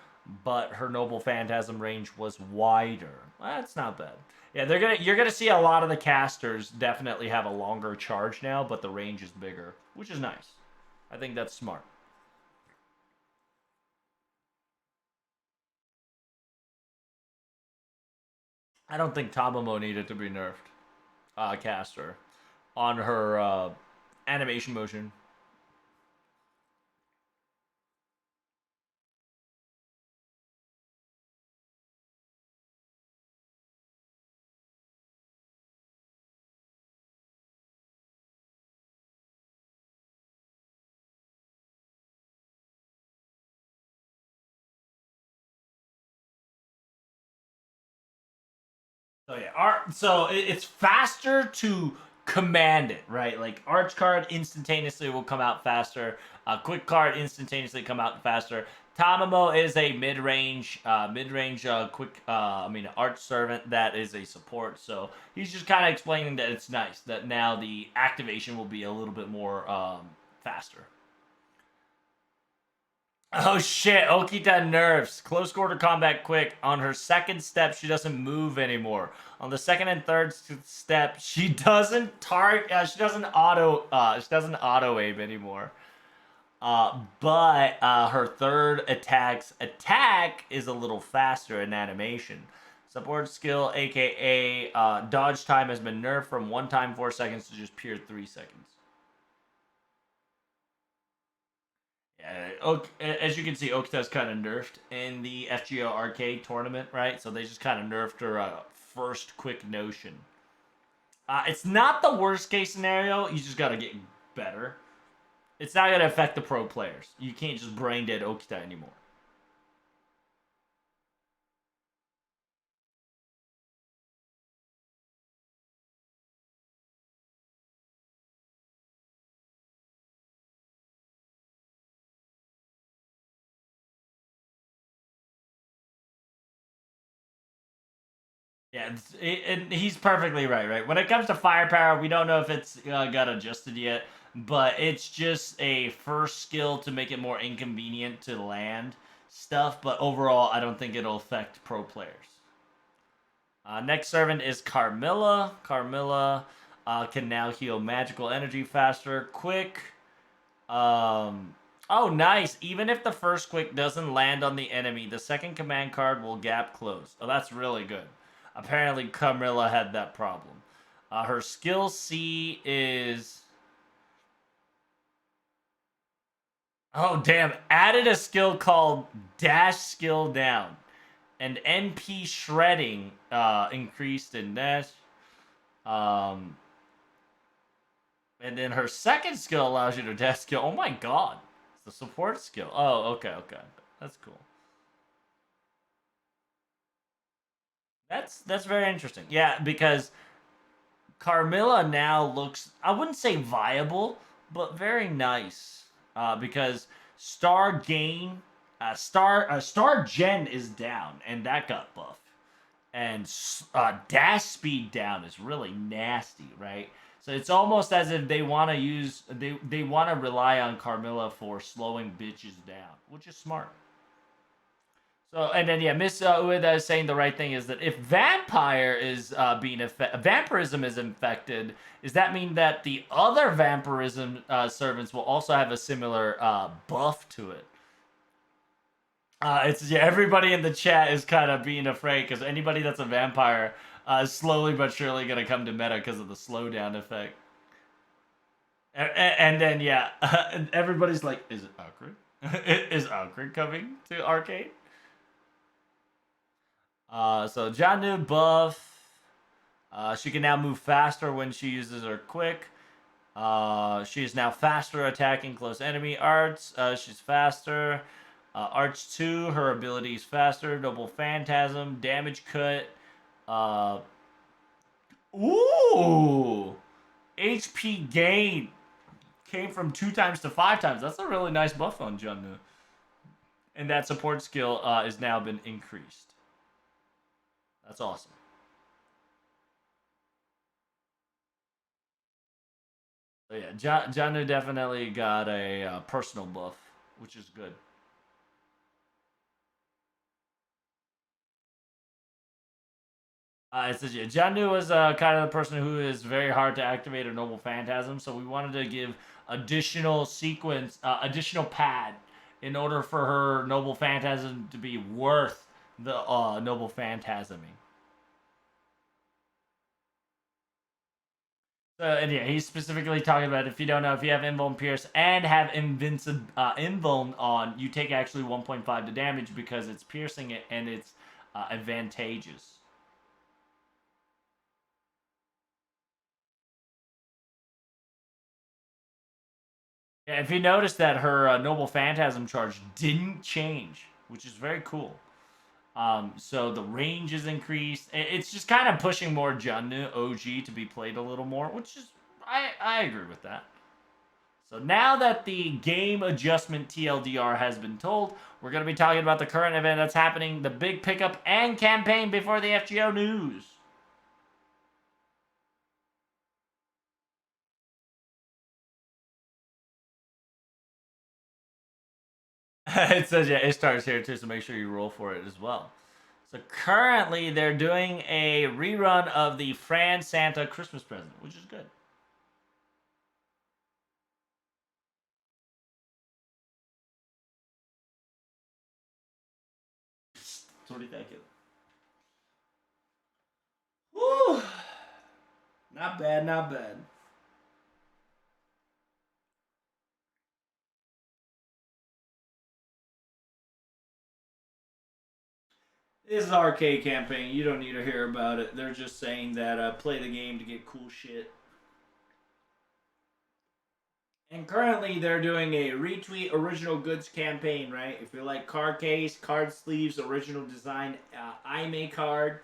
but her Noble Phantasm range was wider. That's not bad. Yeah, you're gonna see a lot of the casters definitely have a longer charge now, but the range is bigger, which is nice. I think that's smart. I don't think Tamamo needed to be nerfed, caster, on her animation motion. So yeah, it's faster to command it, right? Like Arch card instantaneously will come out faster. Quick card instantaneously come out faster. Tamamo is a mid-range quick. Arch servant that is a support. So he's just kind of explaining that it's nice that now the activation will be a little bit more faster. Oh shit, Okita nerfs. Close quarter combat quick. On her second step, she doesn't move anymore. On the second and third step, she doesn't she doesn't auto aim anymore. But her third attack is a little faster in animation. Support skill, aka dodge time, has been nerfed from 1 time 4 seconds to just pure 3 seconds. As you can see, Okita's kind of nerfed in the FGO arcade tournament, right? So they just kind of nerfed her first quick notion. It's not the worst case scenario. You just gotta get better. It's not gonna affect the pro players. You can't just brain dead Okita anymore. Yeah, and he's perfectly right. Right, when it comes to firepower, we don't know if it's got adjusted yet, but it's just a first skill to make it more inconvenient to land stuff. But overall, I don't think it'll affect pro players. Next servant is Carmilla. Carmilla can now heal magical energy faster, quick. Oh, nice. Even if the first quick doesn't land on the enemy, the second command card will gap close. Oh, that's really good. Apparently, Carmilla had that problem. Her skill C is. Oh, damn. Added a skill called Dash Skill Down. And MP Shredding increased in Dash. Um, and then her second skill allows you to dash skill. Oh my god. It's the support skill. Oh, okay, okay. That's cool. That's very interesting. Yeah, because Carmilla now looks, I wouldn't say viable, but very nice. Because Star Gain, Star Gen is down, and that got buffed. And dash speed down is really nasty, right? So it's almost as if they want to they want to rely on Carmilla for slowing bitches down, which is smart. So, and then yeah, Miss Ueda is saying the right thing is that if vampire is vampirism is infected, does that mean that the other vampirism servants will also have a similar buff to it? It's yeah, everybody in the chat is kind of being afraid because anybody that's a vampire is slowly but surely gonna come to meta because of the slowdown effect. And then yeah, everybody's like, is it awkward? Is awkward coming to arcade? So Janu buff. She can now move faster when she uses her quick. She is now faster attacking close enemy arts. She's faster. Arch 2, her ability is faster. Noble Phantasm, damage cut. Ooh! HP gain came from 2 times to 5 times. That's a really nice buff on Junnu. And that support skill has now been increased. That's awesome. So yeah, Junnu definitely got a personal buff, which is good. It says yeah, Jandu was kind of the person who is very hard to activate a Noble Phantasm, so we wanted to give additional sequence, additional pad, in order for her Noble Phantasm to be worth the Noble Phantasming. And yeah, he's specifically talking about, if you don't know, if you have Invuln Pierce and have Invuln on, you take actually 1.5 to damage because it's piercing it and it's advantageous. Yeah, if you notice that her Noble Phantasm charge didn't change, which is very cool. So the range is increased. It's just kind of pushing more Junnu OG to be played a little more, which is I agree with that. So now that the game adjustment TLDR has been told, we're going to be talking about the current event that's happening, the big pickup and campaign before the FGO news. It says, yeah, Ishtar's here too, so make sure you roll for it as well. So currently, they're doing a rerun of the Fran Santa Christmas present, which is good. What do you think? Woo! Not bad, not bad. This is arcade campaign. You don't need to hear about it. They're just saying that play the game to get cool shit. And currently, they're doing a retweet original goods campaign, right? If you like card case, card sleeves, original design, IMA card,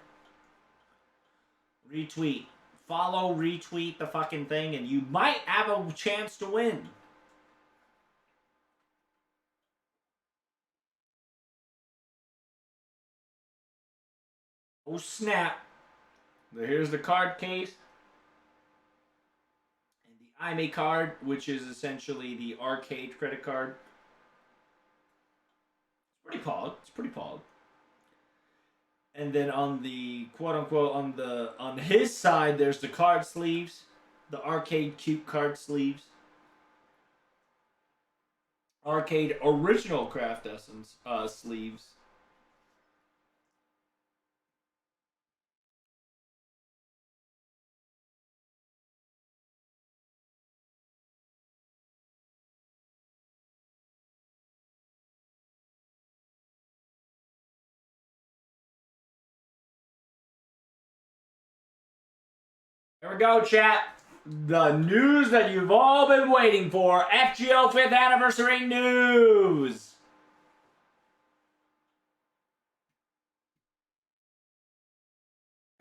retweet. Follow, retweet the fucking thing, and you might have a chance to win. Oh snap. Here's the card case. And the IMA card, which is essentially the arcade credit card. It's pretty pog. It's pretty pog. And then on the quote unquote on his side, there's the card sleeves, the arcade cute card sleeves, arcade original Craft Essence sleeves. Here we go, chat. The news that you've all been waiting for. FGO 5th anniversary news.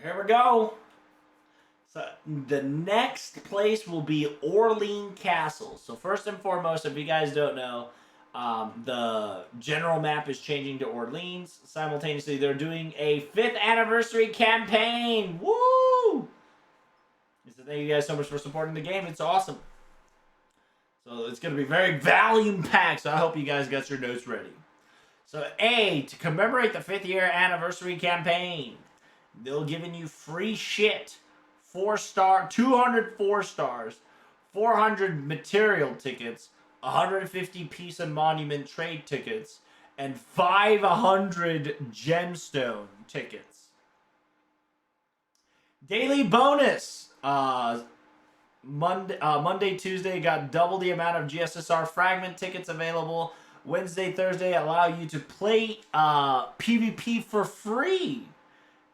Here we go. So the next place will be Orleans Castle. So first and foremost, if you guys don't know, the general map is changing to Orleans. Simultaneously, they're doing a 5th anniversary campaign. Woo! So thank you guys so much for supporting the game. It's awesome. So it's going to be very volume packed. So I hope you guys got your notes ready. So A, to commemorate the 5th year anniversary campaign, they'll giving you free shit. 4-star, 200 4-stars, 400 material tickets, 150 piece of monument trade tickets, and 500 gemstone tickets. Daily bonus. Monday, Tuesday got double the amount of GSSR fragment tickets available. Wednesday, Thursday allow you to play PvP for free.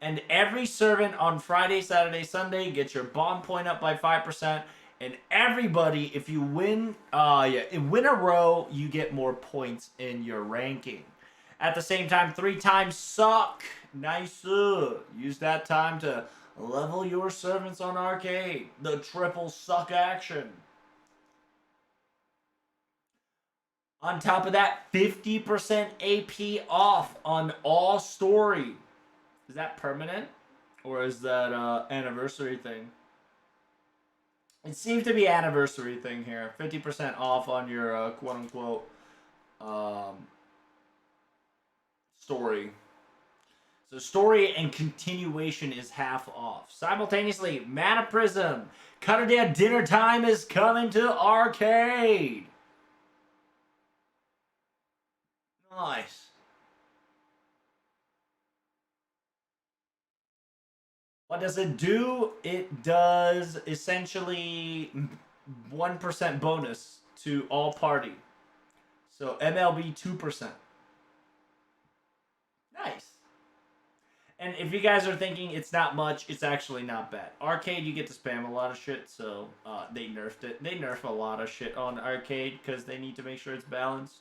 And every servant on Friday, Saturday, Sunday gets your bond point up by 5%. And everybody, if you win a row, you get more points in your ranking. At the same time, 3 times suck. Nice. Use that time to level your servants on arcade. The triple suck action. On top of that, 50% AP off on all story. Is that permanent? Or is that anniversary thing? It seems to be anniversary thing here. 50% off on your quote-unquote story. So story and continuation is half off. Simultaneously, Mana Prism. Cutter Dad Dinner Time is coming to arcade. Nice. What does it do? It does essentially 1% bonus to all party. So MLB 2%. Nice. And if you guys are thinking it's not much, it's actually not bad. Arcade, you get to spam a lot of shit, so they nerfed it. They nerf a lot of shit on arcade because they need to make sure it's balanced.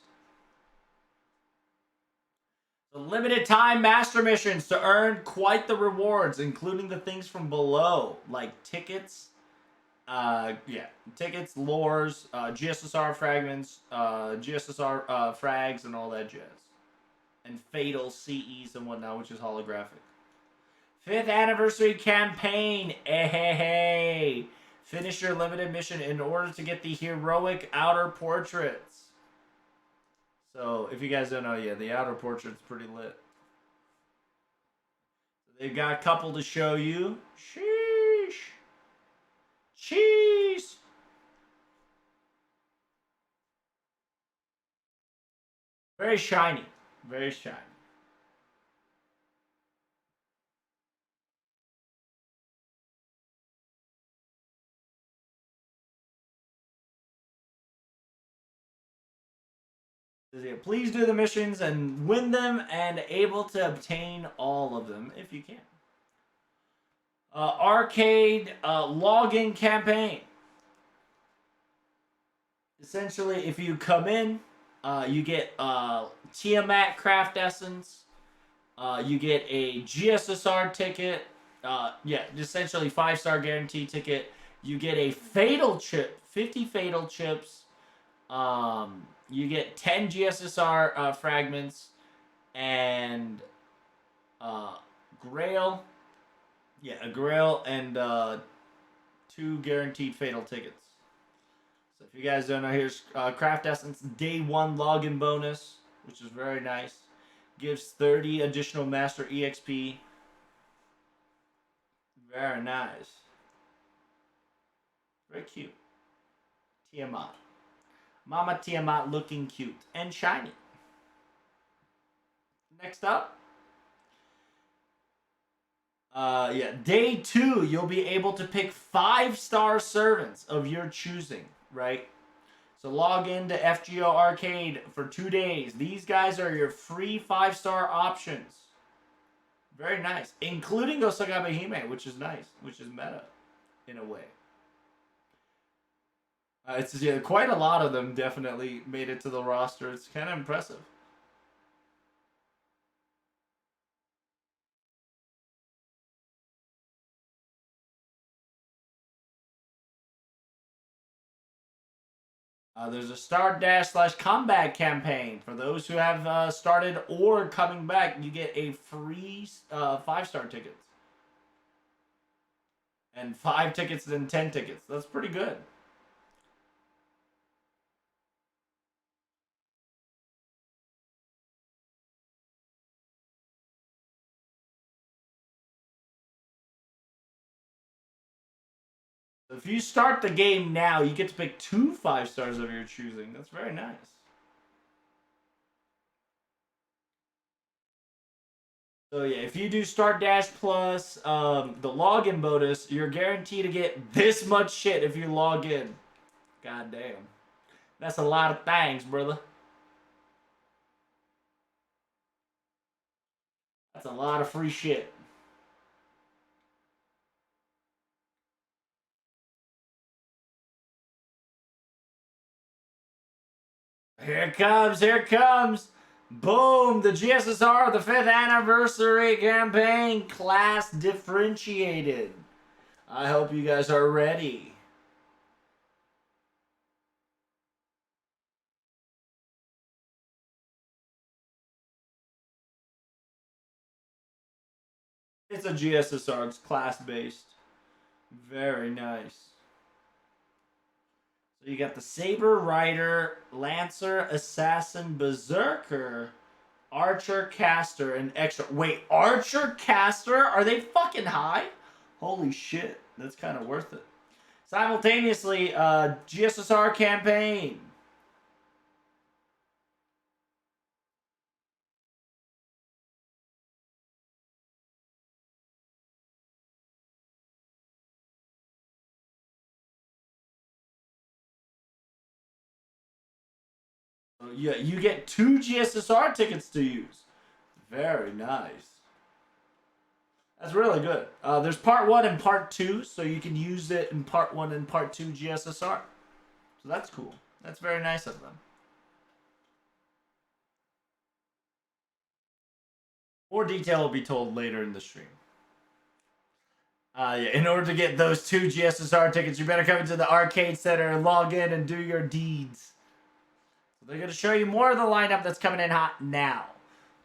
The limited time master missions to earn quite the rewards, including the things from below, like tickets, tickets, lures, GSSR fragments, GSSR frags, and all that jazz. And fatal CEs and whatnot, which is holographic. 5th anniversary campaign. Hey. Finish your limited mission in order to get the heroic outer portraits. So, if you guys don't know, the outer portrait's pretty lit. They've got a couple to show you. Sheesh. Cheese. Very shiny. Very shiny. Please do the missions and win them and able to obtain all of them if you can. Arcade login campaign. Essentially, if you come in, you get Tiamat Craft Essence. You get a GSSR ticket. Essentially 5-star guarantee ticket. You get a fatal chip, 50 fatal chips. You get 10 GSSR fragments and Grail. Yeah, a Grail and 2 guaranteed fatal tickets. So if you guys don't know, here's Craft Essence Day 1 login bonus, which is very nice. Gives 30 additional Master EXP. Very nice. Very cute. Tiamat. Mama Tiamat looking cute and shiny. Next up. Day 2, you'll be able to pick 5-star servants of your choosing, right? So log into FGO Arcade for 2 days. These guys are your free 5-star options. Very nice. Including Osagabe Hime, which is nice. Which is meta, in a way. Quite a lot of them definitely made it to the roster. It's kind of impressive. There's a Star Dash / Comeback campaign. For those who have started or coming back, you get a free 5-star tickets. And 5 tickets and 10 tickets. That's pretty good. If you start the game now, you get to pick 2 5-stars of your choosing. That's very nice. So yeah, if you do Start Dash Plus, the login bonus, you're guaranteed to get this much shit if you log in. God damn. That's a lot of things, brother. That's a lot of free shit. Here it comes, here it comes. Boom, the GSSR, the 5th anniversary campaign, class differentiated. I hope you guys are ready. It's a GSSR, it's class-based. Very nice. So you got the Saber, Rider, Lancer, Assassin, Berserker, Archer, Caster, and Extra. Wait, Archer, Caster? Are they fucking high? Holy shit, that's kind of worth it. Simultaneously, GSSR campaign. Yeah, you get 2 GSSR tickets to use. Very nice. That's really good. There's part 1 and part 2, so you can use it in part 1 and part 2 GSSR. So that's cool. That's very nice of them. More detail will be told later in the stream. Yeah, in order to get those 2 GSSR tickets, you better come into the arcade center and log in and do your deeds. So they're going to show you more of the lineup that's coming in hot now.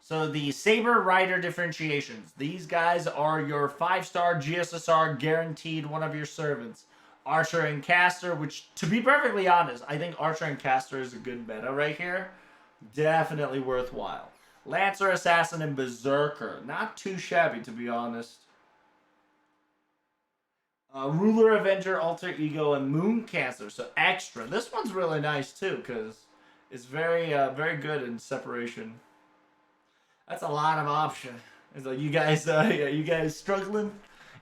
So the Saber Rider differentiations. These guys are your 5-star GSSR guaranteed one of your servants. Archer and Caster, which, to be perfectly honest, I think Archer and Caster is a good meta right here. Definitely worthwhile. Lancer, Assassin, and Berserker. Not too shabby, to be honest. Ruler, Avenger, Alter Ego, and Moon Cancer. So extra. This one's really nice too, because it's very, very good in separation. That's a lot of option. It's like you guys, you guys struggling?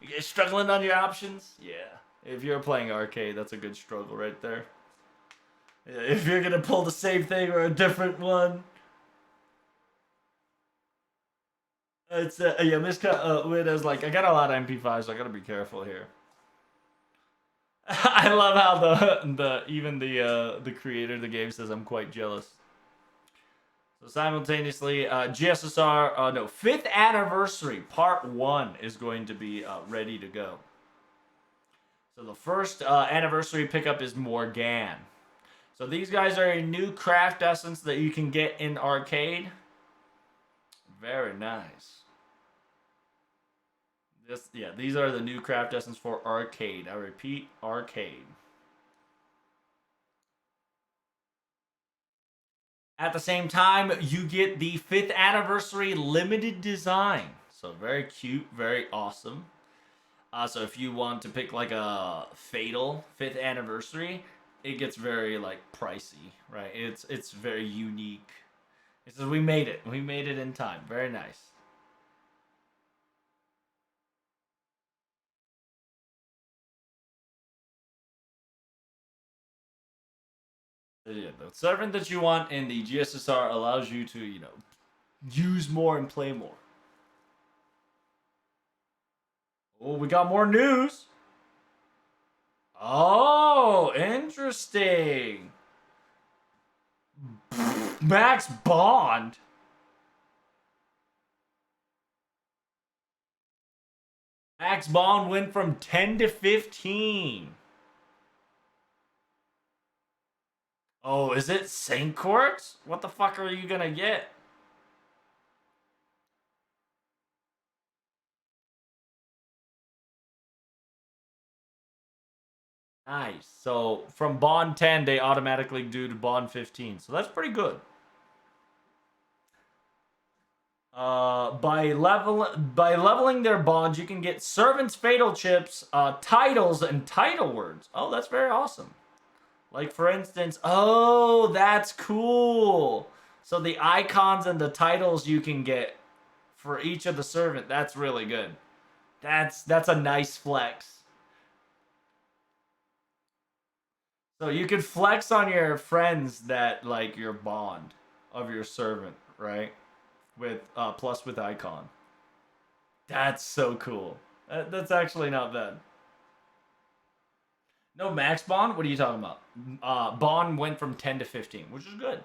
You guys struggling on your options? Yeah. If you're playing arcade, that's a good struggle right there. Yeah, if you're gonna pull the same thing or a different one. It's yeah, Miska Widows like I got a lot of MP5s, so I gotta be careful here. I love how the creator of the game says I'm quite jealous. So simultaneously, GSSR no 5th anniversary part 1 is going to be ready to go. So the first anniversary pickup is Morgan. So these guys are a new craft essence that you can get in arcade. Very nice. Yeah, these are the new craft essence for arcade. I repeat, arcade. At the same time, you get the 5th anniversary limited design. So very cute, very awesome. So if you want to pick like a Fatal 5th anniversary, it gets very like pricey, right? It's very unique. It says we made it. We made it in time. Very nice. Yeah, the servant that you want in the GSSR allows you to, use more and play more. Oh, we got more news. Oh, interesting. Max Bond. Max Bond went from 10 to 15. Oh, is it Saint-Court? What the fuck are you gonna get? Nice. So from Bond 10, they automatically do to Bond 15. So that's pretty good. By leveling their bonds, you can get servants' fatal chips, titles, and title words. Oh, that's very awesome. Like for instance, oh, that's cool. So the icons and the titles you can get for each of the servant. That's really good. That's a nice flex. So you could flex on your friends that like your bond of your servant, right? With plus with icon. That's so cool. That's actually not bad. No max bond. What are you talking about? Bond went from 10 to 15, which is good.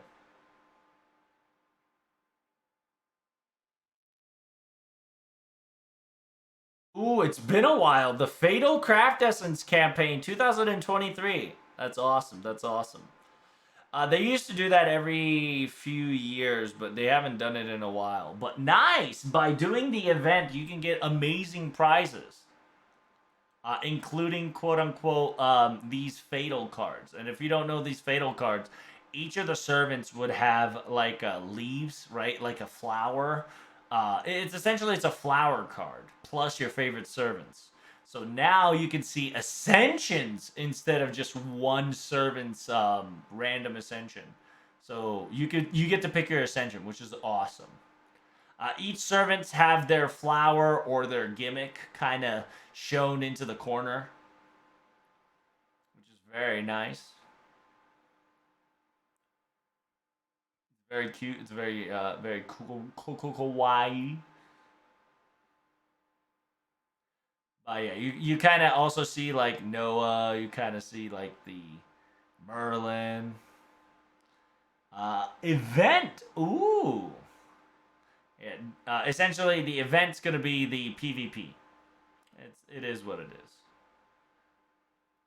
Ooh, it's been a while. The Fatal Craft Essence campaign 2023. That's awesome. That's awesome. They used to do that every few years, but they haven't done it in a while. But nice! By doing the event, you can get amazing prizes, including quote unquote these fatal cards. And if you don't know these fatal cards, each of the servants would have like leaves, right? Like a flower. It's essentially it's a flower card plus your favorite servants. So now you can see ascensions instead of just one servant's random ascension. So you get to pick your ascension, which is awesome. Each servants have their flower or their gimmick kind of shown into the corner, which is very nice. Very cute. It's very cool, kawaii. Yeah, you kind of also see like Noah. You kind of see like the Merlin event. Ooh, yeah. Essentially, the event's gonna be the PvP. It is what it is.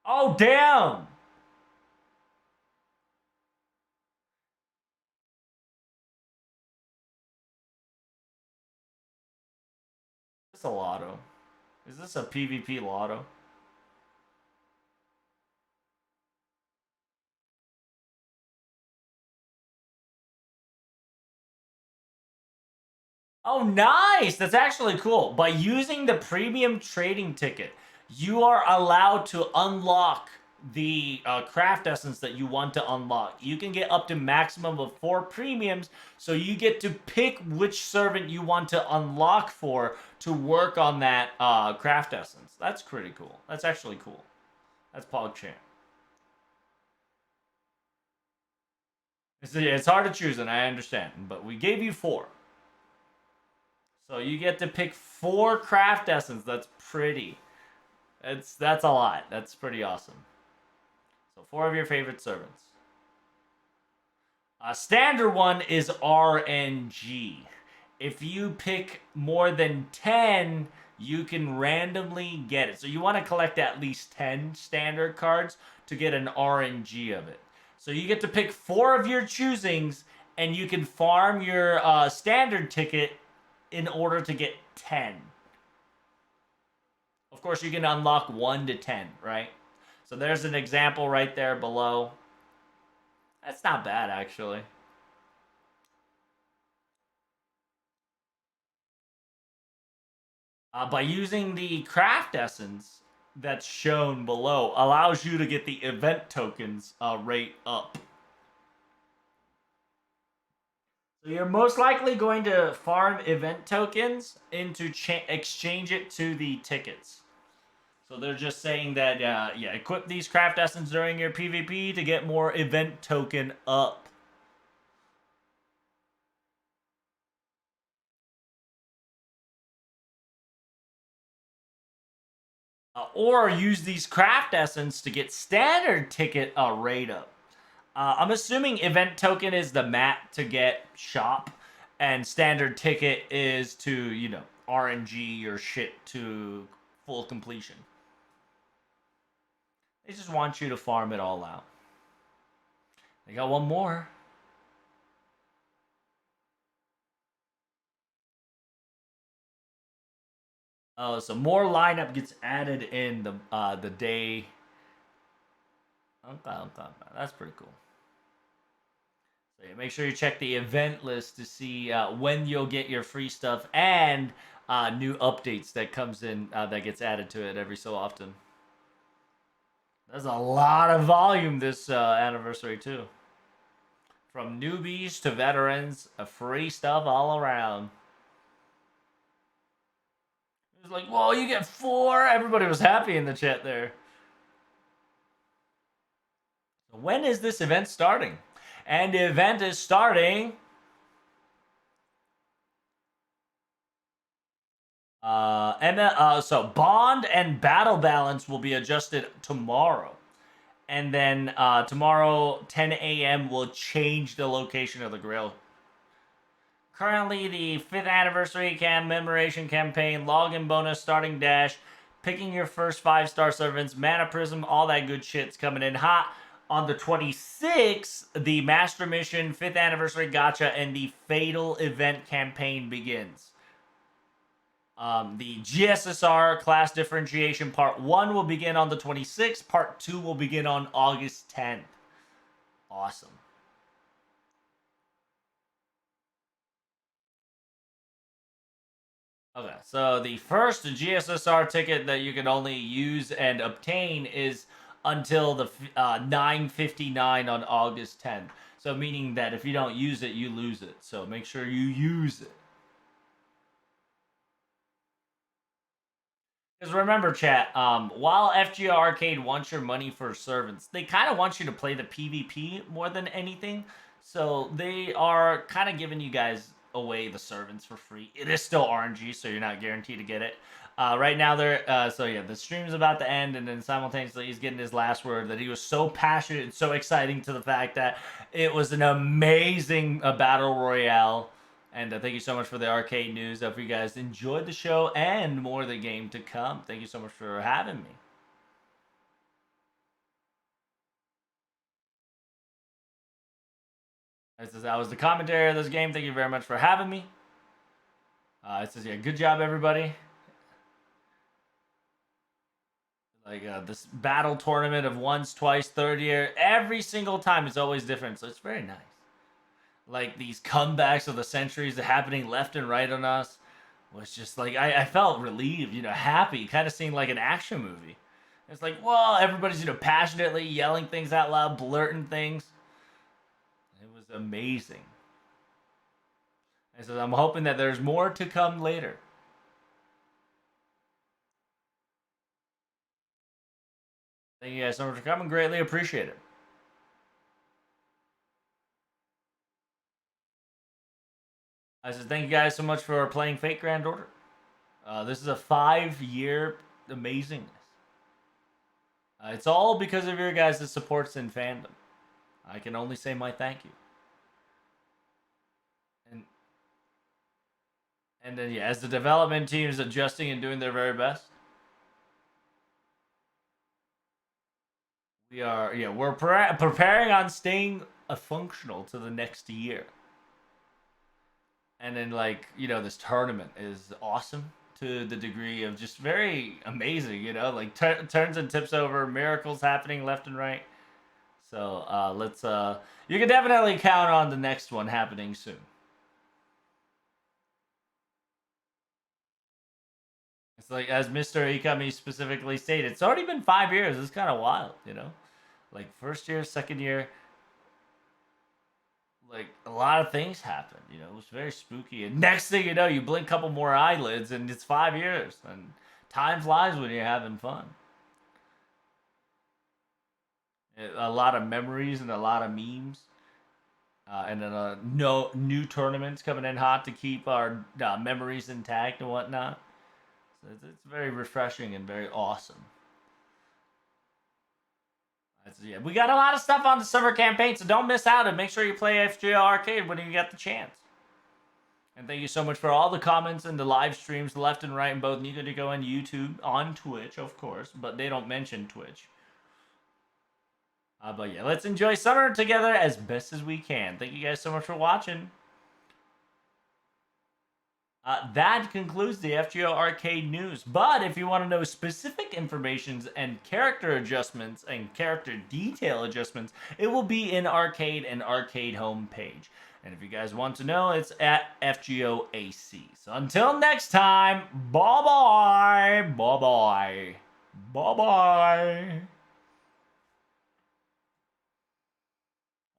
Oh damn! Is this a lotto? Is this a PvP lotto? Oh, nice! That's actually cool. By using the premium trading ticket, you are allowed to unlock the craft essence that you want to unlock. You can get up to maximum of 4 premiums, so you get to pick which servant you want to unlock for to work on that craft essence. That's pretty cool. That's actually cool. That's PogChamp. It's hard to choose, and I understand, but we gave you 4. So you get to pick 4 craft essence. That's pretty. That's a lot. That's pretty awesome. So 4 of your favorite servants. Standard one is RNG. If you pick more than 10, you can randomly get it. So you want to collect at least 10 standard cards to get an RNG of it. So you get to pick 4 of your choosings, and you can farm your standard ticket in order to get 10. Of course, you can unlock 1 to 10, right? So there's an example right there below. That's not bad, actually. By using the craft essence that's shown below, allows you to get the event tokens rate up. So you're most likely going to farm event tokens into exchange it to the tickets. So they're just saying that, yeah, equip these craft essence during your PvP to get more event token up. Or use these craft essence to get standard ticket rate up. I'm assuming event token is the mat to get shop, and standard ticket is to, RNG your shit to full completion. They just want you to farm it all out. They got one more. Oh, so more lineup gets added in the day. Okay, that's pretty cool. Yeah, make sure you check the event list to see when you'll get your free stuff and new updates that comes in that gets added to it every so often. There's a lot of volume this anniversary too. From newbies to veterans, free stuff all around. It was like, whoa, you get 4? Everybody was happy in the chat there. When is this event starting? And the event is starting so bond and battle balance will be adjusted tomorrow. And then tomorrow 10 a.m. will change the location of the grill. Currently, the 5th anniversary commemoration campaign, login bonus, starting dash, picking your first 5-star servants, mana prism, all that good shit's coming in hot. On the 26th, the Master Mission 5th Anniversary Gacha and the Fatal Event campaign begins. The GSSR class differentiation part 1 will begin on the 26th. Part 2 will begin on August 10th. Awesome. Okay, so the first GSSR ticket that you can only use and obtain is until the 9:59 on August 10th. So meaning that if you don't use it, you lose it. So make sure you use it. Because remember, chat, while FGO Arcade wants your money for servants, they kind of want you to play the PvP more than anything. So they are kind of giving you guys away the servants for free. It is still RNG, so you're not guaranteed to get it. Right now, so yeah, the stream's about to end, and then simultaneously he's getting his last word that he was so passionate and so exciting to the fact that it was an amazing battle royale. And thank you so much for the arcade news. I hope you guys enjoyed the show and more of the game to come. Thank you so much for having me. It says, I was the commentary of this game. Thank you very much for having me. It says, yeah, good job, everybody. Like this battle tournament of once, twice, third year. Every single time is always different. So it's very nice. Like these comebacks of the centuries happening left and right on us was just like I felt relieved, happy, kind of seeing like an action movie. It's like, whoa, everybody's passionately yelling things out loud, blurting things. It was amazing. And so I'm hoping that there's more to come later. Thank you guys so much for coming. Greatly appreciate it. I said thank you guys so much for playing Fate Grand Order. This is a 5-year amazingness. It's all because of your guys' supports in fandom. I can only say my thank you. And then, yeah, as the development team is adjusting and doing their very best, we're preparing on staying functional to the next year. And then, this tournament is awesome to the degree of just very amazing, like turns and tips over, miracles happening left and right. So you can definitely count on the next one happening soon. It's like, as Mr. Ikami specifically stated, it's already been 5 years. It's kind of wild, Like, first year, second year, like, a lot of things happened, It was very spooky. And next thing you know, you blink a couple more eyelids, and it's 5 years. And time flies when you're having fun. A lot of memories and a lot of memes. And then no new tournaments coming in hot to keep our memories intact and whatnot. So it's very refreshing and very awesome. Yeah, we got a lot of stuff on the summer campaign, so don't miss out and make sure you play FGO Arcade when you get the chance. And thank you so much for all the comments and the live streams left and right in both Nico Nico and YouTube, on Twitch, of course, but they don't mention Twitch. But yeah, let's enjoy summer together as best as we can. Thank you guys so much for watching. That concludes the FGO Arcade news. But if you want to know specific informations and character adjustments and character detail adjustments, it will be in Arcade and Arcade homepage. And if you guys want to know, it's at FGO AC. So until next time, bye bye, bye bye, bye bye.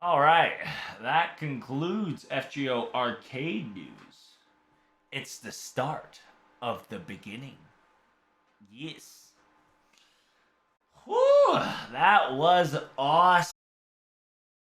All right, that concludes FGO Arcade news. It's the start of the beginning. Yes. Whew, that was awesome.